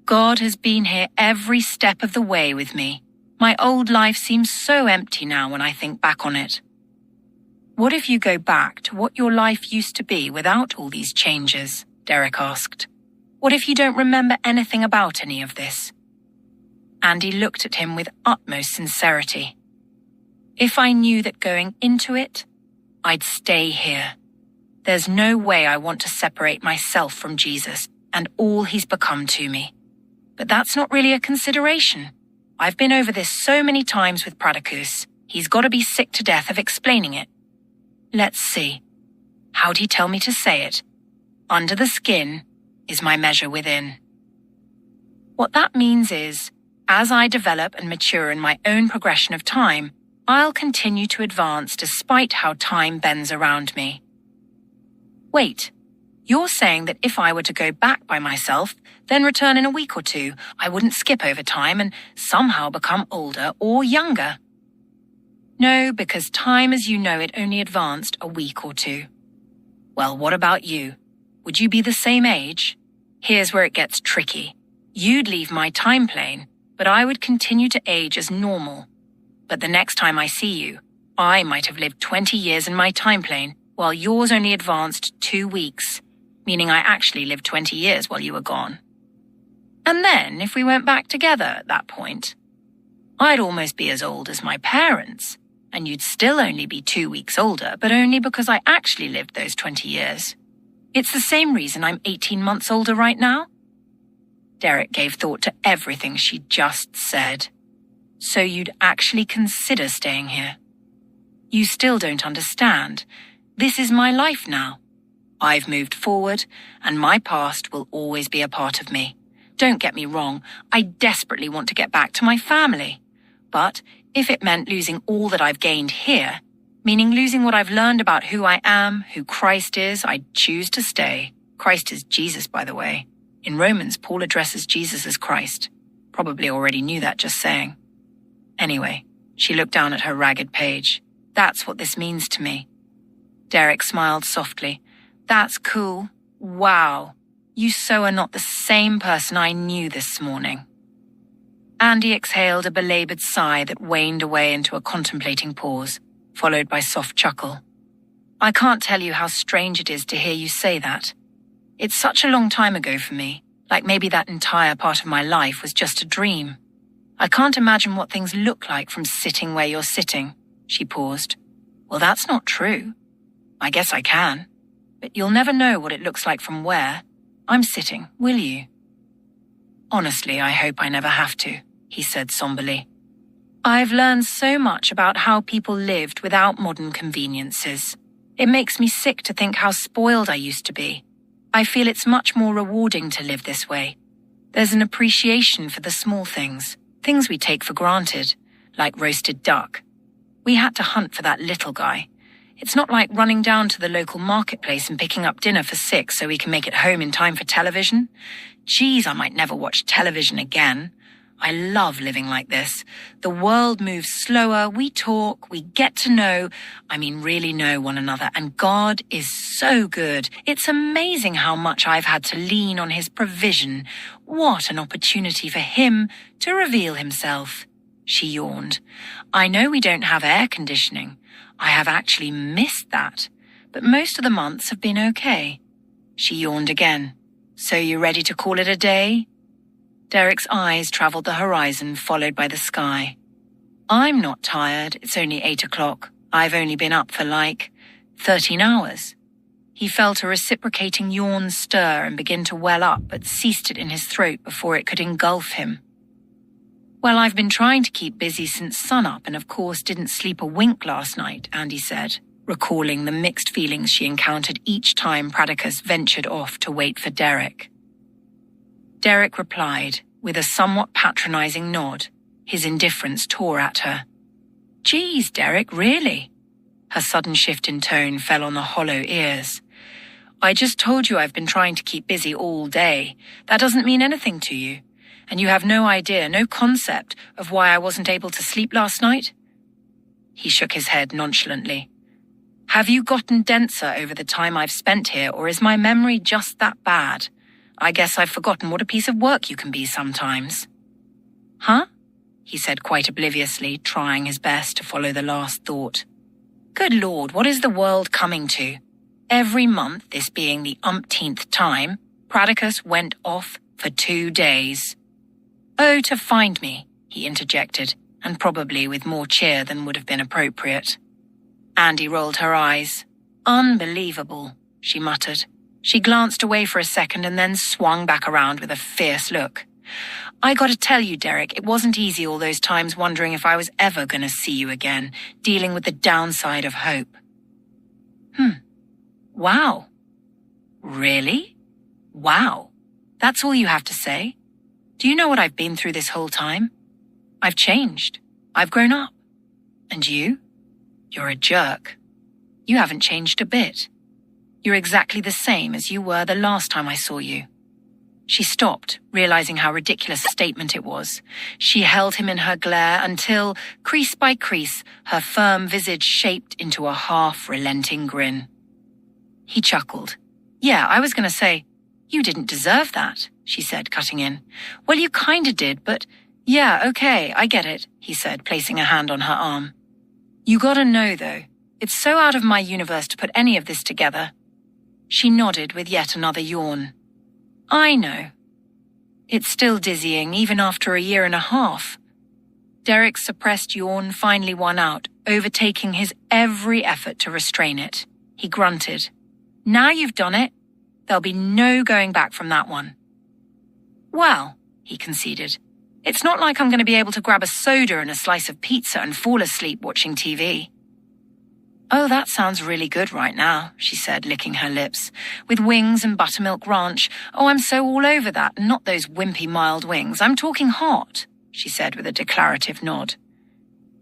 God has been here every step of the way with me. My old life seems so empty now when I think back on it. What if you go back to what your life used to be without all these changes? Derek asked. What if you don't remember anything about any of this? Andy looked at him with utmost sincerity. If I knew that going into it, I'd stay here. There's no way I want to separate myself from Jesus and all he's become to me. But that's not really a consideration. I've been over this so many times with Pradicus. He's got to be sick to death of explaining it. Let's see. How'd he tell me to say it? Under the skin is my measure within. What that means is, as I develop and mature in my own progression of time, I'll continue to advance despite how time bends around me. Wait, you're saying that if I were to go back by myself, then return in a week or two, I wouldn't skip over time and somehow become older or younger? No, because time as you know it only advanced a week or two. Well, what about you? Would you be the same age? Here's where it gets tricky. You'd leave my time plane, but I would continue to age as normal. But the next time I see you, I might have lived 20 years in my time plane, while yours only advanced 2 weeks, meaning I actually lived 20 years while you were gone. And then, if we went back together at that point, I'd almost be as old as my parents, and you'd still only be 2 weeks older, but only because I actually lived those 20 years. It's the same reason I'm 18 months older right now. Derek gave thought to everything she'd just said. So you'd actually consider staying here? You still don't understand. This is my life now. I've moved forward, and my past will always be a part of me. Don't get me wrong, I desperately want to get back to my family. But if it meant losing all that I've gained here, meaning losing what I've learned about who I am, who Christ is, I'd choose to stay. Christ is Jesus, by the way. In Romans, Paul addresses Jesus as Christ. Probably already knew that, just saying. Anyway, she looked down at her ragged page. That's what this means to me. Derek smiled softly. That's cool. Wow. You so are not the same person I knew this morning. Andy exhaled a belabored sigh that waned away into a contemplating pause, followed by soft chuckle. I can't tell you how strange it is to hear you say that. It's such a long time ago for me, like maybe that entire part of my life was just a dream. I can't imagine what things look like from sitting where you're sitting. She paused. Well, that's not true. I guess I can. But you'll never know what it looks like from where. I'm sitting, will you? Honestly, I hope I never have to, he said somberly. I've learned so much about how people lived without modern conveniences. It makes me sick to think how spoiled I used to be. I feel it's much more rewarding to live this way. There's an appreciation for the small things we take for granted, like roasted duck. We had to hunt for that little guy. It's not like running down to the local marketplace and picking up dinner for 6 so we can make it home in time for television. Geez, I might never watch television again. I love living like this. The world moves slower, we talk, we get to know, really know one another, and God is so good. It's amazing how much I've had to lean on his provision. What an opportunity for him to reveal himself. She yawned. I know we don't have air conditioning. I have actually missed that, but most of the months have been okay. She yawned again. So you ready to call it a day? Derek's eyes traveled the horizon, followed by the sky. I'm not tired. It's only 8 o'clock. I've only been up for 13 hours. He felt a reciprocating yawn stir and begin to well up, but ceased it in his throat before it could engulf him. Well, I've been trying to keep busy since sunup and of course didn't sleep a wink last night, Andy said, recalling the mixed feelings she encountered each time Pradicus ventured off to wait for Derek. Derek replied, with a somewhat patronizing nod. His indifference tore at her. Geez, Derek, really? Her sudden shift in tone fell on the hollow ears. I just told you I've been trying to keep busy all day. That doesn't mean anything to you. And you have no idea, no concept of why I wasn't able to sleep last night? He shook his head nonchalantly. Have you gotten denser over the time I've spent here, or is my memory just that bad? I guess I've forgotten what a piece of work you can be sometimes. Huh? He said quite obliviously, trying his best to follow the last thought. Good Lord, what is the world coming to? Every month, this being the umpteenth time, Pradicus went off for 2 days. Oh, to find me, he interjected, and probably with more cheer than would have been appropriate. Andy rolled her eyes. Unbelievable, she muttered. She glanced away for a second and then swung back around with a fierce look. I gotta tell you, Derek, it wasn't easy all those times wondering if I was ever gonna see you again, dealing with the downside of hope. Wow. Really? Wow. That's all you have to say? Do you know what I've been through this whole time? I've changed. I've grown up. And you? You're a jerk. You haven't changed a bit. You're exactly the same as you were the last time I saw you. She stopped, realizing how ridiculous a statement it was. She held him in her glare until, crease by crease, her firm visage shaped into a half-relenting grin. He chuckled. Yeah, I was going to say, you didn't deserve that, she said, cutting in. Well, you kinda did, but yeah, okay, I get it, he said, placing a hand on her arm. You gotta know, though, it's so out of my universe to put any of this together. She nodded with yet another yawn. I know. It's still dizzying, even after a year and a half. Derek's suppressed yawn finally won out, overtaking his every effort to restrain it. He grunted. Now you've done it, there'll be no going back from that one. Well, he conceded, it's not like I'm going to be able to grab a soda and a slice of pizza and fall asleep watching TV. Oh, that sounds really good right now, she said, licking her lips. With wings and buttermilk ranch. Oh, I'm so all over that, not those wimpy mild wings. I'm talking hot, she said with a declarative nod.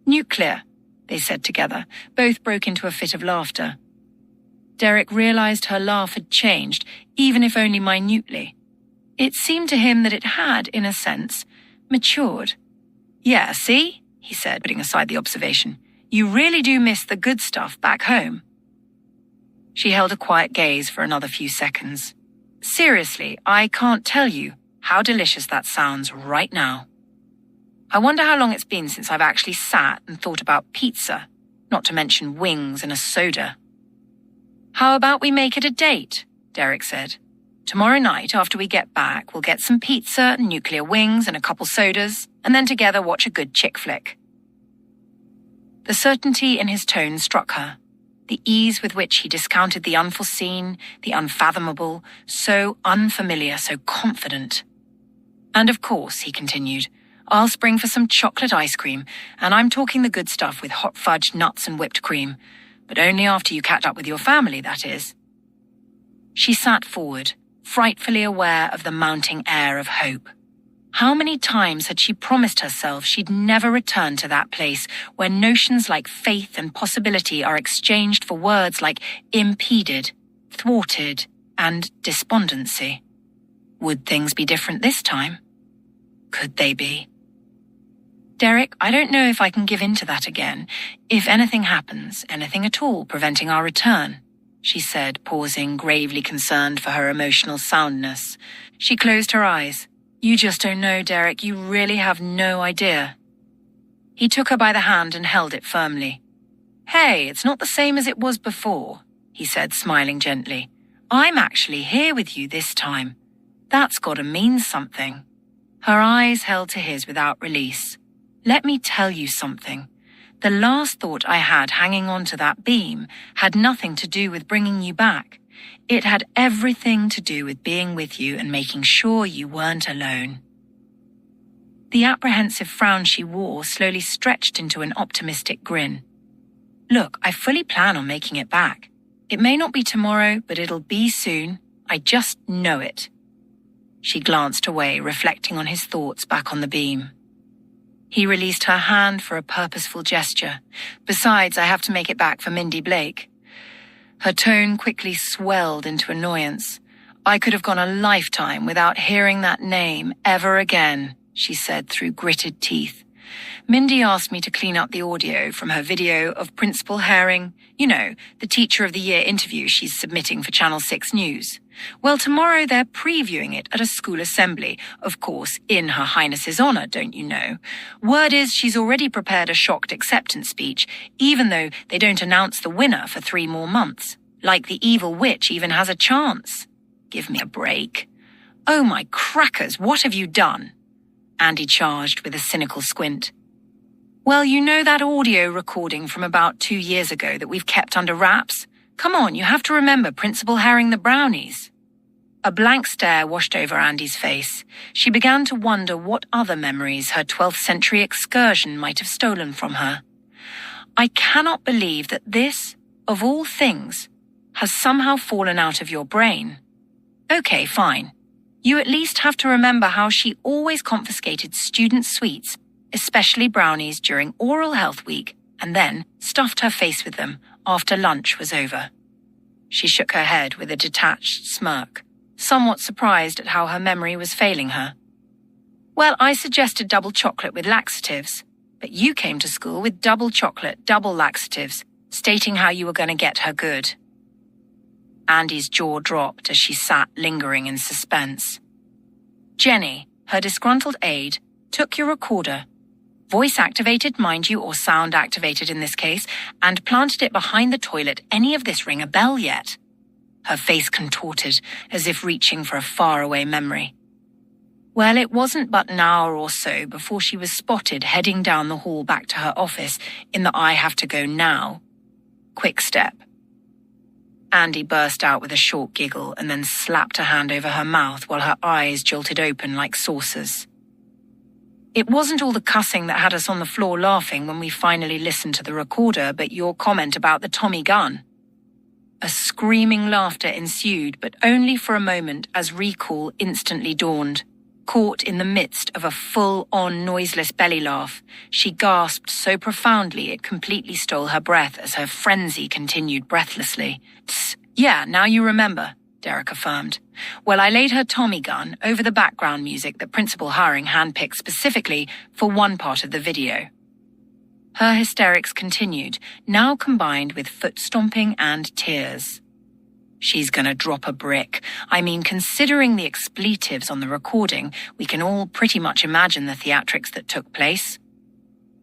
Nuclear, they said together. Both broke into a fit of laughter. Derek realized her laugh had changed, even if only minutely. It seemed to him that it had, in a sense, matured. Yeah, see, he said, putting aside the observation. You really do miss the good stuff back home. She held a quiet gaze for another few seconds. Seriously, I can't tell you how delicious that sounds right now. I wonder how long it's been since I've actually sat and thought about pizza, not to mention wings and a soda. How about we make it a date? Derek said. Tomorrow night, after we get back, we'll get some pizza, nuclear wings, and a couple sodas, and then together watch a good chick flick. The certainty in his tone struck her. The ease with which he discounted the unforeseen, the unfathomable, so unfamiliar, so confident. And of course, he continued, I'll spring for some chocolate ice cream, and I'm talking the good stuff with hot fudge, nuts, and whipped cream. But only after you catch up with your family, that is. She sat forward, frightfully aware of the mounting air of hope. How many times had she promised herself she'd never return to that place where notions like faith and possibility are exchanged for words like impeded, thwarted, and despondency? Would things be different this time? Could they be? Derek, I don't know if I can give in to that again. If anything happens, anything at all preventing our return, she said, pausing, gravely concerned for her emotional soundness. She closed her eyes. You just don't know, Derek. You really have no idea. He took her by the hand and held it firmly. Hey, it's not the same as it was before, he said, smiling gently. I'm actually here with you this time. That's got to mean something. Her eyes held to his without release. Let me tell you something. The last thought I had hanging onto that beam had nothing to do with bringing you back. It had everything to do with being with you and making sure you weren't alone. The apprehensive frown she wore slowly stretched into an optimistic grin. Look, I fully plan on making it back. It may not be tomorrow, but it'll be soon. I just know it. She glanced away, reflecting on his thoughts back on the beam. He released her hand for a purposeful gesture. Besides, I have to make it back for Mindy Blake. Her tone quickly swelled into annoyance. I could have gone a lifetime without hearing that name ever again, she said through gritted teeth. Mindy asked me to clean up the audio from her video of Principal Herring, you know, the Teacher of the Year interview she's submitting for Channel 6 News. Well, tomorrow they're previewing it at a school assembly, of course, in Her Highness's honor, don't you know? Word is she's already prepared a shocked acceptance speech, even though they don't announce the winner for 3 more months. Like the evil witch even has a chance. Give me a break. Oh my crackers, what have you done? Andy charged with a cynical squint. Well, you know that audio recording from about 2 years ago that we've kept under wraps? Come on, you have to remember Principal Herring the Brownies. A blank stare washed over Andy's face. She began to wonder what other memories her 12th century excursion might have stolen from her. I cannot believe that this, of all things, has somehow fallen out of your brain. Okay, fine. You at least have to remember how she always confiscated student sweets, especially brownies, during Oral Health Week, and then stuffed her face with them after lunch was over. She shook her head with a detached smirk, somewhat surprised at how her memory was failing her. Well, I suggested double chocolate with laxatives, but you came to school with double chocolate, double laxatives, stating how you were going to get her good. Andy's jaw dropped as she sat lingering in suspense. Jenny, her disgruntled aide, took your recorder, voice-activated, mind you, or sound-activated in this case, and planted it behind the toilet. Any of this ring a bell yet? Her face contorted, as if reaching for a faraway memory. Well, it wasn't but an hour or so before she was spotted heading down the hall back to her office in the I have to go now. Quick step. Andy burst out with a short giggle and then slapped a hand over her mouth while her eyes jolted open like saucers. It wasn't all the cussing that had us on the floor laughing when we finally listened to the recorder, but your comment about the Tommy gun. A screaming laughter ensued, but only for a moment as recall instantly dawned. Caught in the midst of a full-on noiseless belly laugh, she gasped so profoundly it completely stole her breath as her frenzy continued breathlessly. Tss, yeah, now you remember, Derek affirmed. Well, I laid her Tommy gun over the background music that Principal Herring handpicked specifically for one part of the video. Her hysterics continued, now combined with foot-stomping and tears. She's gonna drop a brick. I mean, considering the expletives on the recording, we can all pretty much imagine the theatrics that took place.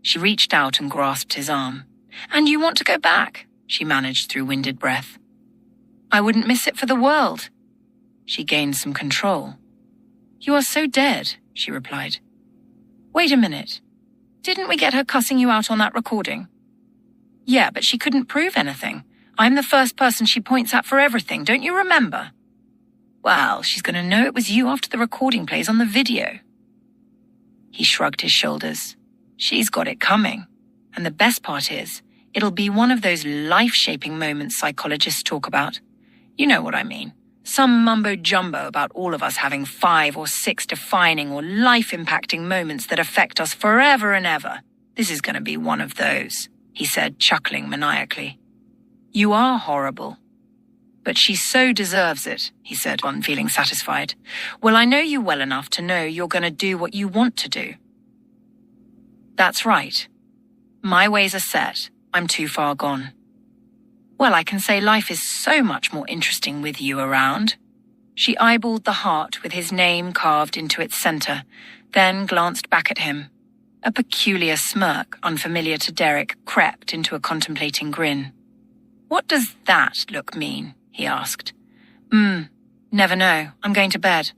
She reached out and grasped his arm. And you want to go back? She managed through winded breath. I wouldn't miss it for the world. She gained some control. You are so dead, she replied. Wait a minute. Didn't we get her cussing you out on that recording? Yeah, but she couldn't prove anything. I'm the first person she points at for everything, don't you remember? Well, she's going to know it was you after the recording plays on the video. He shrugged his shoulders. She's got it coming. And the best part is, it'll be one of those life-shaping moments psychologists talk about. You know what I mean. Some mumbo-jumbo about all of us having 5 or 6 defining or life-impacting moments that affect us forever and ever. This is going to be one of those, he said, chuckling maniacally. You are horrible. But she so deserves it, he said, feeling satisfied. Well, I know you well enough to know you're going to do what you want to do. That's right. My ways are set. I'm too far gone. Well, I can say life is so much more interesting with you around. She eyeballed the heart with his name carved into its center, then glanced back at him. A peculiar smirk, unfamiliar to Derek, crept into a contemplating grin. What does that look mean? He asked. Never know. I'm going to bed.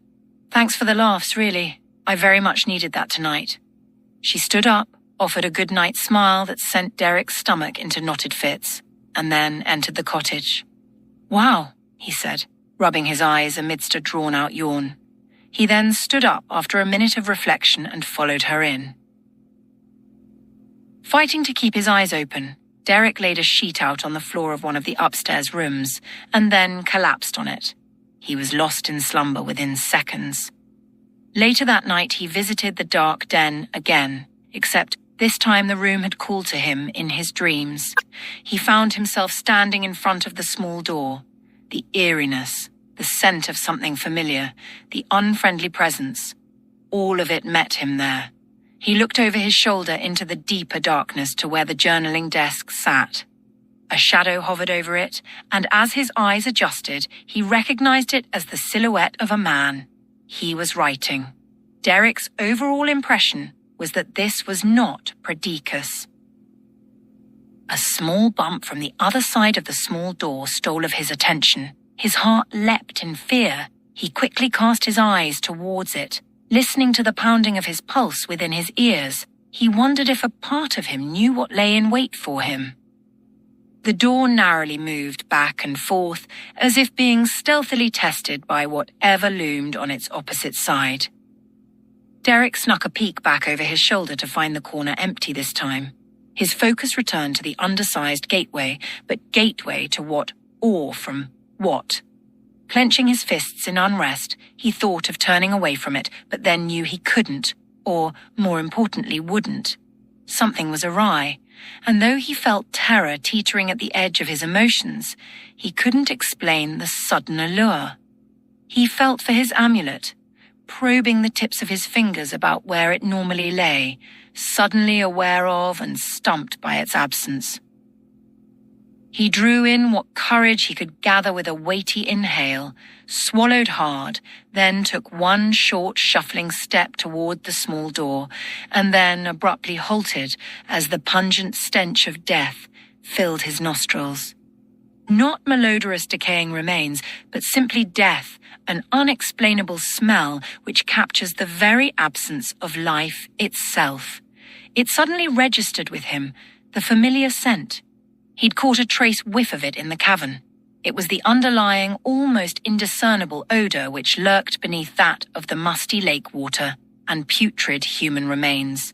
Thanks for the laughs, really. I very much needed that tonight. She stood up, offered a good-night smile that sent Derek's stomach into knotted fits, and then entered the cottage. Wow, he said, rubbing his eyes amidst a drawn-out yawn. He then stood up after a minute of reflection and followed her in. Fighting to keep his eyes open, Derek laid a sheet out on the floor of one of the upstairs rooms and then collapsed on it. He was lost in slumber within seconds. Later that night, he visited the dark den again, except this time the room had called to him in his dreams. He found himself standing in front of the small door. The eeriness, the scent of something familiar, the unfriendly presence, all of it met him there. He looked over his shoulder into the deeper darkness to where the journaling desk sat. A shadow hovered over it, and as his eyes adjusted, he recognized it as the silhouette of a man. He was writing. Derek's overall impression was that this was not Prodicus. A small bump from the other side of the small door stole of his attention. His heart leapt in fear. He quickly cast his eyes towards it. Listening to the pounding of his pulse within his ears, he wondered if a part of him knew what lay in wait for him. The door narrowly moved back and forth, as if being stealthily tested by whatever loomed on its opposite side. Derek snuck a peek back over his shoulder to find the corner empty this time. His focus returned to the undersized gateway, but gateway to what or from what? Clenching his fists in unrest, he thought of turning away from it, but then knew he couldn't, or, more importantly, wouldn't. Something was awry, and though he felt terror teetering at the edge of his emotions, he couldn't explain the sudden allure. He felt for his amulet, probing the tips of his fingers about where it normally lay, suddenly aware of and stumped by its absence. He drew in what courage he could gather with a weighty inhale, swallowed hard, then took one short, shuffling step toward the small door, and then abruptly halted as the pungent stench of death filled his nostrils. Not malodorous decaying remains, but simply death, an unexplainable smell which captures the very absence of life itself. It suddenly registered with him, the familiar scent. He'd caught a trace whiff of it in the cavern. It was the underlying, almost indiscernible odor which lurked beneath that of the musty lake water and putrid human remains.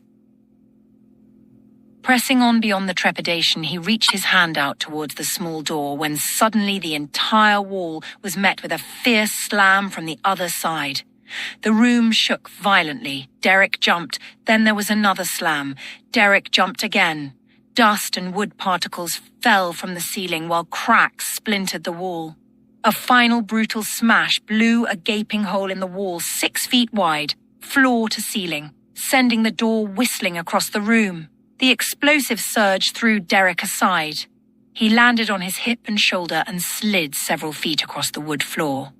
Pressing on beyond the trepidation, he reached his hand out towards the small door when suddenly the entire wall was met with a fierce slam from the other side. The room shook violently. Derek jumped. Then there was another slam. Derek jumped again. Dust and wood particles fell from the ceiling while cracks splintered the wall. A final brutal smash blew a gaping hole in the wall 6 feet wide, floor to ceiling, sending the door whistling across the room. The explosive surge threw Derek aside. He landed on his hip and shoulder and slid several feet across the wood floor.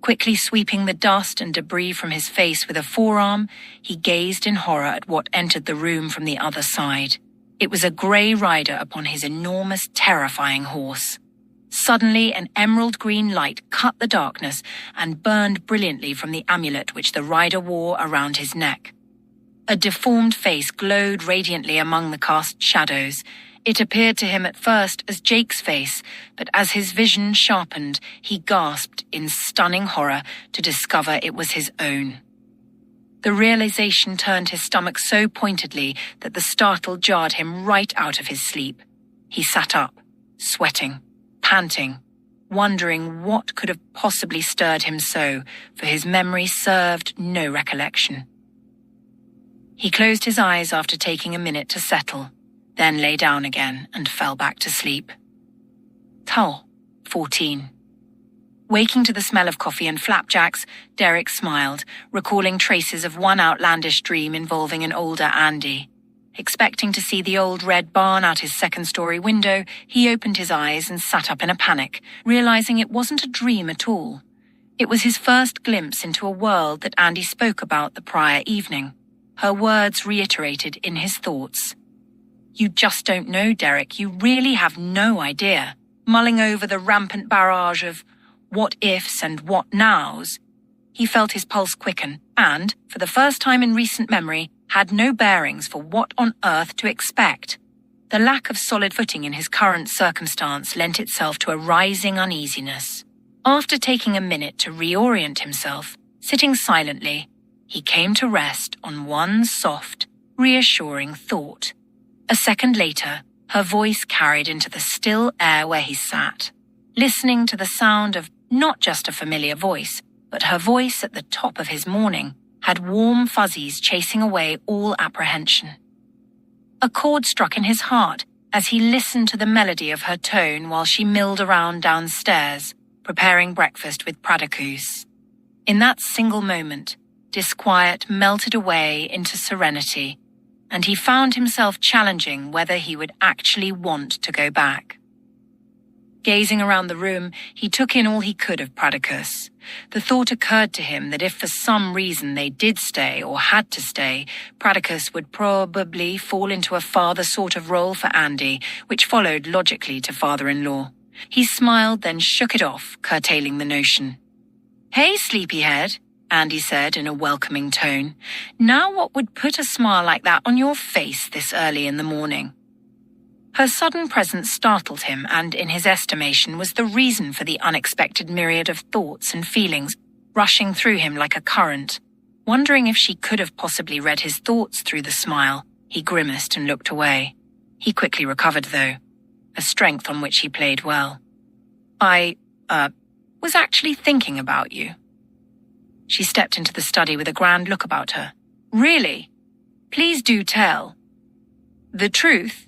Quickly sweeping the dust and debris from his face with a forearm, he gazed in horror at what entered the room from the other side. It was a grey rider upon his enormous, terrifying horse. Suddenly, an emerald-green light cut the darkness and burned brilliantly from the amulet which the rider wore around his neck. A deformed face glowed radiantly among the cast shadows. It appeared to him at first as Jake's face, but as his vision sharpened, he gasped in stunning horror to discover it was his own. The realization turned his stomach so pointedly that the startle jarred him right out of his sleep. He sat up, sweating, panting, wondering what could have possibly stirred him so, for his memory served no recollection. He closed his eyes after taking a minute to settle, then lay down again and fell back to sleep. Tull, 14. Waking to the smell of coffee and flapjacks, Derek smiled, recalling traces of one outlandish dream involving an older Andy. Expecting to see the old red barn out his second-story window, he opened his eyes and sat up in a panic, realizing it wasn't a dream at all. It was his first glimpse into a world that Andy spoke about the prior evening, her words reiterated in his thoughts. You just don't know, Derek. You really have no idea. Mulling over the rampant barrage of what-ifs and what-nows, he felt his pulse quicken and, for the first time in recent memory, had no bearings for what on earth to expect. The lack of solid footing in his current circumstance lent itself to a rising uneasiness. After taking a minute to reorient himself, sitting silently, he came to rest on one soft, reassuring thought. A second later, her voice carried into the still air where he sat, listening to the sound of not just a familiar voice, but her voice at the top of his morning had warm fuzzies chasing away all apprehension. A chord struck in his heart as he listened to the melody of her tone while she milled around downstairs, preparing breakfast with Pradicus. In that single moment, disquiet melted away into serenity, and he found himself challenging whether he would actually want to go back. Gazing around the room, he took in all he could of Pradicus. The thought occurred to him that if for some reason they did stay or had to stay, Pradicus would probably fall into a father sort of role for Andy, which followed logically to father-in-law. He smiled, then shook it off, curtailing the notion. Hey, sleepyhead, Andy said in a welcoming tone. Now what would put a smile like that on your face this early in the morning? Her sudden presence startled him and, in his estimation, was the reason for the unexpected myriad of thoughts and feelings rushing through him like a current. Wondering if she could have possibly read his thoughts through the smile, he grimaced and looked away. He quickly recovered, though, a strength on which he played well. I was actually thinking about you. She stepped into the study with a grand look about her. Really? Please do tell. The truth?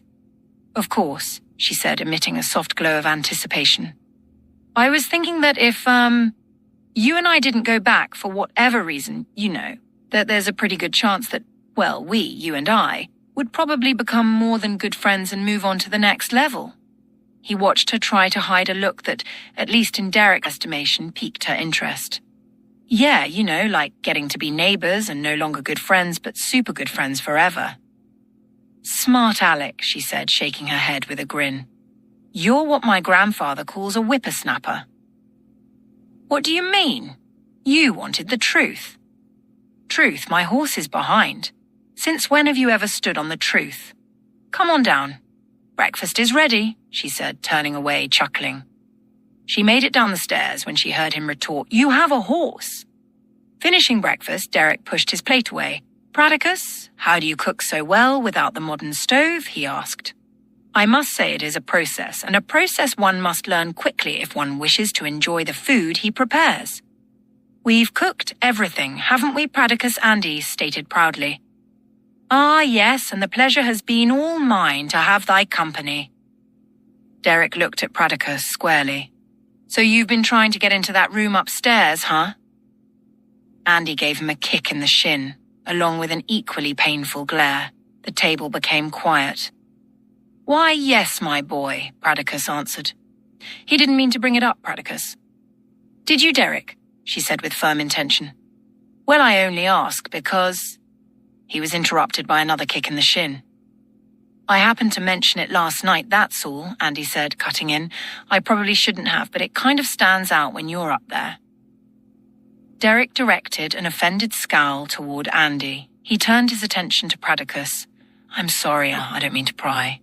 Of course, she said, emitting a soft glow of anticipation. I was thinking that if, you and I didn't go back for whatever reason, you know, that there's a pretty good chance that, well, we, you and I, would probably become more than good friends and move on to the next level. He watched her try to hide a look that, at least in Derek's estimation, piqued her interest. Yeah, you know, like getting to be neighbors and no longer good friends, but super good friends forever. Smart Alec, she said, shaking her head with a grin. You're what my grandfather calls a whippersnapper. What do you mean? You wanted the truth. Truth, my horse is behind. Since when have you ever stood on the truth? Come on down. Breakfast is ready, she said, turning away, chuckling. She made it down the stairs when she heard him retort, You have a horse. Finishing breakfast, Derek pushed his plate away. Pradicus, how do you cook so well without the modern stove? He asked. I must say it is a process, and a process one must learn quickly if one wishes to enjoy the food he prepares. We've cooked everything, haven't we, Pradicus? Andy stated proudly. Ah, yes, and the pleasure has been all mine to have thy company. Derek looked at Pradicus squarely. So you've been trying to get into that room upstairs, huh? Andy gave him a kick in the shin, along with an equally painful glare. The table became quiet. Why, yes, my boy, Pradicus answered. He didn't mean to bring it up, Pradicus. Did you, Derek? She said with firm intention. Well, I only ask because... He was interrupted by another kick in the shin. I happened to mention it last night, that's all, Andy said, cutting in. I probably shouldn't have, but it kind of stands out when you're up there. Derek directed an offended scowl toward Andy. He turned his attention to Pradicus. I'm sorry, I don't mean to pry.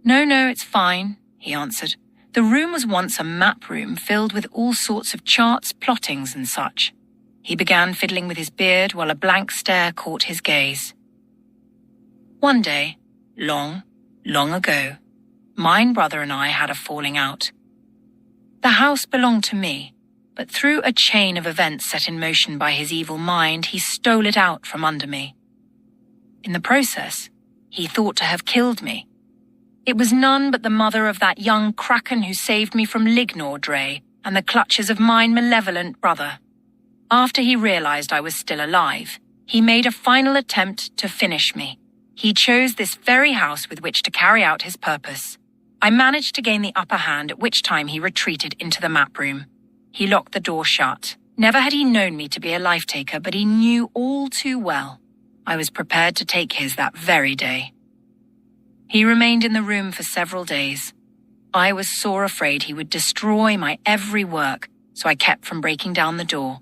No, it's fine, he answered. The room was once a map room filled with all sorts of charts, plottings and such. He began fiddling with his beard while a blank stare caught his gaze. One day, long ago, mine brother and I had a falling out. The house belonged to me, but through a chain of events set in motion by his evil mind, he stole it out from under me. In the process, he thought to have killed me. It was none but the mother of that young kraken who saved me from Lignor Dre and the clutches of mine malevolent brother. After he realized I was still alive, he made a final attempt to finish me. He chose this very house with which to carry out his purpose. I managed to gain the upper hand, at which time he retreated into the map room. He locked the door shut. Never had he known me to be a life-taker, but he knew all too well I was prepared to take his that very day. He remained in the room for several days. I was sore afraid he would destroy my every work, so I kept from breaking down the door.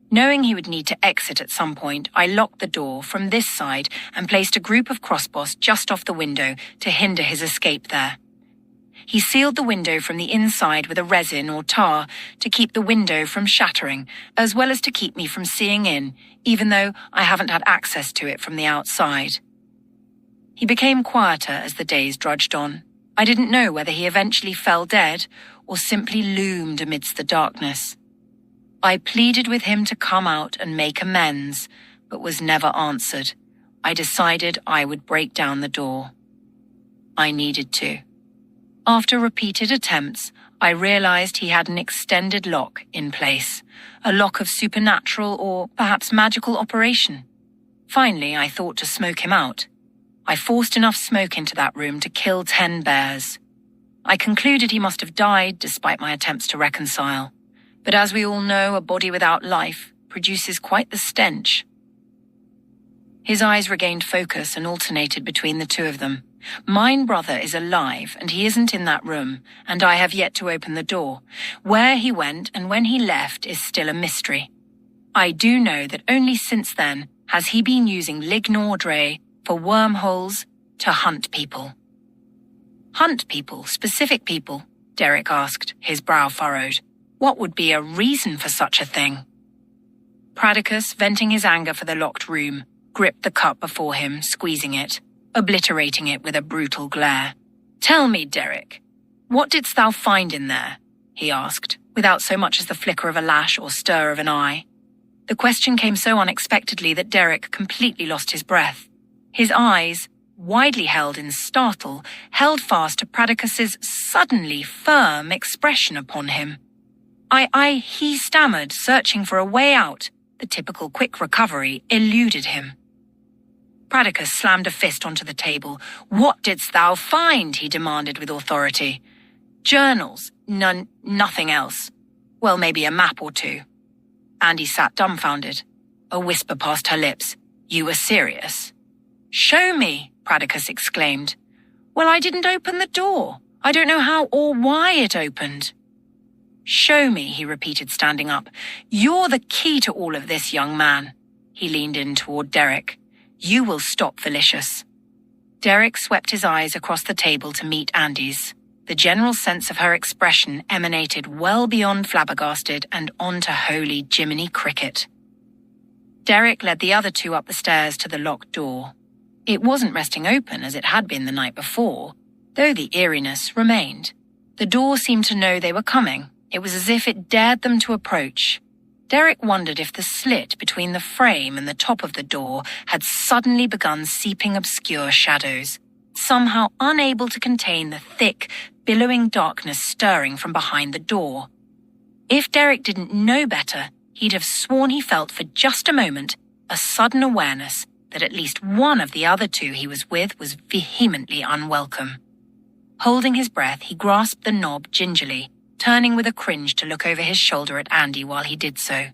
Knowing he would need to exit at some point, I locked the door from this side and placed a group of crossbows just off the window to hinder his escape there. He sealed the window from the inside with a resin or tar to keep the window from shattering, as well as to keep me from seeing in, even though I haven't had access to it from the outside. He became quieter as the days drudged on. I didn't know whether he eventually fell dead or simply loomed amidst the darkness. I pleaded with him to come out and make amends, but was never answered. I decided I would break down the door. I needed to. After repeated attempts, I realized he had an extended lock in place, a lock of supernatural or perhaps magical operation. Finally, I thought to smoke him out. I forced enough smoke into that room to kill 10 bears. I concluded he must have died despite my attempts to reconcile. But as we all know, a body without life produces quite the stench. His eyes regained focus and alternated between the two of them. Mine brother is alive, and he isn't in that room, and I have yet to open the door. Where he went and when he left is still a mystery. I do know that only since then has he been using Lignor Dre for wormholes to hunt people. Hunt people, specific people? Derek asked, his brow furrowed. What would be a reason for such a thing? Pradicus, venting his anger for the locked room, gripped the cup before him, squeezing it, obliterating it with a brutal glare. Tell me, Derek, what didst thou find in there? He asked, without so much as the flicker of a lash or stir of an eye. The question came so unexpectedly that Derek completely lost his breath. His eyes, widely held in startle, held fast to Pradicus's suddenly firm expression upon him. He stammered, searching for a way out. The typical quick recovery eluded him. Pradicus slammed a fist onto the table. What didst thou find? He demanded with authority. Journals. Nothing else. Well, maybe a map or two. Andy sat dumbfounded. A whisper passed her lips. You were serious? Show me, Pradicus exclaimed. Well, I didn't open the door. I don't know how or why it opened. Show me, he repeated, standing up. You're the key to all of this, young man. He leaned in toward Derek. You will stop Felicius. Derek swept his eyes across the table to meet Andy's. The general sense of her expression emanated well beyond flabbergasted and onto holy Jiminy Cricket. Derek led the other two up the stairs to the locked door. It wasn't resting open as it had been the night before, though the eeriness remained. The door seemed to know they were coming. It was as if it dared them to approach. Derek wondered if the slit between the frame and the top of the door had suddenly begun seeping obscure shadows, somehow unable to contain the thick, billowing darkness stirring from behind the door. If Derek didn't know better, he'd have sworn he felt for just a moment a sudden awareness that at least one of the other two he was with was vehemently unwelcome. Holding his breath, he grasped the knob gingerly, turning with a cringe to look over his shoulder at Andy while he did so.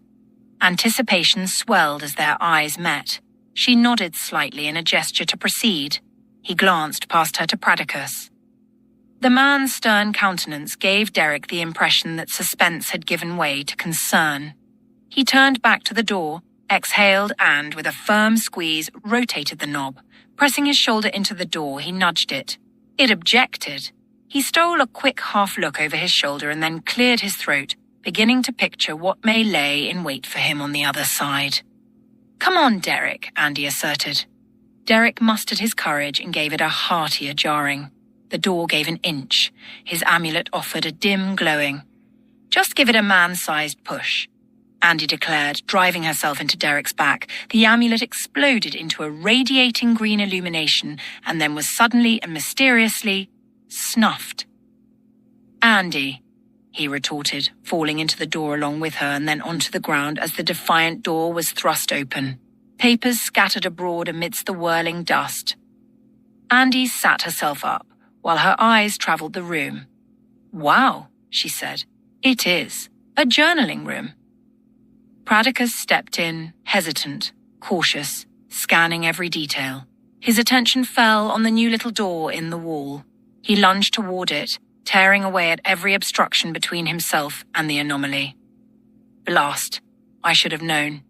Anticipation swelled as their eyes met. She nodded slightly in a gesture to proceed. He glanced past her to Pradicus. The man's stern countenance gave Derek the impression that suspense had given way to concern. He turned back to the door, exhaled and, with a firm squeeze, rotated the knob. Pressing his shoulder into the door, he nudged it. It objected. He stole a quick half look over his shoulder and then cleared his throat, beginning to picture what may lay in wait for him on the other side. "Come on, Derek," Andy asserted. Derek mustered his courage and gave it a heartier jarring. The door gave an inch. His amulet offered a dim glowing. "Just give it a man-sized push," Andy declared, driving herself into Derek's back. The amulet exploded into a radiating green illumination and then was suddenly and mysteriously snuffed. "Andy," he retorted, falling into the door along with her and then onto the ground as the defiant door was thrust open. Papers scattered abroad amidst the whirling dust. Andy sat herself up, while her eyes travelled the room. "Wow," she said. "It is. A journaling room." Pradicus stepped in, hesitant, cautious, scanning every detail. His attention fell on the new little door in the wall. He lunged toward it, tearing away at every obstruction between himself and the anomaly. Blast. I should have known.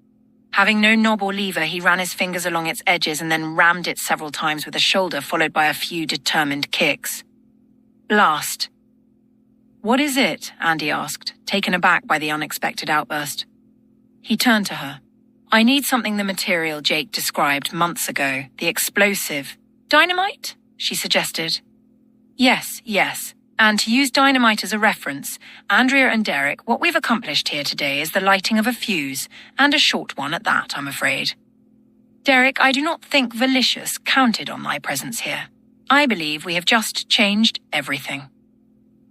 Having no knob or lever, he ran his fingers along its edges and then rammed it several times with a shoulder, followed by a few determined kicks. Blast. "What is it?" Andy asked, taken aback by the unexpected outburst. He turned to her. "I need something the material Jake described months ago, the explosive." "Dynamite?" she suggested. Yes. And to use dynamite as a reference, Andrea and Derek, what we've accomplished here today is the lighting of a fuse, and a short one at that, I'm afraid. Derek, I do not think Valicious counted on thy presence here. I believe we have just changed everything."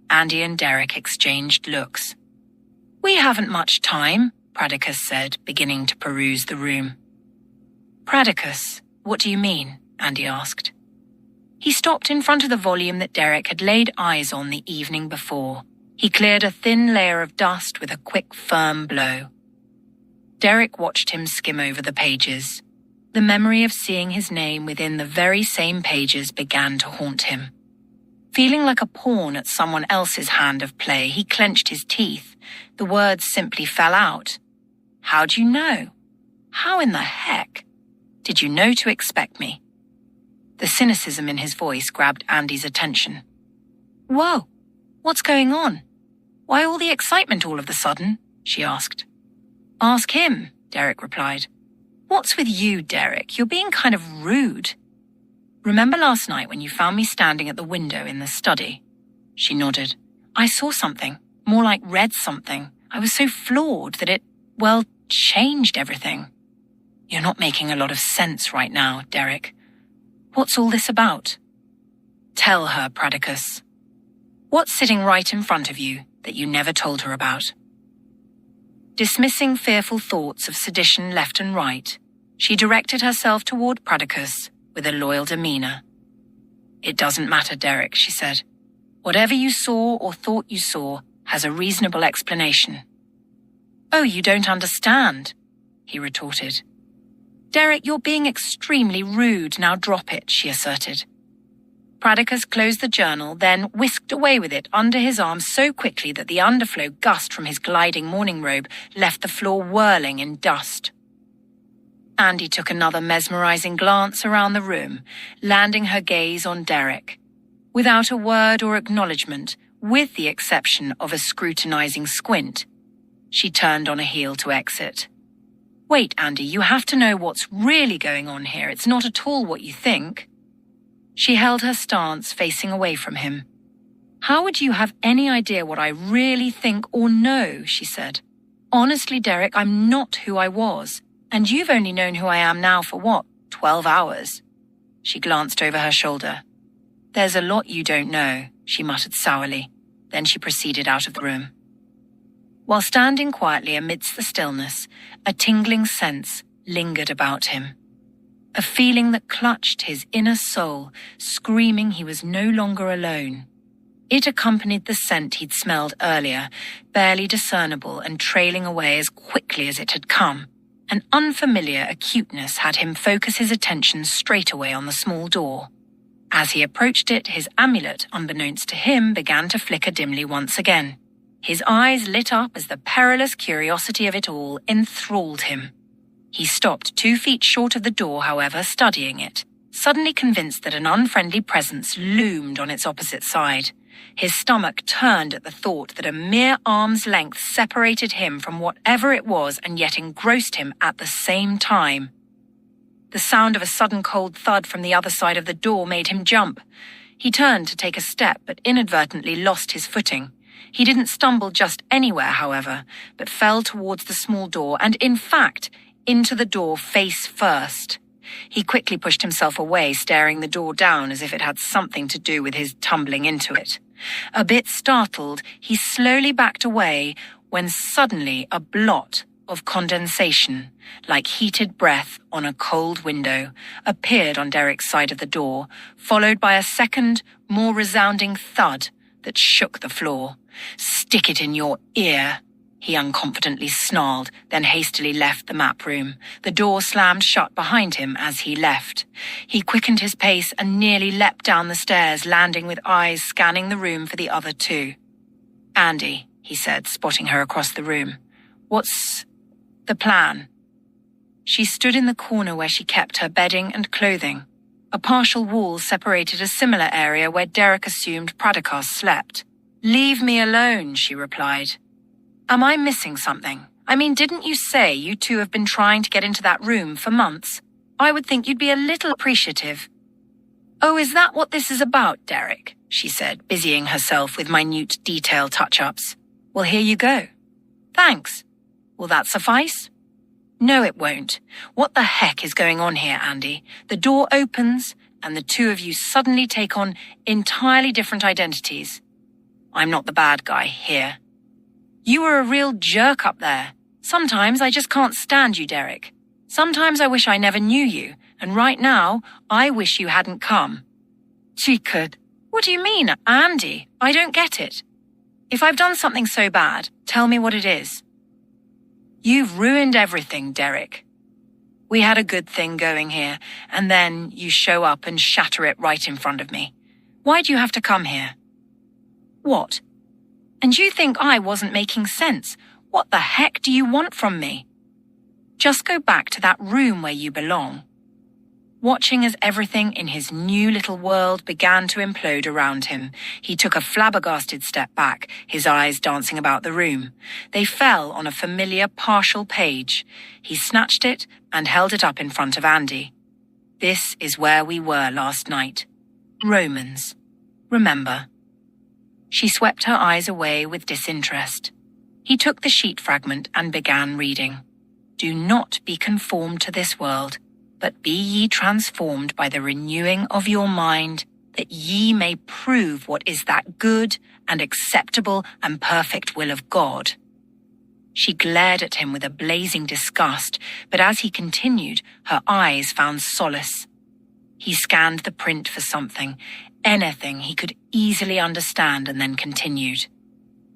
Andy and Derek exchanged looks. "We haven't much time," Pradicus said, beginning to peruse the room. "Pradicus, what do you mean?" Andy asked. He stopped in front of the volume that Derek had laid eyes on the evening before. He cleared a thin layer of dust with a quick, firm blow. Derek watched him skim over the pages. The memory of seeing his name within the very same pages began to haunt him. Feeling like a pawn at someone else's hand of play, he clenched his teeth. The words simply fell out. "How do you know? How in the heck? Did you know to expect me?" The cynicism in his voice grabbed Andy's attention. "Whoa, what's going on? Why all the excitement all of a sudden?" she asked. "Ask him," Derek replied. "What's with you, Derek? You're being kind of rude." "Remember last night when you found me standing at the window in the study?" She nodded. "I saw something, more like read something. I was so floored that it, changed everything." "You're not making a lot of sense right now, Derek. What's all this about?" "Tell her, Pradicus. What's sitting right in front of you that you never told her about?" Dismissing fearful thoughts of sedition left and right, she directed herself toward Pradicus with a loyal demeanor. "It doesn't matter, Derek," she said. "Whatever you saw or thought you saw has a reasonable explanation." "Oh, you don't understand," he retorted. "Derek, you're being extremely rude. Now drop it," she asserted. Pradicus closed the journal, then whisked away with it under his arm so quickly that the underflow gust from his gliding morning robe left the floor whirling in dust. Andy took another mesmerizing glance around the room, landing her gaze on Derek. Without a word or acknowledgement, with the exception of a scrutinizing squint, she turned on a heel to exit. "Wait, Andy, you have to know what's really going on here. It's not at all what you think." She held her stance, facing away from him. "How would you have any idea what I really think or know?" she said. "Honestly, Derek, I'm not who I was, and you've only known who I am now for 12 hours? She glanced over her shoulder. "There's a lot you don't know," she muttered sourly. Then she proceeded out of the room. While standing quietly amidst the stillness, a tingling sense lingered about him. A feeling that clutched his inner soul, screaming he was no longer alone. It accompanied the scent he'd smelled earlier, barely discernible and trailing away as quickly as it had come. An unfamiliar acuteness had him focus his attention straight away on the small door. As he approached it, his amulet, unbeknownst to him, began to flicker dimly once again. His eyes lit up as the perilous curiosity of it all enthralled him. He stopped 2 feet short of the door, however, studying it. suddenly convinced that an unfriendly presence loomed on its opposite side. His stomach turned at the thought that a mere arm's length separated him from whatever it was and yet engrossed him at the same time. The sound of a sudden cold thud from the other side of the door made him jump. He turned to take a step, but inadvertently lost his footing. He didn't stumble just anywhere, however, but fell towards the small door and, in fact, into the door face first. He quickly pushed himself away, staring the door down as if it had something to do with his tumbling into it. A bit startled, he slowly backed away when suddenly a blot of condensation, like heated breath on a cold window, appeared on Derek's side of the door, followed by a second, more resounding thud that shook the floor. "Stick it in your ear," he unconfidently snarled, then hastily left the map room. The door slammed shut behind him as he left. He quickened his pace and nearly leapt down the stairs, landing with eyes scanning the room for the other two. "Andy," he said, spotting her across the room. "What's the plan?" She stood in the corner where she kept her bedding and clothing. A partial wall separated a similar area where Derek assumed Pradakos slept. "Leave me alone," she replied. "Am I missing something? I mean, didn't you say you two have been trying to get into that room for months? I would think you'd be a little appreciative." "Oh, is that what this is about, Derek?" she said, busying herself with minute detail touch-ups. "Well, here you go." "Thanks. Will that suffice?" "No, it won't. What the heck is going on here, Andy? The door opens, and the two of you suddenly take on entirely different identities. I'm not the bad guy here. You were a real jerk up there. Sometimes I just can't stand you, Derek. Sometimes I wish I never knew you, and right now, I wish you hadn't come." She could. "What do you mean, Andy? I don't get it. If I've done something so bad, tell me what it is." "You've ruined everything, Derek. We had a good thing going here, and then you show up and shatter it right in front of me. Why do you have to come here?" "What? And you think I wasn't making sense? What the heck do you want from me?" "Just go back to that room where you belong." Watching as everything in his new little world began to implode around him, he took a flabbergasted step back, his eyes dancing about the room. They fell on a familiar partial page. He snatched it and held it up in front of Andy. "This is where we were last night. Romans. Remember?" She swept her eyes away with disinterest. He took the sheet fragment and began reading. "Do not be conformed to this world, but be ye transformed by the renewing of your mind, that ye may prove what is that good and acceptable and perfect will of God." She glared at him with a blazing disgust, but as he continued, her eyes found solace. He scanned the print for something, anything he could easily understand, and then continued.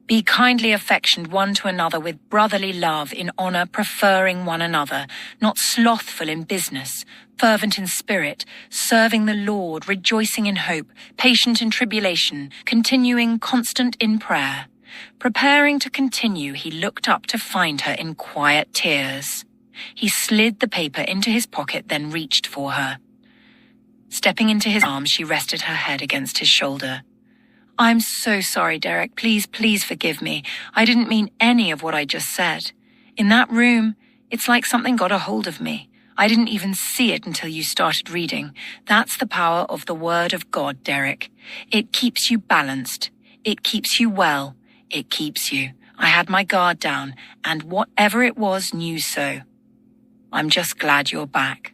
"Be kindly affectioned one to another with brotherly love, in honor preferring one another, not slothful in business, fervent in spirit, serving the Lord, rejoicing in hope, patient in tribulation, continuing constant in prayer." Preparing to continue, he looked up to find her in quiet tears. He slid the paper into his pocket, then reached for her. Stepping into his arms, she rested her head against his shoulder. "I'm so sorry, Derek. Please forgive me. I didn't mean any of what I just said. In that room, it's like something got a hold of me. I didn't even see it until you started reading. That's the power of the Word of God, Derek. It keeps you balanced. It keeps you well. It keeps you. I had my guard down, and whatever it was knew so. I'm just glad you're back.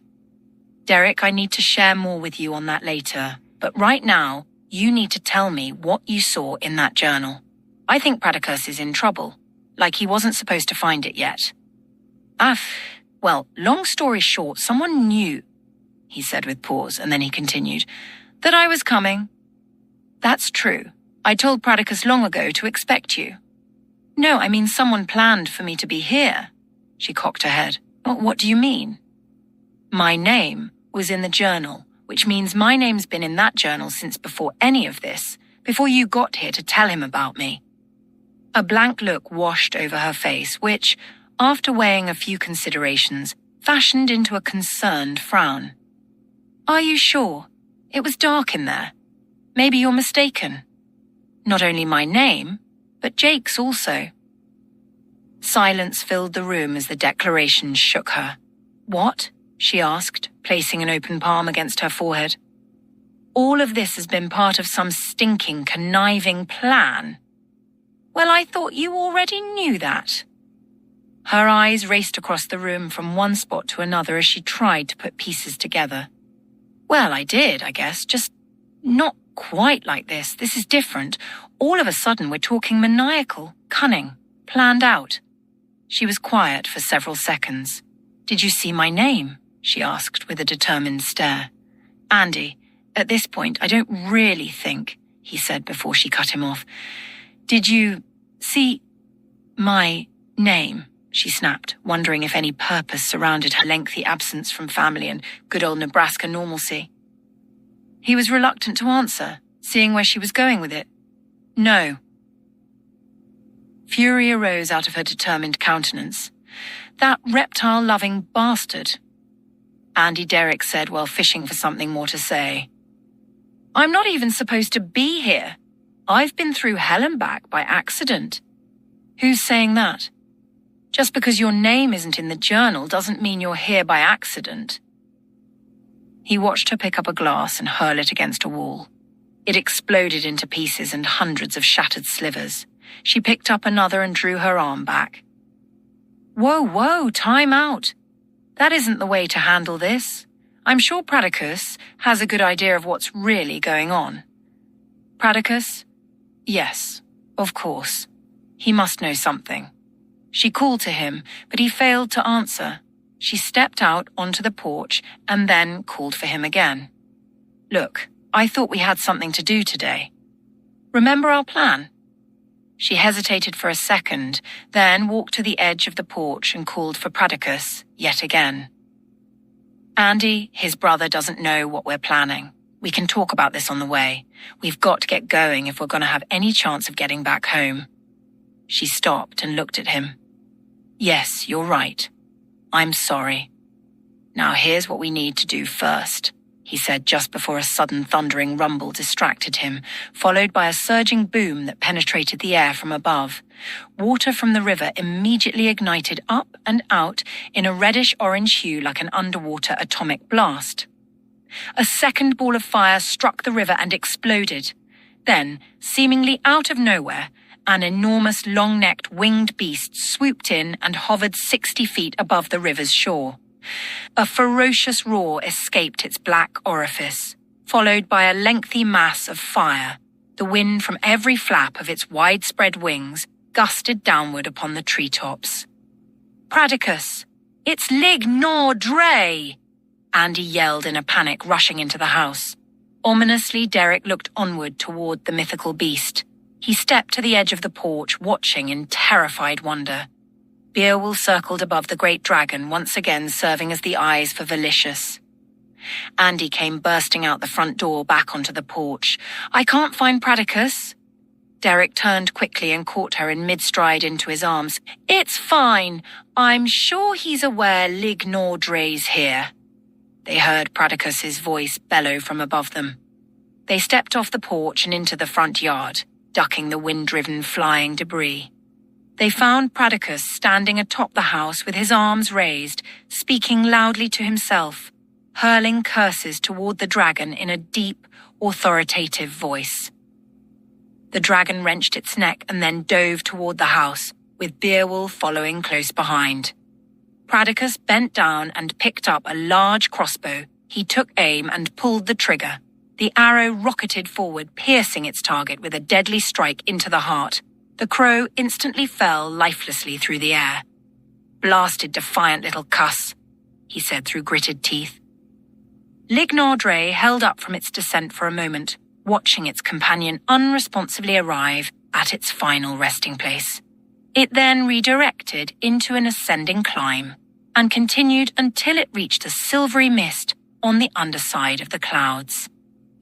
Derek, I need to share more with you on that later, but right now, you need to tell me what you saw in that journal. I think Pradakos is in trouble, like he wasn't supposed to find it yet." Well, long story short, someone knew," he said with pause, and then he continued, "that I was coming." "That's true. I told Pradakos long ago to expect you." "No, I mean someone planned for me to be here." She cocked her head. What do you mean?" "My name was in the journal, which means my name's been in that journal since before any of this, before you got here to tell him about me." A blank look washed over her face, which, after weighing a few considerations, fashioned into a concerned frown. Are you sure? It was dark in there. Maybe you're mistaken. Not only my name, but Jake's also. Silence filled the room as the declaration shook her. What? She asked, placing an open palm against her forehead. All of this has been part of some stinking, conniving plan. Well, I thought you already knew that. Her eyes raced across the room from one spot to another as she tried to put pieces together. Well, I did, I guess, just not quite like this. This is different. All of a sudden, we're talking maniacal, cunning, planned out. She was quiet for several seconds. Did you see my name? She asked with a determined stare. Andy, at this point, I don't really think, he said before she cut him off. Did you see my name? She snapped, wondering if any purpose surrounded her lengthy absence from family and good old Nebraska normalcy. He was reluctant to answer, seeing where she was going with it. No. Fury arose out of her determined countenance. That reptile-loving bastard. Andy Derrick said while fishing for something more to say. I'm not even supposed to be here. I've been through hell and back by accident. Who's saying that? Just because your name isn't in the journal doesn't mean you're here by accident. He watched her pick up a glass and hurl it against a wall. It exploded into pieces and hundreds of shattered slivers. She picked up another and drew her arm back. Whoa, time out. That isn't the way to handle this. I'm sure Pradicus has a good idea of what's really going on. Pradicus? Yes, of course. He must know something. She called to him, but he failed to answer. She stepped out onto the porch and then called for him again. Look, I thought we had something to do today. Remember our plan? She hesitated for a second, then walked to the edge of the porch and called for Pradicus yet again. Andy, his brother, doesn't know what we're planning. We can talk about this on the way. We've got to get going if we're going to have any chance of getting back home. She stopped and looked at him. Yes, you're right. I'm sorry. Now here's what we need to do first, he said just before a sudden thundering rumble distracted him, followed by a surging boom that penetrated the air from above. Water from the river immediately ignited up and out in a reddish-orange hue like an underwater atomic blast. A second ball of fire struck the river and exploded. Then, seemingly out of nowhere, an enormous long-necked winged beast swooped in and hovered 60 feet above the river's shore. A ferocious roar escaped its black orifice, followed by a lengthy mass of fire. The wind from every flap of its widespread wings gusted downward upon the treetops. Pradicus! It's Lig Nor Dre! Andy yelled in a panic, rushing into the house. Ominously, Derek looked onward toward the mythical beast. He stepped to the edge of the porch, watching in terrified wonder. Beowulf circled above the great dragon, once again serving as the eyes for Valicious. Andy came bursting out the front door back onto the porch. I can't find Pradicus. Derek turned quickly and caught her in mid-stride into his arms. It's fine. I'm sure he's aware Lig Nor Dre's here. They heard Pradicus's voice bellow from above them. They stepped off the porch and into the front yard, ducking the wind-driven flying debris. They found Pradicus standing atop the house with his arms raised, speaking loudly to himself, hurling curses toward the dragon in a deep, authoritative voice. The dragon wrenched its neck and then dove toward the house, with Beowulf following close behind. Pradicus bent down and picked up a large crossbow. He took aim and pulled the trigger. The arrow rocketed forward, piercing its target with a deadly strike into the heart. The crow instantly fell lifelessly through the air. Blasted defiant little cuss, he said through gritted teeth. Lig Nor Dre held up from its descent for a moment, watching its companion unresponsively arrive at its final resting place. It then redirected into an ascending climb and continued until it reached a silvery mist on the underside of the clouds.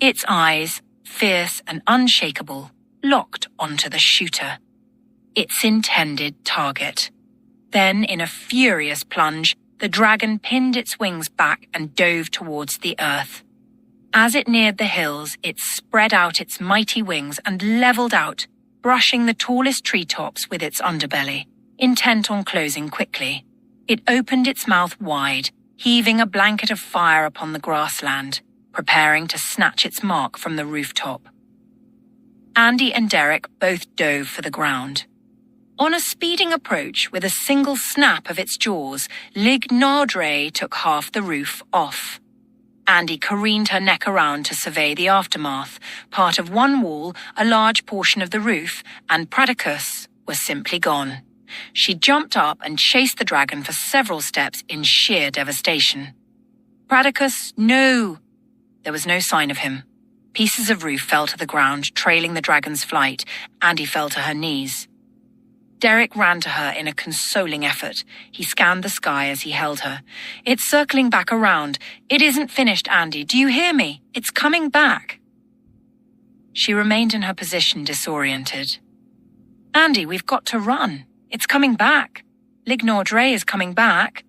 Its eyes, fierce and unshakable, locked onto the shooter, its intended target. Then, in a furious plunge, the dragon pinned its wings back and dove towards the earth. As it neared the hills, it spread out its mighty wings and leveled out, brushing the tallest treetops with its underbelly, intent on closing quickly. It opened its mouth wide, heaving a blanket of fire upon the grassland, preparing to snatch its mark from the rooftop. Andy and Derek both dove for the ground. On a speeding approach with a single snap of its jaws, Lignardre took half the roof off. Andy careened her neck around to survey the aftermath. Part of one wall, a large portion of the roof, and Pradicus was simply gone. She jumped up and chased the dragon for several steps in sheer devastation. Pradicus, no! There was no sign of him. Pieces of roof fell to the ground, trailing the dragon's flight. Andy fell to her knees. Derek ran to her in a consoling effort. He scanned the sky as he held her. It's circling back around. It isn't finished, Andy. Do you hear me? It's coming back. She remained in her position, disoriented. Andy, we've got to run. It's coming back. Lignardre is coming back.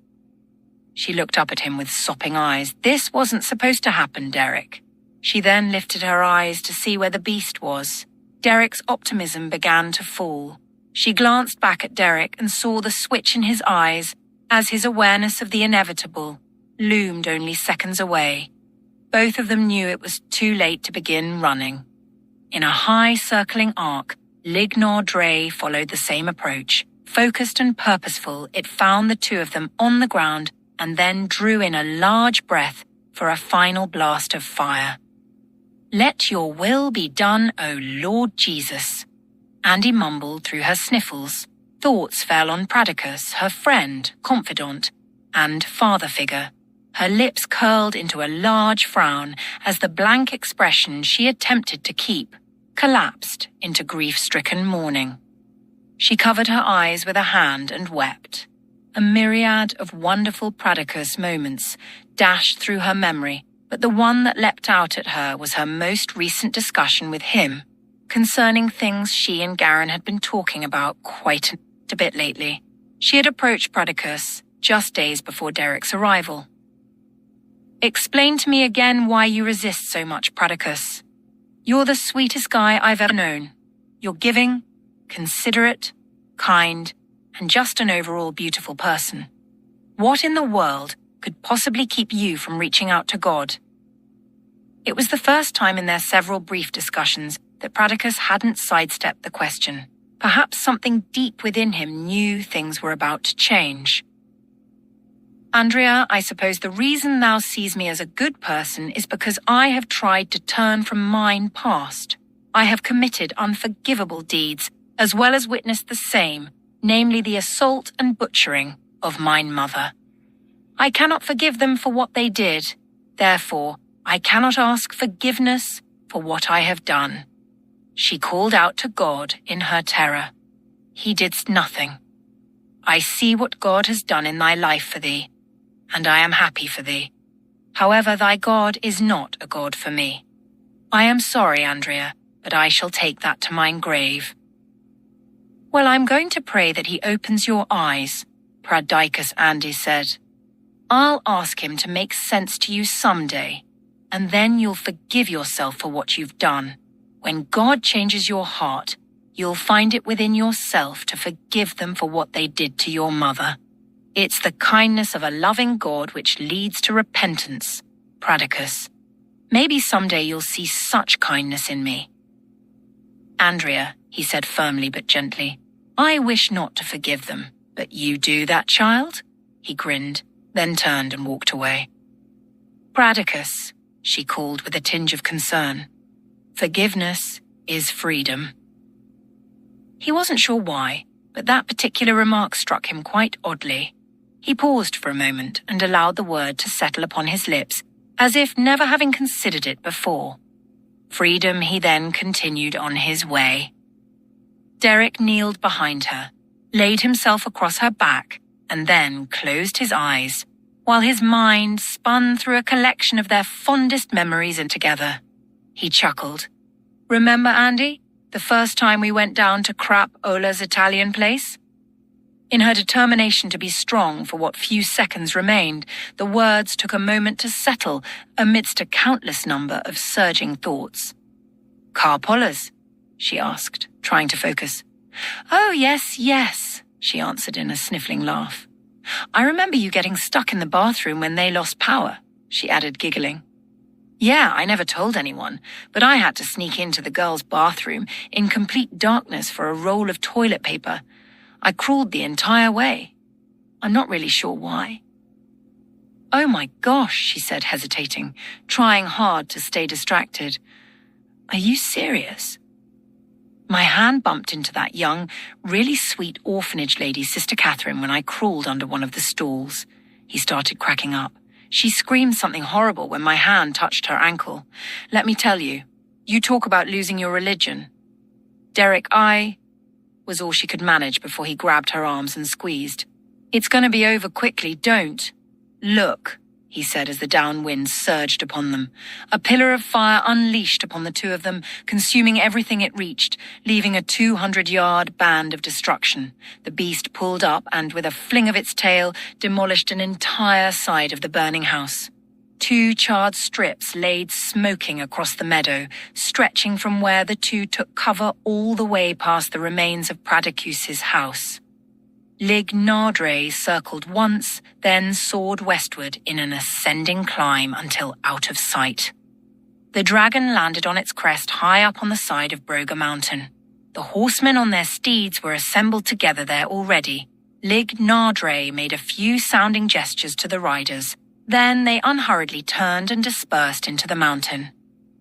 She looked up at him with sopping eyes. This wasn't supposed to happen, Derek. She then lifted her eyes to see where the beast was. Derek's optimism began to fall. She glanced back at Derek and saw the switch in his eyes as his awareness of the inevitable loomed only seconds away. Both of them knew it was too late to begin running. In a high circling arc, Lignardre followed the same approach. Focused and purposeful, it found the two of them on the ground and then drew in a large breath for a final blast of fire. Let your will be done, O Lord Jesus. Andy mumbled through her sniffles. Thoughts fell on Pradicus, her friend, confidant, and father figure. Her lips curled into a large frown as the blank expression she attempted to keep collapsed into grief-stricken mourning. She covered her eyes with a hand and wept. A myriad of wonderful Pradicus moments dashed through her memory, but the one that leapt out at her was her most recent discussion with him, concerning things she and Garen had been talking about quite a bit lately. She had approached Pradicus just days before Derek's arrival. Explain to me again why you resist so much, Pradicus. You're the sweetest guy I've ever known. You're giving, considerate, kind, and just an overall beautiful person. What in the world could possibly keep you from reaching out to God? It was the first time in their several brief discussions that Pradicus hadn't sidestepped the question. Perhaps something deep within him knew things were about to change. Andrea, I suppose the reason thou sees me as a good person is because I have tried to turn from mine past. I have committed unforgivable deeds, as well as witnessed the same, namely the assault and butchering of mine mother. I cannot forgive them for what they did. Therefore, I cannot ask forgiveness for what I have done. She called out to God in her terror. He didst nothing. I see what God has done in thy life for thee, and I am happy for thee. However, thy God is not a God for me. I am sorry, Andrea, but I shall take that to mine grave. Well, I'm going to pray that he opens your eyes, Pradicus Andy said. I'll ask him to make sense to you someday, and then you'll forgive yourself for what you've done. When God changes your heart, you'll find it within yourself to forgive them for what they did to your mother. It's the kindness of a loving God which leads to repentance, Pradicus. Maybe someday you'll see such kindness in me. Andrea, he said firmly but gently, I wish not to forgive them, but you do that, child? He grinned, then turned and walked away. Pradicus, she called with a tinge of concern. Forgiveness is freedom. He wasn't sure why, but that particular remark struck him quite oddly. He paused for a moment and allowed the word to settle upon his lips, as if never having considered it before. Freedom, he then continued on his way. Derek kneeled behind her, laid himself across her back, and then closed his eyes, while his mind spun through a collection of their fondest memories and together. He chuckled. Remember, Andy, the first time we went down to Crap Ola's Italian place? In her determination to be strong for what few seconds remained, the words took a moment to settle amidst a countless number of surging thoughts. "Car Pollers?" she asked, trying to focus. "Oh, yes," she answered in a sniffling laugh. "I remember you getting stuck in the bathroom when they lost power," she added, giggling. "Yeah, I never told anyone, but I had to sneak into the girls' bathroom in complete darkness for a roll of toilet paper. I crawled the entire way. I'm not really sure why." "Oh my gosh," she said, hesitating, trying hard to stay distracted. "Are you serious?" "My hand bumped into that young, really sweet orphanage lady, Sister Catherine, when I crawled under one of the stalls." He started cracking up. "She screamed something horrible when my hand touched her ankle. Let me tell you, you talk about losing your religion. Derek, was all she could manage before he grabbed her arms and squeezed. "It's going to be over quickly, don't." "Look," he said as the downwind surged upon them. A pillar of fire unleashed upon the two of them, consuming everything it reached, leaving a 200-yard band of destruction. The beast pulled up and, with a fling of its tail, demolished an entire side of the burning house. 2 charred strips laid smoking across the meadow, stretching from where the two took cover all the way past the remains of Pradicus's house. Lig Nardre circled once, then soared westward in an ascending climb until out of sight. The dragon landed on its crest high up on the side of Broga Mountain. The horsemen on their steeds were assembled together there already. Lig Nardre made a few sounding gestures to the riders. Then they unhurriedly turned and dispersed into the mountain.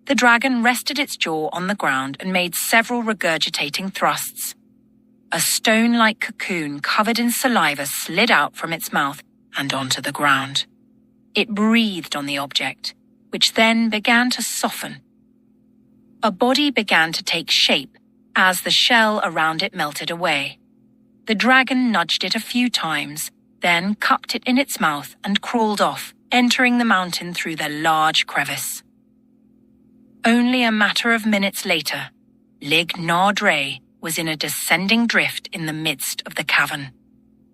The dragon rested its jaw on the ground and made several regurgitating thrusts. A stone-like cocoon covered in saliva slid out from its mouth and onto the ground. It breathed on the object, which then began to soften. A body began to take shape as the shell around it melted away. The dragon nudged it a few times, then cupped it in its mouth and crawled off, entering the mountain through the large crevice. Only a matter of minutes later, Lig Nardre was in a descending drift in the midst of the cavern.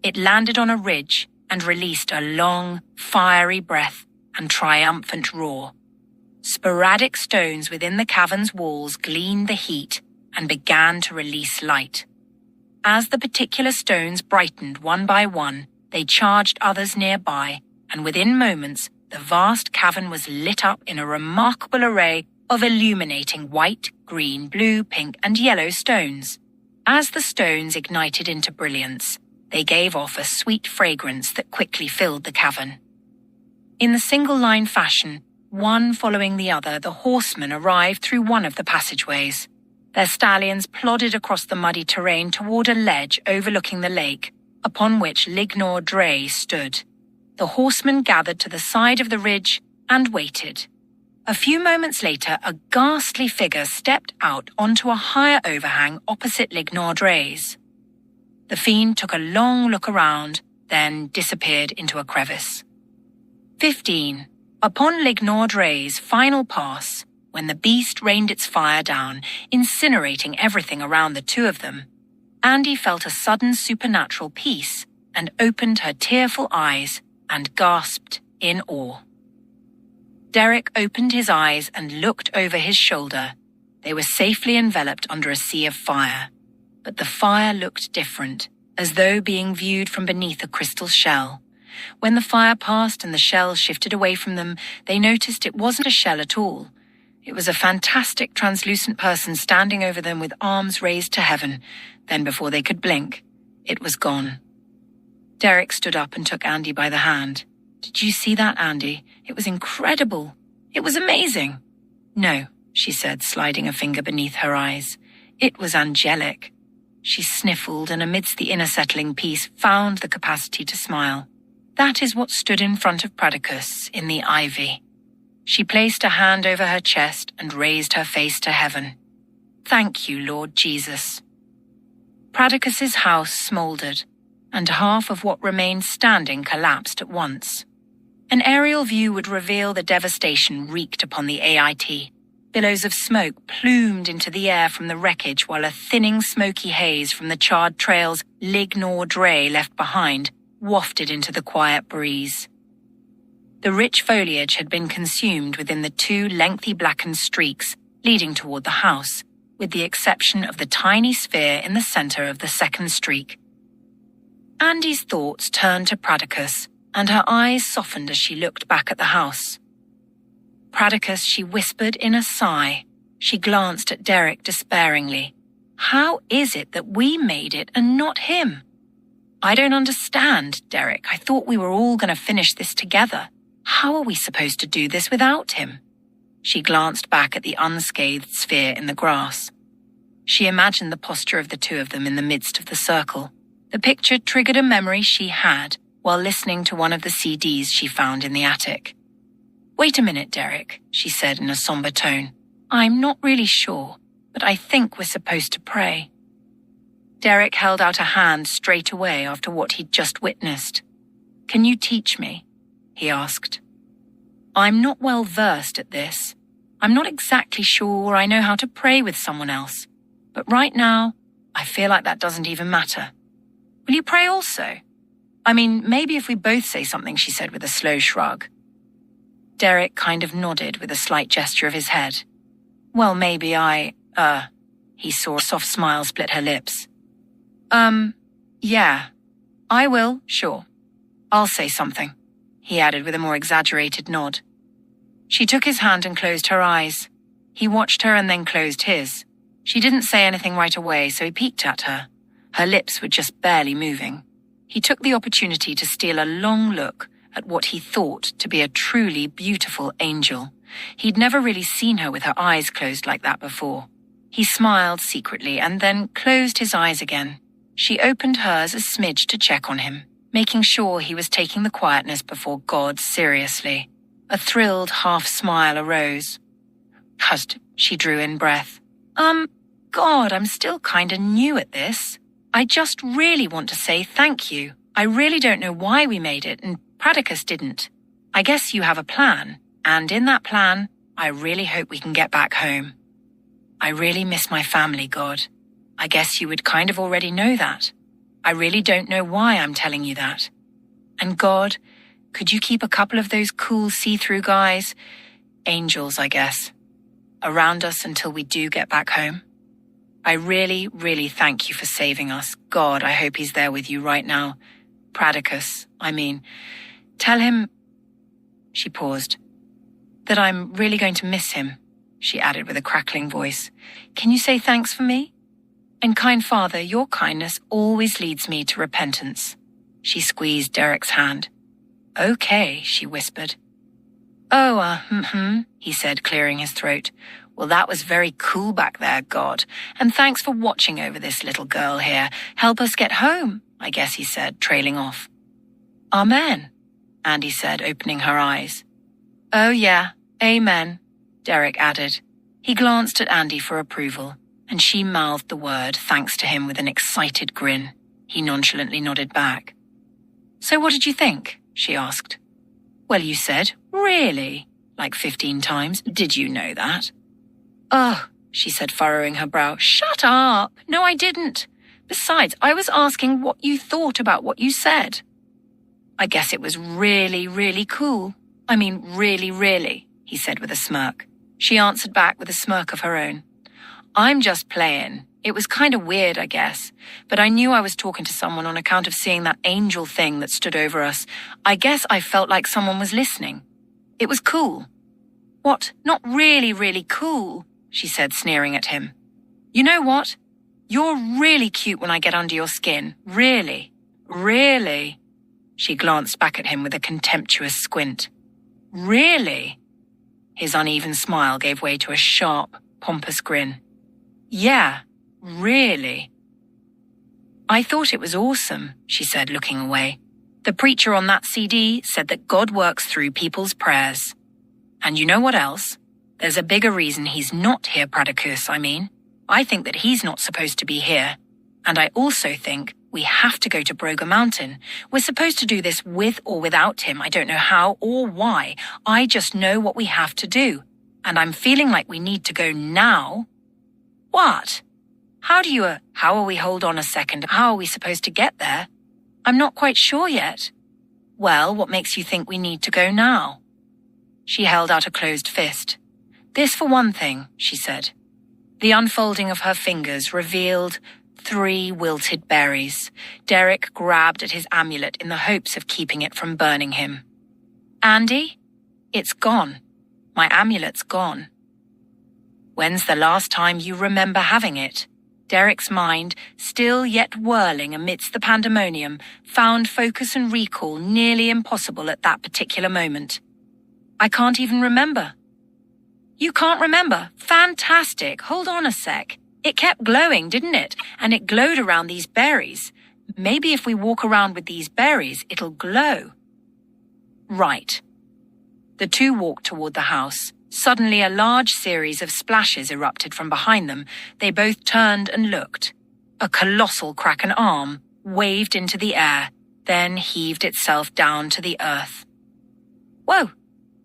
It landed on a ridge and released a long, fiery breath and triumphant roar. Sporadic stones within the cavern's walls gleaned the heat and began to release light. As the particular stones brightened one by one, they charged others nearby, and within moments, the vast cavern was lit up in a remarkable array of illuminating white, green, blue, pink, and yellow stones. As the stones ignited into brilliance, they gave off a sweet fragrance that quickly filled the cavern. In the single-line fashion, one following the other, the horsemen arrived through one of the passageways. Their stallions plodded across the muddy terrain toward a ledge overlooking the lake, upon which Lig Nardre stood. The horsemen gathered to the side of the ridge and waited. A few moments later, a ghastly figure stepped out onto a higher overhang opposite Lig Nardre's. The fiend took a long look around, then disappeared into a crevice. 15. Upon Lig Nardre's final pass, when the beast rained its fire down, incinerating everything around the two of them, Andy felt a sudden supernatural peace and opened her tearful eyes and gasped in awe. Derek opened his eyes and looked over his shoulder. They were safely enveloped under a sea of fire, but the fire looked different, as though being viewed from beneath a crystal shell. When the fire passed and the shell shifted away from them, they noticed it wasn't a shell at all. It was a fantastic translucent person standing over them with arms raised to heaven. Then before they could blink, it was gone. Derek stood up and took Andy by the hand. "Did you see that, Andy? It was incredible. It was amazing." "No," she said, sliding a finger beneath her eyes. "It was angelic." She sniffled and amidst the inner settling peace found the capacity to smile. "That is what stood in front of Pradicus in the ivy." She placed a hand over her chest and raised her face to heaven. "Thank you, Lord Jesus." Pradicus's house smoldered, and half of what remained standing collapsed at once. An aerial view would reveal the devastation wreaked upon the AIT, Billows of smoke plumed into the air from the wreckage while a thinning smoky haze from the charred trails Lignor Dre left behind wafted into the quiet breeze. The rich foliage had been consumed within the 2 lengthy blackened streaks leading toward the house, with the exception of the tiny sphere in the center of the second streak. Andy's thoughts turned to Pradicus, and her eyes softened as she looked back at the house. Pradicus, she whispered in a sigh. She glanced at Derek despairingly. How is it that we made it and not him? I don't understand, Derek. I thought we were all going to finish this together. How are we supposed to do this without him? She glanced back at the unscathed sphere in the grass. She imagined the posture of the 2 of them in the midst of the circle. The picture triggered a memory she had while listening to one of the CDs she found in the attic. Wait a minute, Derek, she said in a somber tone. I'm not really sure, but I think we're supposed to pray. Derek held out a hand straight away after what he'd just witnessed. Can you teach me? He asked. I'm not well versed at this. I'm not exactly sure I know how to pray with someone else, but right now, I feel like that doesn't even matter. Will you pray also? I mean, maybe if we both say something, she said with a slow shrug. Derek kind of nodded with a slight gesture of his head. Well, maybe he saw a soft smile split her lips. Yeah, I will, sure. I'll say something, he added with a more exaggerated nod. She took his hand and closed her eyes. He watched her and then closed his. She didn't say anything right away, so he peeked at her. Her lips were just barely moving. He took the opportunity to steal a long look at what he thought to be a truly beautiful angel. He'd never really seen her with her eyes closed like that before. He smiled secretly and then closed his eyes again. She opened hers a smidge to check on him, making sure he was taking the quietness before God seriously. A thrilled half smile arose. Hush, she drew in breath. God, I'm still kinda new at this. I just really want to say thank you. I really don't know why we made it, and Pradicus didn't. I guess you have a plan, and in that plan, I really hope we can get back home. I really miss my family, God. I guess you would kind of already know that. I really don't know why I'm telling you that. And God, could you keep a couple of those cool see-through guys, angels, I guess, around us until we do get back home? I really, really thank you for saving us. God, I hope he's there with you right now. Pradicus, I mean. Tell him, she paused, that I'm really going to miss him, she added with a crackling voice. Can you say thanks for me? And kind Father, your kindness always leads me to repentance. She squeezed Derek's hand. Okay, she whispered. He said, clearing his throat. Well, that was very cool back there, God. And thanks for watching over this little girl here. Help us get home, I guess he said, trailing off. Amen, Andy said, opening her eyes. Oh yeah, amen, Derek added. He glanced at Andy for approval, and she mouthed the word thanks to him with an excited grin. He nonchalantly nodded back. So what did you think? She asked. Well, you said, really? Like 15 times. Did you know that? Oh, she said, furrowing her brow. Shut up. No, I didn't. Besides, I was asking what you thought about what you said. I guess it was really, really cool. I mean, really, really, he said with a smirk. She answered back with a smirk of her own. I'm just playing. It was kind of weird, I guess, but I knew I was talking to someone on account of seeing that angel thing that stood over us. I guess I felt like someone was listening. It was cool. What? Not really, really cool, she said, sneering at him. You know what? You're really cute when I get under your skin. Really. Really. She glanced back at him with a contemptuous squint. Really? His uneven smile gave way to a sharp, pompous grin. Yeah, really. I thought it was awesome, she said, looking away. The preacher on that CD said that God works through people's prayers. And you know what else? There's a bigger reason he's not here, Pradicus, I mean. I think that he's not supposed to be here. And I also think we have to go to Broga Mountain. We're supposed to do this with or without him. I don't know how or why. I just know what we have to do. and I'm feeling like we need to go now. What? How are we, hold on a second, how are we supposed to get there? I'm not quite sure yet. Well, what makes you think we need to go now? She held out a closed fist. This for one thing, she said. The unfolding of her fingers revealed 3 wilted berries. Derek grabbed at his amulet in the hopes of keeping it from burning him. Andy, it's gone. My amulet's gone. When's the last time you remember having it? Derek's mind, still yet whirling amidst the pandemonium, found focus and recall nearly impossible at that particular moment. I can't even remember. You can't remember? Fantastic. Hold on a sec. It kept glowing, didn't it? And it glowed around these berries. Maybe if we walk around with these berries, it'll glow. Right. The two walked toward the house. Suddenly, a large series of splashes erupted from behind them. They both turned and looked. A colossal kraken arm waved into the air, then heaved itself down to the earth. Whoa!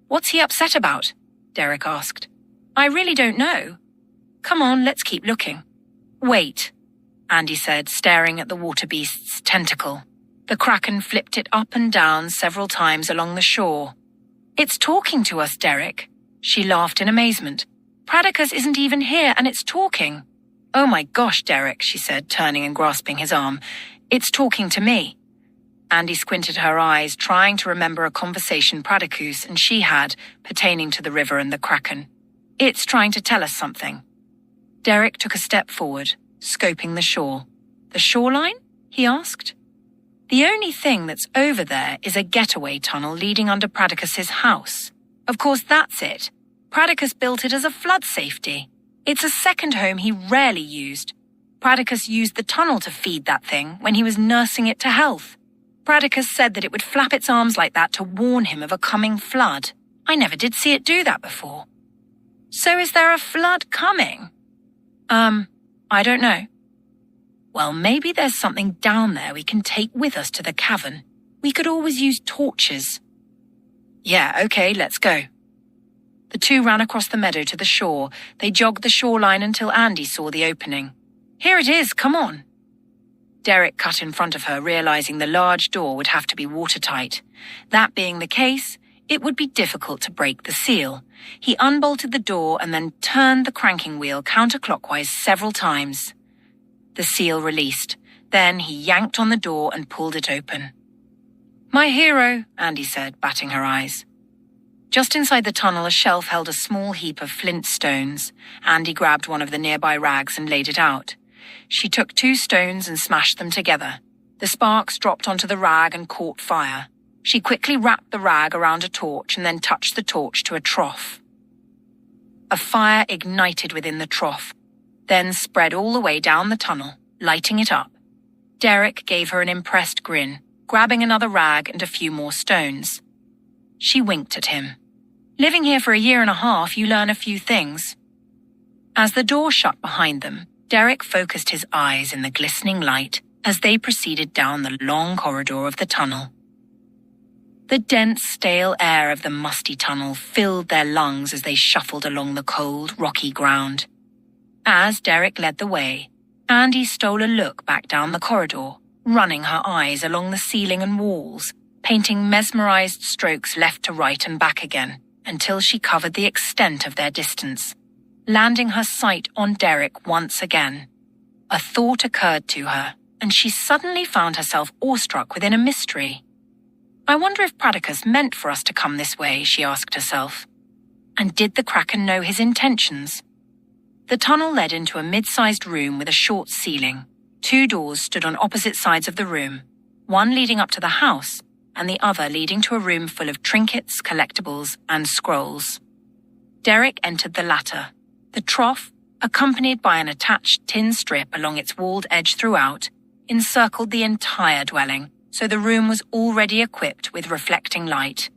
What's he upset about? Derek asked. I really don't know. Come on, let's keep looking. Wait, Andy said, staring at the water beast's tentacle. The kraken flipped it up and down several times along the shore. It's talking to us, Derek. She laughed in amazement. Pradicus isn't even here, and it's talking. Oh my gosh, Derek, she said, turning and grasping his arm. It's talking to me. Andy squinted her eyes, trying to remember a conversation Pradicus and she had pertaining to the river and the kraken. It's trying to tell us something. Derek took a step forward, scoping the shore. The shoreline? He asked. The only thing that's over there is a getaway tunnel leading under Pradicus's house. Of course, that's it. Pradicus built it as a flood safety. It's a second home he rarely used. Pradicus used the tunnel to feed that thing when he was nursing it to health. Pradicus said that it would flap its arms like that to warn him of a coming flood. I never did see it do that before. So is there a flood coming? I don't know. Well, maybe there's something down there we can take with us to the cavern. We could always use torches. Yeah, okay, let's go. The two ran across the meadow to the shore. They jogged the shoreline until Andy saw the opening. Here it is, come on. Derek cut in front of her, realizing the large door would have to be watertight. That being the case, it would be difficult to break the seal. He unbolted the door and then turned the cranking wheel counterclockwise several times. The seal released. Then he yanked on the door and pulled it open. My hero, Andy said, batting her eyes. Just inside the tunnel, a shelf held a small heap of flint stones. Andy grabbed one of the nearby rags and laid it out. She took 2 stones and smashed them together. The sparks dropped onto the rag and caught fire. She quickly wrapped the rag around a torch and then touched the torch to a trough. A fire ignited within the trough, then spread all the way down the tunnel, lighting it up. Derek gave her an impressed grin, grabbing another rag and a few more stones. She winked at him. Living here for a year and a half, you learn a few things. As the door shut behind them, Derek focused his eyes in the glistening light as they proceeded down the long corridor of the tunnel. The dense, stale air of the musty tunnel filled their lungs as they shuffled along the cold, rocky ground. As Derek led the way, Andy stole a look back down the corridor, running her eyes along the ceiling and walls, painting mesmerized strokes left to right and back again, until she covered the extent of their distance, landing her sight on Derek once again. A thought occurred to her, and she suddenly found herself awestruck within a mystery. I wonder if Pradicus meant for us to come this way, she asked herself. And did the kraken know his intentions? The tunnel led into a mid-sized room with a short ceiling. 2 doors stood on opposite sides of the room, one leading up to the house, and the other leading to a room full of trinkets, collectibles, and scrolls. Derek entered the latter. The trough, accompanied by an attached tin strip along its walled edge throughout, encircled the entire dwelling, so the room was already equipped with reflecting light.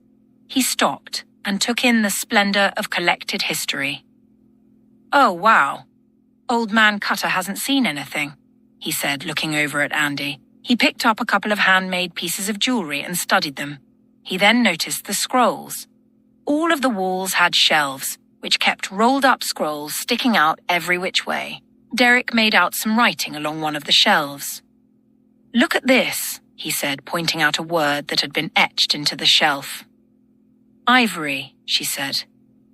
He stopped and took in the splendor of collected history. Oh, wow. Old Man Cutter hasn't seen anything, he said, looking over at Andy. He picked up a couple of handmade pieces of jewelry and studied them. He then noticed the scrolls. All of the walls had shelves, which kept rolled-up scrolls sticking out every which way. Derek made out some writing along one of the shelves. "Look at this," he said, pointing out a word that had been etched into the shelf. "Ivory," she said.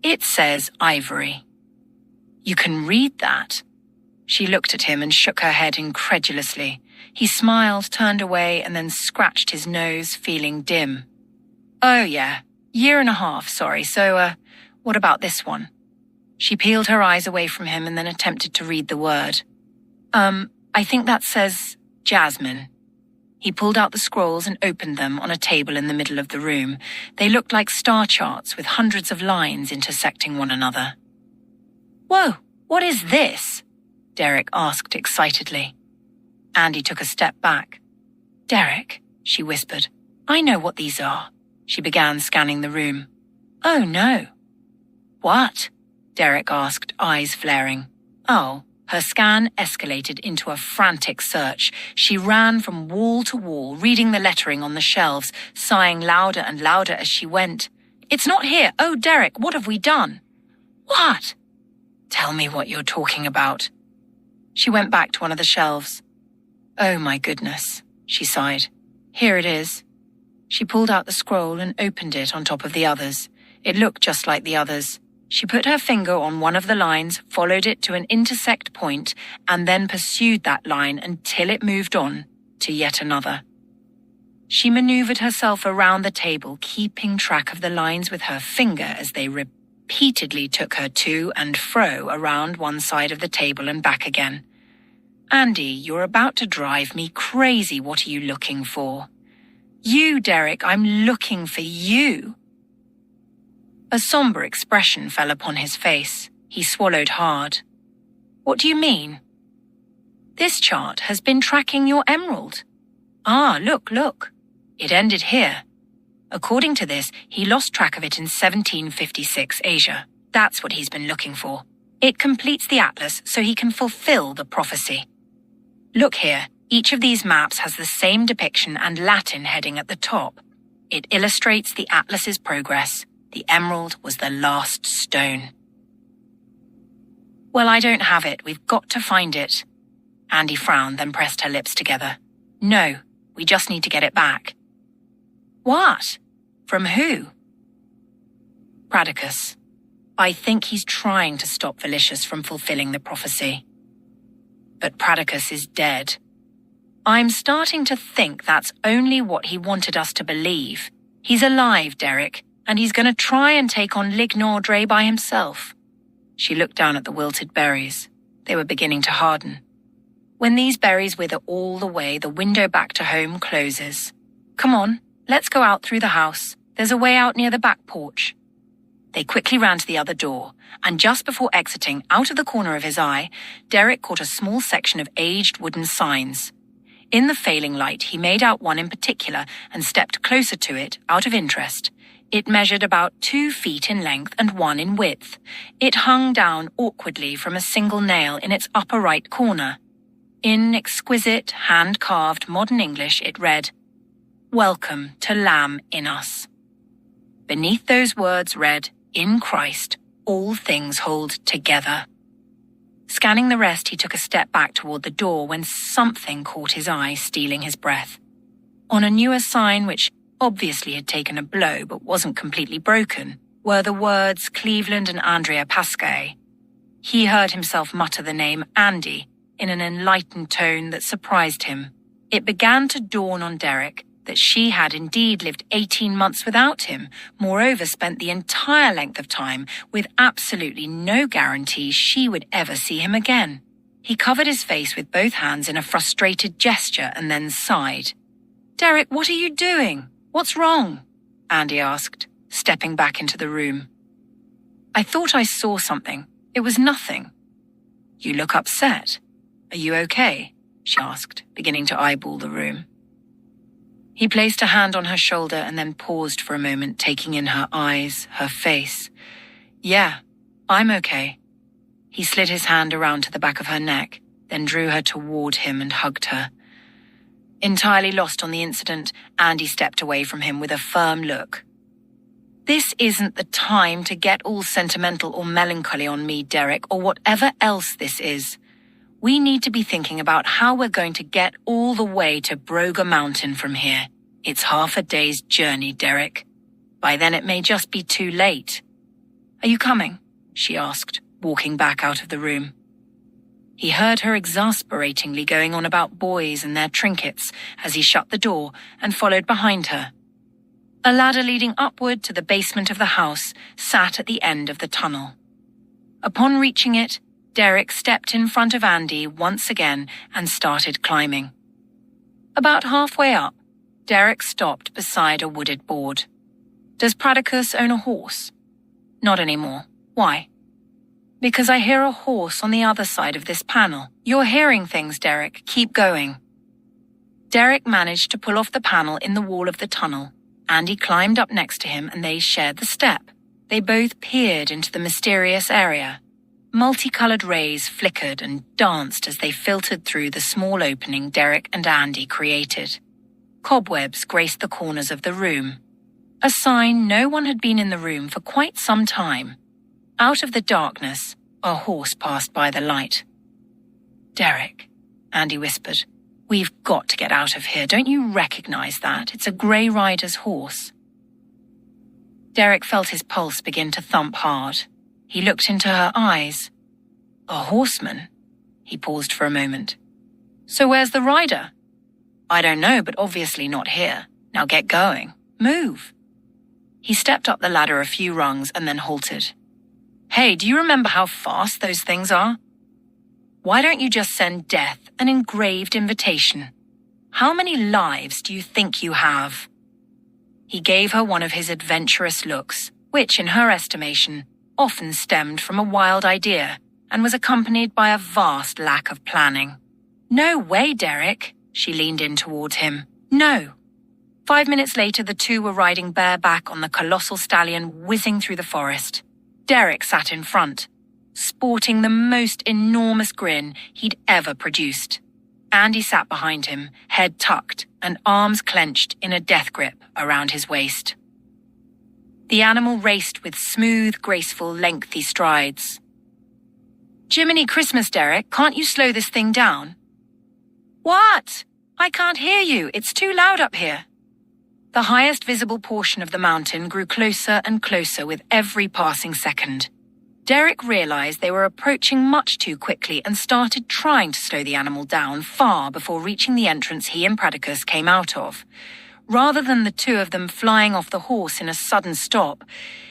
"It says ivory." "You can read that?" She looked at him and shook her head incredulously. He smiled, turned away, and then scratched his nose, feeling dim. "Oh, yeah. 1.5 years, sorry. So, what about this one?" She peeled her eyes away from him and then attempted to read the word. I think that says jasmine." He pulled out the scrolls and opened them on a table in the middle of the room. They looked like star charts with hundreds of lines intersecting one another. "Whoa, what is this?" Derek asked excitedly. Andy took a step back. "Derek," she whispered, "I know what these are." She began scanning the room. "Oh, no." "What?" Derek asked, eyes flaring. "Oh." Her scan escalated into a frantic search. She ran from wall to wall, reading the lettering on the shelves, sighing louder and louder as she went. "It's not here. Oh, Derek, what have we done?" "What?" "Tell me what you're talking about." She went back to one of the shelves. "Oh, my goodness," she sighed. "Here it is." She pulled out the scroll and opened it on top of the others. It looked just like the others. She put her finger on one of the lines, followed it to an intersect point, and then pursued that line until it moved on to yet another. She maneuvered herself around the table, keeping track of the lines with her finger as they repeatedly took her to and fro around one side of the table and back again. "Andy, you're about to drive me crazy. What are you looking for?" "You, Derek, I'm looking for you." A somber expression fell upon his face. He swallowed hard. "What do you mean?" "This chart has been tracking your emerald." "Ah, look. It ended here. According to this, he lost track of it in 1756 Asia. That's what he's been looking for. It completes the atlas so he can fulfill the prophecy. Look here, each of these maps has the same depiction and Latin heading at the top. It illustrates the atlas's progress. The emerald was the last stone." "Well, I don't have it. We've got to find it." Andy frowned, then pressed her lips together. "No, we just need to get it back." "What? From who?" "Pradicus. I think he's trying to stop Felicius from fulfilling the prophecy. But Pradicus is dead. I'm starting to think that's only what he wanted us to believe. He's alive, Derek, and he's going to try and take on Lignordre by himself." She looked down at the wilted berries. They were beginning to harden. "When these berries wither all the way, the window back to home closes. Come on, let's go out through the house. There's a way out near the back porch." They quickly ran to the other door, and just before exiting, out of the corner of his eye, Derek caught a small section of aged wooden signs. In the failing light, he made out one in particular and stepped closer to it out of interest. It measured about 2 feet in length and 1 in width. It hung down awkwardly from a single nail in its upper right corner. In exquisite, hand-carved modern English, it read, "Welcome to Lamb in Us." Beneath those words read, "In Christ, all things hold together." Scanning the rest, he took a step back toward the door when something caught his eye, stealing his breath. On a newer sign, which obviously had taken a blow but wasn't completely broken, were the words Cleveland and Andrea Pasquet. He heard himself mutter the name Andy in an enlightened tone that surprised him. It began to dawn on Derek that she had indeed lived 18 months without him, moreover spent the entire length of time with absolutely no guarantee she would ever see him again. He covered his face with both hands in a frustrated gesture and then sighed. "Derek, what are you doing? What's wrong?" Andy asked, stepping back into the room. "I thought I saw something. It was nothing." "You look upset. Are you okay?" she asked, beginning to eyeball the room. He placed a hand on her shoulder and then paused for a moment, taking in her eyes, her face. "Yeah, I'm okay." He slid his hand around to the back of her neck, then drew her toward him and hugged her. Entirely lost on the incident, Andy stepped away from him with a firm look. This isn't the time to get all sentimental or melancholy on me, Derek, or whatever else this is. We need to be thinking about how we're going to get all the way to Broga Mountain from here. It's half a day's journey, Derek. By then it may just be too late. Are you coming? She asked, walking back out of the room. He heard her exasperatingly going on about boys and their trinkets as he shut the door and followed behind her. A ladder leading upward to the basement of the house sat at the end of the tunnel. Upon reaching it, Derek stepped in front of Andy once again and started climbing. About halfway up, Derek stopped beside a wooded board. Does Pradicus own a horse? Not anymore. Why? Because I hear a horse on the other side of this panel. You're hearing things, Derek. Keep going. Derek managed to pull off the panel in the wall of the tunnel. Andy climbed up next to him and they shared the step. They both peered into the mysterious area. Multicolored rays flickered and danced as they filtered through the small opening Derek and Andy created. Cobwebs graced the corners of the room. A sign no one had been in the room for quite some time. Out of the darkness, a horse passed by the light. Derek, Andy whispered, we've got to get out of here. Don't you recognize that? It's a Grey Rider's horse. Derek felt his pulse begin to thump hard. He looked into her eyes. A horseman? He paused for a moment. So where's the rider? I don't know, but obviously not here. Now get going. Move. He stepped up the ladder a few rungs and then halted. Hey, do you remember how fast those things are? Why don't you just send death an engraved invitation? How many lives do you think you have? He gave her one of his adventurous looks, which, in her estimation, often stemmed from a wild idea and was accompanied by a vast lack of planning. No way, Derek, she leaned in towards him. No. 5 minutes later, the two were riding bareback on the colossal stallion whizzing through the forest. Derek sat in front, sporting the most enormous grin he'd ever produced. Andy sat behind him, head tucked and arms clenched in a death grip around his waist. The animal raced with smooth, graceful, lengthy strides. Jiminy Christmas, Derek, can't you slow this thing down? What? I can't hear you. It's too loud up here. The highest visible portion of the mountain grew closer and closer with every passing second. Derek realized they were approaching much too quickly and started trying to slow the animal down far before reaching the entrance he and Pradicus came out of. Rather than the two of them flying off the horse in a sudden stop,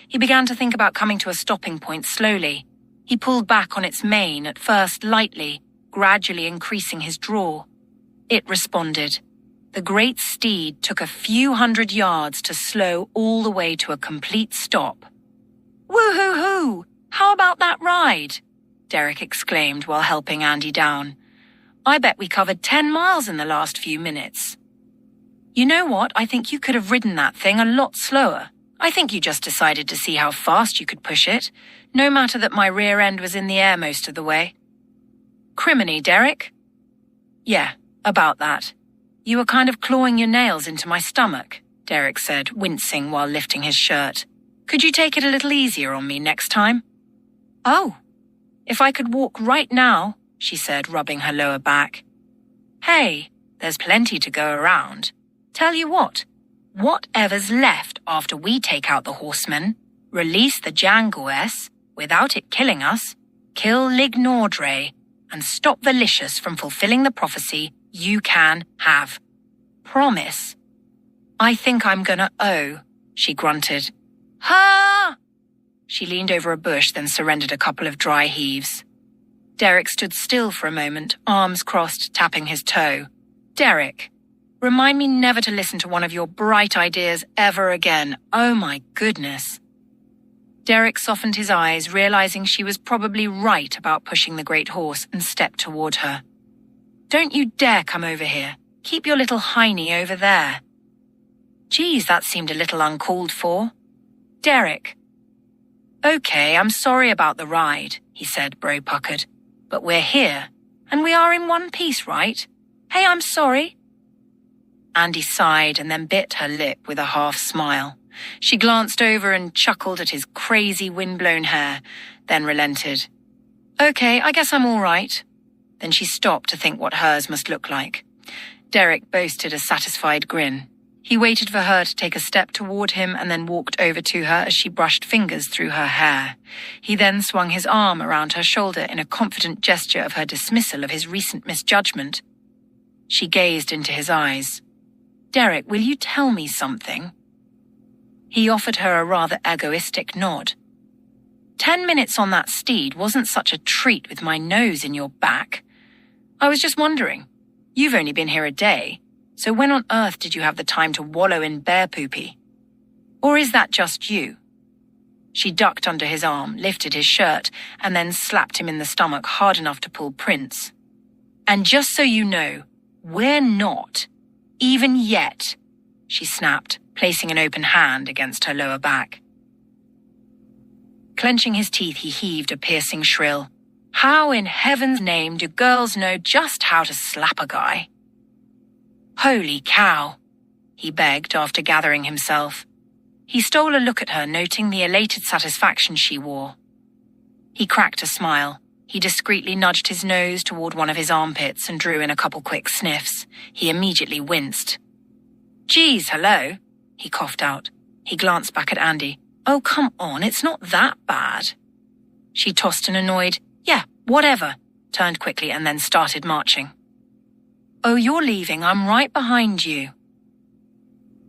he began to think about coming to a stopping point slowly. He pulled back on its mane, at first lightly, gradually increasing his draw. It responded. The great steed took a few hundred yards to slow all the way to a complete stop. Woo-hoo-hoo! How about that ride? Derek exclaimed while helping Andy down. I bet we covered 10 miles in the last few minutes. You know what? I think you could have ridden that thing a lot slower. I think you just decided to see how fast you could push it, no matter that my rear end was in the air most of the way. Criminy, Derek? Yeah, about that. You were kind of clawing your nails into my stomach, Derek said, wincing while lifting his shirt. Could you take it a little easier on me next time? Oh, if I could walk right now, she said, rubbing her lower back. Hey, there's plenty to go around. Tell you what, whatever's left after we take out the horsemen, release the Jangoes without it killing us, kill Lignordre, and stop Valicious from fulfilling the prophecy, you can have. Promise. I think I'm gonna owe, she grunted. Ha! She leaned over a bush, then surrendered a couple of dry heaves. Derek stood still for a moment, arms crossed, tapping his toe. Derek, remind me never to listen to one of your bright ideas ever again. Oh my goodness. Derek softened his eyes, realizing she was probably right about pushing the great horse, and stepped toward her. Don't you dare come over here. Keep your little hiney over there. Geez, that seemed a little uncalled for. Derek. Okay, I'm sorry about the ride, he said, brow puckered. But we're here, and we are in one piece, right? Hey, I'm sorry. Andy sighed and then bit her lip with a half smile. She glanced over and chuckled at his crazy windblown hair, then relented. Okay, I guess I'm all right. Then she stopped to think what hers must look like. Derek boasted a satisfied grin. He waited for her to take a step toward him and then walked over to her as she brushed fingers through her hair. He then swung his arm around her shoulder in a confident gesture of her dismissal of his recent misjudgment. She gazed into his eyes. Derek, will you tell me something? He offered her a rather egoistic nod. 10 minutes on that steed wasn't such a treat with my nose in your back. I was just wondering. You've only been here a day, so when on earth did you have the time to wallow in bear poopy? Or is that just you? She ducked under his arm, lifted his shirt, and then slapped him in the stomach hard enough to pull prints. And just so you know, we're not. Even yet, she snapped, placing an open hand against her lower back. Clenching his teeth, he heaved a piercing shrill. How in heaven's name do girls know just how to slap a guy? Holy cow, he begged after gathering himself. He stole a look at her, noting the elated satisfaction she wore. He cracked a smile. He discreetly nudged his nose toward one of his armpits and drew in a couple quick sniffs. He immediately winced. Geez, hello, he coughed out. He glanced back at Andy. Oh, come on, it's not that bad. She tossed an annoyed, yeah, whatever, turned quickly and then started marching. Oh, you're leaving, I'm right behind you.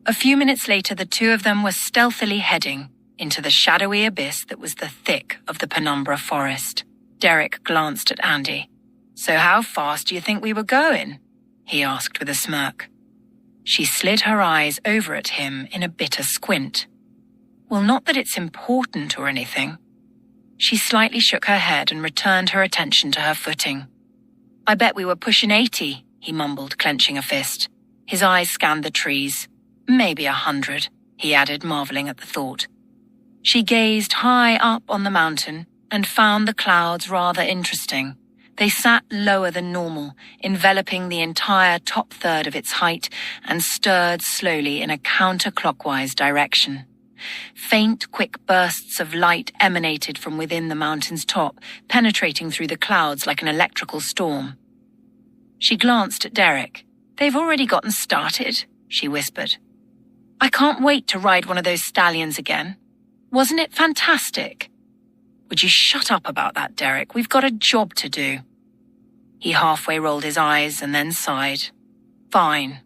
A few minutes later, the two of them were stealthily heading into the shadowy abyss that was the thick of the penumbra forest. Derek glanced at Andy. So how fast do you think we were going? He asked with a smirk. She slid her eyes over at him in a bitter squint. Well, not that it's important or anything. She slightly shook her head and returned her attention to her footing. I bet we were pushing 80, he mumbled, clenching a fist. His eyes scanned the trees. Maybe 100, he added, marveling at the thought. She gazed high up on the mountain and found the clouds rather interesting. They sat lower than normal, enveloping the entire top third of its height and stirred slowly in a counterclockwise direction. Faint, quick bursts of light emanated from within the mountain's top, penetrating through the clouds like an electrical storm. She glanced at Derek. They've already gotten started, she whispered. I can't wait to ride one of those stallions again. Wasn't it fantastic? Would you shut up about that, Derek? We've got a job to do. He halfway rolled his eyes and then sighed. Fine.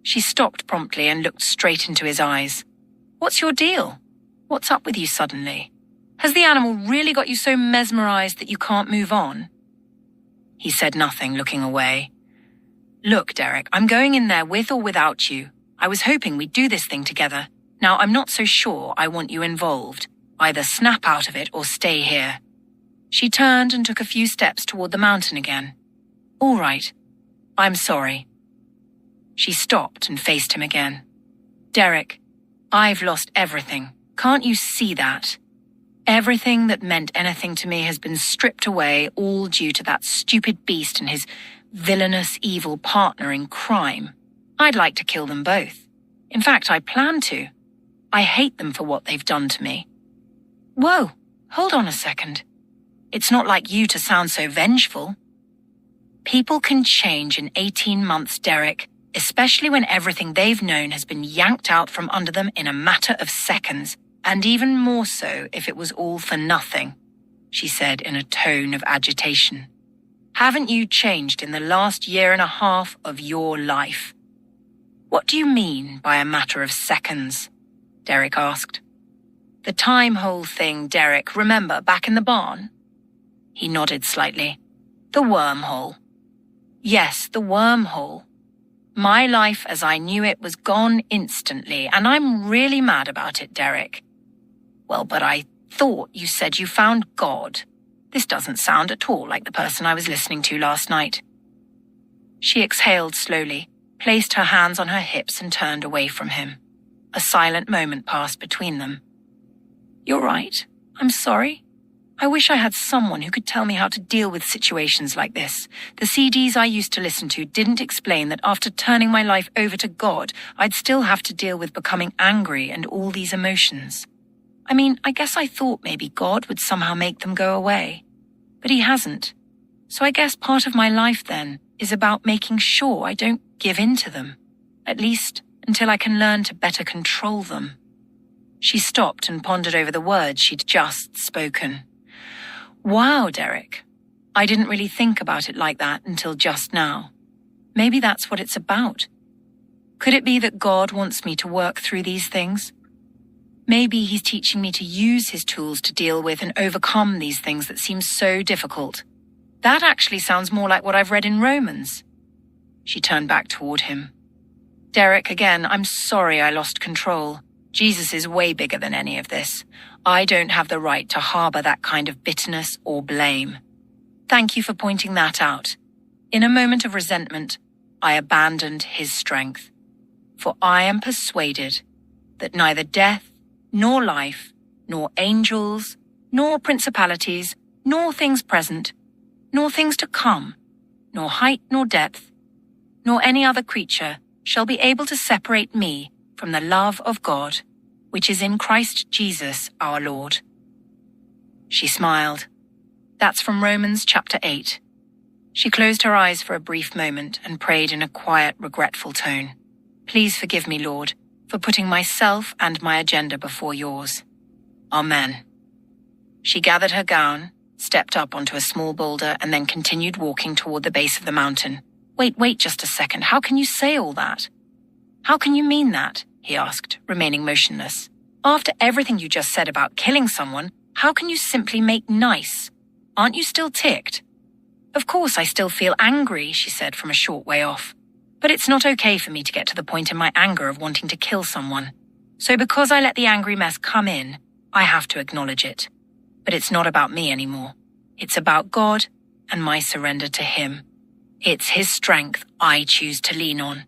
She stopped promptly and looked straight into his eyes. What's your deal? What's up with you suddenly? Has the animal really got you so mesmerized that you can't move on? He said nothing, looking away. Look, Derek, I'm going in there with or without you. I was hoping we'd do this thing together. Now, I'm not so sure I want you involved. Either snap out of it or stay here. She turned and took a few steps toward the mountain again. All right. I'm sorry. She stopped and faced him again. Derek, I've lost everything. Can't you see that? Everything that meant anything to me has been stripped away, all due to that stupid beast and his villainous, evil partner in crime. I'd like to kill them both. In fact, I plan to. I hate them for what they've done to me. Whoa, hold on a second. It's not like you to sound so vengeful. People can change in 18 months, Derek, especially when everything they've known has been yanked out from under them in a matter of seconds, and even more so if it was all for nothing, she said in a tone of agitation. Haven't you changed in the last year and a half of your life? What do you mean by a matter of seconds? Derek asked. The time hole thing, Derek, remember back in the barn? He nodded slightly. The wormhole. Yes, the wormhole. My life as I knew it was gone instantly, and I'm really mad about it, Derek. Well, but I thought you said you found God. This doesn't sound at all like the person I was listening to last night. She exhaled slowly, placed her hands on her hips and turned away from him. A silent moment passed between them. You're right. I'm sorry. I wish I had someone who could tell me how to deal with situations like this. The CDs I used to listen to didn't explain that after turning my life over to God, I'd still have to deal with becoming angry and all these emotions. I mean, I guess I thought maybe God would somehow make them go away. But he hasn't. So I guess part of my life then is about making sure I don't give in to them. At least until I can learn to better control them. She stopped and pondered over the words she'd just spoken. Wow, Derek. I didn't really think about it like that until just now. Maybe that's what it's about. Could it be that God wants me to work through these things? Maybe he's teaching me to use his tools to deal with and overcome these things that seem so difficult. That actually sounds more like what I've read in Romans. She turned back toward him. Derek, again, I'm sorry I lost control. Jesus is way bigger than any of this. I don't have the right to harbor that kind of bitterness or blame. Thank you for pointing that out. In a moment of resentment, I abandoned his strength. For I am persuaded that neither death, nor life, nor angels, nor principalities, nor things present, nor things to come, nor height nor depth, nor any other creature shall be able to separate me from the love of God, which is in Christ Jesus our Lord. She smiled. That's from Romans chapter 8. She closed her eyes for a brief moment and prayed in a quiet, regretful tone. Please forgive me, Lord, for putting myself and my agenda before yours. Amen. She gathered her gown, stepped up onto a small boulder, and then continued walking toward the base of the mountain. Wait just a second. How can you say all that? How can you mean that? He asked, remaining motionless. After everything you just said about killing someone, how can you simply make nice? Aren't you still ticked? Of course I still feel angry, she said from a short way off. But it's not okay for me to get to the point in my anger of wanting to kill someone. So because I let the angry mess come in, I have to acknowledge it. But it's not about me anymore. It's about God and my surrender to him. It's his strength I choose to lean on.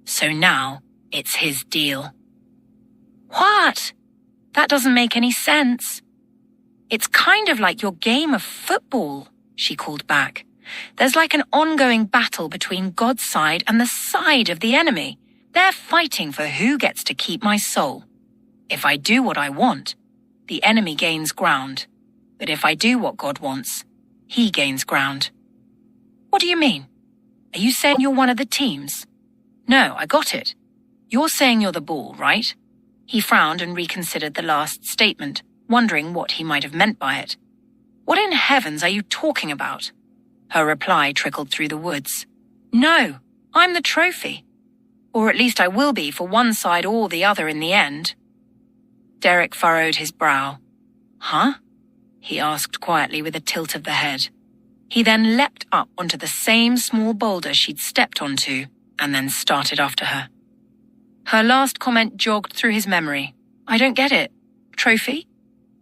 So now, it's his deal. What? That doesn't make any sense. It's kind of like your game of football, she called back. There's like an ongoing battle between God's side and the side of the enemy. They're fighting for who gets to keep my soul. If I do what I want, the enemy gains ground. But if I do what God wants, he gains ground. What do you mean? Are you saying you're one of the teams? No, I got it. You're saying you're the ball, right? He frowned and reconsidered the last statement, wondering what he might have meant by it. What in heavens are you talking about? Her reply trickled through the woods. No, I'm the trophy. Or at least I will be for one side or the other in the end. Derek furrowed his brow. Huh? He asked quietly with a tilt of the head. He then leapt up onto the same small boulder she'd stepped onto and then started after her. Her last comment jogged through his memory. I don't get it. Trophy?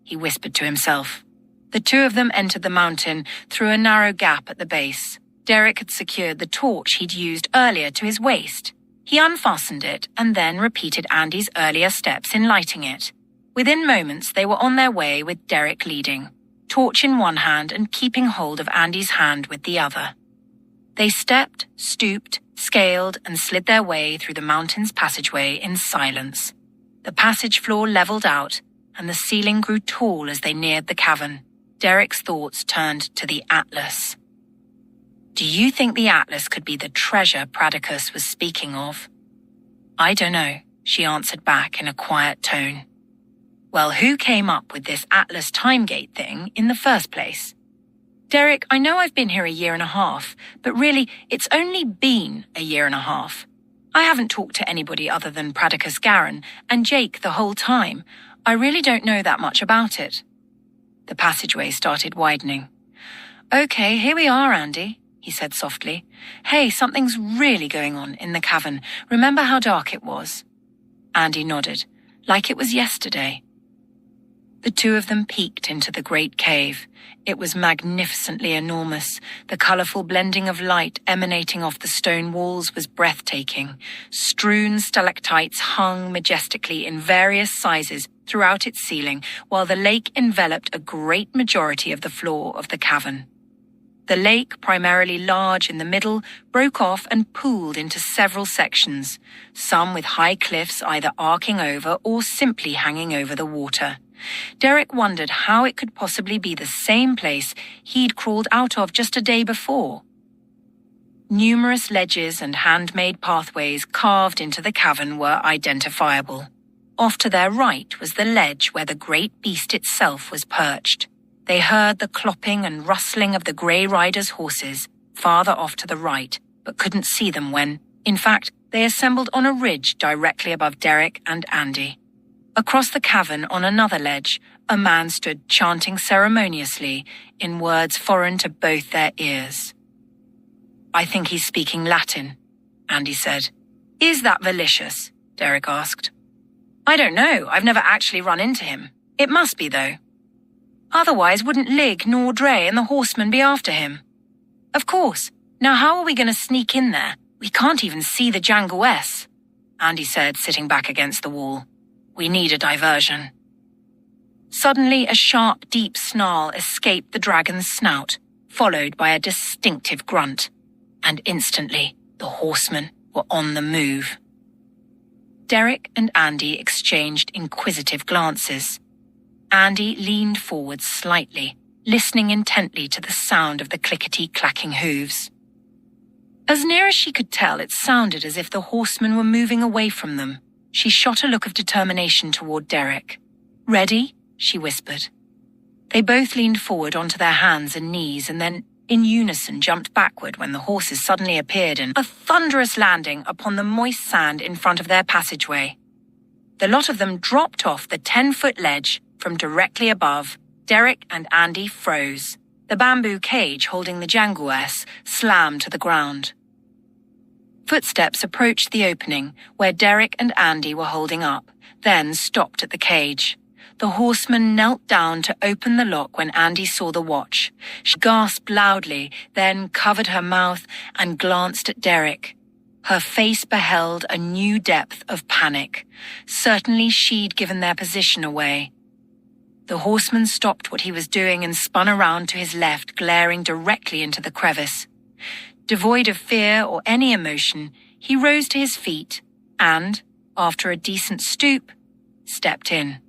He whispered to himself. The two of them entered the mountain through a narrow gap at the base. Derek had secured the torch he'd used earlier to his waist. He unfastened it and then repeated Andy's earlier steps in lighting it. Within moments, they were on their way with Derek leading, torch in one hand and keeping hold of Andy's hand with the other. They stepped, stooped, scaled, and slid their way through the mountain's passageway in silence. The passage floor leveled out, and the ceiling grew tall as they neared the cavern. Derek's thoughts turned to the Atlas. Do you think the Atlas could be the treasure Pradicus was speaking of? I don't know, she answered back in a quiet tone. Well, who came up with this Atlas timegate thing in the first place? Derek, I know I've been here a year and a half, but really, it's only been a year and a half. I haven't talked to anybody other than Pradicus Garin and Jake the whole time. I really don't know that much about it. The passageway started widening. Okay, here we are, Andy, he said softly. Hey, something's really going on in the cavern. Remember how dark it was? Andy nodded, like it was yesterday. The two of them peeked into the great cave. It was magnificently enormous. The colourful blending of light emanating off the stone walls was breathtaking. Strewn stalactites hung majestically in various sizes, throughout its ceiling, while the lake enveloped a great majority of the floor of the cavern. The lake, primarily large in the middle, broke off and pooled into several sections, some with high cliffs either arcing over or simply hanging over the water. Derek wondered how it could possibly be the same place he'd crawled out of just a day before. Numerous ledges and handmade pathways carved into the cavern were identifiable. Off to their right was the ledge where the great beast itself was perched. They heard the clopping and rustling of the Grey Rider's horses farther off to the right, but couldn't see them when, in fact, they assembled on a ridge directly above Derek and Andy. Across the cavern on another ledge, a man stood chanting ceremoniously in words foreign to both their ears. "I think he's speaking Latin," Andy said. "Is that malicious?" Derek asked. "I don't know. I've never actually run into him. It must be, though. Otherwise, wouldn't Lig nor Dre and the horsemen be after him?" "Of course. Now how are we going to sneak in there? We can't even see the Jangoess," Andy said, sitting back against the wall. "We need a diversion." Suddenly, a sharp, deep snarl escaped the dragon's snout, followed by a distinctive grunt. And instantly, the horsemen were on the move. Derek and Andy exchanged inquisitive glances. Andy leaned forward slightly, listening intently to the sound of the clickety-clacking hooves. As near as she could tell, it sounded as if the horsemen were moving away from them. She shot a look of determination toward Derek. "Ready?" she whispered. They both leaned forward onto their hands and knees and then, in unison, jumped backward when the horses suddenly appeared in a thunderous landing upon the moist sand in front of their passageway. The lot of them dropped off the 10-foot ledge from directly above. Derek and Andy froze. The bamboo cage holding the Jangoess slammed to the ground. Footsteps approached the opening where Derek and Andy were holding up, then stopped at the cage. The horseman knelt down to open the lock when Andy saw the watch. She gasped loudly, then covered her mouth and glanced at Derek. Her face beheld a new depth of panic. Certainly she'd given their position away. The horseman stopped what he was doing and spun around to his left, glaring directly into the crevice. Devoid of fear or any emotion, he rose to his feet and, after a decent stoop, stepped in.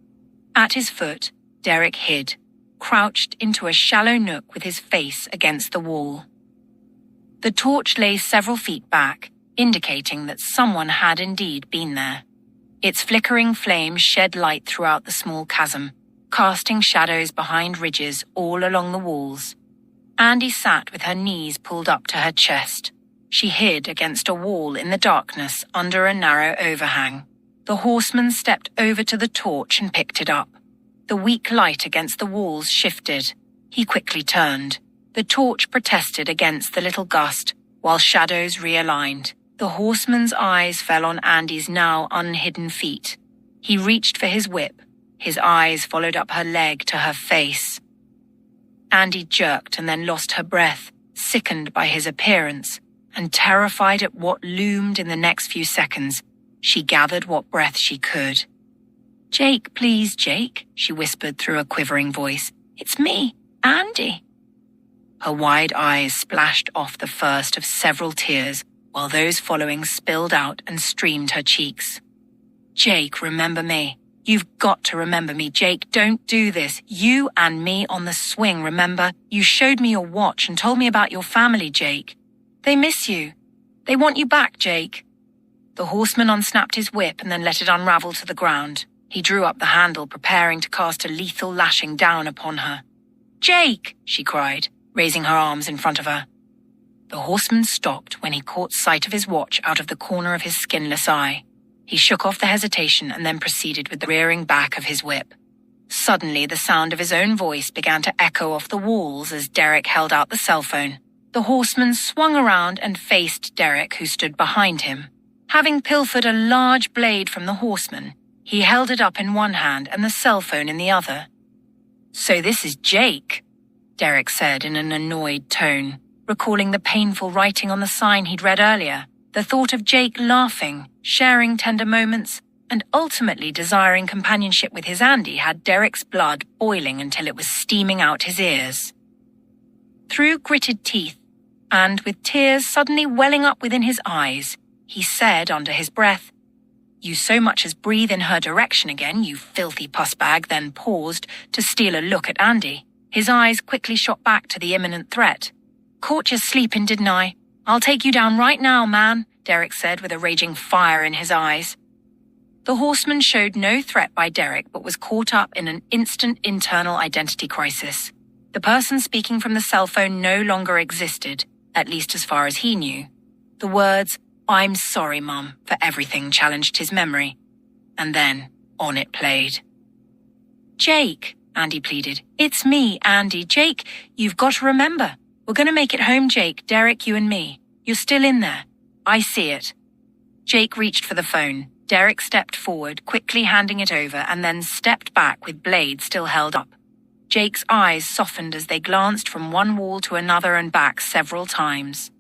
At his foot, Derek hid, crouched into a shallow nook with his face against the wall. The torch lay several feet back, indicating that someone had indeed been there. Its flickering flame shed light throughout the small chasm, casting shadows behind ridges all along the walls. Andy sat with her knees pulled up to her chest. She hid against a wall in the darkness under a narrow overhang. The horseman stepped over to the torch and picked it up. The weak light against the walls shifted. He quickly turned. The torch protested against the little gust, while shadows realigned. The horseman's eyes fell on Andy's now unhidden feet. He reached for his whip. His eyes followed up her leg to her face. Andy jerked and then lost her breath, sickened by his appearance, and terrified at what loomed in the next few seconds. She gathered what breath she could. "Jake, please, Jake," she whispered through a quivering voice. "It's me, Andy." Her wide eyes splashed off the first of several tears, while those following spilled out and streamed her cheeks. "Jake, remember me. You've got to remember me, Jake. Don't do this. You and me on the swing, remember? You showed me your watch and told me about your family, Jake. They miss you. They want you back, Jake." The horseman unsnapped his whip and then let it unravel to the ground. He drew up the handle, preparing to cast a lethal lashing down upon her. "Jake!" she cried, raising her arms in front of her. The horseman stopped when he caught sight of his watch out of the corner of his skinless eye. He shook off the hesitation and then proceeded with the rearing back of his whip. Suddenly, the sound of his own voice began to echo off the walls as Derek held out the cell phone. The horseman swung around and faced Derek, who stood behind him. Having pilfered a large blade from the horseman, he held it up in one hand and the cell phone in the other. "So this is Jake," Derek said in an annoyed tone, recalling the painful writing on the sign he'd read earlier. The thought of Jake laughing, sharing tender moments, and ultimately desiring companionship with his Andy had Derek's blood boiling until it was steaming out his ears. Through gritted teeth, and with tears suddenly welling up within his eyes, he said under his breath, "You so much as breathe in her direction again, you filthy pussbag," then paused to steal a look at Andy. His eyes quickly shot back to the imminent threat. "Caught you sleeping, didn't I? I'll take you down right now, man," Derek said with a raging fire in his eyes. The horseman showed no threat by Derek but was caught up in an instant internal identity crisis. The person speaking from the cell phone no longer existed, at least as far as he knew. The words, "I'm sorry, Mum, for everything," challenged his memory. And then, on it played. "Jake," Andy pleaded. "It's me, Andy. Jake, you've got to remember. We're going to make it home, Jake, Derek, you and me. You're still in there. I see it." Jake reached for the phone. Derek stepped forward, quickly handing it over, and then stepped back with blade still held up. Jake's eyes softened as they glanced from one wall to another and back several times.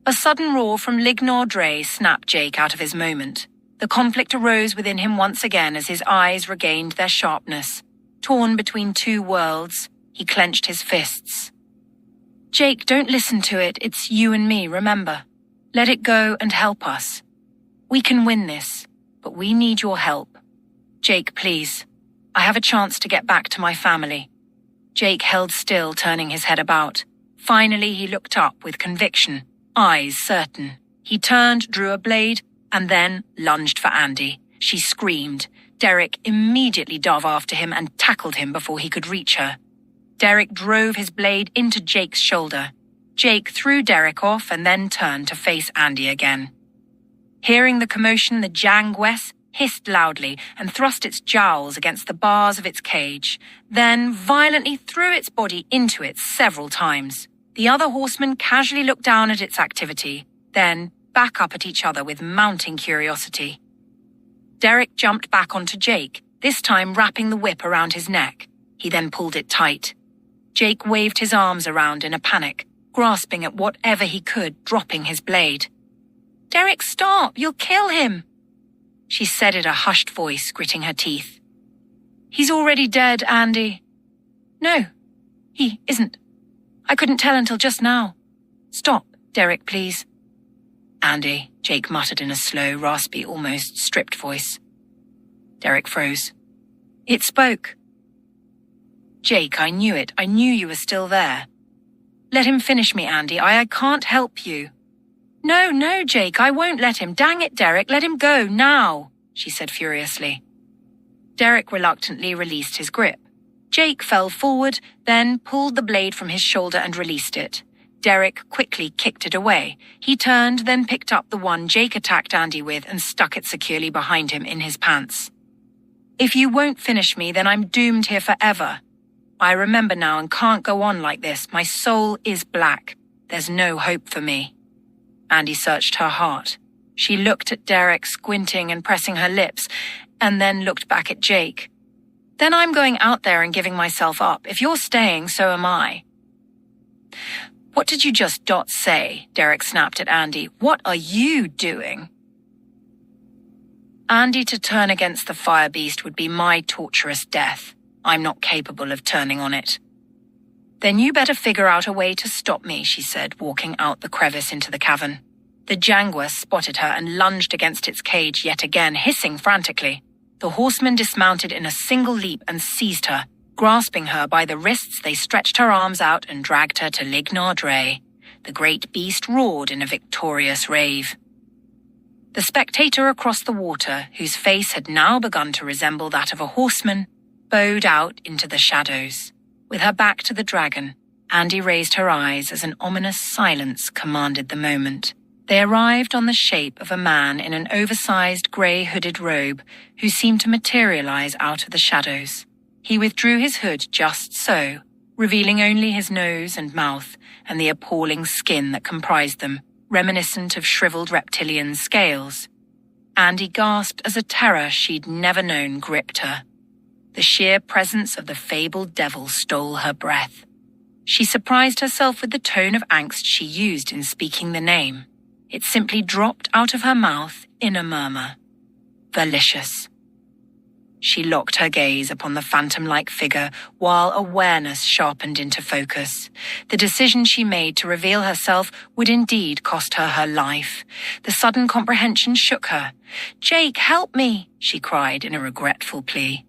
A sudden roar from Lignor Dre snapped Jake out of his moment. The conflict arose within him once again as his eyes regained their sharpness. Torn between two worlds, he clenched his fists. "Jake, don't listen to it. It's you and me, remember. Let it go and help us. We can win this, but we need your help. Jake, please. I have a chance to get back to my family." Jake held still, turning his head about. Finally, he looked up with conviction, eyes certain. He turned, drew a blade, and then lunged for Andy. She screamed. Derek immediately dove after him and tackled him before he could reach her. Derek drove his blade into Jake's shoulder. Jake threw Derek off and then turned to face Andy again. Hearing the commotion, the Janguess hissed loudly and thrust its jowls against the bars of its cage, then violently threw its body into it several times. The other horsemen casually looked down at its activity, then back up at each other with mounting curiosity. Derek jumped back onto Jake, this time wrapping the whip around his neck. He then pulled it tight. Jake waved his arms around in a panic, grasping at whatever he could, dropping his blade. "Derek, stop! You'll kill him!" She said in a hushed voice, gritting her teeth. "He's already dead, Andy." "No, he isn't. I couldn't tell until just now. Stop, Derek, please." "Andy," Jake muttered in a slow, raspy, almost stripped voice. Derek froze. It spoke. "Jake, I knew it. I knew you were still there." "Let him finish me, Andy. I can't help you." No, Jake, I won't let him. Dang it, Derek, let him go, now," she said furiously. Derek reluctantly released his grip. Jake fell forward, then pulled the blade from his shoulder and released it. Derek quickly kicked it away. He turned, then picked up the one Jake attacked Andy with and stuck it securely behind him in his pants. "If you won't finish me, then I'm doomed here forever. I remember now and can't go on like this. My soul is black. There's no hope for me." Andy searched her heart. She looked at Derek, squinting and pressing her lips, and then looked back at Jake. "Then I'm going out there and giving myself up. If you're staying, so am I." "What did you just say?" Derek snapped at Andy. "What are you doing?" "Andy, to turn against the fire beast would be my torturous death. I'm not capable of turning on it." "Then you better figure out a way to stop me," she said, walking out the crevice into the cavern. The Janguess spotted her and lunged against its cage yet again, hissing frantically. The horsemen dismounted in a single leap and seized her. Grasping her by the wrists, they stretched her arms out and dragged her to Lignor Dre. The great beast roared in a victorious rave. The spectator across the water, whose face had now begun to resemble that of a horseman, bowed out into the shadows. With her back to the dragon, Andy raised her eyes as an ominous silence commanded the moment. They arrived on the shape of a man in an oversized grey hooded robe who seemed to materialize out of the shadows. He withdrew his hood just so, revealing only his nose and mouth and the appalling skin that comprised them, reminiscent of shriveled reptilian scales. Andy gasped as a terror she'd never known gripped her. The sheer presence of the fabled devil stole her breath. She surprised herself with the tone of angst she used in speaking the name. It simply dropped out of her mouth in a murmur. Delicious. She locked her gaze upon the phantom-like figure while awareness sharpened into focus. The decision she made to reveal herself would indeed cost her her life. The sudden comprehension shook her. "Jake, help me!" she cried in a regretful plea.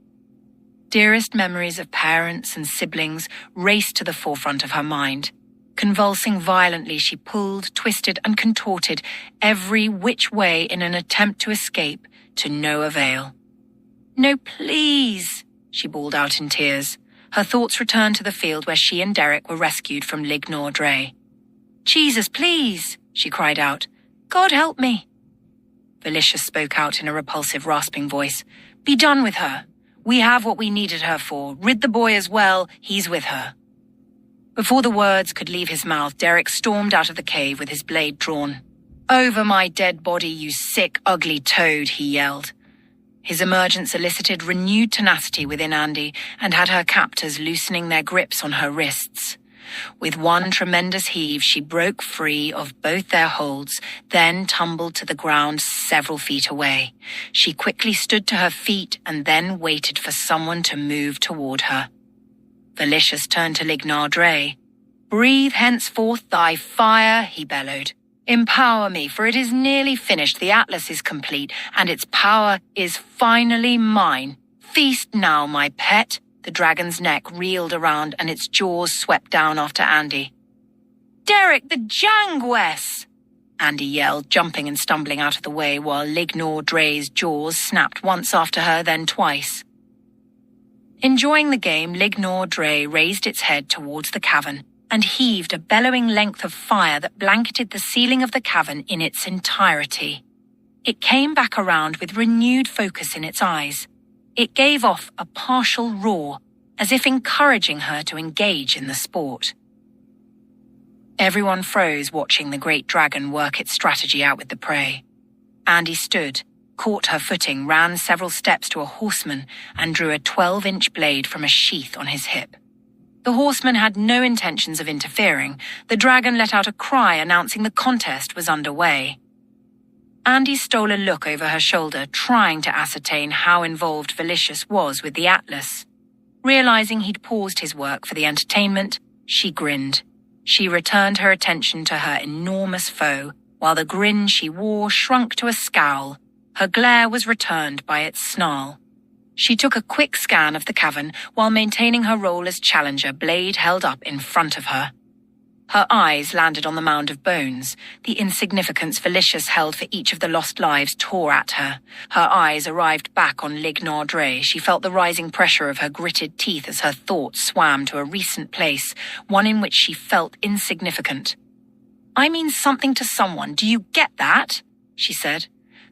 Dearest memories of parents and siblings raced to the forefront of her mind. Convulsing violently, she pulled, twisted, and contorted every which way in an attempt to escape, to no avail. "No, please," she bawled out in tears. Her thoughts returned to the field where she and Derek were rescued from Lignor Dre. "Jesus, please," she cried out. "God help me." Felicius spoke out in a repulsive, rasping voice. "Be done with her. We have what we needed her for. Rid the boy as well. He's with her." Before the words could leave his mouth, Derek stormed out of the cave with his blade drawn. "Over my dead body, you sick, ugly toad," he yelled. His emergence elicited renewed tenacity within Andy and had her captors loosening their grips on her wrists. With one tremendous heave, she broke free of both their holds, then tumbled to the ground several feet away. She quickly stood to her feet and then waited for someone to move toward her. Felicius turned to Lignor Dre. "Breathe henceforth thy fire," he bellowed. "Empower me, for it is nearly finished. The Atlas is complete, and its power is finally mine. Feast now, my pet." The dragon's neck reeled around and its jaws swept down after Andy. "Derek, the Jangwes!" Andy yelled, jumping and stumbling out of the way while Lignor Dre's jaws snapped once after her, then twice. Enjoying the game, Lignor Dre raised its head towards the cavern and heaved a bellowing length of fire that blanketed the ceiling of the cavern in its entirety. It came back around with renewed focus in its eyes. It gave off a partial roar, as if encouraging her to engage in the sport. Everyone froze watching the great dragon work its strategy out with the prey. Andy stood, caught her footing, ran several steps to a horseman, and drew a 12-inch blade from a sheath on his hip. The horseman had no intentions of interfering. The dragon let out a cry announcing the contest was underway. Andy stole a look over her shoulder, trying to ascertain how involved Felicius was with the Atlas. Realizing he'd paused his work for the entertainment, she grinned. She returned her attention to her enormous foe, while the grin she wore shrunk to a scowl. Her glare was returned by its snarl. She took a quick scan of the cavern while maintaining her role as challenger, blade held up in front of her. Her eyes landed on the mound of bones. The insignificance Felicius held for each of the lost lives tore at her. Her eyes arrived back on Lignor Dre. She felt the rising pressure of her gritted teeth as her thoughts swam to a recent place, one in which she felt insignificant. "I mean something to someone, do you get that?" she said.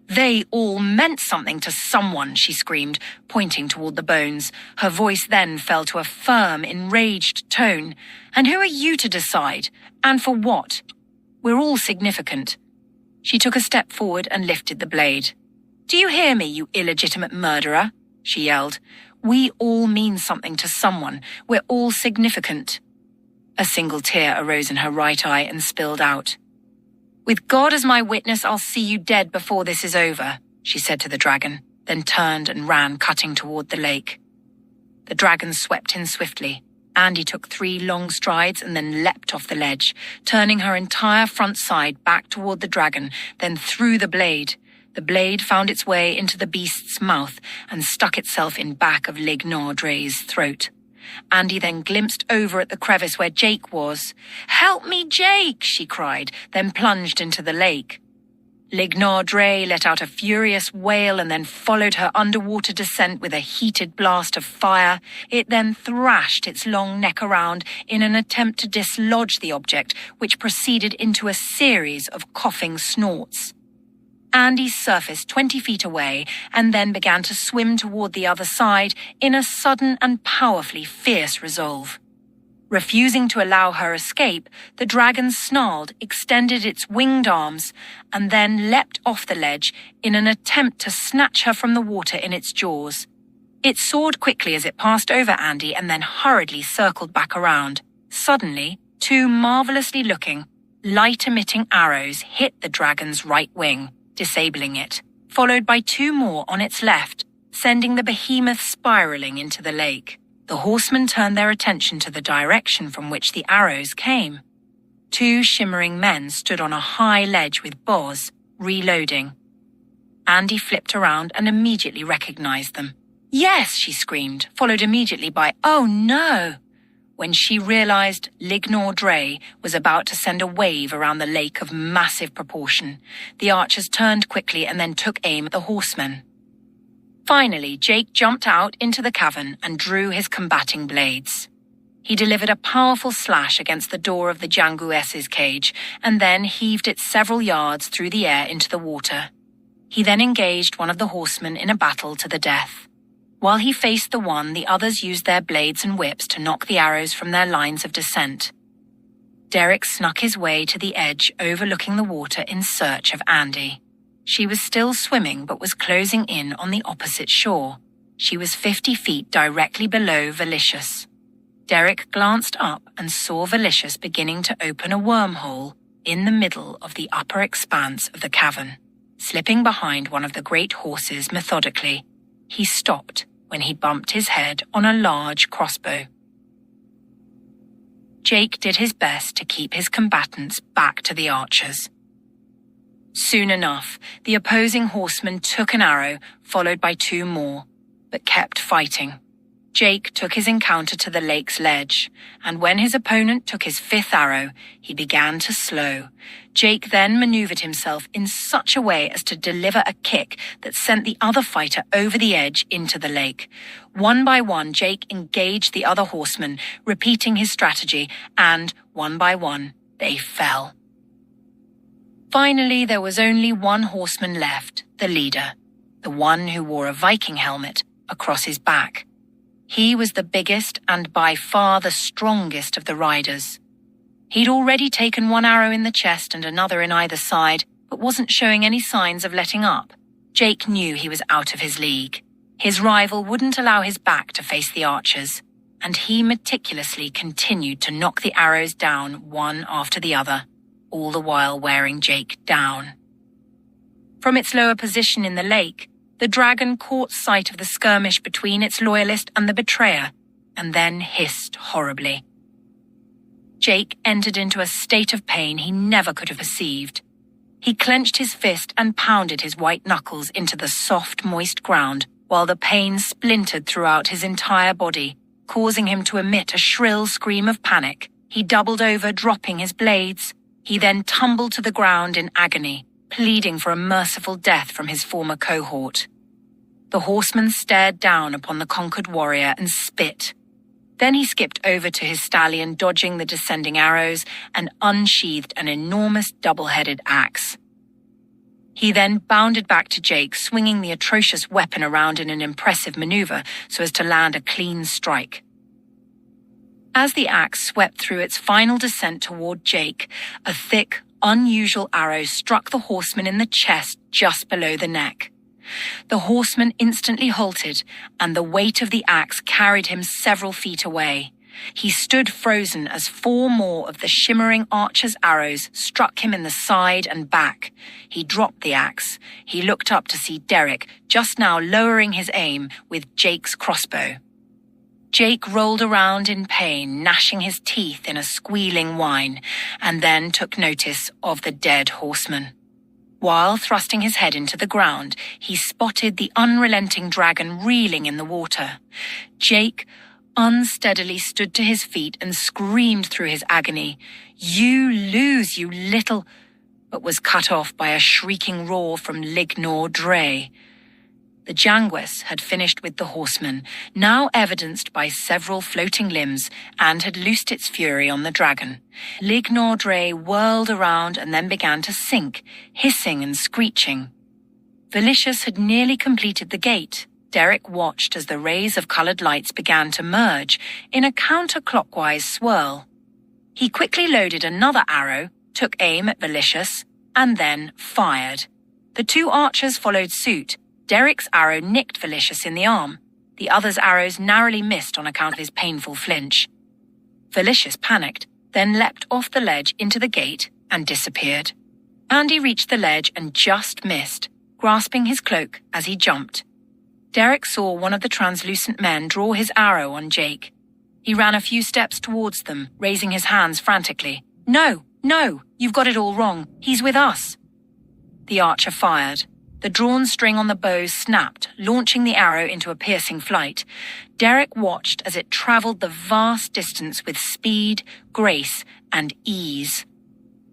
"They all meant something to someone," she screamed, pointing toward the bones. Her voice then fell to a firm, enraged tone. "And who are you to decide? And for what? We're all significant." She took a step forward and lifted the blade. "Do you hear me, you illegitimate murderer?" she yelled. "We all mean something to someone. We're all significant." A single tear arose in her right eye and spilled out. "With God as my witness, I'll see you dead before this is over," she said to the dragon, then turned and ran, cutting toward the lake. The dragon swept in swiftly. Andy took 3 long strides and then leapt off the ledge, turning her entire front side back toward the dragon, then threw the blade. The blade found its way into the beast's mouth and stuck itself in back of Lignor Dre's throat. Andy then glimpsed over at the crevice where Jake was. "Help me, Jake!" she cried, then plunged into the lake. Lignor Dre let out a furious wail and then followed her underwater descent with a heated blast of fire. It then thrashed its long neck around in an attempt to dislodge the object, which proceeded into a series of coughing snorts. Andy surfaced 20 feet away and then began to swim toward the other side in a sudden and powerfully fierce resolve. Refusing to allow her escape, the dragon snarled, extended its winged arms, and then leapt off the ledge in an attempt to snatch her from the water in its jaws. It soared quickly as it passed over Andy and then hurriedly circled back around. Suddenly, 2 marvelously looking, light-emitting arrows hit the dragon's right wing, disabling it. followed by 2 more on its left, sending the behemoth spiraling into the lake. The horsemen turned their attention to the direction from which the arrows came. 2 shimmering men stood on a high ledge with bows, reloading. Andy flipped around and immediately recognized them. "Yes," she screamed, followed immediately by, "Oh no!" when she realized Lignor Dre was about to send a wave around the lake of massive proportion. The archers turned quickly and then took aim at the horsemen. Finally, Jake jumped out into the cavern and drew his combating blades. He delivered a powerful slash against the door of the Jangues's cage and then heaved it several yards through the air into the water. He then engaged one of the horsemen in a battle to the death. While he faced the one, the others used their blades and whips to knock the arrows from their lines of descent. Derek snuck his way to the edge overlooking the water in search of Andy. She was still swimming but was closing in on the opposite shore. She was 50 feet directly below Velicious. Derek glanced up and saw Velicious beginning to open a wormhole in the middle of the upper expanse of the cavern. Slipping behind one of the great horses methodically, he stopped when he bumped his head on a large crossbow. Jake did his best to keep his combatants back to the archers. Soon enough, the opposing horseman took an arrow, followed by 2 more, but kept fighting. Jake took his encounter to the lake's ledge, and when his opponent took his 5th arrow, he began to slow. Jake then maneuvered himself in such a way as to deliver a kick that sent the other fighter over the edge into the lake. One by one, Jake engaged the other horsemen, repeating his strategy, and, one by one, they fell. Finally, there was only one horseman left, the leader, the one who wore a Viking helmet across his back. He was the biggest and by far the strongest of the riders. He'd already taken 1 arrow in the chest and another in either side, but wasn't showing any signs of letting up. Jake knew he was out of his league. His rival wouldn't allow his back to face the archers, and he meticulously continued to knock the arrows down one after the other, all the while wearing Jake down. From its lower position in the lake, the dragon caught sight of the skirmish between its loyalist and the betrayer, and then hissed horribly. Jake entered into a state of pain he never could have perceived. He clenched his fist and pounded his white knuckles into the soft, moist ground, while the pain splintered throughout his entire body, causing him to emit a shrill scream of panic. He doubled over, dropping his blades. He then tumbled to the ground in agony, pleading for a merciful death from his former cohort. The horseman stared down upon the conquered warrior and spit. Then he skipped over to his stallion, dodging the descending arrows, and unsheathed an enormous double-headed axe. He then bounded back to Jake, swinging the atrocious weapon around in an impressive maneuver so as to land a clean strike. As the axe swept through its final descent toward Jake, a thick, unusual arrow struck the horseman in the chest just below the neck. The horseman instantly halted, and the weight of the axe carried him several feet away. He stood frozen as 4 more of the shimmering archer's arrows struck him in the side and back. He dropped the axe. He looked up to see Derek, just now lowering his aim with Jake's crossbow. Jake rolled around in pain, gnashing his teeth in a squealing whine, and then took notice of the dead horseman. While thrusting his head into the ground, he spotted the unrelenting dragon reeling in the water. Jake unsteadily stood to his feet and screamed through his agony, "You lose, you little..." but was cut off by a shrieking roar from Lignor Dre. The Jangues had finished with the horseman, now evidenced by several floating limbs, and had loosed its fury on the dragon. Lignor Dre whirled around and then began to sink, hissing and screeching. Velicious had nearly completed the gate. Derek watched as the rays of colored lights began to merge in a counterclockwise swirl. He quickly loaded another arrow, took aim at Velicious, and then fired. The 2 archers followed suit. Derek's arrow nicked Velicious in the arm. The other's arrows narrowly missed on account of his painful flinch. Velicious panicked, then leapt off the ledge into the gate and disappeared. Andy reached the ledge and just missed. grasping his cloak as he jumped. Derek saw one of the translucent men draw his arrow on Jake. He ran a few steps towards them, raising his hands frantically. "No, no, you've got it all wrong. He's with us." The archer fired. The drawn string on the bow snapped, launching the arrow into a piercing flight. Derek watched as it traveled the vast distance with speed, grace, and ease.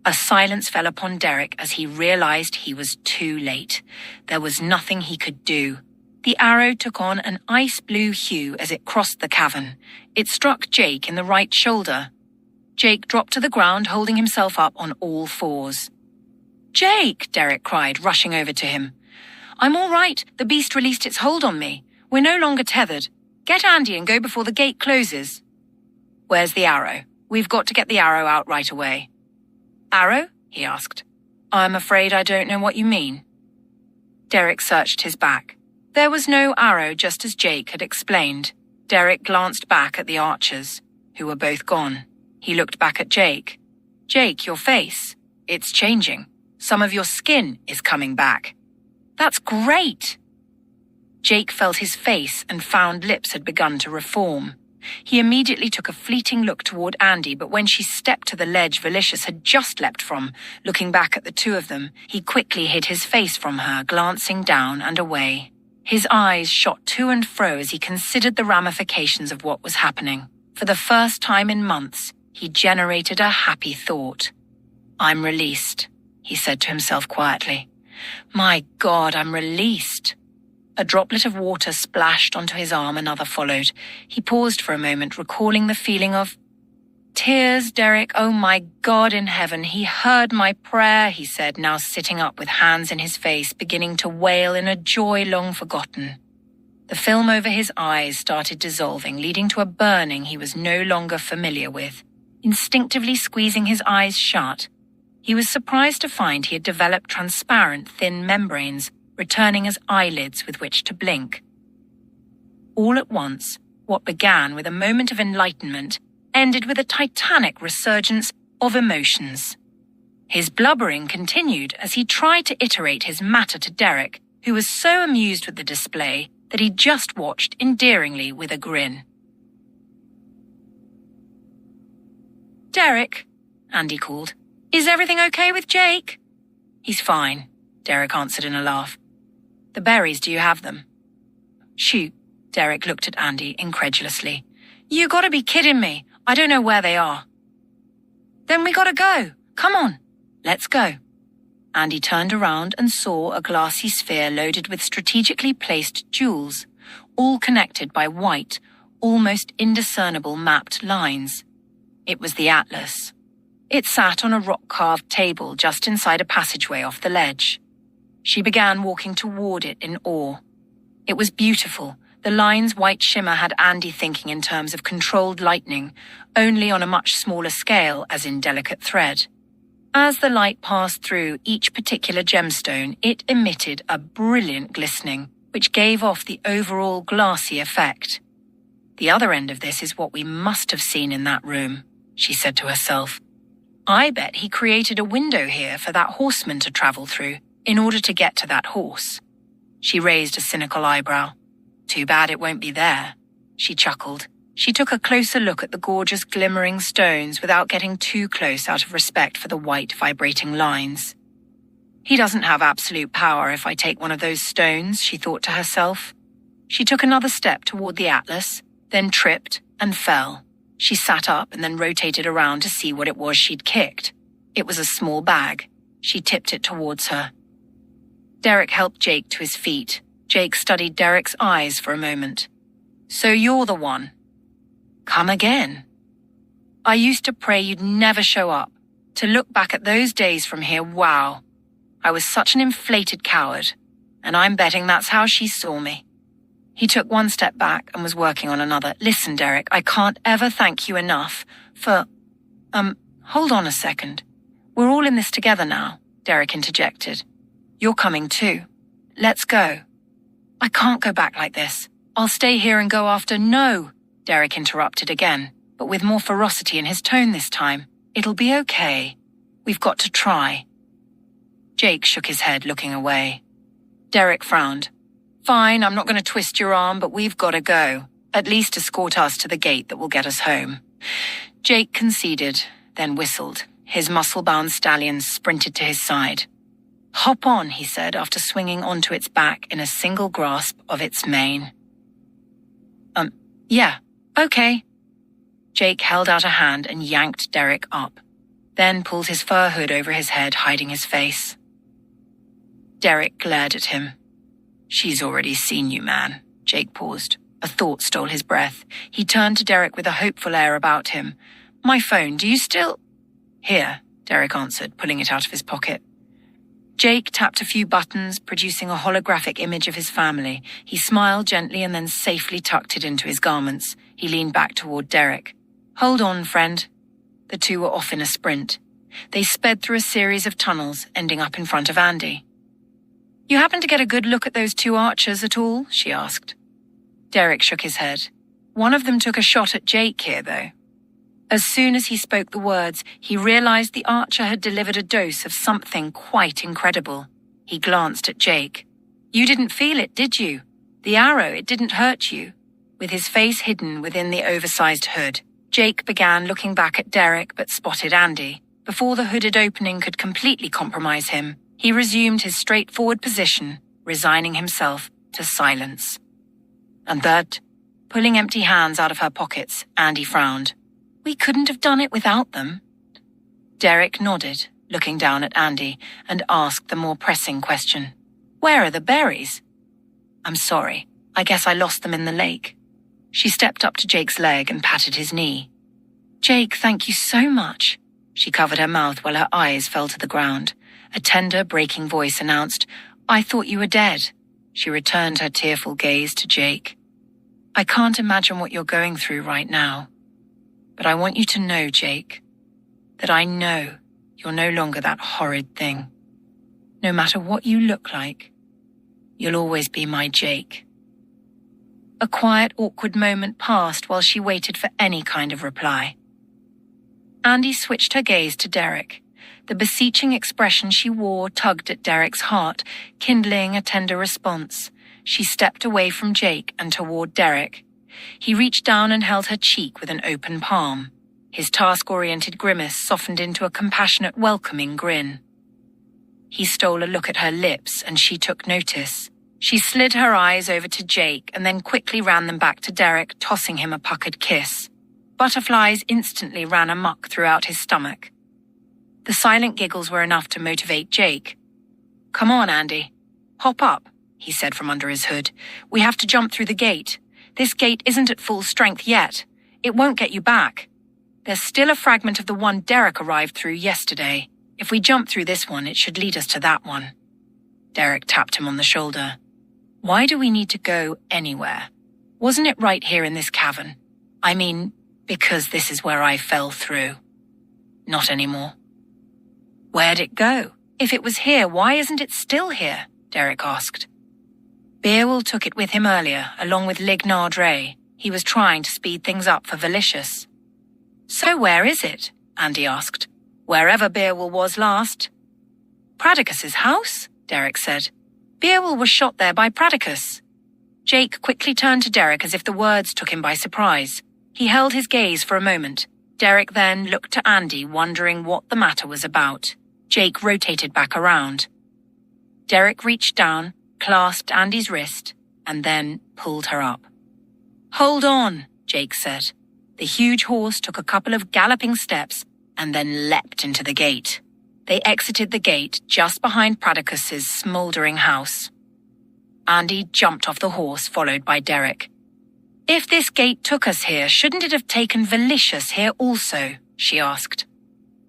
A silence fell upon Derek as he realized he was too late. There was nothing he could do. The arrow took on an ice-blue hue as it crossed the cavern. It struck Jake in the right shoulder. Jake dropped to the ground, holding himself up on all fours. "Jake!" Derek cried, rushing over to him. "I'm all right. The beast released its hold on me. We're no longer tethered. Get Andy and go before the gate closes." "Where's the arrow? We've got to get the arrow out right away." "Arrow?" he asked. "I'm afraid I don't know what you mean." Derek searched his back. There was no arrow, just as Jake had explained. Derek glanced back at the archers, who were both gone. He looked back at Jake. "Jake, your face. It's changing. Some of your skin is coming back." "That's great!" Jake felt his face and found lips had begun to reform. He immediately took a fleeting look toward Andy, but when she stepped to the ledge Velicious had just leapt from, looking back at the two of them, he quickly hid his face from her, glancing down and away. His eyes shot to and fro as he considered the ramifications of what was happening. For the first time in months, he generated a happy thought. "I'm released," he said to himself quietly. "My God, I'm released." A droplet of water splashed onto his arm, another followed. He paused for a moment, recalling the feeling of tears. "Derek, oh my God in heaven, he heard my prayer," he said, now sitting up with hands in his face, beginning to wail in a joy long forgotten. The film over his eyes started dissolving, leading to a burning he was no longer familiar with. Instinctively squeezing his eyes shut, he was surprised to find he had developed transparent, thin membranes, returning as eyelids with which to blink. All at once, what began with a moment of enlightenment ended with a titanic resurgence of emotions. His blubbering continued as he tried to iterate his matter to Derek, who was so amused with the display that he just watched endearingly with a grin. "Derek," Andy called, "is everything okay with Jake?" "He's fine," Derek answered in a laugh. "The berries, do you have them?" "Shoot," Derek looked at Andy incredulously. "You gotta be kidding me. I don't know where they are." "Then we gotta go. Come on." "Let's go." Andy turned around and saw a glassy sphere loaded with strategically placed jewels, all connected by white, almost indiscernible mapped lines. It was the atlas. It sat on a rock-carved table just inside a passageway off the ledge. She began walking toward it in awe. It was beautiful. The line's white shimmer had Andy thinking in terms of controlled lightning, only on a much smaller scale, as in delicate thread. As the light passed through each particular gemstone, it emitted a brilliant glistening, which gave off the overall glassy effect. "The other end of this is what we must have seen in that room," she said to herself. "I bet he created a window here for that horseman to travel through in order to get to that horse." She raised a cynical eyebrow. "Too bad it won't be there," she chuckled. She took a closer look at the gorgeous glimmering stones without getting too close out of respect for the white vibrating lines. "He doesn't have absolute power if I take one of those stones," she thought to herself. She took another step toward the atlas, then tripped and fell. She sat up and then rotated around to see what it was she'd kicked. It was a small bag. She tipped it towards her. Derek helped Jake to his feet. Jake studied Derek's eyes for a moment. "So you're the one." "Come again." "I used to pray you'd never show up. To look back at those days from here, wow. I was such an inflated coward. And I'm betting that's how she saw me." He took one step back and was working on another. "Listen, Derek, I can't ever thank you enough for... hold on a second. We're all in this together now," Derek interjected. "You're coming too. Let's go." "I can't go back like this. I'll stay here and go after..." "No," Derek interrupted again, but with more ferocity in his tone this time. "It'll be okay. We've got to try." Jake shook his head, looking away. Derek frowned. Fine, I'm not going to twist your arm, but we've got to go. At least escort us to the gate that will get us home. Jake conceded, then whistled. His muscle-bound stallion sprinted to his side. Hop on, he said, after swinging onto its back in a single grasp of its mane. Yeah, okay. Jake held out a hand and yanked Derek up, then pulled his fur hood over his head, hiding his face. Derek glared at him. She's already seen you, man. Jake paused. A thought stole his breath. He turned to Derek with a hopeful air about him. My phone, do you still... Here, Derek answered, pulling it out of his pocket. Jake tapped a few buttons, producing a holographic image of his family. He smiled gently and then safely tucked it into his garments. He leaned back toward Derek. Hold on, friend. The two were off in a sprint. They sped through a series of tunnels, ending up in front of Andy. You happen to get a good look at those two archers at all? She asked. Derek shook his head. One of them took a shot at Jake here, though. As soon as he spoke the words, he realized the archer had delivered a dose of something quite incredible. He glanced at Jake. You didn't feel it, did you? The arrow, it didn't hurt you. With his face hidden within the oversized hood, Jake began looking back at Derek but spotted Andy. Before the hooded opening could completely compromise him, he resumed his straightforward position, resigning himself to silence. And that, pulling empty hands out of her pockets, Andy frowned. We couldn't have done it without them. Derek nodded, looking down at Andy, and asked the more pressing question. Where are the berries? I'm sorry. I guess I lost them in the lake. She stepped up to Jake's leg and patted his knee. Jake, thank you so much. She covered her mouth while her eyes fell to the ground. A tender, breaking voice announced, I thought you were dead. She returned her tearful gaze to Jake. I can't imagine what you're going through right now. But I want you to know, Jake, that I know you're no longer that horrid thing. No matter what you look like, you'll always be my Jake. A quiet, awkward moment passed while she waited for any kind of reply. Andy switched her gaze to Derek. The beseeching expression she wore tugged at Derek's heart, kindling a tender response. She stepped away from Jake and toward Derek. He reached down and held her cheek with an open palm. His task-oriented grimace softened into a compassionate, welcoming grin. He stole a look at her lips, and she took notice. She slid her eyes over to Jake and then quickly ran them back to Derek, tossing him a puckered kiss. Butterflies instantly ran amok throughout his stomach. The silent giggles were enough to motivate Jake. Come on, Andy. Hop up, he said from under his hood. We have to jump through the gate. This gate isn't at full strength yet. It won't get you back. There's still a fragment of the one Derek arrived through yesterday. If we jump through this one, it should lead us to that one. Derek tapped him on the shoulder. Why do we need to go anywhere? Wasn't it right here in this cavern? I mean, because this is where I fell through. Not anymore. Where'd it go? If it was here, why isn't it still here? Derek asked. Beowulf took it with him earlier, along with Lignard Ray. He was trying to speed things up for Valicious. So where is it? Andy asked. Wherever Beowulf was last. Pradicus's house? Derek said. Beowulf was shot there by Pradicus. Jake quickly turned to Derek as if the words took him by surprise. He held his gaze for a moment. Derek then looked to Andy, wondering what the matter was about. Jake rotated back around. Derek reached down, clasped Andy's wrist, and then pulled her up. Hold on, Jake said. The huge horse took a couple of galloping steps and then leapt into the gate. They exited the gate just behind Pradicus's smouldering house. Andy jumped off the horse, followed by Derek. If this gate took us here, shouldn't it have taken Valicious here also? She asked.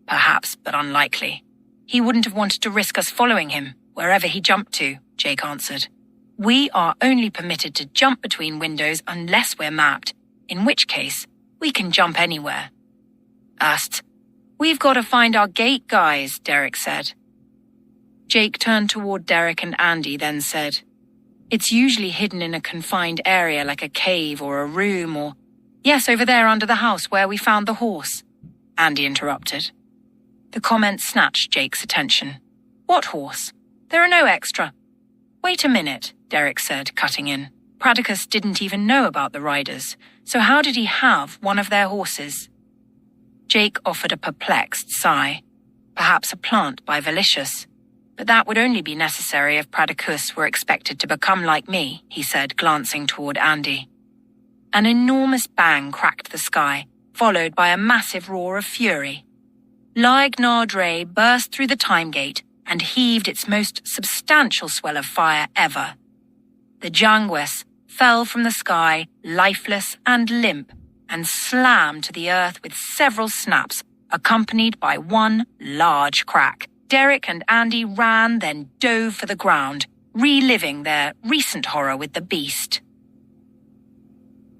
Perhaps, but unlikely. He wouldn't have wanted to risk us following him, wherever he jumped to, Jake answered. We are only permitted to jump between windows unless we're mapped, in which case, we can jump anywhere. We've got to find our gate, guys, Derek said. Jake turned toward Derek and Andy, then said, It's usually hidden in a confined area like a cave or a room or... Yes, over there under the house where we found the horse, Andy interrupted. The comment snatched Jake's attention. What horse? There are no extra. Wait a minute, Derek said, cutting in. Pradicus didn't even know about the riders, so how did he have one of their horses? Jake offered a perplexed sigh. Perhaps a plant by Velicious. But that would only be necessary if Pradicus were expected to become like me, he said, glancing toward Andy. An enormous bang cracked the sky, followed by a massive roar of fury. Lig Nardre burst through the time gate and heaved its most substantial swell of fire ever. The Jangues fell from the sky, lifeless and limp, and slammed to the earth with several snaps, accompanied by one large crack. Derek and Andy ran, then dove for the ground, reliving their recent horror with the beast.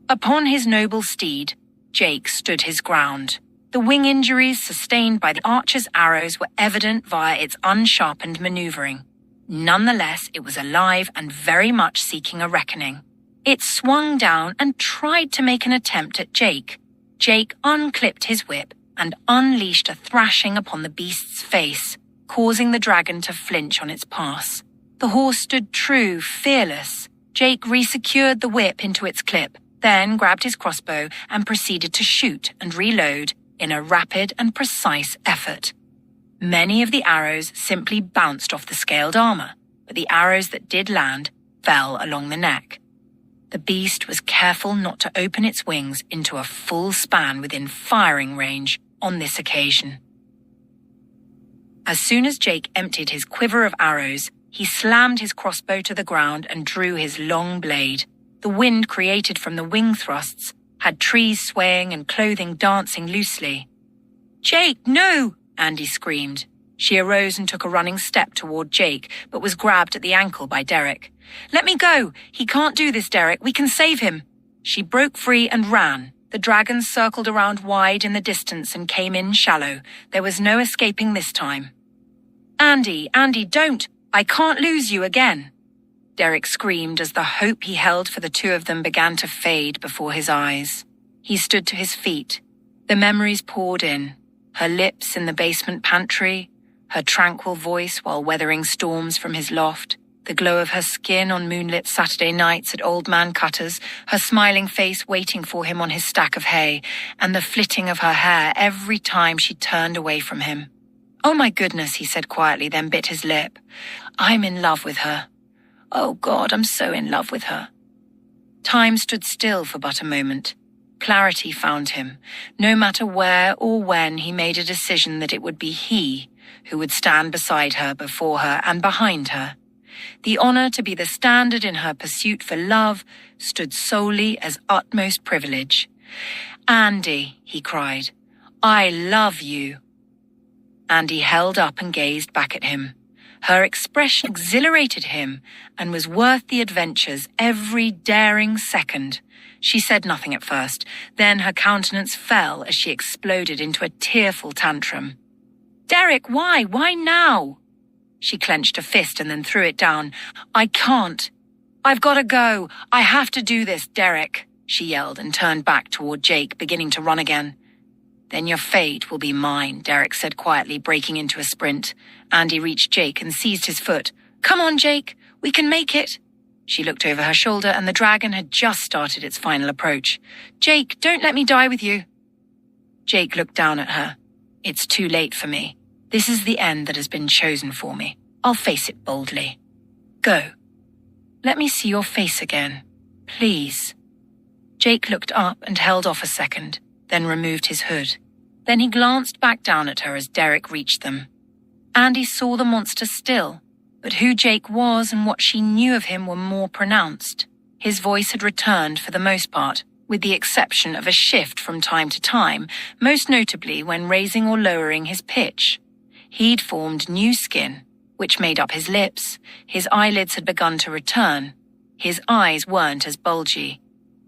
Upon his noble steed, Jake stood his ground. The wing injuries sustained by the archer's arrows were evident via its unsharpened maneuvering. Nonetheless, it was alive and very much seeking a reckoning. It swung down and tried to make an attempt at Jake. Jake unclipped his whip and unleashed a thrashing upon the beast's face, causing the dragon to flinch on its pass. The horse stood true, fearless. Jake resecured the whip into its clip, then grabbed his crossbow and proceeded to shoot and reload in a rapid and precise effort. Many of the arrows simply bounced off the scaled armor, but the arrows that did land fell along the neck. The beast was careful not to open its wings into a full span within firing range on this occasion. As soon as Jake emptied his quiver of arrows, he slammed his crossbow to the ground and drew his long blade. The wind created from the wing thrusts had trees swaying and clothing dancing loosely. "Jake, no!" Andy screamed. She arose and took a running step toward Jake, but was grabbed at the ankle by Derek. "Let me go! He can't do this, Derek. We can save him!" She broke free and ran. The dragon circled around wide in the distance and came in shallow. There was no escaping this time. Andy, don't! I can't lose you again!" Derek screamed as the hope he held for the two of them began to fade before his eyes. He stood to his feet. The memories poured in. Her lips in the basement pantry, her tranquil voice while weathering storms from his loft, the glow of her skin on moonlit Saturday nights at Old Man Cutter's, her smiling face waiting for him on his stack of hay, and the flitting of her hair every time she turned away from him. "Oh my goodness," he said quietly, then bit his lip. "I'm in love with her. Oh God, I'm so in love with her." Time stood still for but a moment. Clarity found him. No matter where or when, he made a decision that it would be he who would stand beside her, before her, and behind her. The honor to be the standard in her pursuit for love stood solely as utmost privilege. "Andy," he cried, "I love you." Andy held up and gazed back at him. Her expression exhilarated him and was worth the adventures every daring second. She said nothing at first, then her countenance fell as she exploded into a tearful tantrum. "Derek, why? Why now?" She clenched a fist and then threw it down. "I can't. I've got to go. I have to do this, Derek," she yelled and turned back toward Jake, beginning to run again. "Then your fate will be mine," Derek said quietly, breaking into a sprint. Andy reached Jake and seized his foot. "Come on, Jake. We can make it." She looked over her shoulder and the dragon had just started its final approach. "Jake, don't let me die with you." Jake looked down at her. "It's too late for me. This is the end that has been chosen for me. I'll face it boldly. Go. Let me see your face again. Please." Jake looked up and held off a second, then removed his hood. Then he glanced back down at her as Derek reached them. Andy saw the monster still, but who Jake was and what she knew of him were more pronounced. His voice had returned for the most part, with the exception of a shift from time to time, most notably when raising or lowering his pitch. He'd formed new skin, which made up his lips. His eyelids had begun to return. His eyes weren't as bulgy,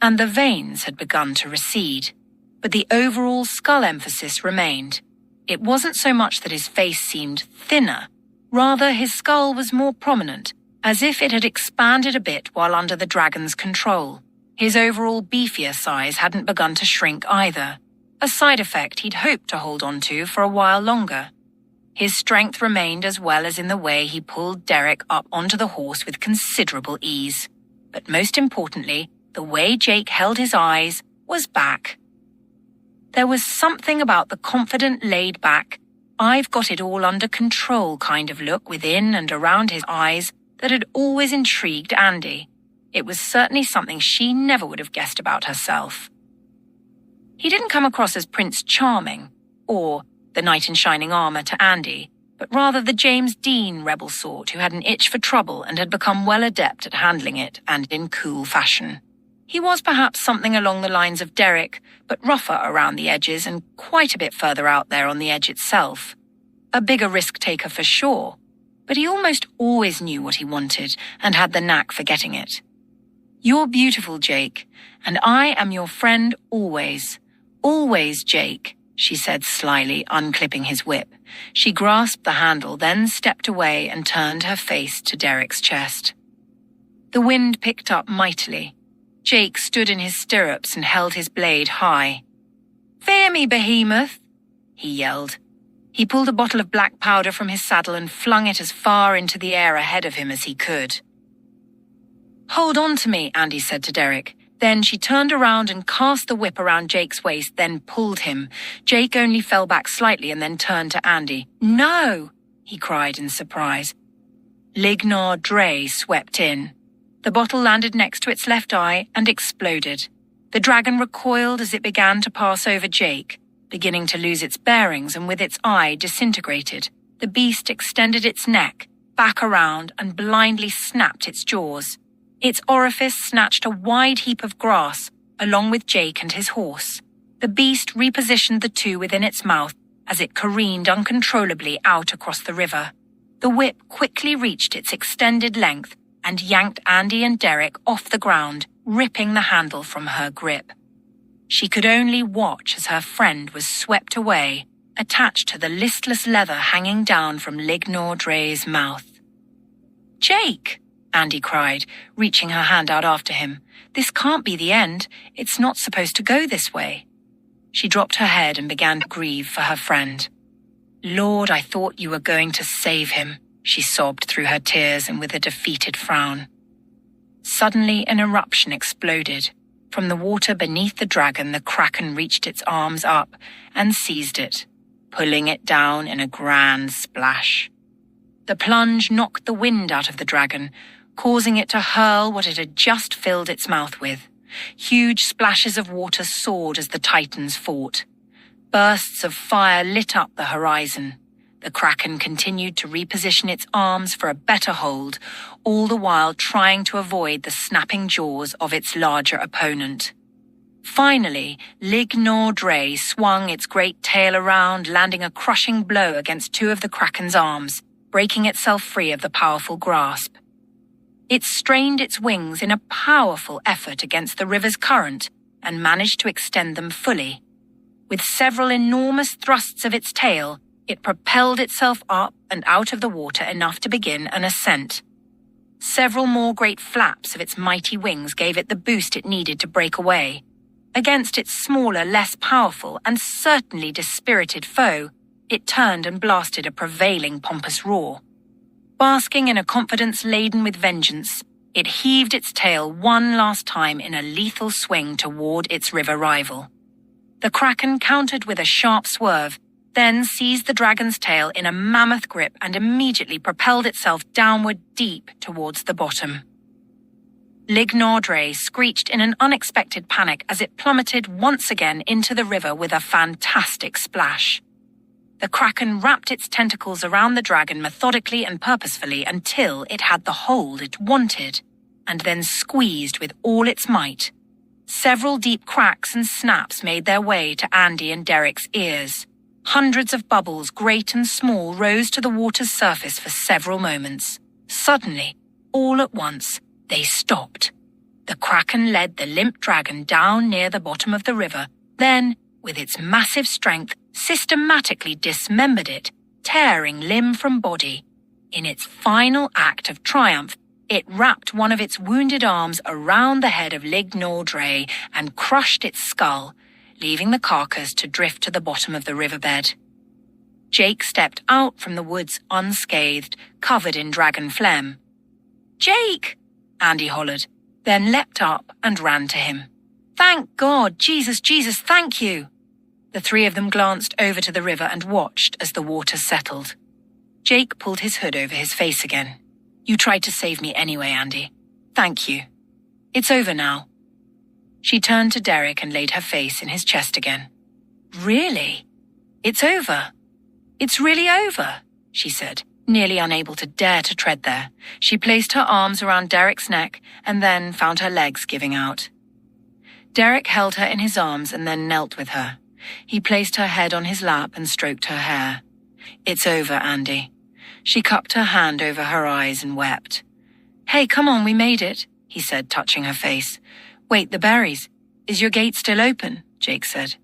and the veins had begun to recede. But the overall skull emphasis remained. It wasn't so much that his face seemed thinner. Rather, his skull was more prominent, as if it had expanded a bit while under the dragon's control. His overall beefier size hadn't begun to shrink either, a side effect he'd hoped to hold on to for a while longer. His strength remained as well as in the way he pulled Derek up onto the horse with considerable ease. But most importantly, the way Jake held his eyes was back. There was something about the confident, laid-back, I've got it all under control kind of look within and around his eyes that had always intrigued Andy. It was certainly something she never would have guessed about herself. He didn't come across as Prince Charming, or the knight in shining armor to Andy, but rather the James Dean rebel sort who had an itch for trouble and had become well adept at handling it and in cool fashion. He was perhaps something along the lines of Derek, but rougher around the edges and quite a bit further out there on the edge itself. A bigger risk-taker for sure, but he almost always knew what he wanted and had the knack for getting it. You're beautiful, Jake, and I am your friend always. Always, Jake, she said slyly, unclipping his whip. She grasped the handle, then stepped away and turned her face to Derek's chest. The wind picked up mightily. Jake stood in his stirrups and held his blade high. "Fear me, behemoth," he yelled. He pulled a bottle of black powder from his saddle and flung it as far into the air ahead of him as he could. "Hold on to me," Andy said to Derek. Then she turned around and cast the whip around Jake's waist, then pulled him. Jake only fell back slightly and then turned to Andy. "No!" he cried in surprise. Lignar Dre swept in. The bottle landed next to its left eye and exploded. The dragon recoiled as it began to pass over Jake, beginning to lose its bearings and with its eye disintegrated. The beast extended its neck, back around, and blindly snapped its jaws. Its orifice snatched a wide heap of grass, along with Jake and his horse. The beast repositioned the two within its mouth as it careened uncontrollably out across the river. The whip quickly reached its extended length and yanked Andy and Derek off the ground, ripping the handle from her grip. She could only watch as her friend was swept away, attached to the listless leather hanging down from Lignar Dre's mouth. "Jake!" Andy cried, reaching her hand out after him. "This can't be the end. It's not supposed to go this way." She dropped her head and began to grieve for her friend. "Lord, I thought you were going to save him," she sobbed through her tears and with a defeated frown. Suddenly an eruption exploded. From the water beneath the dragon, the kraken reached its arms up and seized it, pulling it down in a grand splash. The plunge knocked the wind out of the dragon, causing it to hurl what it had just filled its mouth with. Huge splashes of water soared as the titans fought. Bursts of fire lit up the horizon. The kraken continued to reposition its arms for a better hold, all the while trying to avoid the snapping jaws of its larger opponent. Finally, Lignar Dre swung its great tail around, landing a crushing blow against two of the kraken's arms, breaking itself free of the powerful grasp. It strained its wings in a powerful effort against the river's current and managed to extend them fully. With several enormous thrusts of its tail, it propelled itself up and out of the water enough to begin an ascent. Several more great flaps of its mighty wings gave it the boost it needed to break away. Against its smaller, less powerful, and certainly dispirited foe, it turned and blasted a prevailing pompous roar. Basking in a confidence laden with vengeance, it heaved its tail one last time in a lethal swing toward its river rival. The kraken countered with a sharp swerve, then seized the dragon's tail in a mammoth grip and immediately propelled itself downward deep towards the bottom. Lignar Dre screeched in an unexpected panic as it plummeted once again into the river with a fantastic splash. The kraken wrapped its tentacles around the dragon methodically and purposefully until it had the hold it wanted, and then squeezed with all its might. Several deep cracks and snaps made their way to Andy and Derek's ears. Hundreds of bubbles, great and small, rose to the water's surface for several moments. Suddenly, all at once, they stopped. The kraken led the limp dragon down near the bottom of the river, then, with its massive strength, systematically dismembered it, tearing limb from body. In its final act of triumph, it wrapped one of its wounded arms around the head of Lignar Dre and crushed its skull, leaving the carcass to drift to the bottom of the riverbed. Jake stepped out from the woods unscathed, covered in dragon phlegm. "Jake!" Andy hollered, then leapt up and ran to him. "Thank God! Jesus, Jesus, thank you!" The three of them glanced over to the river and watched as the water settled. Jake pulled his hood over his face again. "You tried to save me anyway, Andy. Thank you. It's over now." She turned to Derek and laid her face in his chest again. "Really? It's over? It's really over?" she said, nearly unable to dare to tread there. She placed her arms around Derek's neck and then found her legs giving out. Derek held her in his arms and then knelt with her. He placed her head on his lap and stroked her hair. "It's over, Andy." She cupped her hand over her eyes and wept. "Hey, come on, we made it," he said, touching her face. "Wait, the berries. Is your gate still open?" Jake said.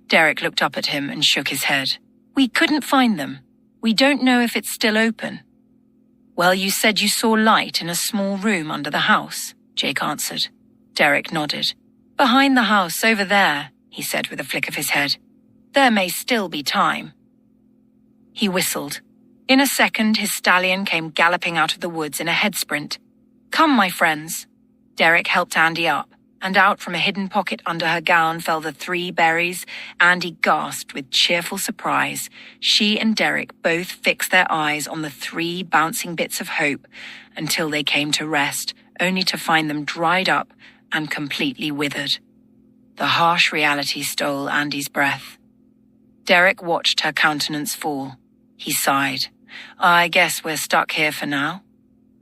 Derek looked up at him and shook his head. "We couldn't find them. We don't know if it's still open." "Well, you said you saw light in a small room under the house," Jake answered. Derek nodded. "Behind the house, over there," he said with a flick of his head. "There may still be time." He whistled. In a second, his stallion came galloping out of the woods in a head sprint. "Come, my friends." Derek helped Andy up, and out from a hidden pocket under her gown fell the 3 berries. Andy gasped with cheerful surprise. She and Derek both fixed their eyes on the 3 bouncing bits of hope until they came to rest, only to find them dried up and completely withered. The harsh reality stole Andy's breath. Derek watched her countenance fall. He sighed. "I guess we're stuck here for now."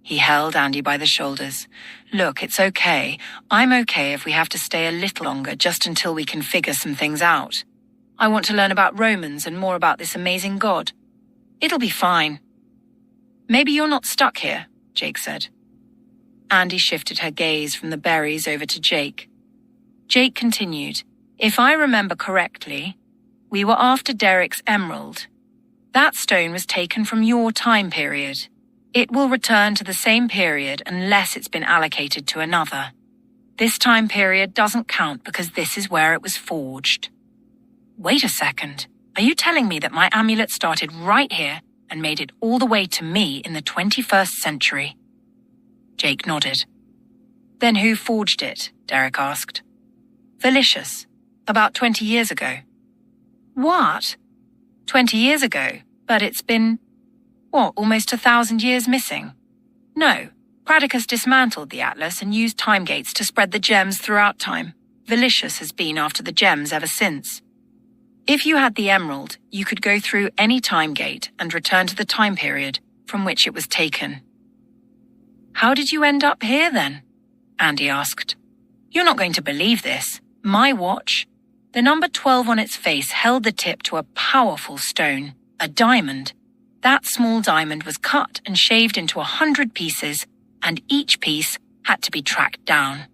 He held Andy by the shoulders. "Look, it's okay. I'm okay if we have to stay a little longer just until we can figure some things out. I want to learn about Romans and more about this amazing God. It'll be fine." "Maybe you're not stuck here," Jake said. Andy shifted her gaze from the berries over to Jake. Jake continued, "If I remember correctly, we were after Derek's emerald. That stone was taken from your time period. It will return to the same period unless it's been allocated to another. This time period doesn't count because this is where it was forged." "Wait a second. Are you telling me that my amulet started right here and made it all the way to me in the 21st century? Jake nodded. "Then who forged it?" Derek asked. "Velicious. About 20 years ago." "What? 20 years ago? But it's been, almost 1,000 years missing?" "No. Pradicus dismantled the atlas and used time gates to spread the gems throughout time. Velicious has been after the gems ever since. If you had the emerald, you could go through any time gate and return to the time period from which it was taken." "How did you end up here then?" Andy asked. "You're not going to believe this. My watch, the number 12 on its face held the tip to a powerful stone, a diamond. That small diamond was cut and shaved into 100 pieces, and each piece had to be tracked down."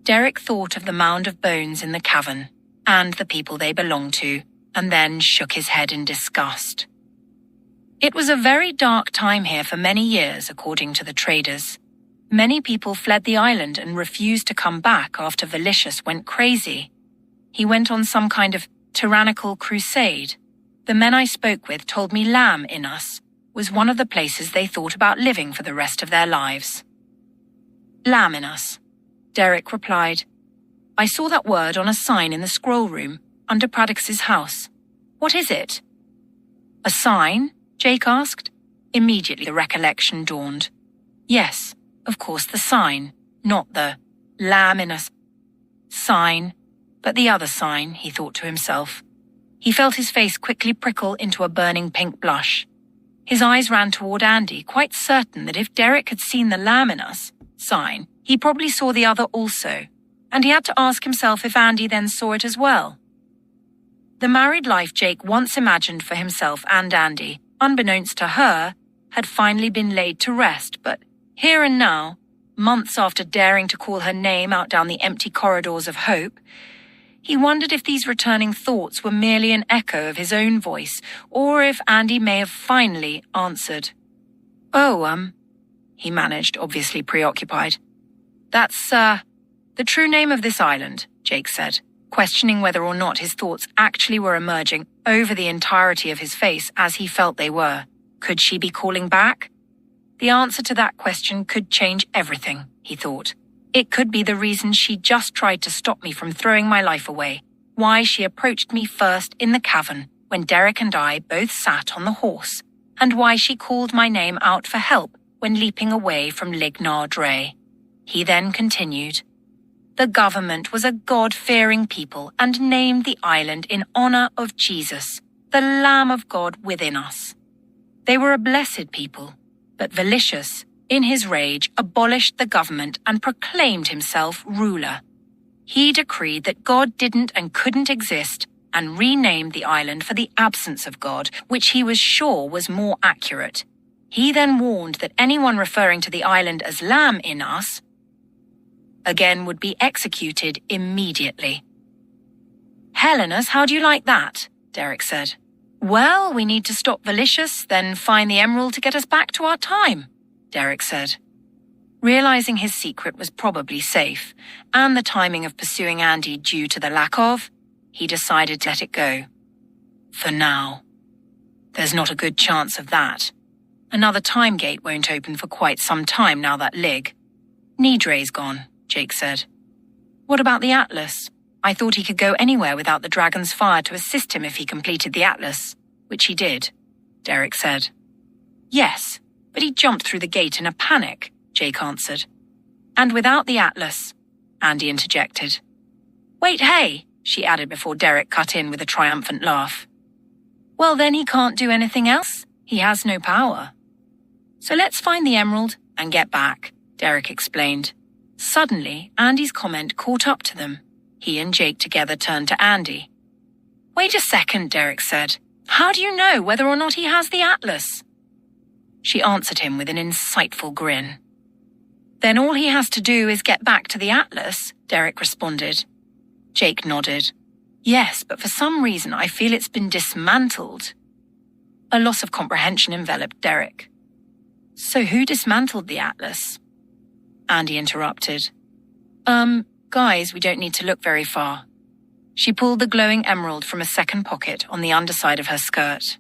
Derek thought of the mound of bones in the cavern and the people they belonged to, and then shook his head in disgust. It was a very dark time here for many years, according to the traders. Many people fled the island and refused to come back after Velicious went crazy. He went on some kind of tyrannical crusade. The men I spoke with told me Lamb in Us was one of the places they thought about living for the rest of their lives. "Lamb in Us," Derek replied. "I saw that word on a sign in the scroll room under Pradix's house. What is it?" "A sign?" Jake asked. Immediately the recollection dawned. Yes, of course, the sign, not the Lamb in Us sign, but the other sign, he thought to himself. He felt his face quickly prickle into a burning pink blush. His eyes ran toward Andy, quite certain that if Derek had seen the Lamb in Us sign, he probably saw the other also, and he had to ask himself if Andy then saw it as well. The married life Jake once imagined for himself and Andy, unbeknownst to her, had finally been laid to rest, but here and now, months after daring to call her name out down the empty corridors of hope, he wondered if these returning thoughts were merely an echo of his own voice, or if Andy may have finally answered. He managed, obviously preoccupied. "That's, the true name of this island," Jake said, questioning whether or not his thoughts actually were emerging over the entirety of his face as he felt they were. Could she be calling back? The answer to that question could change everything, he thought. It could be the reason she just tried to stop me from throwing my life away, why she approached me first in the cavern when Derek and I both sat on the horse, and why she called my name out for help when leaping away from Lignar Dre. He then continued. The government was a God-fearing people and named the island in honor of Jesus, the Lamb of God within us. They were a blessed people, but Velicious, in his rage, abolished the government and proclaimed himself ruler. He decreed that God didn't and couldn't exist and renamed the island for the absence of God, which he was sure was more accurate. He then warned that anyone referring to the island as Lamb in us again would be executed immediately. Helenus, how do you like that? Derek said. Well, we need to stop Velicious, then find the emerald to get us back to our time, Derek said. Realizing his secret was probably safe, and the timing of pursuing Andy due to the lack of, he decided to let it go. For now. There's not a good chance of that. Another time gate won't open for quite some time now that Lig. Nidre's gone, Jake said. What about the Atlas? I thought he could go anywhere without the dragon's fire to assist him if he completed the Atlas, which he did, Derek said. Yes, but he jumped through the gate in a panic, Jake answered. And without the Atlas, Andy interjected. Wait, hey, she added before Derek cut in with a triumphant laugh. Well, then he can't do anything else. He has no power. So let's find the emerald and get back, Derek explained. Suddenly, Andy's comment caught up to them. He and Jake together turned to Andy. Wait a second, Derek said. How do you know whether or not he has the Atlas? She answered him with an insightful grin. Then all he has to do is get back to the Atlas, Derek responded. Jake nodded. Yes, but for some reason I feel it's been dismantled. A loss of comprehension enveloped Derek. So who dismantled the Atlas? Andy interrupted. Guys, we don't need to look very far. She pulled the glowing emerald from a second pocket on the underside of her skirt.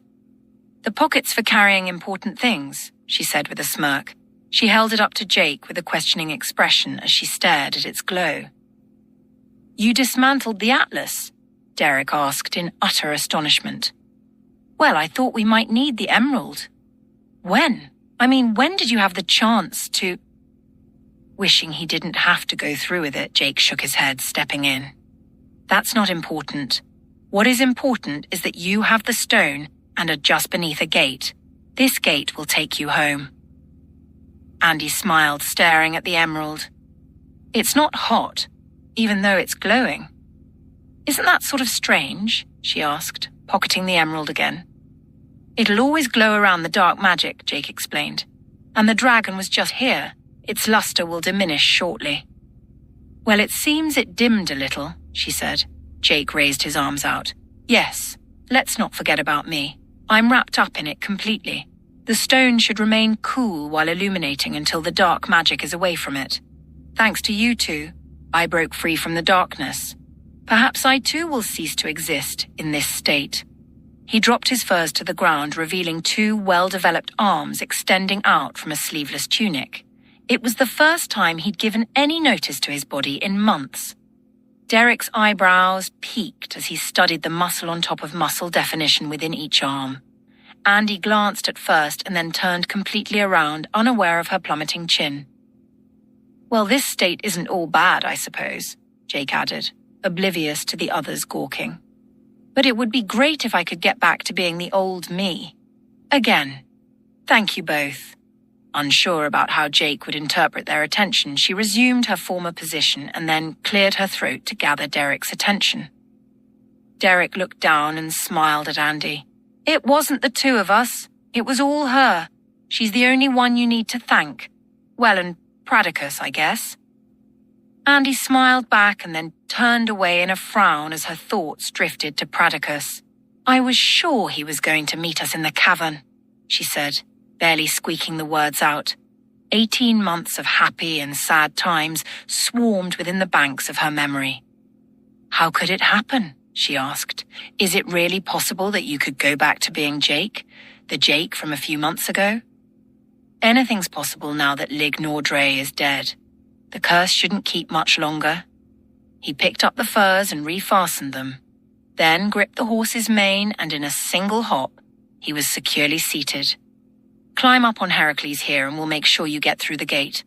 The pocket's for carrying important things, she said with a smirk. She held it up to Jake with a questioning expression as she stared at its glow. You dismantled the Atlas? Derek asked in utter astonishment. Well, I thought we might need the emerald. When? When did you have the chance to... Wishing he didn't have to go through with it, Jake shook his head, stepping in. That's not important. What is important is that you have the stone and are just beneath a gate. This gate will take you home. Andy smiled, staring at the emerald. It's not hot, even though it's glowing. Isn't that sort of strange? She asked, pocketing the emerald again. It'll always glow around the dark magic, Jake explained. And the dragon was just here. Its luster will diminish shortly. Well, it seems it dimmed a little, she said. Jake raised his arms out. Yes, let's not forget about me. I'm wrapped up in it completely. The stone should remain cool while illuminating until the dark magic is away from it. Thanks to you two, I broke free from the darkness. Perhaps I too will cease to exist in this state. He dropped his furs to the ground, revealing two well-developed arms extending out from a sleeveless tunic. It was the first time he'd given any notice to his body in months. Derek's eyebrows peaked as he studied the muscle on top of muscle definition within each arm. Andy glanced at first and then turned completely around, unaware of her plummeting chin. Well, this state isn't all bad, I suppose, Jake added, oblivious to the others gawking. But it would be great if I could get back to being the old me. Again. Thank you both. Unsure about how Jake would interpret their attention, she resumed her former position and then cleared her throat to gather Derek's attention. Derek looked down and smiled at Andy. It wasn't the two of us. It was all her. She's the only one you need to thank. Well, and Pradicus, I guess. Andy smiled back and then turned away in a frown as her thoughts drifted to Pradicus. I was sure he was going to meet us in the cavern, she said, barely squeaking the words out. 18 months of happy and sad times swarmed within the banks of her memory. How could it happen? she asked. Is it really possible that you could go back to being Jake, the Jake from a few months ago? Anything's possible now that Lig Nordre is dead. The curse shouldn't keep much longer. He picked up the furs and refastened them, then gripped the horse's mane, and in a single hop, he was securely seated. Climb up on Heracles here and we'll make sure you get through the gate.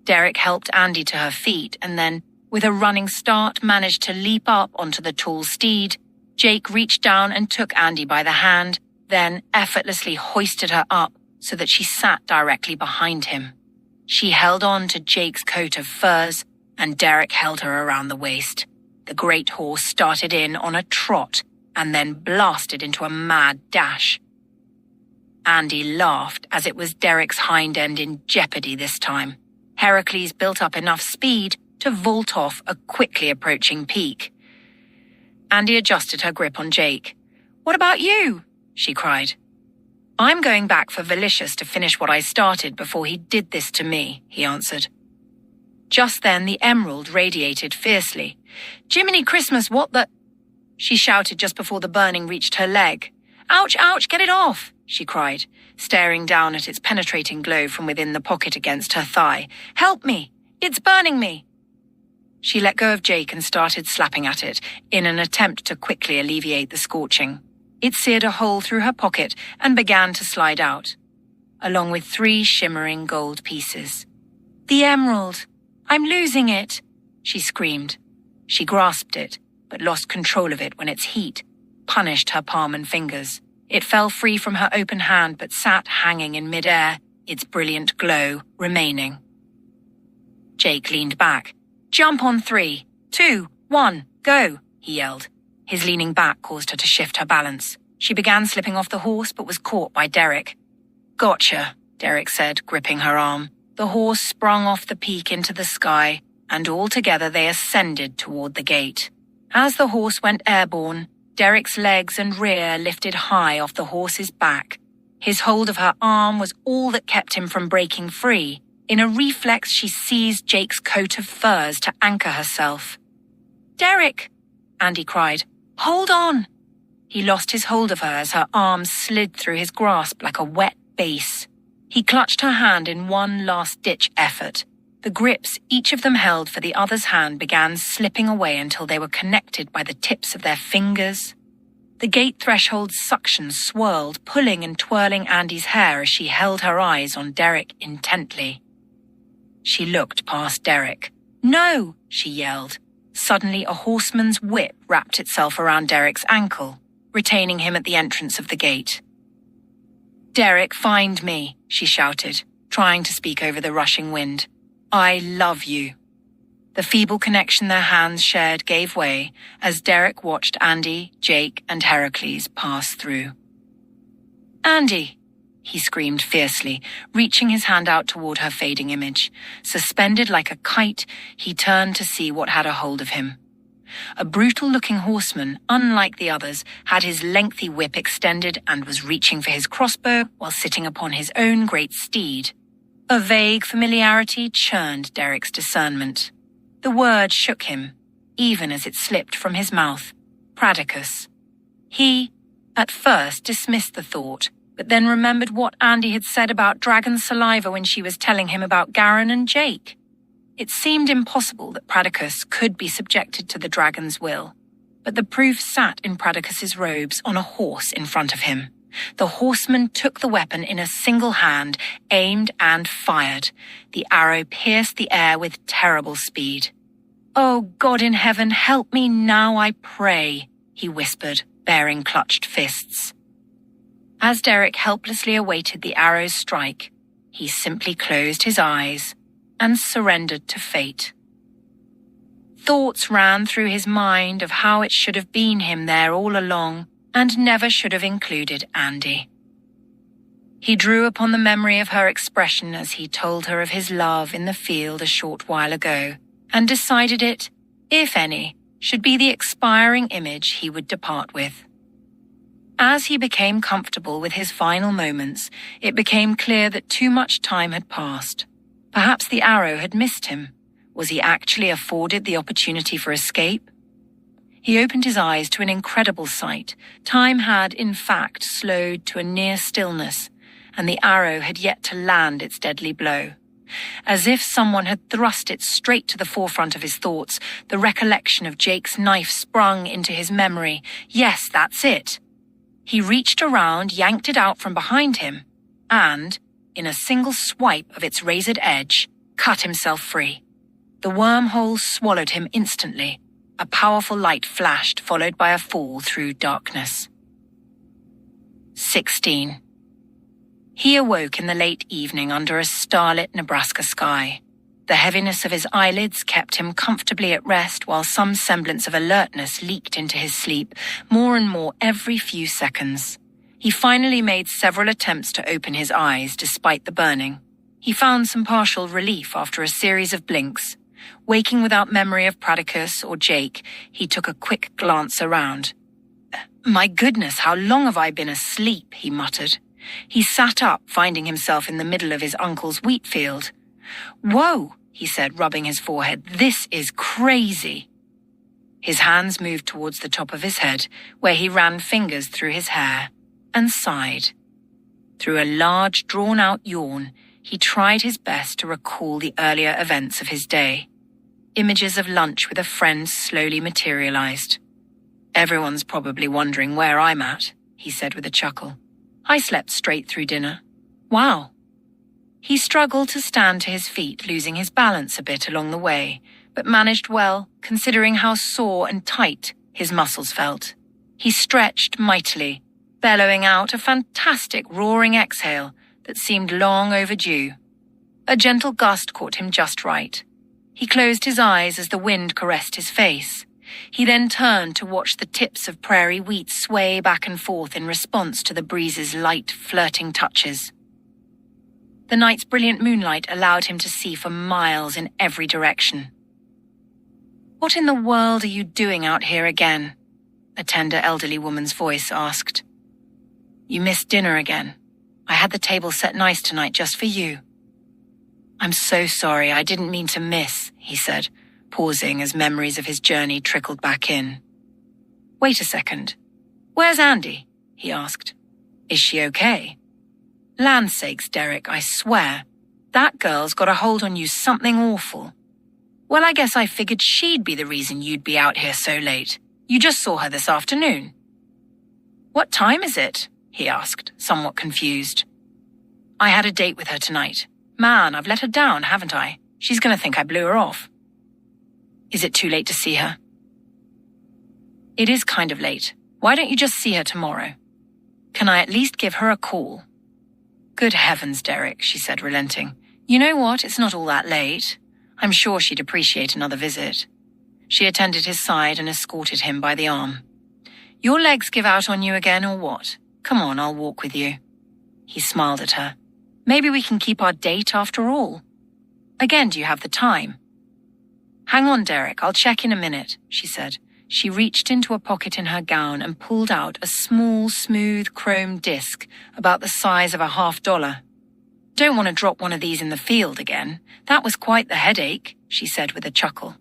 Derek helped Andy to her feet and then, with a running start, managed to leap up onto the tall steed. Jake reached down and took Andy by the hand, then effortlessly hoisted her up so that she sat directly behind him. She held on to Jake's coat of furs, and Derek held her around the waist. The great horse started in on a trot and then blasted into a mad dash. Andy laughed as it was Derek's hind end in jeopardy this time. Heracles built up enough speed to vault off a quickly approaching peak. Andy adjusted her grip on Jake. "What about you?" she cried. "I'm going back for Velicious to finish what I started before he did this to me," he answered. Just then the emerald radiated fiercely. "Jiminy Christmas, what the—" she shouted just before the burning reached her leg. "Ouch, ouch, get it off!" she cried, staring down at its penetrating glow from within the pocket against her thigh. "Help me! It's burning me!" She let go of Jake and started slapping at it in an attempt to quickly alleviate the scorching. It seared a hole through her pocket and began to slide out, along with 3 shimmering gold pieces. "The emerald! I'm losing it!" she screamed. She grasped it, but lost control of it when its heat punished her palm and fingers. It fell free from her open hand but sat hanging in midair, its brilliant glow remaining. Jake leaned back. "Jump on 3, 2, 1, go!" he yelled. His leaning back caused her to shift her balance. She began slipping off the horse but was caught by Derek. "Gotcha," Derek said, gripping her arm. The horse sprung off the peak into the sky, and all together they ascended toward the gate. As the horse went airborne, Derek's legs and rear lifted high off the horse's back. His hold of her arm was all that kept him from breaking free. In a reflex, she seized Jake's coat of furs to anchor herself. "Derek!" Andy cried. "Hold on!" He lost his hold of her as her arm slid through his grasp like a wet base. He clutched her hand in one last-ditch effort. The grips each of them held for the other's hand began slipping away until they were connected by the tips of their fingers. The gate threshold's suction swirled, pulling and twirling Andy's hair as she held her eyes on Derek intently. She looked past Derek. "No!" she yelled. Suddenly, a horseman's whip wrapped itself around Derek's ankle, retaining him at the entrance of the gate. "Derek, find me," she shouted, trying to speak over the rushing wind. "I love you." The feeble connection their hands shared gave way as Derek watched Andy, Jake, and Heracles pass through. "Andy!" he screamed fiercely, reaching his hand out toward her fading image. Suspended like a kite, he turned to see what had a hold of him. A brutal-looking horseman, unlike the others, had his lengthy whip extended and was reaching for his crossbow while sitting upon his own great steed. A vague familiarity churned Derek's discernment. The word shook him, even as it slipped from his mouth. Pradicus. He, at first, dismissed the thought, but then remembered what Andy had said about dragon saliva when she was telling him about Garen and Jake. It seemed impossible that Pradicus could be subjected to the dragon's will, but the proof sat in Pradicus's robes on a horse in front of him. The horseman took the weapon in a single hand, aimed and fired. The arrow pierced the air with terrible speed. "Oh, God in heaven, help me now, I pray," he whispered, baring clutched fists. As Derek helplessly awaited the arrow's strike, he simply closed his eyes and surrendered to fate. Thoughts ran through his mind of how it should have been him there all along and never should have included Andy. He drew upon the memory of her expression as he told her of his love in the field a short while ago and decided it, if any, should be the expiring image he would depart with. As he became comfortable with his final moments, it became clear that too much time had passed. Perhaps the arrow had missed him. Was he actually afforded the opportunity for escape? He opened his eyes to an incredible sight. Time had, in fact, slowed to a near stillness, and the arrow had yet to land its deadly blow. As if someone had thrust it straight to the forefront of his thoughts, the recollection of Jake's knife sprung into his memory. Yes, that's it. He reached around, yanked it out from behind him, and, in a single swipe of its razored edge, cut himself free. The wormhole swallowed him instantly. A powerful light flashed, followed by a fall through darkness. 16. He awoke in the late evening under a starlit Nebraska sky. The heaviness of his eyelids kept him comfortably at rest while some semblance of alertness leaked into his sleep, more and more every few seconds. He finally made several attempts to open his eyes despite the burning. He found some partial relief after a series of blinks. Waking without memory of Pradicus or Jake, he took a quick glance around. "My goodness, how long have I been asleep?" he muttered. He sat up, finding himself in the middle of his uncle's wheat field. "Whoa," he said, rubbing his forehead. "This is crazy." His hands moved towards the top of his head, where he ran fingers through his hair, and sighed. Through a large, drawn-out yawn, he tried his best to recall the earlier events of his day. Images of lunch with a friend slowly materialized. "Everyone's probably wondering where I'm at," he said with a chuckle. "I slept straight through dinner. Wow." He struggled to stand to his feet, losing his balance a bit along the way, but managed well, considering how sore and tight his muscles felt. He stretched mightily, bellowing out a fantastic roaring exhale that seemed long overdue. A gentle gust caught him just right. He closed his eyes as the wind caressed his face. He then turned to watch the tips of prairie wheat sway back and forth in response to the breeze's light, flirting touches. The night's brilliant moonlight allowed him to see for miles in every direction. "What in the world are you doing out here again?" a tender elderly woman's voice asked. "You missed dinner again. I had the table set nice tonight just for you." "I'm so sorry, I didn't mean to miss," he said, pausing as memories of his journey trickled back in. "Wait a second. Where's Andy?" he asked. "Is she okay?" "Land's sakes, Derek, I swear. That girl's got a hold on you something awful." "Well, I guess I figured she'd be the reason you'd be out here so late. You just saw her this afternoon." "What time is it?" he asked, somewhat confused. "I had a date with her tonight. Man, I've let her down, haven't I? She's going to think I blew her off." "Is it too late to see her?" "It is kind of late. Why don't you just see her tomorrow? Can I at least give her a call?" "Good heavens, Derek," she said, relenting. "You know what? It's not all that late. I'm sure she'd appreciate another visit." She attended his side and escorted him by the arm. "Your legs give out on you again or what? Come on, I'll walk with you." He smiled at her. "Maybe we can keep our date after all. Again, do you have the time?" "Hang on, Derek, I'll check in a minute," she said. She reached into a pocket in her gown and pulled out a small, smooth chrome disc about the size of a $50. "Don't want to drop one of these in the field again. That was quite the headache," she said with a chuckle.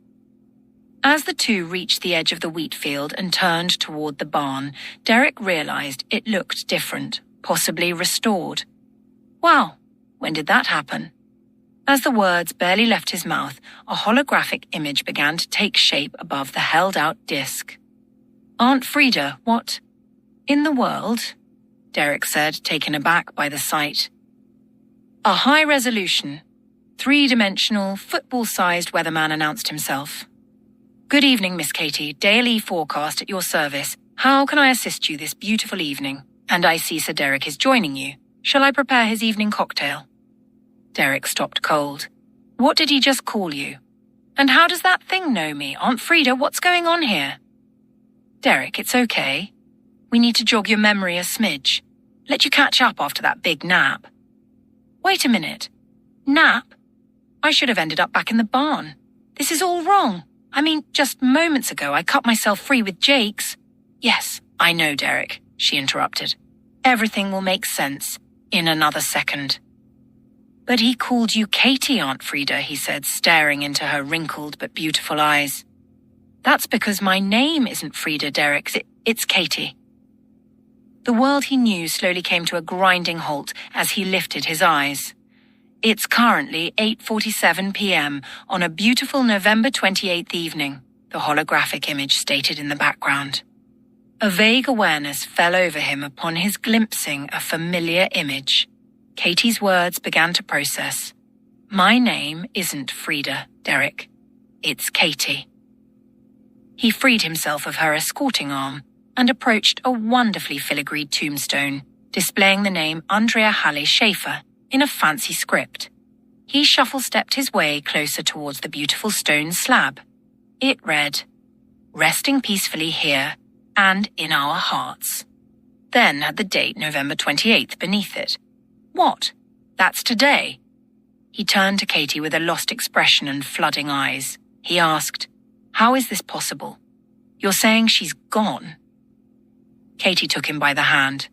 As the two reached the edge of the wheat field and turned toward the barn, Derek realized it looked different, possibly restored. "Wow, when did that happen?" As the words barely left his mouth, a holographic image began to take shape above the held-out disc. "Aunt Frida, what in the world?" Derek said, taken aback by the sight. "A high-resolution, three-dimensional, football-sized weatherman announced himself. Good evening, Miss Katie. Daily forecast at your service. How can I assist you this beautiful evening? And I see Sir Derek is joining you. Shall I prepare his evening cocktail?" Derek stopped cold. "What did he just call you? And how does that thing know me? Aunt Frida, what's going on here?" "Derek, it's okay. We need to jog your memory a smidge. Let you catch up after that big nap." "Wait a minute. Nap? I should have ended up back in the barn. This is all wrong. I mean, just moments ago I cut myself free with Jake's." "Yes, I know, Derek," she interrupted. "Everything will make sense in another second." "But he called you Katie, Aunt Frida," he said, staring into her wrinkled but beautiful eyes. That's because my name isn't Frida, Derek. It's Katie. The world he knew slowly came to a grinding halt as he lifted his eyes. It's currently 8:47 p.m. on a beautiful November 28th evening, the holographic image stated in the background. A vague awareness fell over him upon his glimpsing a familiar image. Katie's words began to process. My name isn't Frida, Derek. It's Katie. He freed himself of her escorting arm and approached a wonderfully filigreed tombstone, displaying the name Andrea Halle Schaefer in a fancy script. He shuffle-stepped his way closer towards the beautiful stone slab. It read, "Resting peacefully here and in our hearts." Then had the date November 28th beneath it. What? That's today. He turned to Katie with a lost expression and flooding eyes. He asked, "How is this possible? You're saying she's gone?" Katie took him by the hand.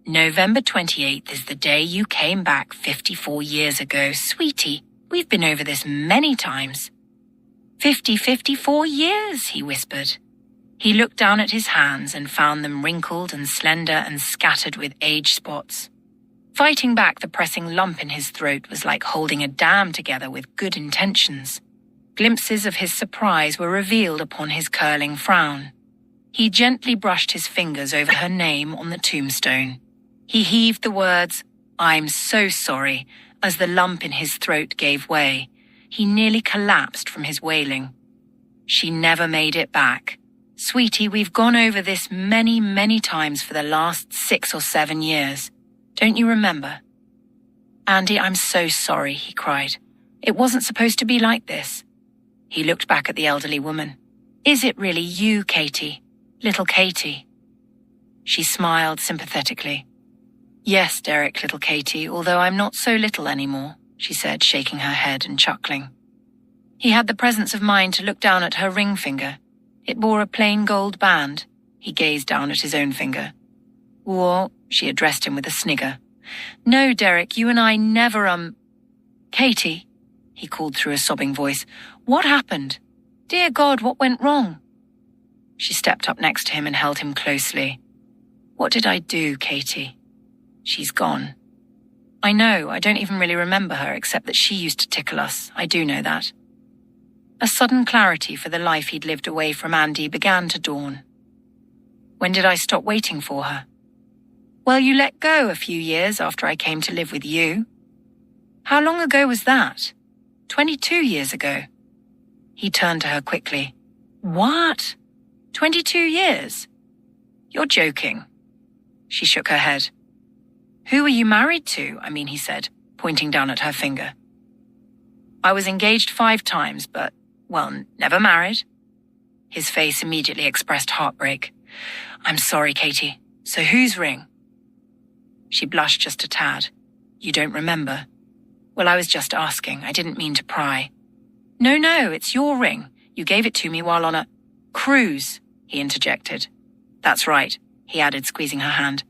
November 28th is the day you came back 54 years ago. Sweetie, we've been over this many times. 54 years, he whispered. He looked down at his hands and found them wrinkled and slender and scattered with age spots. Fighting back the pressing lump in his throat was like holding a dam together with good intentions. Glimpses of his surprise were revealed upon his curling frown. He gently brushed his fingers over her name on the tombstone. He heaved the words, "I'm so sorry," as the lump in his throat gave way. He nearly collapsed from his wailing. She never made it back. Sweetie, we've gone over this many, many times for the last 6 or 7 years. Don't you remember? Andy, I'm so sorry, he cried. It wasn't supposed to be like this. He looked back at the elderly woman. Is it really you, Katie? Little Katie? She smiled sympathetically. Yes, Derek, little Katie, although I'm not so little anymore, she said, shaking her head and chuckling. He had the presence of mind to look down at her ring finger. It bore a plain gold band. He gazed down at his own finger. What? She addressed him with a snigger. No, Derek, you and I never, Katie, he called through a sobbing voice. What happened? Dear God, what went wrong? She stepped up next to him and held him closely. What did I do, Katie? She's gone. I know, I don't even really remember her, except that she used to tickle us. I do know that. A sudden clarity for the life he'd lived away from Andy began to dawn. When did I stop waiting for her? Well, you let go a few years after I came to live with you. How long ago was that? 22 years ago. He turned to her quickly. What? 22 years? You're joking. She shook her head. Who were you married to? He said, pointing down at her finger. I was engaged 5 times, but, never married. His face immediately expressed heartbreak. I'm sorry, Katie. So whose ring? She blushed just a tad. You don't remember? Well, I was just asking. I didn't mean to pry. No, it's your ring. You gave it to me while on a cruise, he interjected. That's right, he added, squeezing her hand.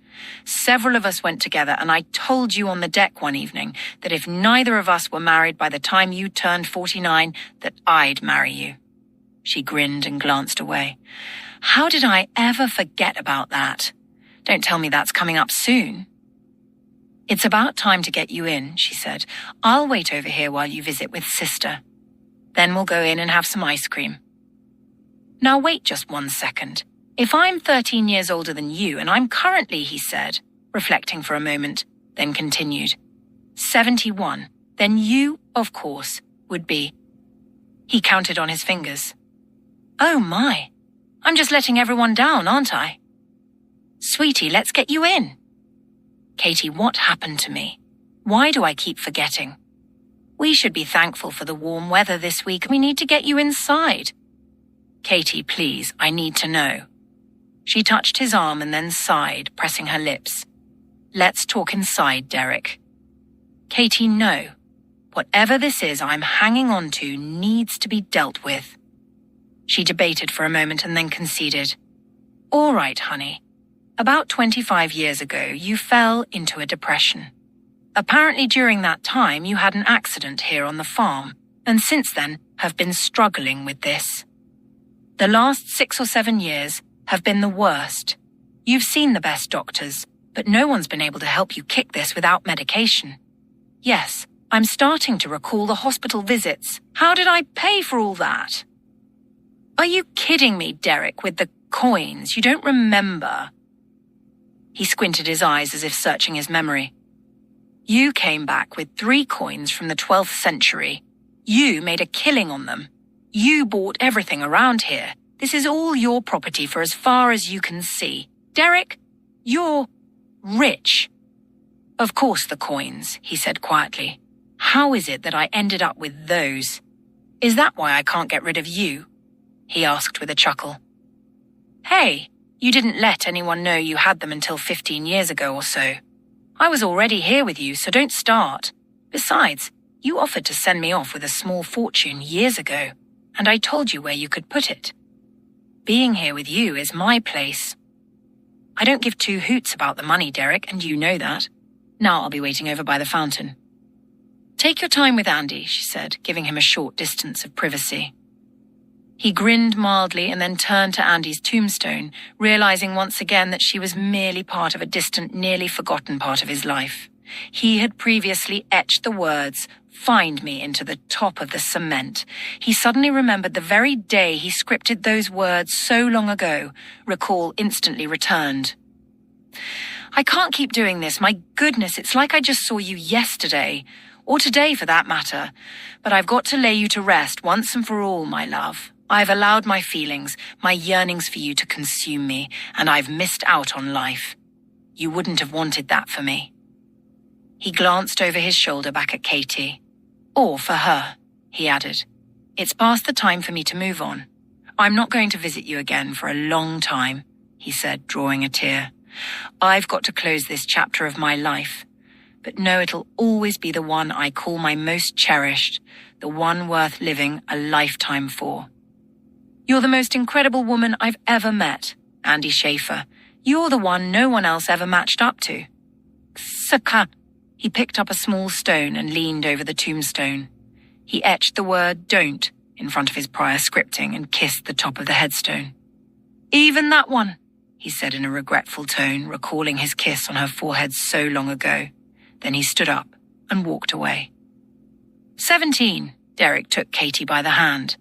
Several of us went together, and I told you on the deck one evening that if neither of us were married by the time you turned 49, that I'd marry you. She grinned and glanced away. How did I ever forget about that? Don't tell me that's coming up soon. It's about time to get you in, she said. I'll wait over here while you visit with Sister. Then we'll go in and have some ice cream. Now wait just 1 second. If I'm 13 years older than you, and I'm currently, he said, reflecting for a moment, then continued, 71, then you, of course, would be. He counted on his fingers. Oh my, I'm just letting everyone down, aren't I? Sweetie, let's get you in. Katie, what happened to me? Why do I keep forgetting? We should be thankful for the warm weather this week. We need to get you inside. Katie, please, I need to know. She touched his arm and then sighed, pressing her lips. Let's talk inside, Derek. Katie, no. Whatever this is I'm hanging on to needs to be dealt with. She debated for a moment and then conceded. All right, honey. About 25 years ago, you fell into a depression. Apparently during that time, you had an accident here on the farm, and since then have been struggling with this. The last 6 or 7 years have been the worst. You've seen the best doctors, but no one's been able to help you kick this without medication. Yes, I'm starting to recall the hospital visits. How did I pay for all that? Are you kidding me, Derek, with the coins? You don't remember. He squinted his eyes as if searching his memory. You came back with 3 coins from the 12th century. You made a killing on them. You bought everything around here. This is all your property for as far as you can see. Derek, you're rich. Of course the coins, he said quietly. How is it that I ended up with those? Is that why I can't get rid of you? He asked with a chuckle. Hey, you didn't let anyone know you had them until 15 years ago or so. I was already here with you, so don't start. Besides, you offered to send me off with a small fortune years ago, and I told you where you could put it. Being here with you is my place. I don't give 2 hoots about the money, Derek, and you know that. Now I'll be waiting over by the fountain. Take your time with Andy, she said, giving him a short distance of privacy. He grinned mildly and then turned to Andy's tombstone, realizing once again that she was merely part of a distant, nearly forgotten part of his life. He had previously etched the words, "Find me," into the top of the cement. He suddenly remembered the very day he scripted those words so long ago. Recall instantly returned. I can't keep doing this. My goodness, it's like I just saw you yesterday. Or today, for that matter. But I've got to lay you to rest once and for all, my love. I've allowed my feelings, my yearnings for you to consume me, and I've missed out on life. You wouldn't have wanted that for me. He glanced over his shoulder back at Katie. Or for her, he added. It's past the time for me to move on. I'm not going to visit you again for a long time, he said, drawing a tear. I've got to close this chapter of my life. But no, it'll always be the one I call my most cherished, the one worth living a lifetime for. You're the most incredible woman I've ever met, Andy Schaefer. You're the one no one else ever matched up to. Saka. He picked up a small stone and leaned over the tombstone. He etched the word "don't" in front of his prior scripting and kissed the top of the headstone. Even that one, he said in a regretful tone, recalling his kiss on her forehead so long ago. Then he stood up and walked away. 17, Derek took Katie by the hand.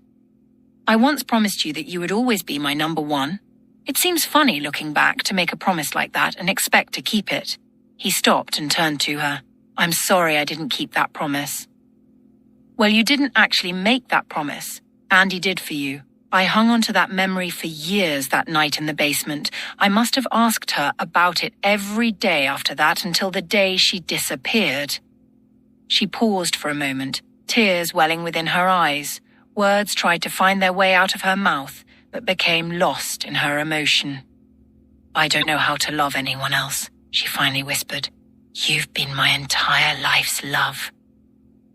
I once promised you that you would always be my number one. It seems funny looking back to make a promise like that and expect to keep it. He stopped and turned to her. I'm sorry I didn't keep that promise. Well, you didn't actually make that promise. Andy did for you. I hung on to that memory for years that night in the basement. I must have asked her about it every day after that until the day she disappeared. She paused for a moment, tears welling within her eyes. Words tried to find their way out of her mouth, but became lost in her emotion. I don't know how to love anyone else, she finally whispered. You've been my entire life's love.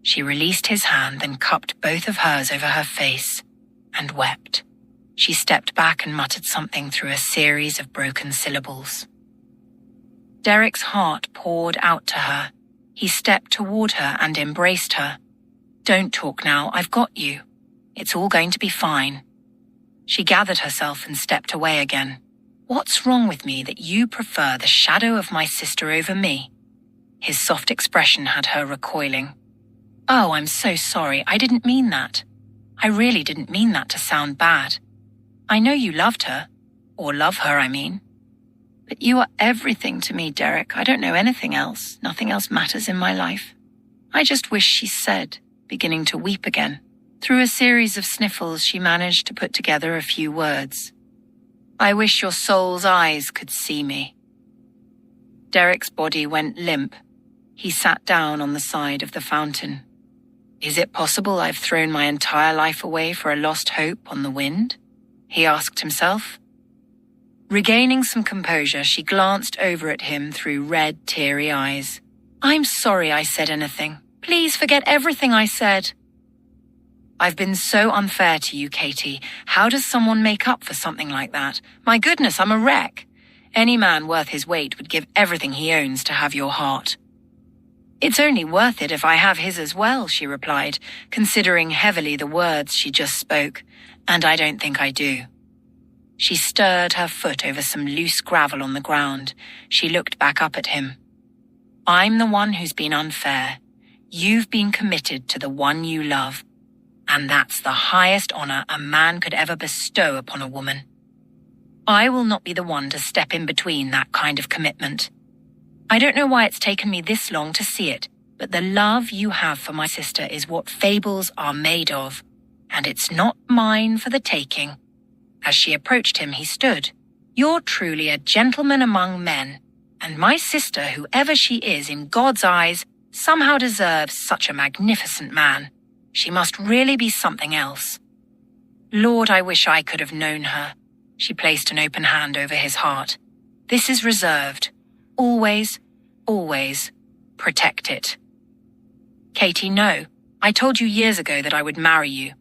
She released his hand, then cupped both of hers over her face and wept. She stepped back and muttered something through a series of broken syllables. Derek's heart poured out to her. He stepped toward her and embraced her. Don't talk now, I've got you. It's all going to be fine. She gathered herself and stepped away again. What's wrong with me that you prefer the shadow of my sister over me? His soft expression had her recoiling. Oh, I'm so sorry, I didn't mean that. I really didn't mean that to sound bad. I know you loved her. Or love her, I mean. But you are everything to me, Derek. I don't know anything else. Nothing else matters in my life. I just wish she said, beginning to weep again. Through a series of sniffles, she managed to put together a few words. I wish your soul's eyes could see me. Derek's body went limp. He sat down on the side of the fountain. Is it possible I've thrown my entire life away for a lost hope on the wind? He asked himself. Regaining some composure, she glanced over at him through red, teary eyes. I'm sorry I said anything. Please forget everything I said. I've been so unfair to you, Katie. How does someone make up for something like that? My goodness, I'm a wreck. Any man worth his weight would give everything he owns to have your heart. It's only worth it if I have his as well, she replied, considering heavily the words she just spoke. And I don't think I do. She stirred her foot over some loose gravel on the ground. She looked back up at him. I'm the one who's been unfair. You've been committed to the one you love. And that's the highest honor a man could ever bestow upon a woman. I will not be the one to step in between that kind of commitment. I don't know why it's taken me this long to see it, but the love you have for my sister is what fables are made of, and it's not mine for the taking. As she approached him, he stood. You're truly a gentleman among men, and my sister, whoever she is in God's eyes, somehow deserves such a magnificent man. She must really be something else. Lord, I wish I could have known her. She placed an open hand over his heart. This is reserved. Always, always protect it. Katie, no. I told you years ago that I would marry you.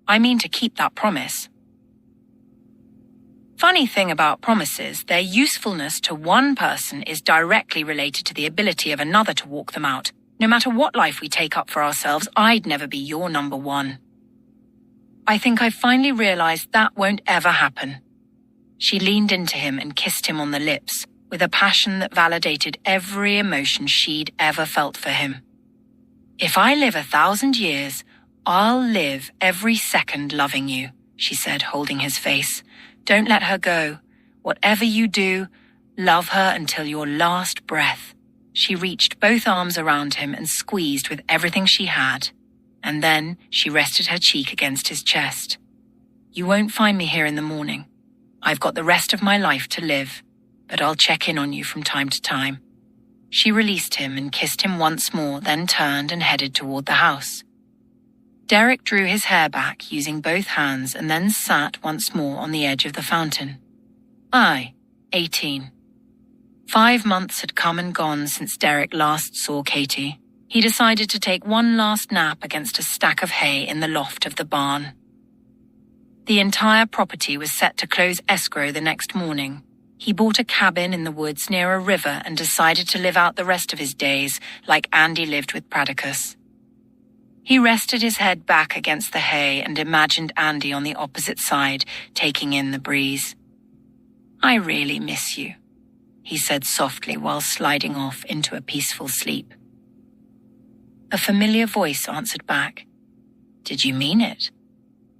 I mean to keep that promise. Funny thing about promises, their usefulness to one person is directly related to the ability of another to walk them out. No matter what life we take up for ourselves, I'd never be your number one. I think I finally realized that won't ever happen. She leaned into him and kissed him on the lips, with a passion that validated every emotion she'd ever felt for him. If I live 1,000 years, I'll live every second loving you, she said, holding his face. Don't let her go. Whatever you do, love her until your last breath. She reached both arms around him and squeezed with everything she had, and then she rested her cheek against his chest. You won't find me here in the morning. I've got the rest of my life to live, but I'll check in on you from time to time. She released him and kissed him once more, then turned and headed toward the house. Derek drew his hair back using both hands and then sat once more on the edge of the fountain. 18. 5 months had come and gone since Derek last saw Katie. He decided to take one last nap against a stack of hay in the loft of the barn. The entire property was set to close escrow the next morning. He bought a cabin in the woods near a river and decided to live out the rest of his days like Andy lived with Pradicus. He rested his head back against the hay and imagined Andy on the opposite side, taking in the breeze. I really miss you, he said softly while sliding off into a peaceful sleep. A familiar voice answered back. Did you mean it?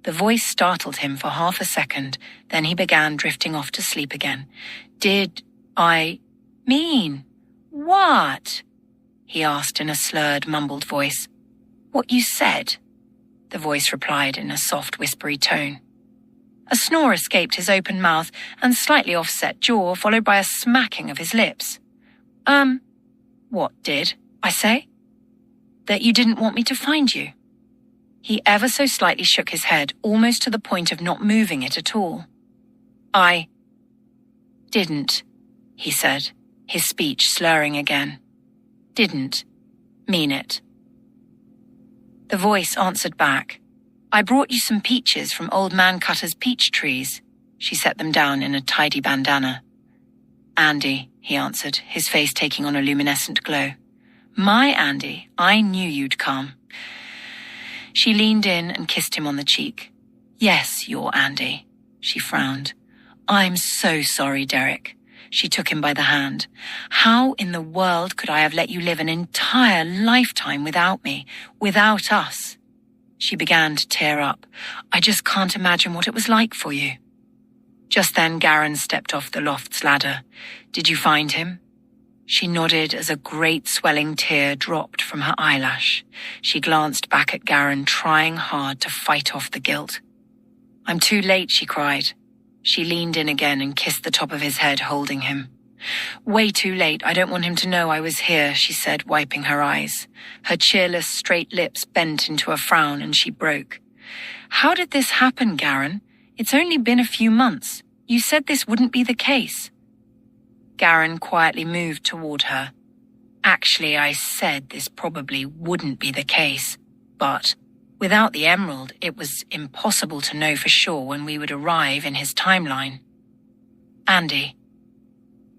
The voice startled him for half a second, then he began drifting off to sleep again. Did I mean what? He asked in a slurred, mumbled voice. What you said, the voice replied in a soft, whispery tone. A snore escaped his open mouth and slightly offset jaw, followed by a smacking of his lips. What did I say? That you didn't want me to find you? He ever so slightly shook his head, almost to the point of not moving it at all. I didn't, he said, his speech slurring again. Didn't mean it. The voice answered back. I brought you some peaches from Old Man Cutter's peach trees. She set them down in a tidy bandana. Andy, he answered, his face taking on a luminescent glow. My Andy, I knew you'd come. She leaned in and kissed him on the cheek. Yes, you're Andy, she frowned. I'm so sorry, Derek. She took him by the hand. How in the world could I have let you live an entire lifetime without me, without us? She began to tear up. I just can't imagine what it was like for you. Just then, Garen stepped off the loft's ladder. Did you find him? She nodded as a great swelling tear dropped from her eyelash. She glanced back at Garen, trying hard to fight off the guilt. I'm too late, she cried. She leaned in again and kissed the top of his head, holding him. Way too late. I don't want him to know I was here, she said, wiping her eyes. Her cheerless, straight lips bent into a frown and she broke. How did this happen, Garen? It's only been a few months. You said this wouldn't be the case. Garen quietly moved toward her. Actually, I said this probably wouldn't be the case, but without the emerald, it was impossible to know for sure when we would arrive in his timeline. Andy,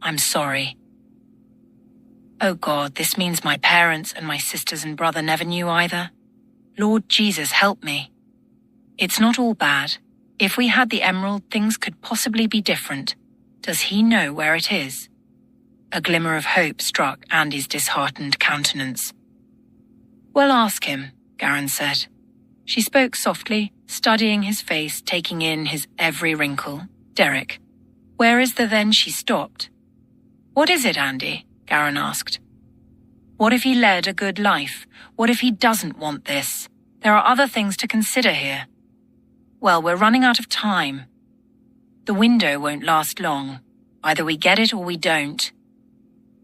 I'm sorry. Oh God, this means my parents and my sisters and brother never knew either. Lord Jesus, help me. It's not all bad. If we had the emerald, things could possibly be different. Does he know where it is? A glimmer of hope struck Andy's disheartened countenance. Well, ask him, Garen said. She spoke softly, studying his face, taking in his every wrinkle. Derek. Where is the then she stopped? What is it, Andy? Garen asked. What if he led a good life? What if he doesn't want this? There are other things to consider here. Well, we're running out of time. The window won't last long. Either we get it or we don't.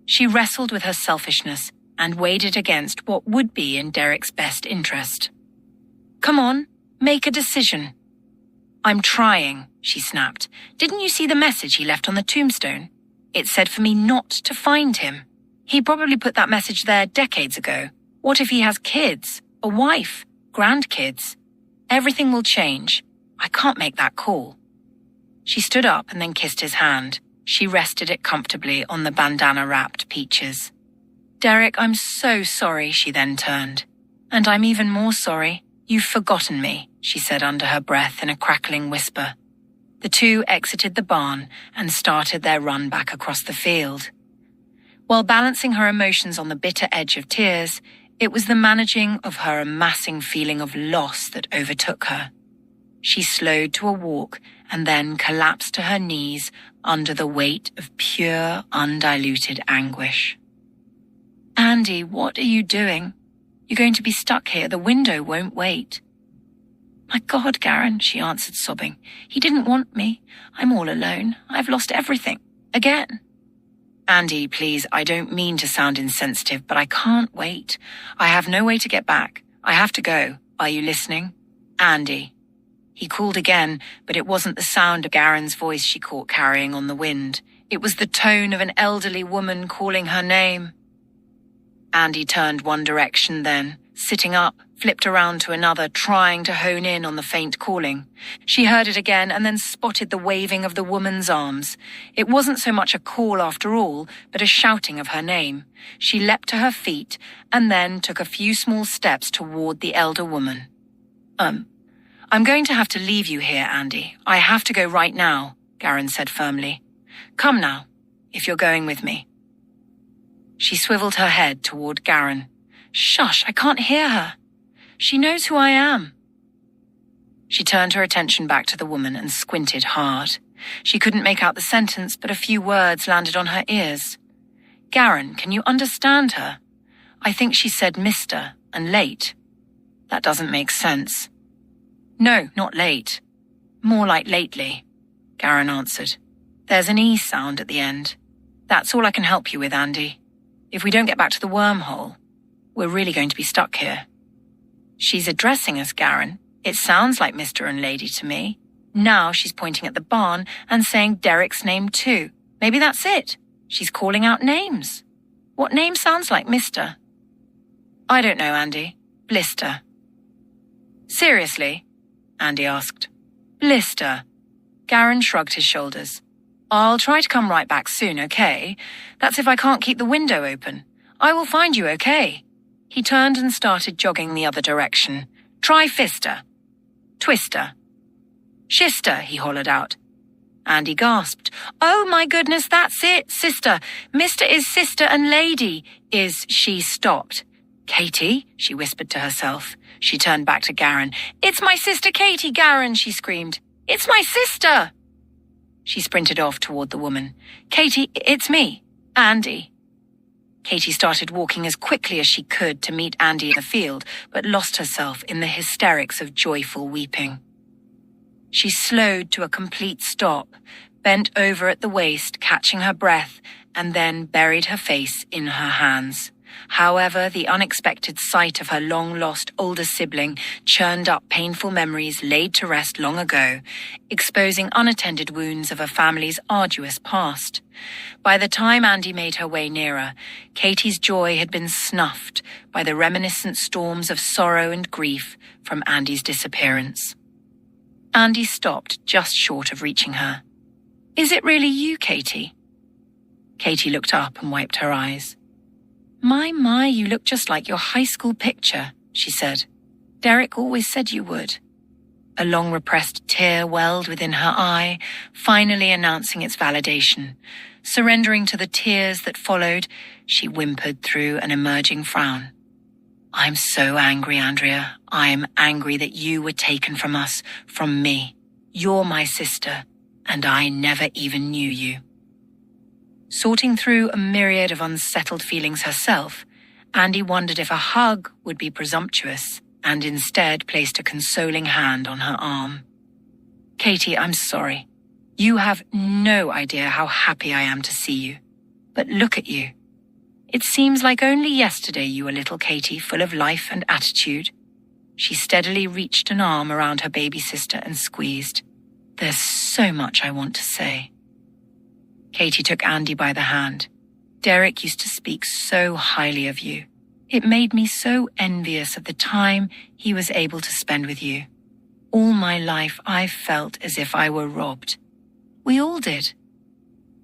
She wrestled with her selfishness and weighed it against what would be in Derek's best interest. Come on, make a decision. I'm trying, she snapped. Didn't you see the message he left on the tombstone? It said for me not to find him. He probably put that message there decades ago. What if he has kids, a wife, grandkids? Everything will change. I can't make that call. She stood up and then kissed his hand. She rested it comfortably on the bandana-wrapped peaches. Derek, I'm so sorry, she then turned. And I'm even more sorry. You've forgotten me, she said under her breath in a crackling whisper. The two exited the barn and started their run back across the field. While balancing her emotions on the bitter edge of tears, it was the managing of her amassing feeling of loss that overtook her. She slowed to a walk and then collapsed to her knees under the weight of pure, undiluted anguish. Andy, what are you doing? You're going to be stuck here. The window won't wait. My God, Garen, she answered, sobbing. He didn't want me. I'm all alone. I've lost everything. Again. Andy, please, I don't mean to sound insensitive, but I can't wait. I have no way to get back. I have to go. Are you listening? Andy. He called again, but it wasn't the sound of Garen's voice she caught carrying on the wind. It was the tone of an elderly woman calling her name. Andy turned one direction then, sitting up, flipped around to another, trying to hone in on the faint calling. She heard it again and then spotted the waving of the woman's arms. It wasn't so much a call after all, but a shouting of her name. She leapt to her feet and then took a few small steps toward the elder woman. I'm going to have to leave you here, Andy. I have to go right now, Garen said firmly. Come now, if you're going with me. She swiveled her head toward Garen. Shush, I can't hear her. She knows who I am. She turned her attention back to the woman and squinted hard. She couldn't make out the sentence, but a few words landed on her ears. Garen, can you understand her? I think she said Mr. and late. That doesn't make sense. No, not late. More like lately, Garen answered. There's an E sound at the end. That's all I can help you with, Andy. If we don't get back to the wormhole, we're really going to be stuck here. She's addressing us, Garen. It sounds like Mr. and Lady to me. Now she's pointing at the barn and saying Derek's name too. Maybe that's it. She's calling out names. What name sounds like Mr.? I don't know, Andy. Blister. Seriously? Andy asked. Blister. Garen shrugged his shoulders. I'll try to come right back soon, okay? That's if I can't keep the window open. I will find you, okay? He turned and started jogging the other direction. Try Fister. Twister. Shister, he hollered out. Andy gasped. Oh my goodness, that's it, sister. Mr. is sister and lady. She stopped. Katie, she whispered to herself. She turned back to Garen. It's my sister Katie, Garen, she screamed. It's my sister! She sprinted off toward the woman. Katie, it's me, Andy. Katie started walking as quickly as she could to meet Andy in the field, but lost herself in the hysterics of joyful weeping. She slowed to a complete stop, bent over at the waist, catching her breath, and then buried her face in her hands. However, the unexpected sight of her long-lost older sibling churned up painful memories laid to rest long ago, exposing unattended wounds of a family's arduous past. By the time Andy made her way nearer, Katie's joy had been snuffed by the reminiscent storms of sorrow and grief from Andy's disappearance. Andy stopped just short of reaching her. Is it really you, Katie? Katie looked up and wiped her eyes. My, you look just like your high school picture, she said. Derek always said you would. A long-repressed tear welled within her eye, finally announcing its validation. Surrendering to the tears that followed, she whimpered through an emerging frown. "I'm so angry, Andrea. I'm angry that you were taken from us, from me. You're my sister, and I never even knew you." Sorting through a myriad of unsettled feelings herself, Andy wondered if a hug would be presumptuous, and instead placed a consoling hand on her arm. "Katie, I'm sorry. You have no idea how happy I am to see you. But look at you. It seems like only yesterday you were little Katie, full of life and attitude." She steadily reached an arm around her baby sister and squeezed. "There's so much I want to say." Katie took Andy by the hand. "Derek used to speak so highly of you. It made me so envious of the time he was able to spend with you. All my life I've felt as if I were robbed. We all did."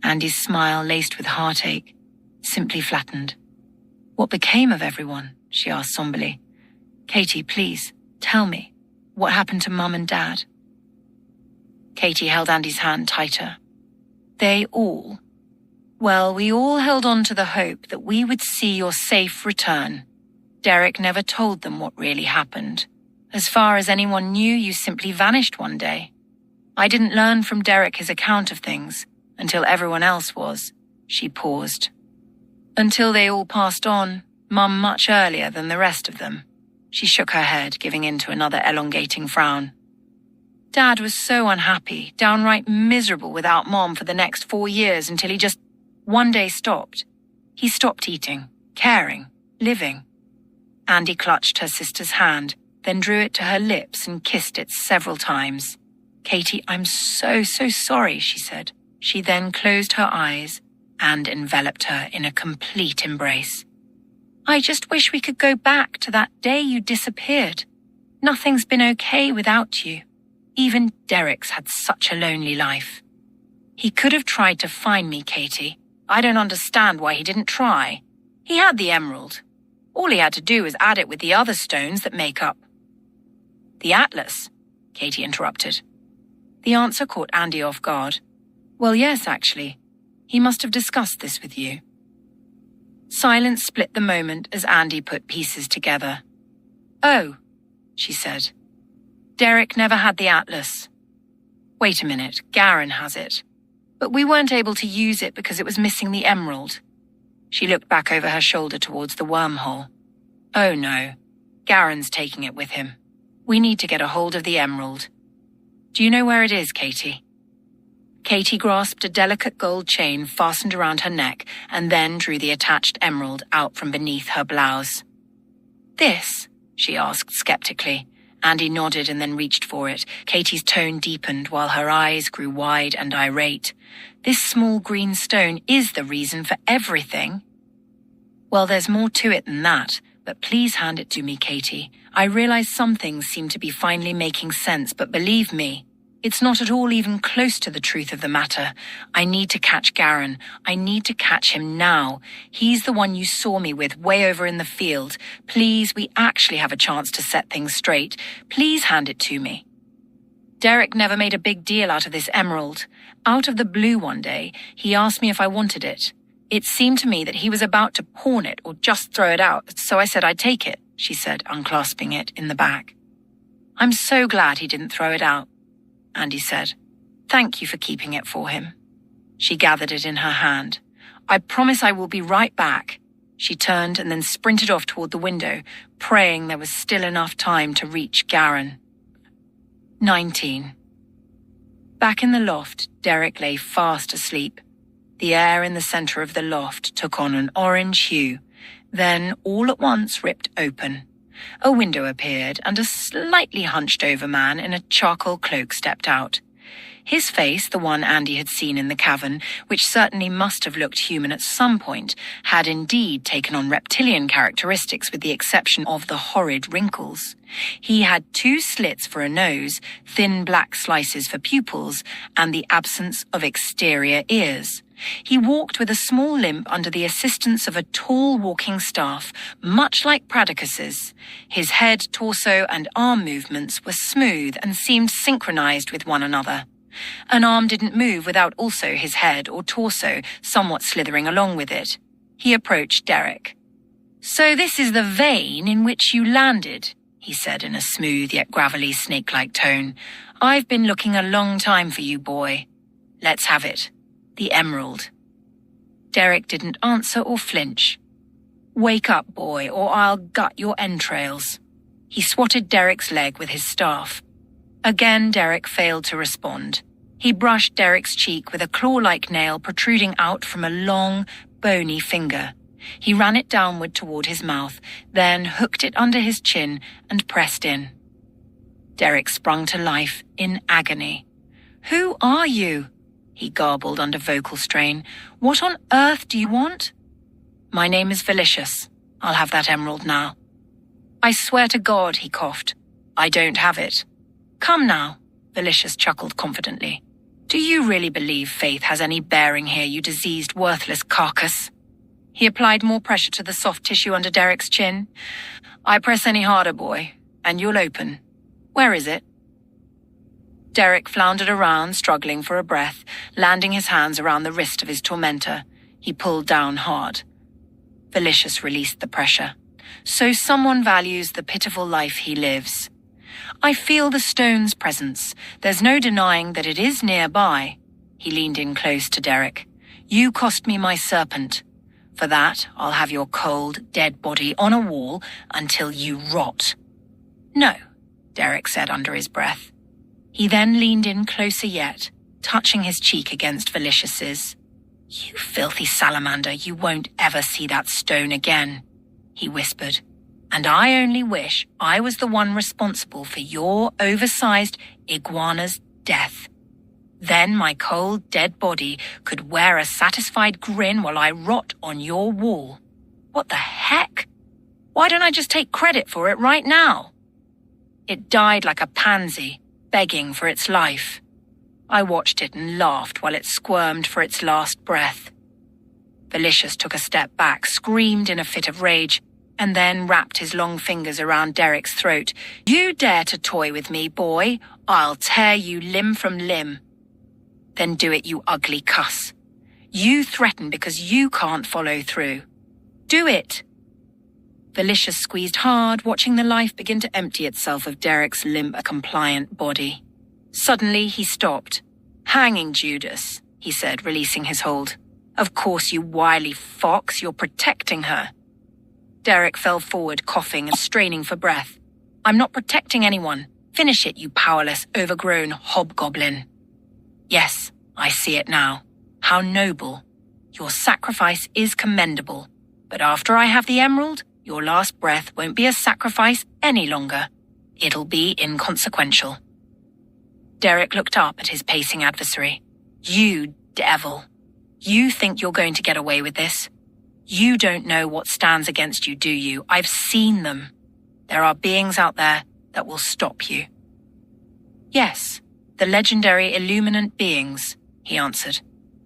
Andy's smile, laced with heartache, simply flattened. "What became of everyone?" she asked somberly. "Katie, please, tell me, what happened to Mum and Dad?" Katie held Andy's hand tighter. Well, we all held on to the hope that we would see your safe return. Derek never told them what really happened. As far as anyone knew, you simply vanished one day. I didn't learn from Derek his account of things until everyone else was." She paused. "Until they all passed on, Mum much earlier than the rest of them." She shook her head, giving in to another elongating frown. "Dad was so unhappy, downright miserable without Mom for the next 4 years until he just one day stopped. He stopped eating, caring, living." Andy clutched her sister's hand, then drew it to her lips and kissed it several times. "Katie, I'm so sorry," she said. She then closed her eyes and enveloped her in a complete embrace. "I just wish we could go back to that day you disappeared. Nothing's been okay without you. Even Derek's had such a lonely life. He could have tried to find me, Katie. I don't understand why he didn't try. He had the emerald. All he had to do was add it with the other stones that make up." "The atlas," Katie interrupted. The answer caught Andy off guard. "Well, yes, actually. He must have discussed this with you." Silence split the moment as Andy put pieces together. "Oh," she said. "Derek never had the atlas. Wait a minute, Garen has it. But we weren't able to use it because it was missing the emerald." She looked back over her shoulder towards the wormhole. "Oh no, Garen's taking it with him. We need to get a hold of the emerald. Do you know where it is, Katie?" Katie grasped a delicate gold chain fastened around her neck and then drew the attached emerald out from beneath her blouse. "This?" she asked skeptically. Andy nodded and then reached for it. Katie's tone deepened while her eyes grew wide and irate. "This small green stone is the reason for everything." "Well, there's more to it than that, but please hand it to me, Katie. I realize some things seem to be finally making sense, but believe me, it's not at all even close to the truth of the matter. I need to catch Garen. I need to catch him now. He's the one you saw me with way over in the field. Please, we actually have a chance to set things straight. Please hand it to me." Derek never made a big deal out of this emerald. Out of the blue one day, he asked me if I wanted it. It seemed to me that he was about to pawn it or just throw it out, so I said I'd take it, she said, unclasping it in the back. "I'm so glad he didn't throw it out," Andy said. "Thank you for keeping it for him." She gathered it in her hand. "I promise I will be right back." She turned and then sprinted off toward the window, praying there was still enough time to reach Garen. 19. Back in the loft, Derek lay fast asleep. The air in the center of the loft took on an orange hue, then all at once ripped open. A window appeared and a slightly hunched-over man in a charcoal cloak stepped out. His face, the one Andy had seen in the cavern, which certainly must have looked human at some point, had indeed taken on reptilian characteristics with the exception of the horrid wrinkles. He had 2 slits for a nose, thin black slices for pupils, and the absence of exterior ears. He walked with a small limp under the assistance of a tall walking staff, much like Pradicus's. His head, torso, and arm movements were smooth and seemed synchronized with one another. An arm didn't move without also his head or torso somewhat slithering along with it. He approached Derek. "So this is the vein in which you landed," he said in a smooth yet gravelly snake-like tone. "I've been looking a long time for you, boy. Let's have it. The emerald." Derek didn't answer or flinch. "Wake up, boy, or I'll gut your entrails." He swatted Derek's leg with his staff. Again, Derek failed to respond. He brushed Derek's cheek with a claw-like nail protruding out from a long, bony finger. He ran it downward toward his mouth, then hooked it under his chin and pressed in. Derek sprung to life in agony. "Who are you?" he garbled under vocal strain. "What on earth do you want?" "My name is Felicius. I'll have that emerald now." "I swear to God," he coughed, "I don't have it." "Come now," Felicius chuckled confidently. "Do you really believe faith has any bearing here, you diseased, worthless carcass?" He applied more pressure to the soft tissue under Derek's chin. "I press any harder, boy, and you'll open. Where is it?" Derek floundered around, struggling for a breath, landing his hands around the wrist of his tormentor. He pulled down hard. Felicius released the pressure. "So someone values the pitiful life he lives. I feel the stone's presence. There's no denying that it is nearby." He leaned in close to Derek. "You cost me my serpent. For that, I'll have your cold, dead body on a wall until you rot." "No," Derek said under his breath. He then leaned in closer yet, touching his cheek against Felicius's. "You filthy salamander, you won't ever see that stone again," he whispered. "And I only wish I was the one responsible for your oversized iguana's death. Then my cold, dead body could wear a satisfied grin while I rot on your wall. What the heck? Why don't I just take credit for it right now?" It died like a pansy, begging for its life. I watched it and laughed while it squirmed for its last breath. Felicius took a step back, screamed in a fit of rage, and then wrapped his long fingers around Derek's throat. "You dare to toy with me, boy? I'll tear you limb from limb." "Then do it, you ugly cuss. You threaten because you can't follow through. Do it." Felicius squeezed hard, watching the life begin to empty itself of Derek's limp, compliant body. Suddenly, he stopped. "Hanging Judas," he said, releasing his hold. "Of course, you wily fox, you're protecting her." Derek fell forward, coughing and straining for breath. "I'm not protecting anyone. Finish it, you powerless, overgrown hobgoblin." "Yes, I see it now. How noble. Your sacrifice is commendable. But after I have the emerald, your last breath won't be a sacrifice any longer. It'll be inconsequential." Derek looked up at his pacing adversary. "You devil. You think you're going to get away with this? You don't know what stands against you, do you? I've seen them. There are beings out there that will stop you." "Yes, the legendary Illuminant beings," he answered.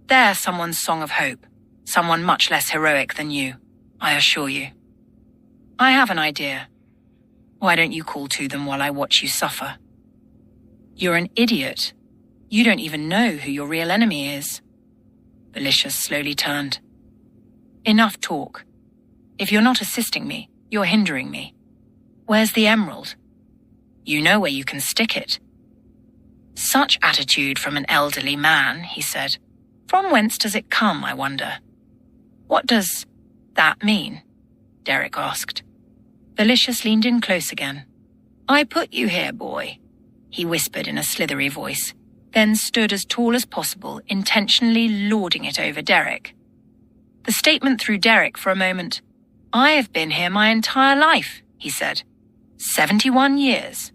"They're someone's song of hope, someone much less heroic than you, I assure you. I have an idea. Why don't you call to them while I watch you suffer?" "You're an idiot. You don't even know who your real enemy is." Felicius slowly turned. "Enough talk. If you're not assisting me, you're hindering me. Where's the emerald? You know where you can stick it." "Such attitude from an elderly man," he said. "From whence does it come, I wonder?" "What does that mean?" Derek asked. Felicius leaned in close again. "I put you here, boy," he whispered in a slithery voice, then stood as tall as possible, intentionally lording it over Derek. The statement threw Derek for a moment. "I have been here my entire life," he said. 71 years.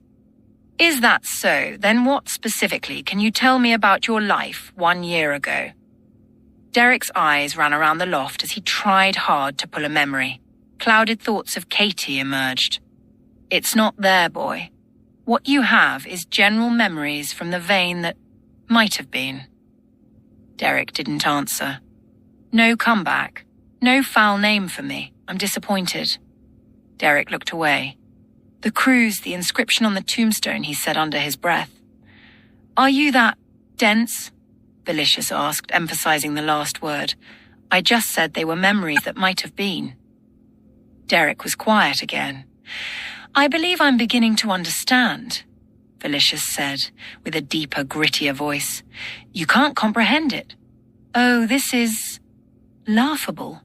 Is that so? Then what specifically can you tell me about your life 1 year ago? Derek's eyes ran around the loft as he tried hard to pull a memory. Clouded thoughts of Katie emerged. It's not there, boy. What you have is general memories from the vein that might have been. Derek didn't answer. No comeback. No foul name for me. I'm disappointed. Derek looked away. The cruise, the inscription on the tombstone, he said under his breath. Are you that dense? Felicius asked, emphasizing the last word. I just said they were memories that might have been. Derek was quiet again. I believe I'm beginning to understand, Felicius said, with a deeper, grittier voice. You can't comprehend it. Oh, this is laughable.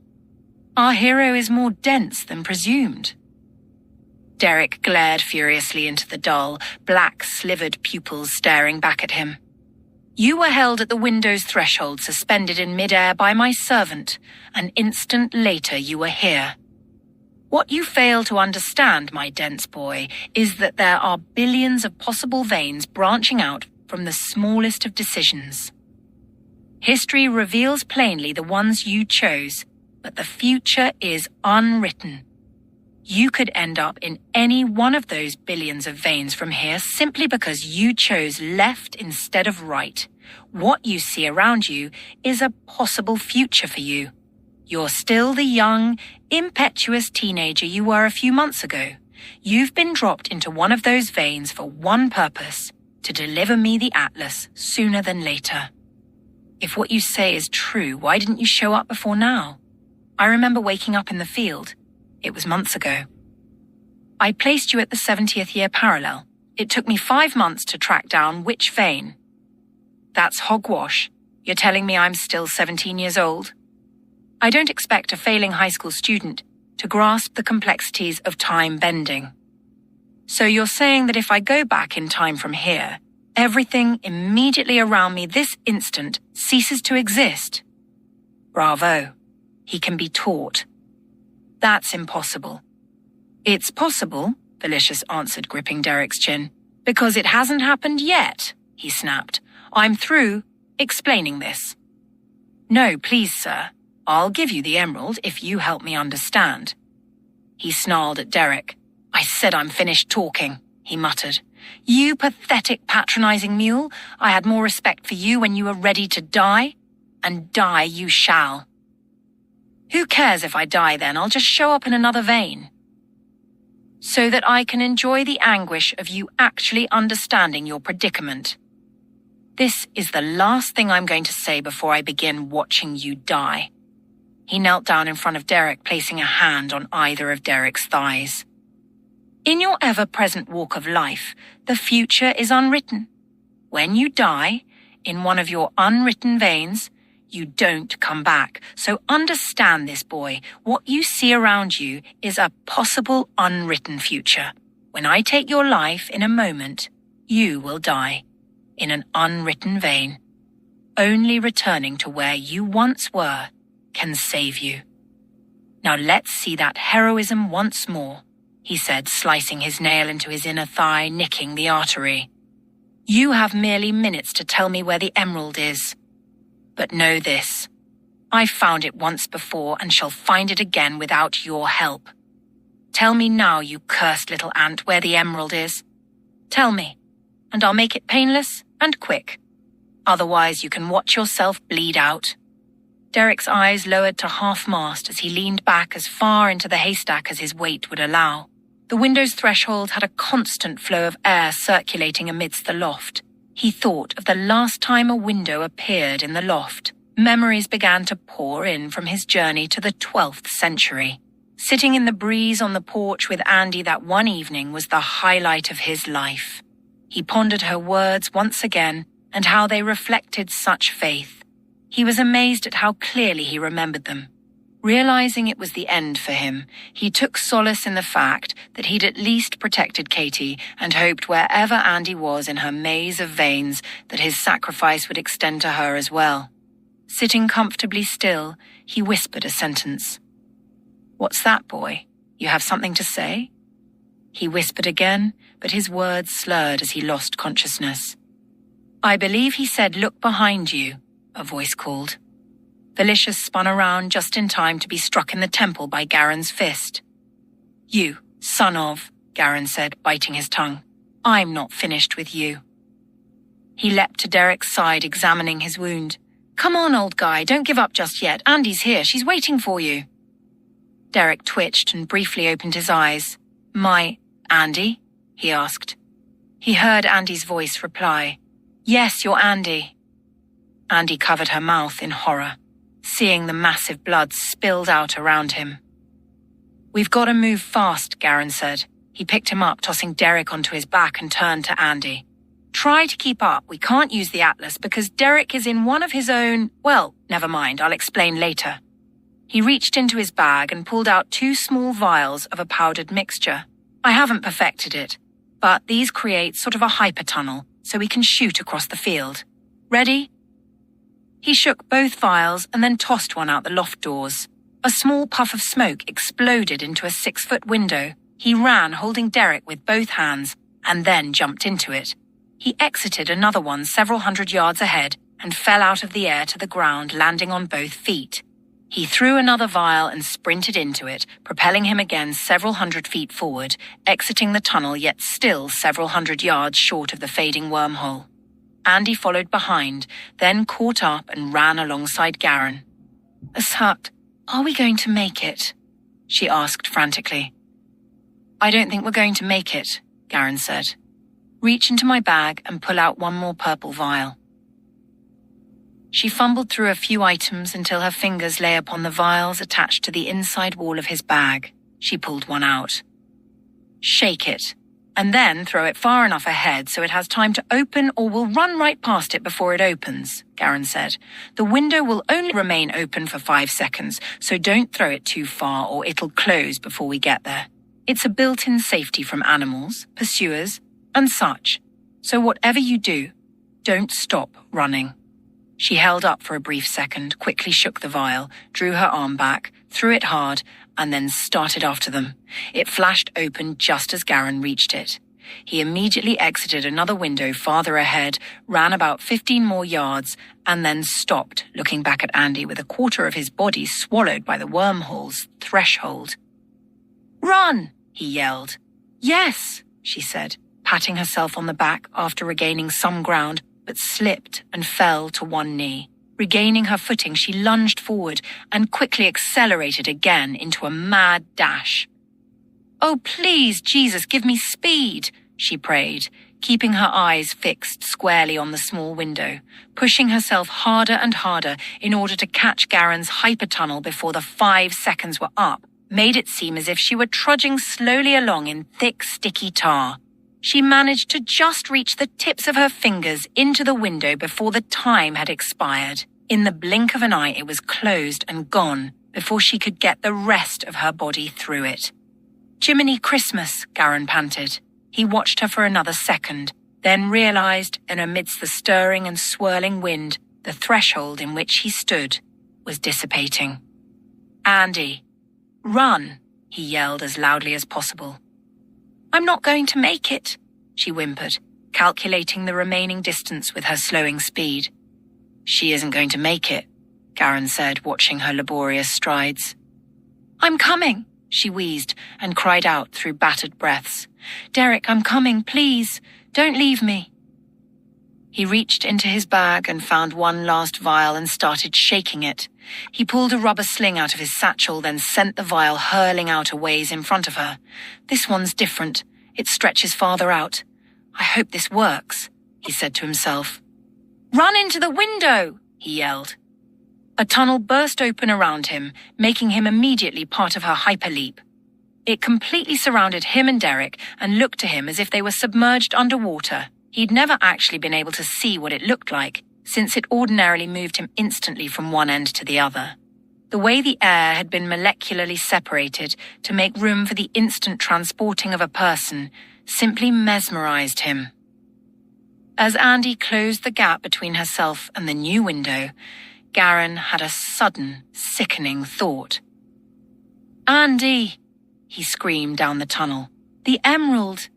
Our hero is more dense than presumed. Derek glared furiously into the dull, black, slivered pupils staring back at him. You were held at the window's threshold, suspended in midair by my servant. An instant later you were here. What you fail to understand, my dense boy, is that there are billions of possible veins branching out from the smallest of decisions. History reveals plainly the ones you chose, but the future is unwritten. You could end up in any one of those billions of veins from here simply because you chose left instead of right. What you see around you is a possible future for you. You're still the young, impetuous teenager you were a few months ago. You've been dropped into one of those veins for one purpose, to deliver me the Atlas sooner than later. If what you say is true, why didn't you show up before now? I remember waking up in the field. It was months ago. I placed you at the 70th year parallel. It took me 5 months to track down which vein. That's hogwash. You're telling me I'm still 17 years old? I don't expect a failing high school student to grasp the complexities of time bending. So you're saying that if I go back in time from here, everything immediately around me this instant ceases to exist? Bravo. He can be taught. That's impossible. It's possible, Felicius answered, gripping Derek's chin. Because it hasn't happened yet, he snapped. I'm through explaining this. No, please, sir. I'll give you the emerald if you help me understand. He snarled at Derek. I said I'm finished talking, he muttered. You pathetic, patronizing mule. I had more respect for you when you were ready to die. And die you shall. Who cares if I die then? I'll just show up in another vein. So that I can enjoy the anguish of you actually understanding your predicament. This is the last thing I'm going to say before I begin watching you die. He knelt down in front of Derek, placing a hand on either of Derek's thighs. In your ever-present walk of life, the future is unwritten. When you die, in one of your unwritten veins, you don't come back. So understand this, boy. What you see around you is a possible unwritten future. When I take your life in a moment, you will die. In an unwritten vein. Only returning to where you once were can save you. Now let's see that heroism once more, he said, slicing his nail into his inner thigh, nicking the artery. You have merely minutes to tell me where the emerald is. But know this. I found it once before and shall find it again without your help. Tell me now, you cursed little ant, where the emerald is. Tell me, and I'll make it painless and quick. Otherwise you can watch yourself bleed out. Derek's eyes lowered to half-mast as he leaned back as far into the haystack as his weight would allow. The window's threshold had a constant flow of air circulating amidst the loft. He thought of the last time a window appeared in the loft. Memories began to pour in from his journey to the 12th century. Sitting in the breeze on the porch with Andy that one evening was the highlight of his life. He pondered her words once again and how they reflected such faith. He was amazed at how clearly he remembered them. Realizing it was the end for him, he took solace in the fact that he'd at least protected Katie and hoped wherever Andy was in her maze of veins that his sacrifice would extend to her as well. Sitting comfortably still, he whispered a sentence. What's that, boy? You have something to say? He whispered again, but his words slurred as he lost consciousness. "I believe he said, 'Look behind you,'" a voice called. Felicia spun around just in time to be struck in the temple by Garen's fist. "You, son of," Garen said, biting his tongue. "I'm not finished with you." He leapt to Derek's side, examining his wound. "Come on, old guy, don't give up just yet. Andy's here, she's waiting for you." Derek twitched and briefly opened his eyes. "My Andy?" he asked. He heard Andy's voice reply, "Yes, you're Andy." Andy covered her mouth in horror, seeing the massive blood spilled out around him. "We've got to move fast," Garen said. He picked him up, tossing Derek onto his back, and turned to Andy. "Try to keep up. We can't use the Atlas because Derek is in one of his own... Well, never mind, I'll explain later." He reached into his bag and pulled out 2 small vials of a powdered mixture. "I haven't perfected it, but these create sort of a hypertunnel, so we can shoot across the field. Ready?" He shook both vials and then tossed one out the loft doors. A small puff of smoke exploded into a 6-foot window. He ran, holding Derek with both hands, and then jumped into it. He exited another one several hundred yards ahead and fell out of the air to the ground, landing on both feet. He threw another vial and sprinted into it, propelling him again several hundred feet forward, exiting the tunnel yet still several hundred yards short of the fading wormhole. Andy followed behind, then caught up and ran alongside Garen. "Asat, are we going to make it?" she asked frantically. "I don't think we're going to make it," Garen said. "Reach into my bag and pull out one more purple vial." She fumbled through a few items until her fingers lay upon the vials attached to the inside wall of his bag. She pulled one out. "Shake it, and then throw it far enough ahead so it has time to open, or we'll run right past it before it opens," Garen said. "The window will only remain open for 5 seconds, so don't throw it too far or it'll close before we get there. It's a built-in safety from animals, pursuers, and such. So whatever you do, don't stop running." She held up for a brief second, quickly shook the vial, drew her arm back, threw it hard, and then started after them. It flashed open just as Garen reached it. He immediately exited another window farther ahead, ran about 15 more yards, and then stopped, looking back at Andy with a quarter of his body swallowed by the wormhole's threshold. "Run!" he yelled. "Yes," she said, patting herself on the back after regaining some ground, but slipped and fell to one knee. Regaining her footing, she lunged forward and quickly accelerated again into a mad dash. "Oh, please, Jesus, give me speed," she prayed, keeping her eyes fixed squarely on the small window, pushing herself harder and harder in order to catch Garen's hypertunnel before the 5 seconds were up, made it seem as if she were trudging slowly along in thick, sticky tar. She managed to just reach the tips of her fingers into the window before the time had expired. In the blink of an eye, it was closed and gone before she could get the rest of her body through it. "Jiminy Christmas," Garen panted. He watched her for another second, then realized, in amidst the stirring and swirling wind, the threshold in which he stood was dissipating. "Andy, run," he yelled as loudly as possible. "I'm not going to make it," she whimpered, calculating the remaining distance with her slowing speed. "She isn't going to make it," Garen said, watching her laborious strides. "I'm coming," she wheezed and cried out through battered breaths. "Derek, I'm coming, please. Don't leave me." He reached into his bag and found one last vial and started shaking it. He pulled a rubber sling out of his satchel, then sent the vial hurling out a ways in front of her. "This one's different. It stretches farther out. I hope this works," he said to himself. "Run into the window!" he yelled. A tunnel burst open around him, making him immediately part of her hyperleap. It completely surrounded him and Derek and looked to him as if they were submerged underwater. He'd never actually been able to see what it looked like, since it ordinarily moved him instantly from one end to the other. The way the air had been molecularly separated to make room for the instant transporting of a person simply mesmerized him. As Andy closed the gap between herself and the new window, Garen had a sudden, sickening thought. "Andy!" he screamed down the tunnel. The emerald.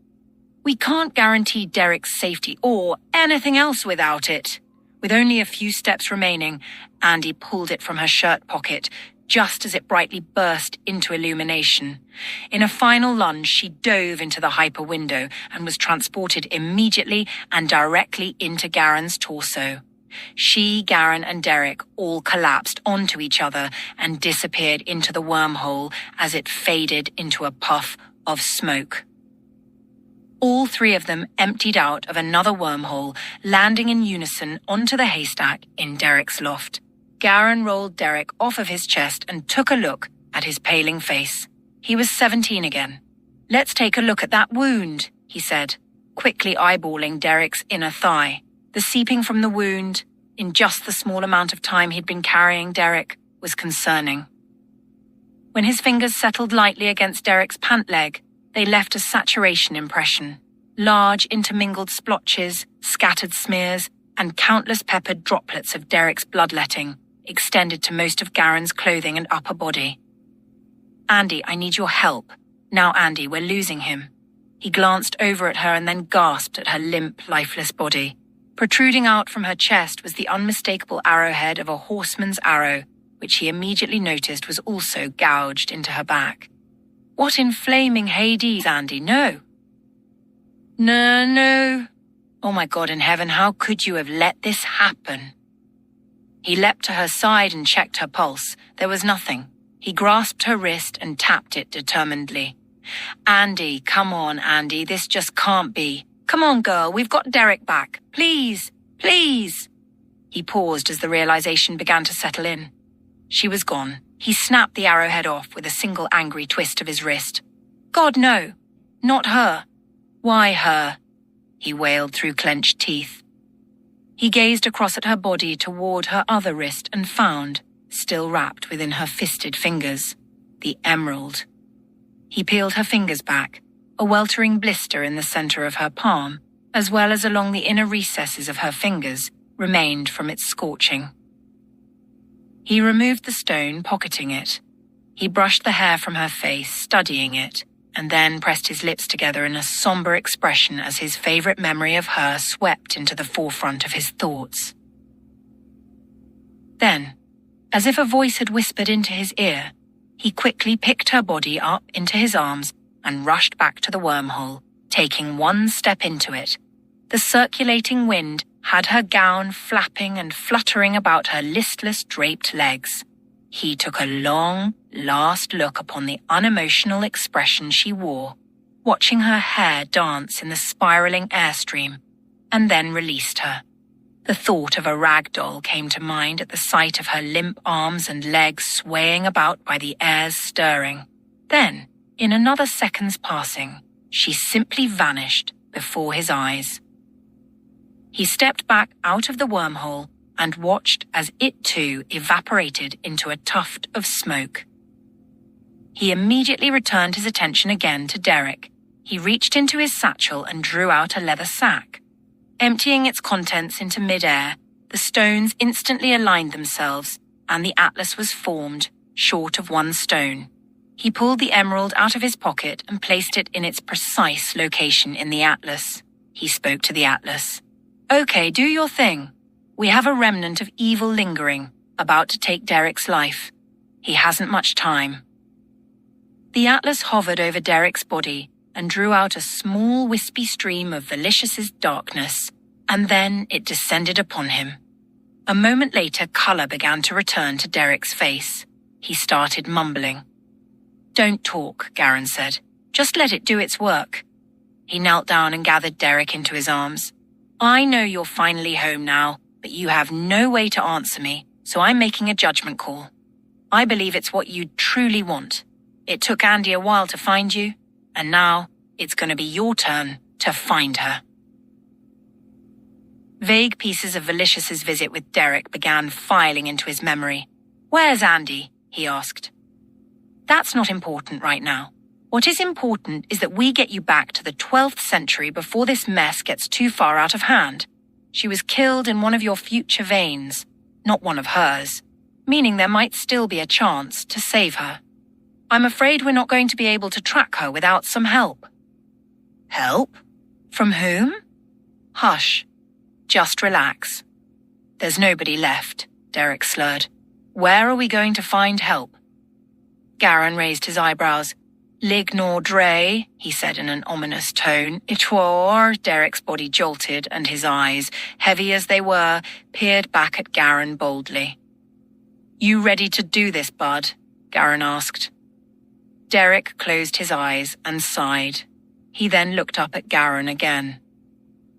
We can't guarantee Derek's safety or anything else without it. With only a few steps remaining, Andy pulled it from her shirt pocket, just as it brightly burst into illumination. In a final lunge, she dove into the hyper window and was transported immediately and directly into Garen's torso. She, Garen, and Derek all collapsed onto each other and disappeared into the wormhole as it faded into a puff of smoke. All three of them emptied out of another wormhole, landing in unison onto the haystack in Derek's loft. Garen rolled Derek off of his chest and took a look at his paling face. He was 17 again. "Let's take a look at that wound," he said, quickly eyeballing Derek's inner thigh. The seeping from the wound, in just the small amount of time he'd been carrying Derek, was concerning. When his fingers settled lightly against Derek's pant leg, they left a saturation impression. Large intermingled splotches, scattered smears, and countless peppered droplets of Derek's bloodletting extended to most of Garen's clothing and upper body. "Andy, I need your help. Now, Andy, we're losing him." He glanced over at her and then gasped at her limp, lifeless body. Protruding out from her chest was the unmistakable arrowhead of a horseman's arrow, which he immediately noticed was also gouged into her back. "What in flaming Hades, Andy? No." No. Oh my God in heaven, how could you have let this happen? He leapt to her side and checked her pulse. There was nothing. He grasped her wrist and tapped it determinedly. "Andy, come on, Andy, this just can't be. Come on, girl, we've got Derek back. Please, please." He paused as the realization began to settle in. She was gone. He snapped the arrowhead off with a single angry twist of his wrist. "God, no. Not her." "Why her?" he wailed through clenched teeth. He gazed across at her body toward her other wrist and found, still wrapped within her fisted fingers, the emerald. He peeled her fingers back, a weltering blister in the center of her palm, as well as along the inner recesses of her fingers, remained from its scorching. He removed the stone, pocketing it. He brushed the hair from her face, studying it, and then pressed his lips together in a somber expression as his favorite memory of her swept into the forefront of his thoughts. Then, as if a voice had whispered into his ear, he quickly picked her body up into his arms and rushed back to the wormhole, taking one step into it. The circulating wind had her gown flapping and fluttering about her listless draped legs. He took a long, last look upon the unemotional expression she wore, watching her hair dance in the spiraling airstream, and then released her. The thought of a rag doll came to mind at the sight of her limp arms and legs swaying about by the air's stirring. Then, in another second's passing, she simply vanished before his eyes. He stepped back out of the wormhole and watched as it too evaporated into a tuft of smoke. He immediately returned his attention again to Derek. He reached into his satchel and drew out a leather sack. Emptying its contents into mid-air, the stones instantly aligned themselves, and the atlas was formed, short of one stone. He pulled the emerald out of his pocket and placed it in its precise location in the atlas. He spoke to the atlas. "Okay, do your thing. We have a remnant of evil lingering, about to take Derek's life. He hasn't much time." The atlas hovered over Derek's body and drew out a small wispy stream of Velicious' darkness, and then it descended upon him. A moment later, color began to return to Derek's face. He started mumbling. "Don't talk," Garen said. "Just let it do its work." He knelt down and gathered Derek into his arms. "I know you're finally home now, but you have no way to answer me, so I'm making a judgment call. I believe it's what you truly want. It took Andy a while to find you, and now it's going to be your turn to find her." Vague pieces of Velicious' visit with Derek began filing into his memory. "Where's Andy?" he asked. "That's not important right now. What is important is that we get you back to the 12th century before this mess gets too far out of hand. She was killed in one of your future veins, not one of hers, meaning there might still be a chance to save her. I'm afraid we're not going to be able to track her without some help." Help? From whom? Hush. Just relax. There's nobody left, Derek slurred. Where are we going to find help? Garin raised his eyebrows. Lig nor dre, he said in an ominous tone. Itwar. Derek's body jolted and his eyes, heavy as they were, peered back at Garin boldly. You ready to do this, bud? Garin asked. Derek closed his eyes and sighed. He then looked up at Garin again.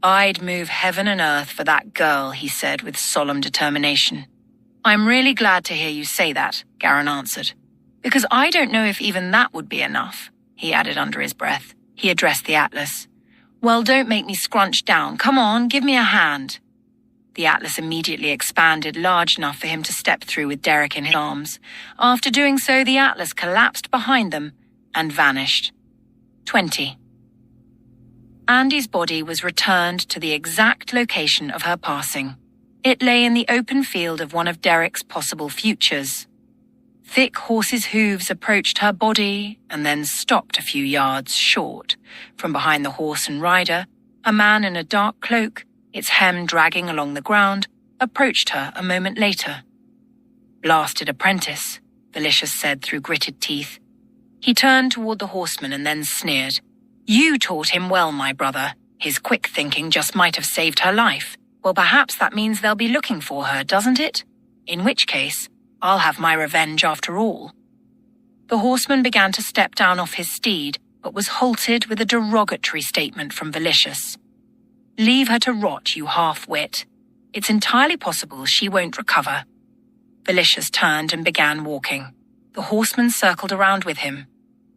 I'd move heaven and earth for that girl, he said with solemn determination. I'm really glad to hear you say that, Garin answered. Because I don't know if even that would be enough, he added under his breath. He addressed the Atlas. Well, don't make me scrunch down. Come on, give me a hand. The Atlas immediately expanded large enough for him to step through with Derek in his arms. After doing so, the Atlas collapsed behind them and vanished. 20. Andy's body was returned to the exact location of her passing. It lay in the open field of one of Derek's possible futures. Thick horses' hooves approached her body and then stopped a few yards short. From behind the horse and rider, a man in a dark cloak, its hem dragging along the ground, approached her a moment later. Blasted apprentice, Velicious said through gritted teeth. He turned toward the horseman and then sneered. You taught him well, my brother. His quick thinking just might have saved her life. Well, perhaps that means they'll be looking for her, doesn't it? In which case, I'll have my revenge after all. The horseman began to step down off his steed, but was halted with a derogatory statement from Velicious. Leave her to rot, you half-wit. It's entirely possible she won't recover. Velicious turned and began walking. The horseman circled around with him.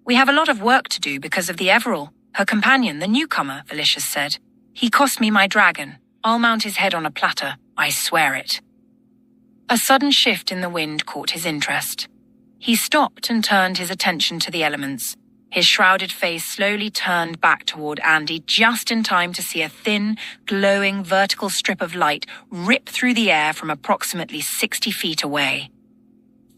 We have a lot of work to do because of the Everall, her companion, the newcomer, Velicious said. He cost me my dragon. I'll mount his head on a platter, I swear it. A sudden shift in the wind caught his interest. He stopped and turned his attention to the elements. His shrouded face slowly turned back toward Andy just in time to see a thin, glowing vertical strip of light rip through the air from approximately 60 feet away.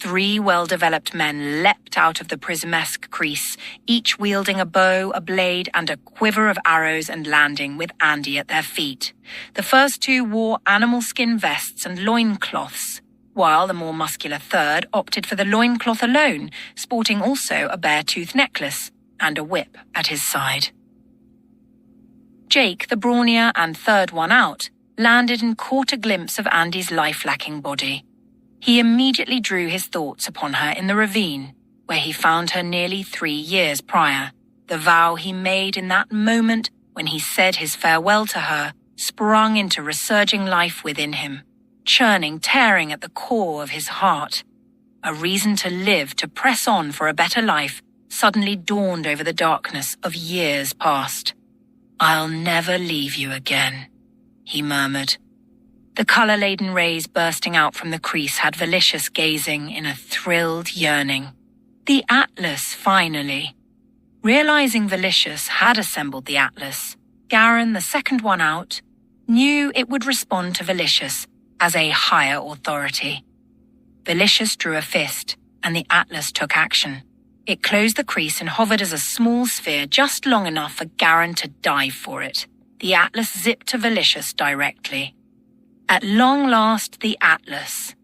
3 well-developed men leapt out of the prismesque crease, each wielding a bow, a blade, and a quiver of arrows and landing with Andy at their feet. The first 2 wore animal skin vests and loincloths, while the more muscular third opted for the loincloth alone, sporting also a bear-tooth necklace and a whip at his side. Jake, the brawnier and third one out, landed and caught a glimpse of Andy's life-lacking body. He immediately drew his thoughts upon her in the ravine, where he found her nearly 3 years prior. The vow he made in that moment when he said his farewell to her sprung into resurging life within him, churning, tearing at the core of his heart. A reason to live, to press on for a better life, suddenly dawned over the darkness of years past. I'll never leave you again, he murmured. The colour-laden rays bursting out from the crease had Velicious gazing in a thrilled yearning. The Atlas, finally. Realizing Velicious had assembled the Atlas, Garin, the second one out, knew it would respond to Velicious as a higher authority. Velicious drew a fist, and the Atlas took action. It closed the crease and hovered as a small sphere just long enough for Garin to dive for it. The Atlas zipped to Velicious directly. At long last, the Atlas.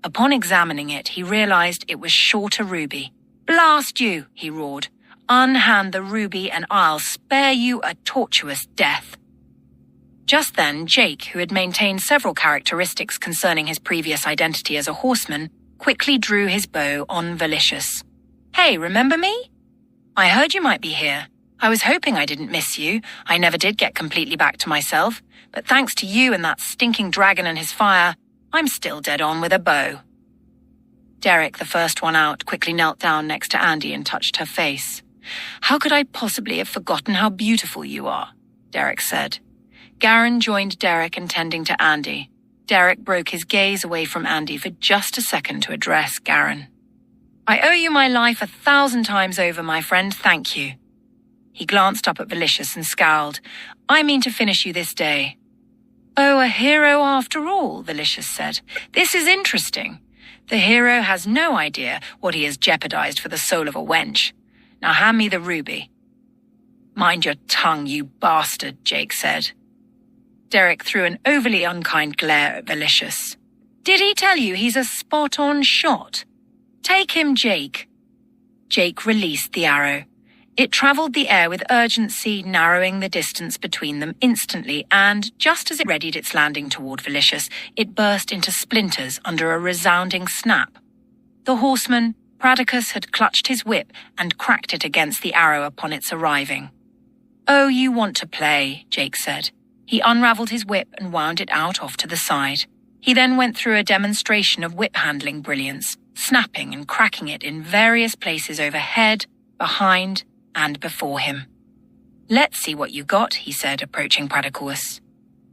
Upon examining it, he realized it was short a ruby. Blast you, he roared. Unhand the ruby and I'll spare you a tortuous death. Just then, Jake, who had maintained several characteristics concerning his previous identity as a horseman, quickly drew his bow on Velicious. Hey, remember me? I heard you might be here. I was hoping I didn't miss you. I never did get completely back to myself. But thanks to you and that stinking dragon and his fire, I'm still dead on with a bow. Derek, the first one out, quickly knelt down next to Andy and touched her face. How could I possibly have forgotten how beautiful you are? Derek said. Garin joined Derek in tending to Andy. Derek broke his gaze away from Andy for just a second to address Garin. I owe you my life 1,000 times over, my friend, thank you. He glanced up at Velicious and scowled. I mean to finish you this day. Oh, a hero after all, Velicious said. This is interesting. The hero has no idea what he has jeopardized for the soul of a wench. Now hand me the ruby. "Mind your tongue, you bastard," Jake said. Derek threw an overly unkind glare at Velicious. "Did he tell you he's a spot-on shot? Take him, Jake." Jake released the arrow. It traveled the air with urgency, narrowing the distance between them instantly, and just as it readied its landing toward Velicious, it burst into splinters under a resounding snap. The horseman, Pradicus, had clutched his whip and cracked it against the arrow upon its arriving. "Oh, you want to play," Jake said. He unraveled his whip and wound it out off to the side. He then went through a demonstration of whip-handling brilliance, snapping and cracking it in various places overhead, behind, and before him. "Let's see what you got," he said, approaching Pradicus.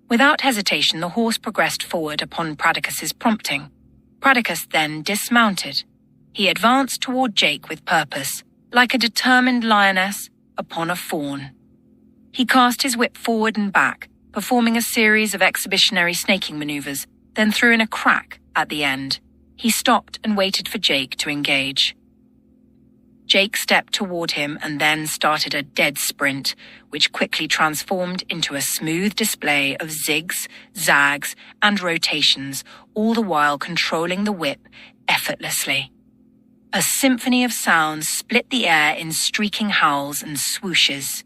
Without hesitation, the horse progressed forward upon Pradicus's prompting. Pradicus then dismounted. He advanced toward Jake with purpose, like a determined lioness upon a fawn. He cast his whip forward and back, performing a series of exhibitionary snaking maneuvers, then threw in a crack at the end. He stopped and waited for Jake to engage. Jake stepped toward him and then started a dead sprint, which quickly transformed into a smooth display of zigs, zags, and rotations, all the while controlling the whip effortlessly. A symphony of sounds split the air in streaking howls and swooshes.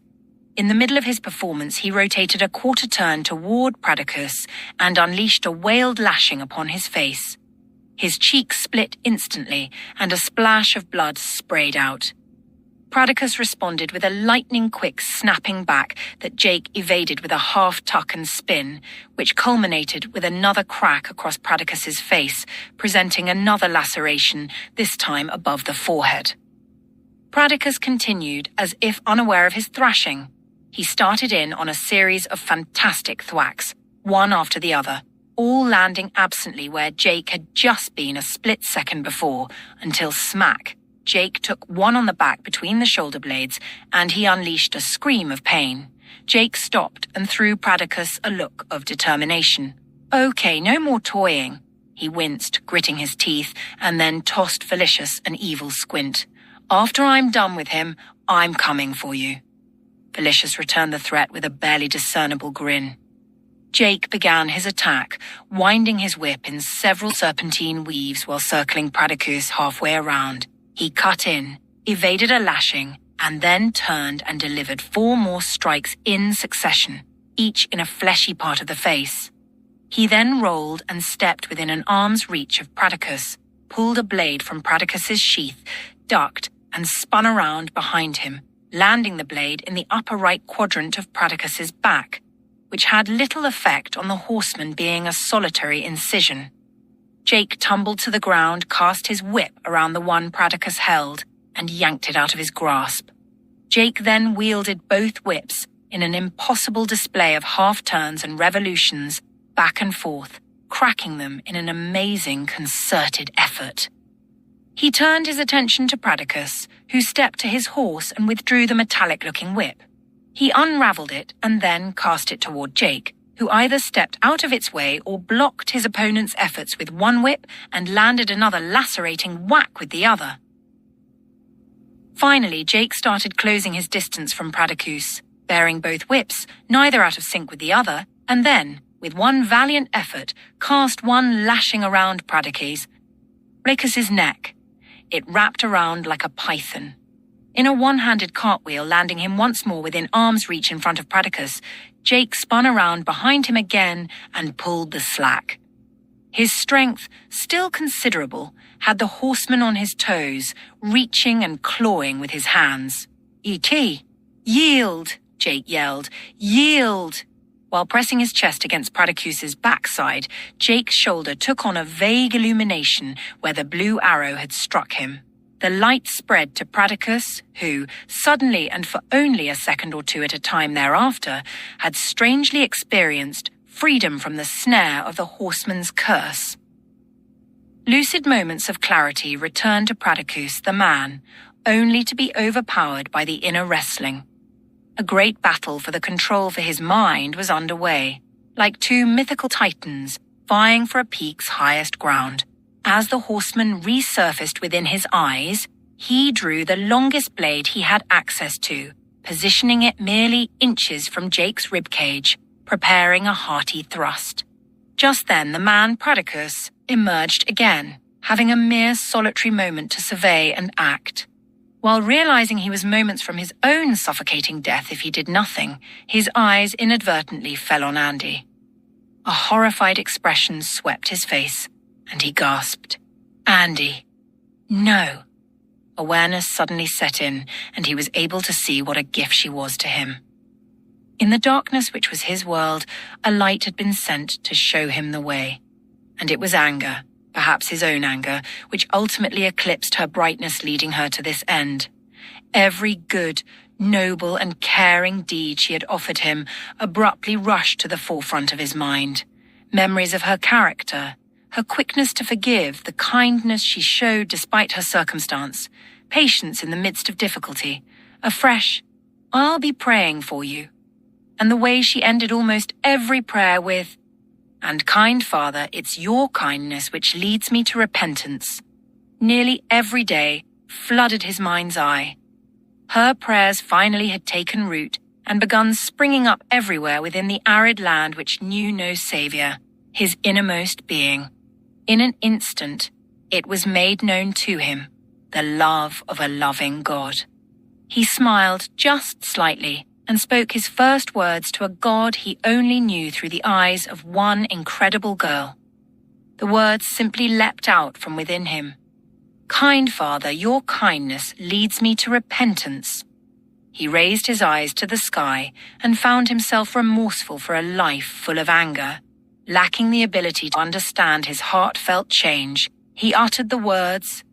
In the middle of his performance, he rotated a quarter turn toward Pradicus and unleashed a wailed lashing upon his face. His cheeks split instantly, and a splash of blood sprayed out. Pradicus responded with a lightning-quick snapping back that Jake evaded with a half-tuck and spin, which culminated with another crack across Pradicus's face, presenting another laceration, this time above the forehead. Pradicus continued as if unaware of his thrashing. He started in on a series of fantastic thwacks, one after the other, all landing absently where Jake had just been a split second before, until smack, Jake took one on the back between the shoulder blades, and he unleashed a scream of pain. Jake stopped and threw Pradicus a look of determination. "Okay, no more toying." He winced, gritting his teeth, and then tossed Velicious an evil squint. "After I'm done with him, I'm coming for you." Velicious returned the threat with a barely discernible grin. Jake began his attack, winding his whip in several serpentine weaves while circling Pradicus halfway around. He cut in, evaded a lashing, and then turned and delivered 4 more strikes in succession, each in a fleshy part of the face. He then rolled and stepped within an arm's reach of Pradicus, pulled a blade from Pradicus's sheath, ducked, and spun around behind him, landing the blade in the upper right quadrant of Pradicus's back, which had little effect on the horseman being a solitary incision. Jake tumbled to the ground, cast his whip around the one Pradicus held, and yanked it out of his grasp. Jake then wielded both whips in an impossible display of half-turns and revolutions, back and forth, cracking them in an amazing concerted effort. He turned his attention to Pradicus, who stepped to his horse and withdrew the metallic-looking whip. He unraveled it and then cast it toward Jake, who either stepped out of its way or blocked his opponent's efforts with one whip and landed another lacerating whack with the other. Finally, Jake started closing his distance from Pradicus, bearing both whips, neither out of sync with the other, and then, with one valiant effort, cast one lashing around Pradicus's neck. It wrapped around like a python. In a one-handed cartwheel, landing him once more within arm's reach in front of Pradicus, Jake spun around behind him again and pulled the slack. His strength, still considerable, had the horseman on his toes, reaching and clawing with his hands. "E.T. Yield!" Jake yelled. "Yield!" While pressing his chest against Pradicus's backside, Jake's shoulder took on a vague illumination where the blue arrow had struck him. The light spread to Pradicus, who, suddenly and for only a second or two at a time thereafter, had strangely experienced freedom from the snare of the horseman's curse. Lucid moments of clarity returned to Pradicus, the man, only to be overpowered by the inner wrestling. A great battle for the control for his mind was underway, like 2 mythical titans vying for a peak's highest ground. As the horseman resurfaced within his eyes, he drew the longest blade he had access to, positioning it merely inches from Jake's ribcage, preparing a hearty thrust. Just then the man Pradicus emerged again, having a mere solitary moment to survey and act. While realizing he was moments from his own suffocating death if he did nothing, his eyes inadvertently fell on Andy. A horrified expression swept his face, and he gasped. Andy. No. Awareness suddenly set in, and he was able to see what a gift she was to him. In the darkness which was his world, a light had been sent to show him the way. And it was anger, perhaps his own anger, which ultimately eclipsed her brightness, leading her to this end. Every good, noble and caring deed she had offered him abruptly rushed to the forefront of his mind. Memories of her character, her quickness to forgive, the kindness she showed despite her circumstance, patience in the midst of difficulty, a fresh, "I'll be praying for you," and the way she ended almost every prayer with, "And kind Father, it's your kindness which leads me to repentance," nearly every day flooded his mind's eye. Her prayers finally had taken root and begun springing up everywhere within the arid land which knew no savior, his innermost being. In an instant, it was made known to him, the love of a loving God. He smiled just slightly and spoke his first words to a God he only knew through the eyes of one incredible girl. The words simply leapt out from within him. "Kind Father, your kindness leads me to repentance." He raised his eyes to the sky and found himself remorseful for a life full of anger. Lacking the ability to understand his heartfelt change, he uttered the words,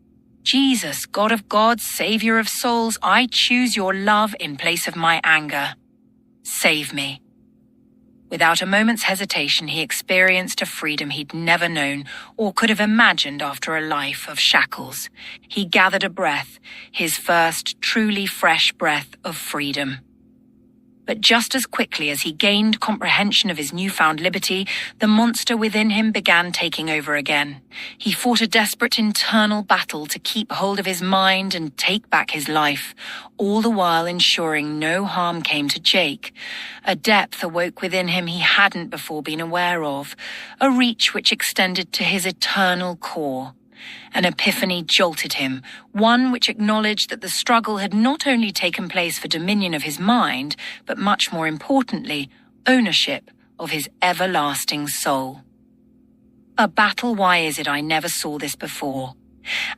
"Jesus, God of gods, Savior of souls, I choose your love in place of my anger. Save me." Without a moment's hesitation, he experienced a freedom he'd never known or could have imagined after a life of shackles. He gathered a breath, his first truly fresh breath of freedom. But just as quickly as he gained comprehension of his newfound liberty, the monster within him began taking over again. He fought a desperate internal battle to keep hold of his mind and take back his life, all the while ensuring no harm came to Jake. A depth awoke within him he hadn't before been aware of, a reach which extended to his eternal core. An epiphany jolted him, one which acknowledged that the struggle had not only taken place for dominion of his mind, but much more importantly, ownership of his everlasting soul. A battle, why is it I never saw this before?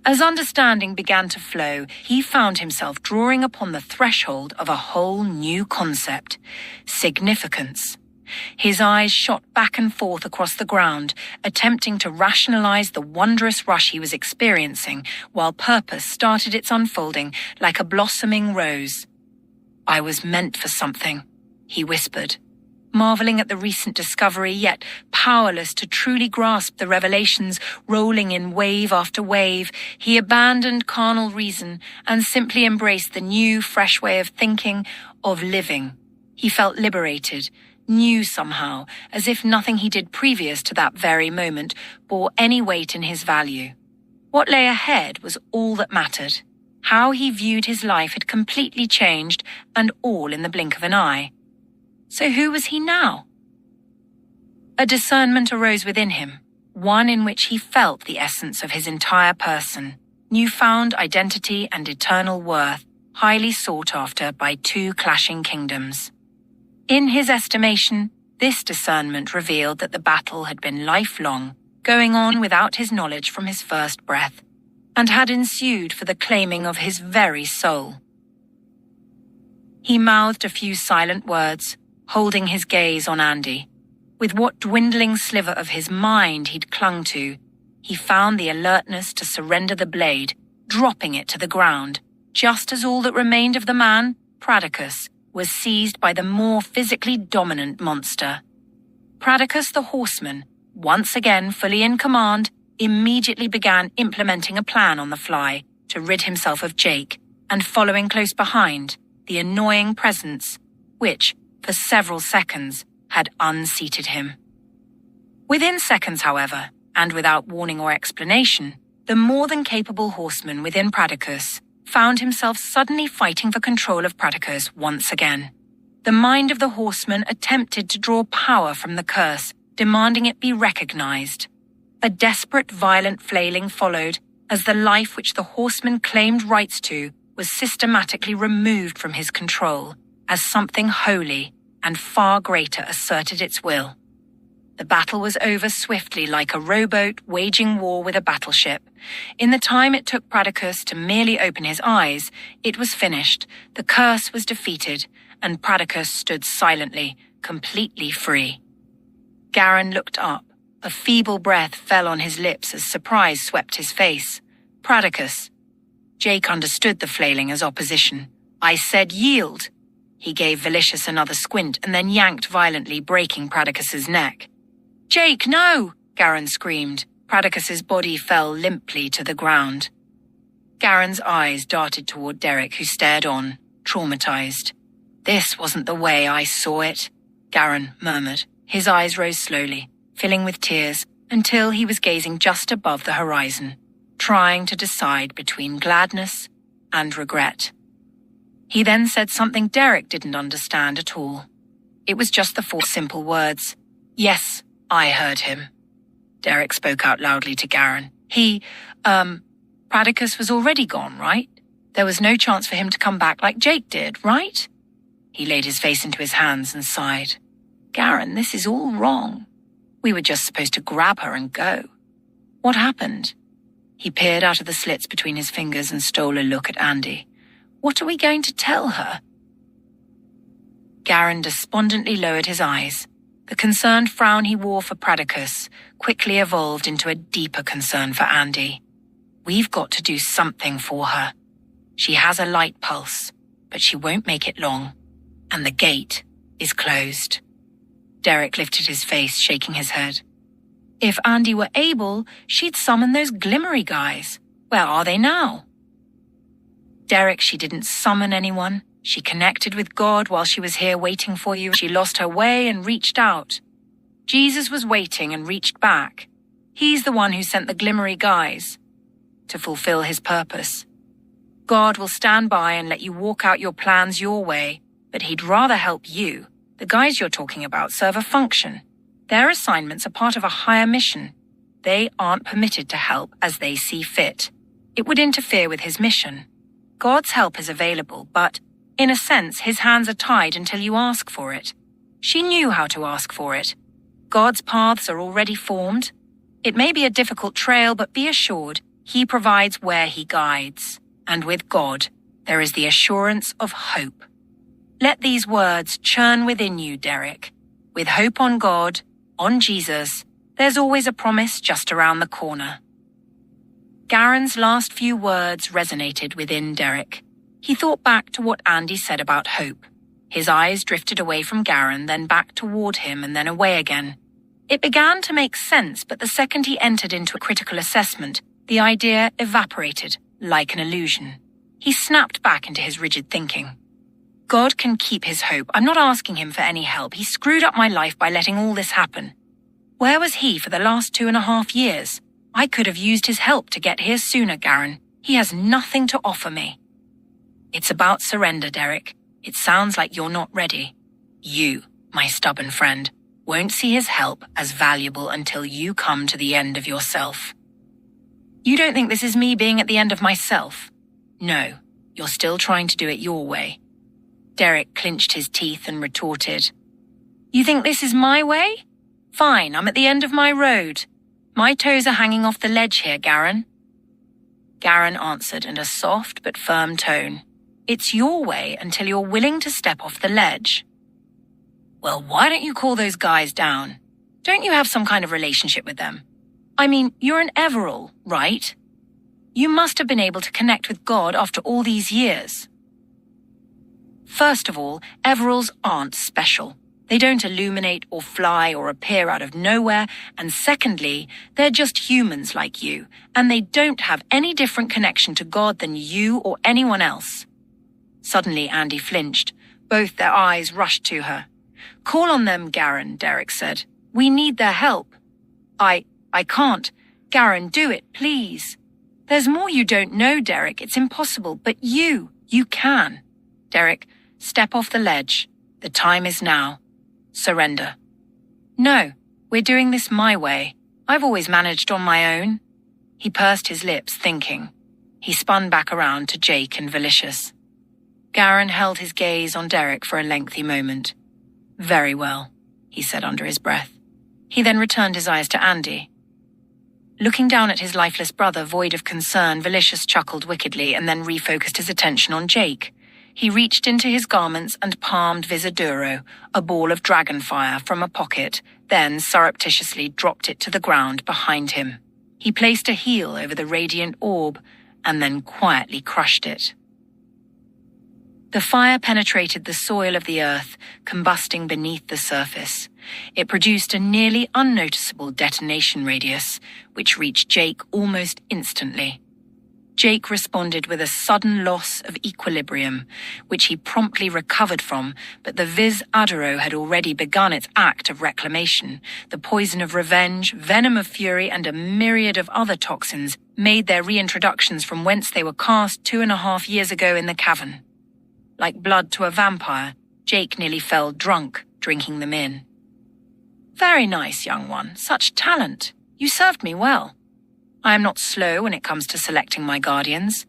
As understanding began to flow, he found himself drawing upon the threshold of a whole new concept: significance. His eyes shot back and forth across the ground, attempting to rationalize the wondrous rush he was experiencing, while purpose started its unfolding like a blossoming rose. "I was meant for something," he whispered, marveling at the recent discovery, yet powerless to truly grasp the revelations rolling in wave after wave. He abandoned carnal reason and simply embraced the new, fresh way of thinking, of living. He felt liberated, new somehow, as if nothing he did previous to that very moment bore any weight in his value. What lay ahead was all that mattered. How he viewed his life had completely changed, and all in the blink of an eye. So who was he now? A discernment arose within him, one in which he felt the essence of his entire person, newfound identity and eternal worth, highly sought after by two clashing kingdoms. In his estimation, this discernment revealed that the battle had been lifelong, going on without his knowledge from his first breath, and had ensued for the claiming of his very soul. He mouthed a few silent words, holding his gaze on Andy. With what dwindling sliver of his mind he'd clung to, he found the alertness to surrender the blade, dropping it to the ground, just as all that remained of the man, Pradicus, was seized by the more physically dominant monster. Pradicus the horseman, once again fully in command, immediately began implementing a plan on the fly to rid himself of Jake, and following close behind, the annoying presence, which, for several seconds, had unseated him. Within seconds, however, and without warning or explanation, the more than capable horseman within Pradicus found himself suddenly fighting for control of Pradicus once again. The mind of the horseman attempted to draw power from the curse, demanding it be recognized. A desperate, violent flailing followed, as the life which the horseman claimed rights to was systematically removed from his control, as something holy and far greater asserted its will. The battle was over swiftly, like a rowboat waging war with a battleship. In the time it took Pradicus to merely open his eyes, it was finished, the curse was defeated, and Pradicus stood silently, completely free. Garin looked up. A feeble breath fell on his lips as surprise swept his face. Pradicus. Jake understood the flailing as opposition. I said yield. He gave Velicious another squint and then yanked violently, breaking Pradicus's neck. Jake, no! Garin screamed. Pradicus's body fell limply to the ground. Garin's eyes darted toward Derek, who stared on, traumatized. This wasn't the way I saw it, Garin murmured. His eyes rose slowly, filling with tears, until he was gazing just above the horizon, trying to decide between gladness and regret. He then said something Derek didn't understand at all. It was just the 4 simple words. Yes, I heard him. Derek spoke out loudly to Garin. Pradicus was already gone, right? There was no chance for him to come back like Jake did, right? He laid his face into his hands and sighed. Garin, this is all wrong. We were just supposed to grab her and go. What happened? He peered out of the slits between his fingers and stole a look at Andy. What are we going to tell her? Garin despondently lowered his eyes. The concerned frown he wore for Pradicus quickly evolved into a deeper concern for Andy. We've got to do something for her. She has a light pulse, but she won't make it long. And the gate is closed. Derek lifted his face, shaking his head. If Andy were able, she'd summon those glimmery guys. Where are they now? Derek, she didn't summon anyone. She connected with God while she was here waiting for you. She lost her way and reached out. Jesus was waiting and reached back. He's the one who sent the glimmery guys to fulfill his purpose. God will stand by and let you walk out your plans your way, but he'd rather help you. The guys you're talking about serve a function. Their assignments are part of a higher mission. They aren't permitted to help as they see fit. It would interfere with his mission. God's help is available, but, in a sense, his hands are tied until you ask for it. She knew how to ask for it. God's paths are already formed. It may be a difficult trail, but be assured, he provides where he guides. And with God, there is the assurance of hope. Let these words churn within you, Derek. With hope on God, on Jesus, there's always a promise just around the corner. Garin's last few words resonated within Derek. He thought back to what Andy said about hope. His eyes drifted away from Garin, then back toward him and then away again. It began to make sense, but the second he entered into a critical assessment, the idea evaporated like an illusion. He snapped back into his rigid thinking. God can keep his hope. I'm not asking him for any help. He screwed up my life by letting all this happen. Where was he for the last 2.5 years? I could have used his help to get here sooner, Garin. He has nothing to offer me. It's about surrender, Derek. It sounds like you're not ready. You, my stubborn friend, won't see his help as valuable until you come to the end of yourself. You don't think this is me being at the end of myself? No, you're still trying to do it your way. Derek clenched his teeth and retorted. You think this is my way? Fine, I'm at the end of my road. My toes are hanging off the ledge here, Garin. Garin answered in a soft but firm tone. It's your way until you're willing to step off the ledge. Well, why don't you call those guys down? Don't you have some kind of relationship with them? I mean, you're an Everall, right? You must have been able to connect with God after all these years. First of all, Everalls aren't special. They don't illuminate or fly or appear out of nowhere, and secondly, they're just humans like you, and they don't have any different connection to God than you or anyone else. Suddenly, Andy flinched. Both their eyes rushed to her. Call on them, Garin, Derek said. We need their help. I can't. Garin, do it, please. There's more you don't know, Derek. It's impossible, but you can. Derek, step off the ledge. The time is now. Surrender. No, we're doing this my way. I've always managed on my own. He pursed his lips, thinking. He spun back around to Jake and Velicious. Garin held his gaze on Derek for a lengthy moment. Very well, he said under his breath. He then returned his eyes to Andy. Looking down at his lifeless brother, void of concern, Velicious chuckled wickedly and then refocused his attention on Jake. He reached into his garments and palmed Visaduro, a ball of dragonfire, from a pocket, then surreptitiously dropped it to the ground behind him. He placed a heel over the radiant orb and then quietly crushed it. The fire penetrated the soil of the earth, combusting beneath the surface. It produced a nearly unnoticeable detonation radius, which reached Jake almost instantly. Jake responded with a sudden loss of equilibrium, which he promptly recovered from, but the Viz Adoro had already begun its act of reclamation. The poison of revenge, venom of fury, and a myriad of other toxins made their reintroductions from whence they were cast 2.5 years ago in the cavern. Like blood to a vampire, Jake nearly fell drunk, drinking them in. Very nice, young one. Such talent. You served me well. I am not slow when it comes to selecting my guardians,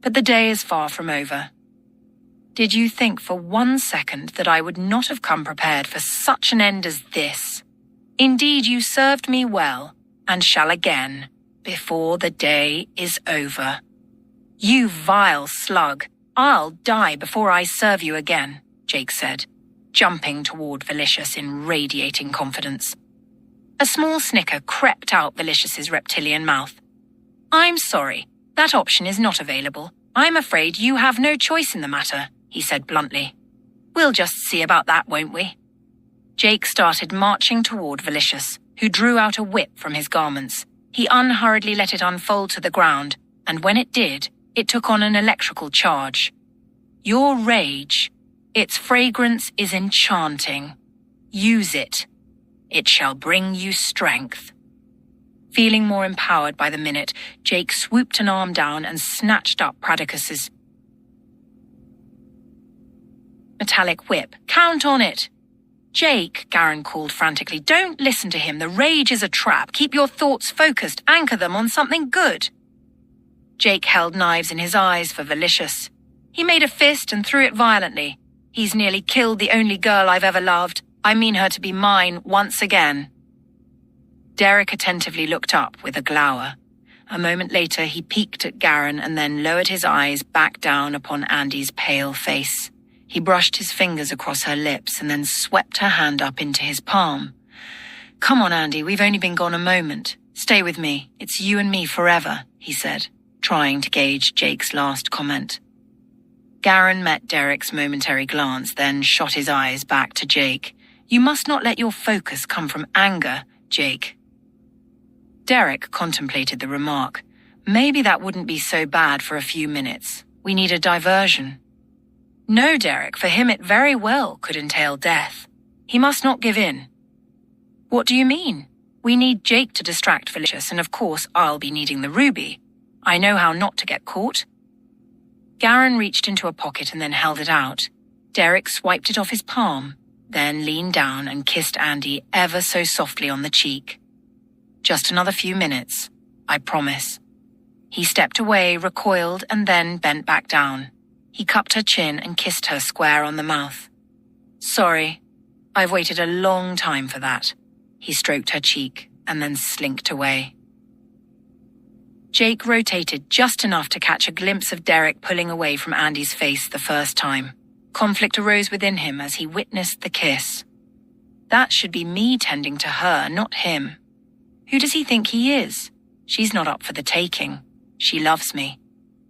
but the day is far from over. Did you think for 1 second that I would not have come prepared for such an end as this? Indeed, you served me well, and shall again, before the day is over. You vile slug. I'll die before I serve you again, Jake said, jumping toward Velicious in radiating confidence. A small snicker crept out Velicious's reptilian mouth. I'm sorry, that option is not available. I'm afraid you have no choice in the matter, he said bluntly. We'll just see about that, won't we? Jake started marching toward Velicious, who drew out a whip from his garments. He unhurriedly let it unfold to the ground, and when it did, it took on an electrical charge. Your rage, its fragrance is enchanting. Use it. It shall bring you strength. Feeling more empowered by the minute, Jake swooped an arm down and snatched up Pradicus's metallic whip. Count on it. Jake, Garin called frantically, don't listen to him. The rage is a trap. Keep your thoughts focused. Anchor them on something good. Jake held knives in his eyes for Velicious. He made a fist and threw it violently. He's nearly killed the only girl I've ever loved. I mean her to be mine once again. Derek attentively looked up with a glower. A moment later, he peeked at Garin and then lowered his eyes back down upon Andy's pale face. He brushed his fingers across her lips and then swept her hand up into his palm. Come on, Andy, we've only been gone a moment. Stay with me. It's you and me forever, he said, trying to gauge Jake's last comment. Garin met Derek's momentary glance, then shot his eyes back to Jake. You must not let your focus come from anger, Jake. Derek contemplated the remark. Maybe that wouldn't be so bad for a few minutes. We need a diversion. No, Derek, for him it very well could entail death. He must not give in. What do you mean? We need Jake to distract Velicious, and of course I'll be needing the ruby. I know how not to get caught. Garin reached into a pocket and then held it out. Derek swiped it off his palm, then leaned down and kissed Andy ever so softly on the cheek. Just another few minutes, I promise. He stepped away, recoiled, and then bent back down. He cupped her chin and kissed her square on the mouth. Sorry, I've waited a long time for that. He stroked her cheek and then slinked away. Jake rotated just enough to catch a glimpse of Derek pulling away from Andy's face the first time. Conflict arose within him as he witnessed the kiss. That should be me tending to her, not him. Who does he think he is? She's not up for the taking. She loves me.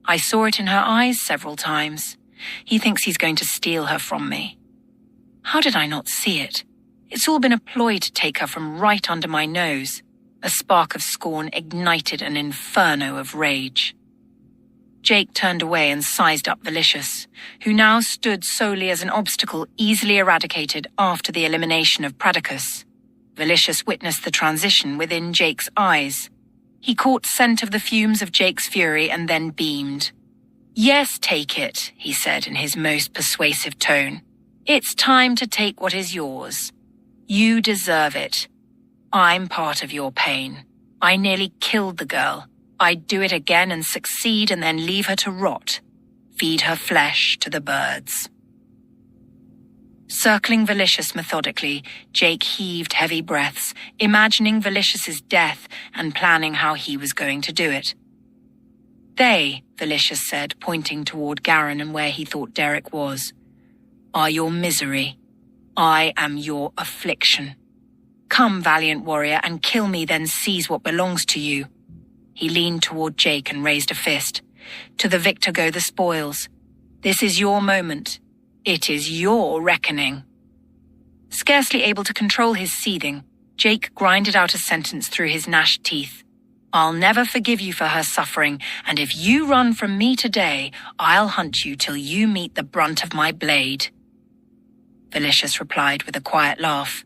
I saw it in her eyes several times. He thinks he's going to steal her from me. How did I not see it? It's all been a ploy to take her from right under my nose. A spark of scorn ignited an inferno of rage. Jake turned away and sized up Velicious, who now stood solely as an obstacle easily eradicated after the elimination of Pradicus. Velicious witnessed the transition within Jake's eyes. He caught scent of the fumes of Jake's fury and then beamed. "Yes, take it," he said in his most persuasive tone. "It's time to take what is yours. You deserve it. I'm part of your pain. I nearly killed the girl. I'd do it again and succeed and then leave her to rot. Feed her flesh to the birds." Circling Velicious methodically, Jake heaved heavy breaths, imagining Velicious's death and planning how he was going to do it. "They," Velicious said, pointing toward Garen and where he thought Derek was, "are your misery. I am your affliction. Come, valiant warrior, and kill me, then seize what belongs to you." He leaned toward Jake and raised a fist. "To the victor go the spoils. This is your moment. It is your reckoning." Scarcely able to control his seething, Jake grinded out a sentence through his gnashed teeth. "I'll never forgive you for her suffering, and if you run from me today, I'll hunt you till you meet the brunt of my blade." Velicious replied with a quiet laugh.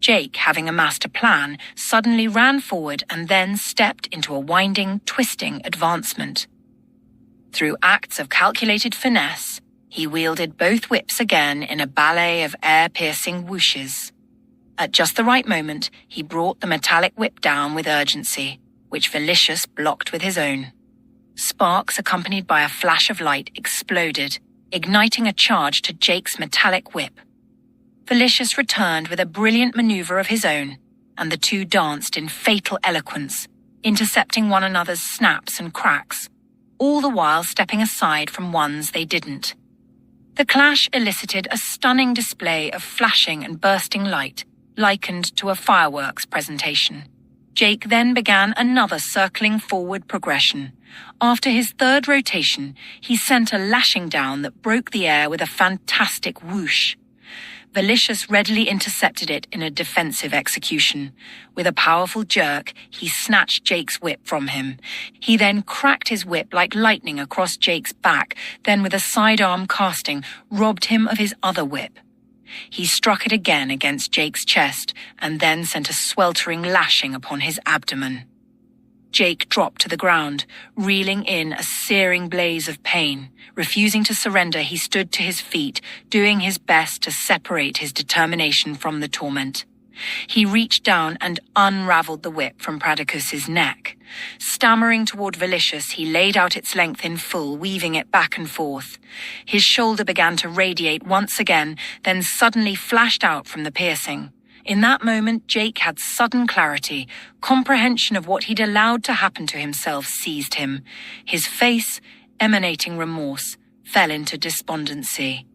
Jake, having amassed a plan, suddenly ran forward and then stepped into a winding, twisting advancement. Through acts of calculated finesse, he wielded both whips again in a ballet of air-piercing whooshes. At just the right moment, he brought the metallic whip down with urgency, which Velicious blocked with his own. Sparks accompanied by a flash of light exploded, igniting a charge to Jake's metallic whip. Velicious returned with a brilliant maneuver of his own, and the two danced in fatal eloquence, intercepting one another's snaps and cracks, all the while stepping aside from ones they didn't. The clash elicited a stunning display of flashing and bursting light, likened to a fireworks presentation. Jake then began another circling forward progression. After his third rotation, he sent a lashing down that broke the air with a fantastic whoosh. Velicious readily intercepted it in a defensive execution. With a powerful jerk, he snatched Jake's whip from him. He then cracked his whip like lightning across Jake's back, then with a sidearm casting, robbed him of his other whip. He struck it again against Jake's chest, and then sent a sweltering lashing upon his abdomen. Jake dropped to the ground, reeling in a searing blaze of pain. Refusing to surrender, he stood to his feet, doing his best to separate his determination from the torment. He reached down and unraveled the whip from Pradicus's neck. Stammering toward Velicious, he laid out its length in full, weaving it back and forth. His shoulder began to radiate once again, then suddenly flashed out from the piercing. In that moment, Jake had sudden clarity. Comprehension of what he'd allowed to happen to himself seized him. His face, emanating remorse, fell into despondency.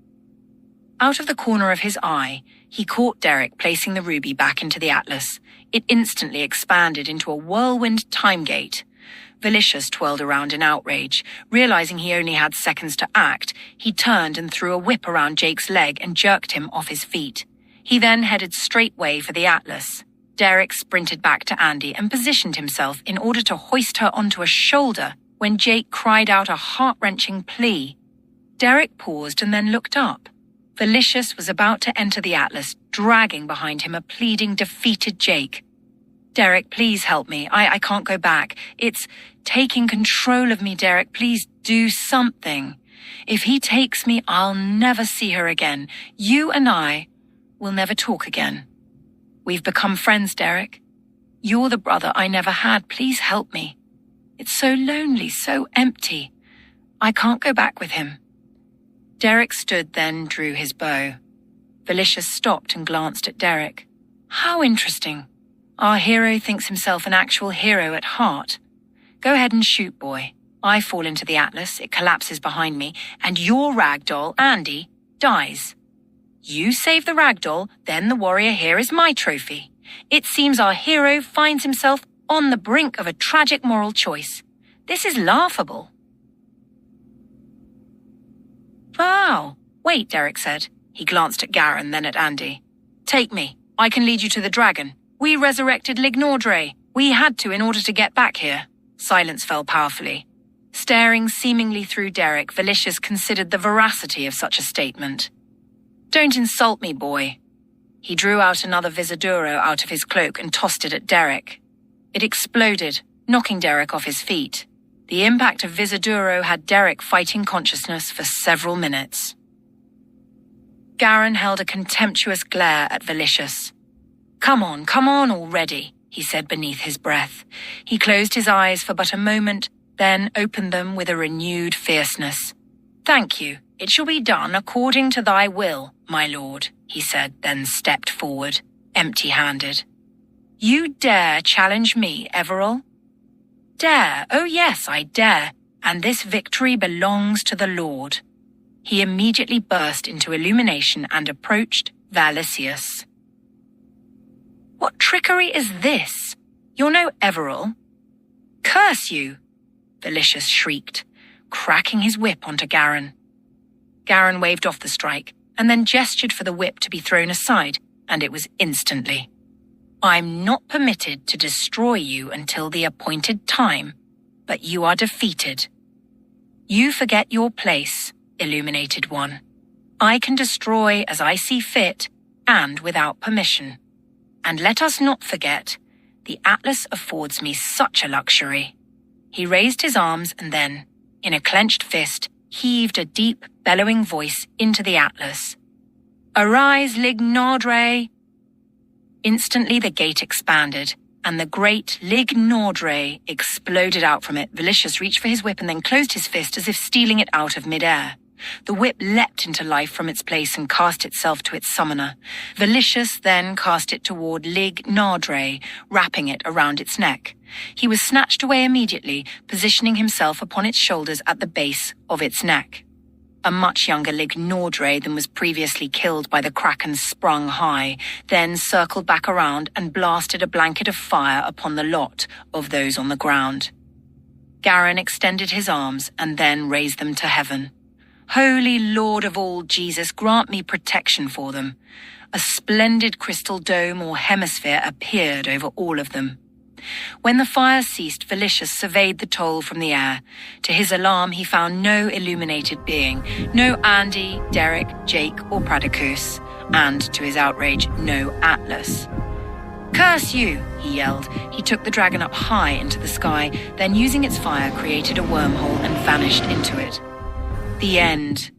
Out of the corner of his eye, he caught Derek placing the ruby back into the atlas. It instantly expanded into a whirlwind time gate. Velicious twirled around in outrage. Realizing he only had seconds to act, he turned and threw a whip around Jake's leg and jerked him off his feet. He then headed straightway for the atlas. Derek sprinted back to Andy and positioned himself in order to hoist her onto a shoulder when Jake cried out a heart-wrenching plea. Derek paused and then looked up. Velicious was about to enter the atlas, dragging behind him a pleading, defeated Jake. "Derek, please help me. I can't go back. It's taking control of me, Derek. Please do something. If he takes me, I'll never see her again. You and I will never talk again. We've become friends, Derek. You're the brother I never had. Please help me. It's so lonely, so empty. I can't go back with him." Derek stood, then drew his bow. Velicious stopped and glanced at Derek. "How interesting. Our hero thinks himself an actual hero at heart. Go ahead and shoot, boy. I fall into the atlas, it collapses behind me, and your ragdoll, Andy, dies. You save the ragdoll, then the warrior here is my trophy. It seems our hero finds himself on the brink of a tragic moral choice. This is laughable." "Wow. Wait," Derek said. He glanced at Garen, then at Andy. "Take me. I can lead you to the dragon. We resurrected Lignordre. We had to in order to get back here." Silence fell powerfully. Staring seemingly through Derek, Velicious considered the veracity of such a statement. "Don't insult me, boy." He drew out another Visaduro out of his cloak and tossed it at Derek. It exploded, knocking Derek off his feet. The impact of Visaduro had Derek fighting consciousness for several minutes. Garen held a contemptuous glare at Velicious. Come on already," he said beneath his breath. He closed his eyes for but a moment, then opened them with a renewed fierceness. "Thank you. It shall be done according to thy will, my lord," he said, then stepped forward, empty-handed. "You dare challenge me, Everall?" "Dare? Oh yes, I dare, and this victory belongs to the Lord." He immediately burst into illumination and approached Valicius. "What trickery is this? You're no Everall." "Curse you!" Velicious shrieked, cracking his whip onto Garen. Garen waved off the strike and then gestured for the whip to be thrown aside, and it was instantly. "I'm not permitted to destroy you until the appointed time, but you are defeated. You forget your place, Illuminated One. I can destroy as I see fit and without permission. And let us not forget, the Atlas affords me such a luxury." He raised his arms and then, in a clenched fist, heaved a deep, bellowing voice into the Atlas. "Arise, Lignordre!" Instantly the gate expanded, and the great Lignordre exploded out from it. Velicious reached for his whip and then closed his fist as if stealing it out of midair. The whip leapt into life from its place and cast itself to its summoner. Velicious then cast it toward Lignordre, wrapping it around its neck. He was snatched away immediately, positioning himself upon its shoulders at the base of its neck. A much younger Lignordre than was previously killed by the Kraken sprung high, then circled back around and blasted a blanket of fire upon the lot of those on the ground. Garen extended his arms and then raised them to heaven. "Holy Lord of all, Jesus, grant me protection for them." A splendid crystal dome or hemisphere appeared over all of them. When the fire ceased, Velicious surveyed the toll from the air. To his alarm, he found no illuminated being, no Andy, Derek, Jake, or Pradicus, and, to his outrage, no Atlas. "Curse you!" he yelled. He took the dragon up high into the sky, then using its fire created a wormhole and vanished into it. The end.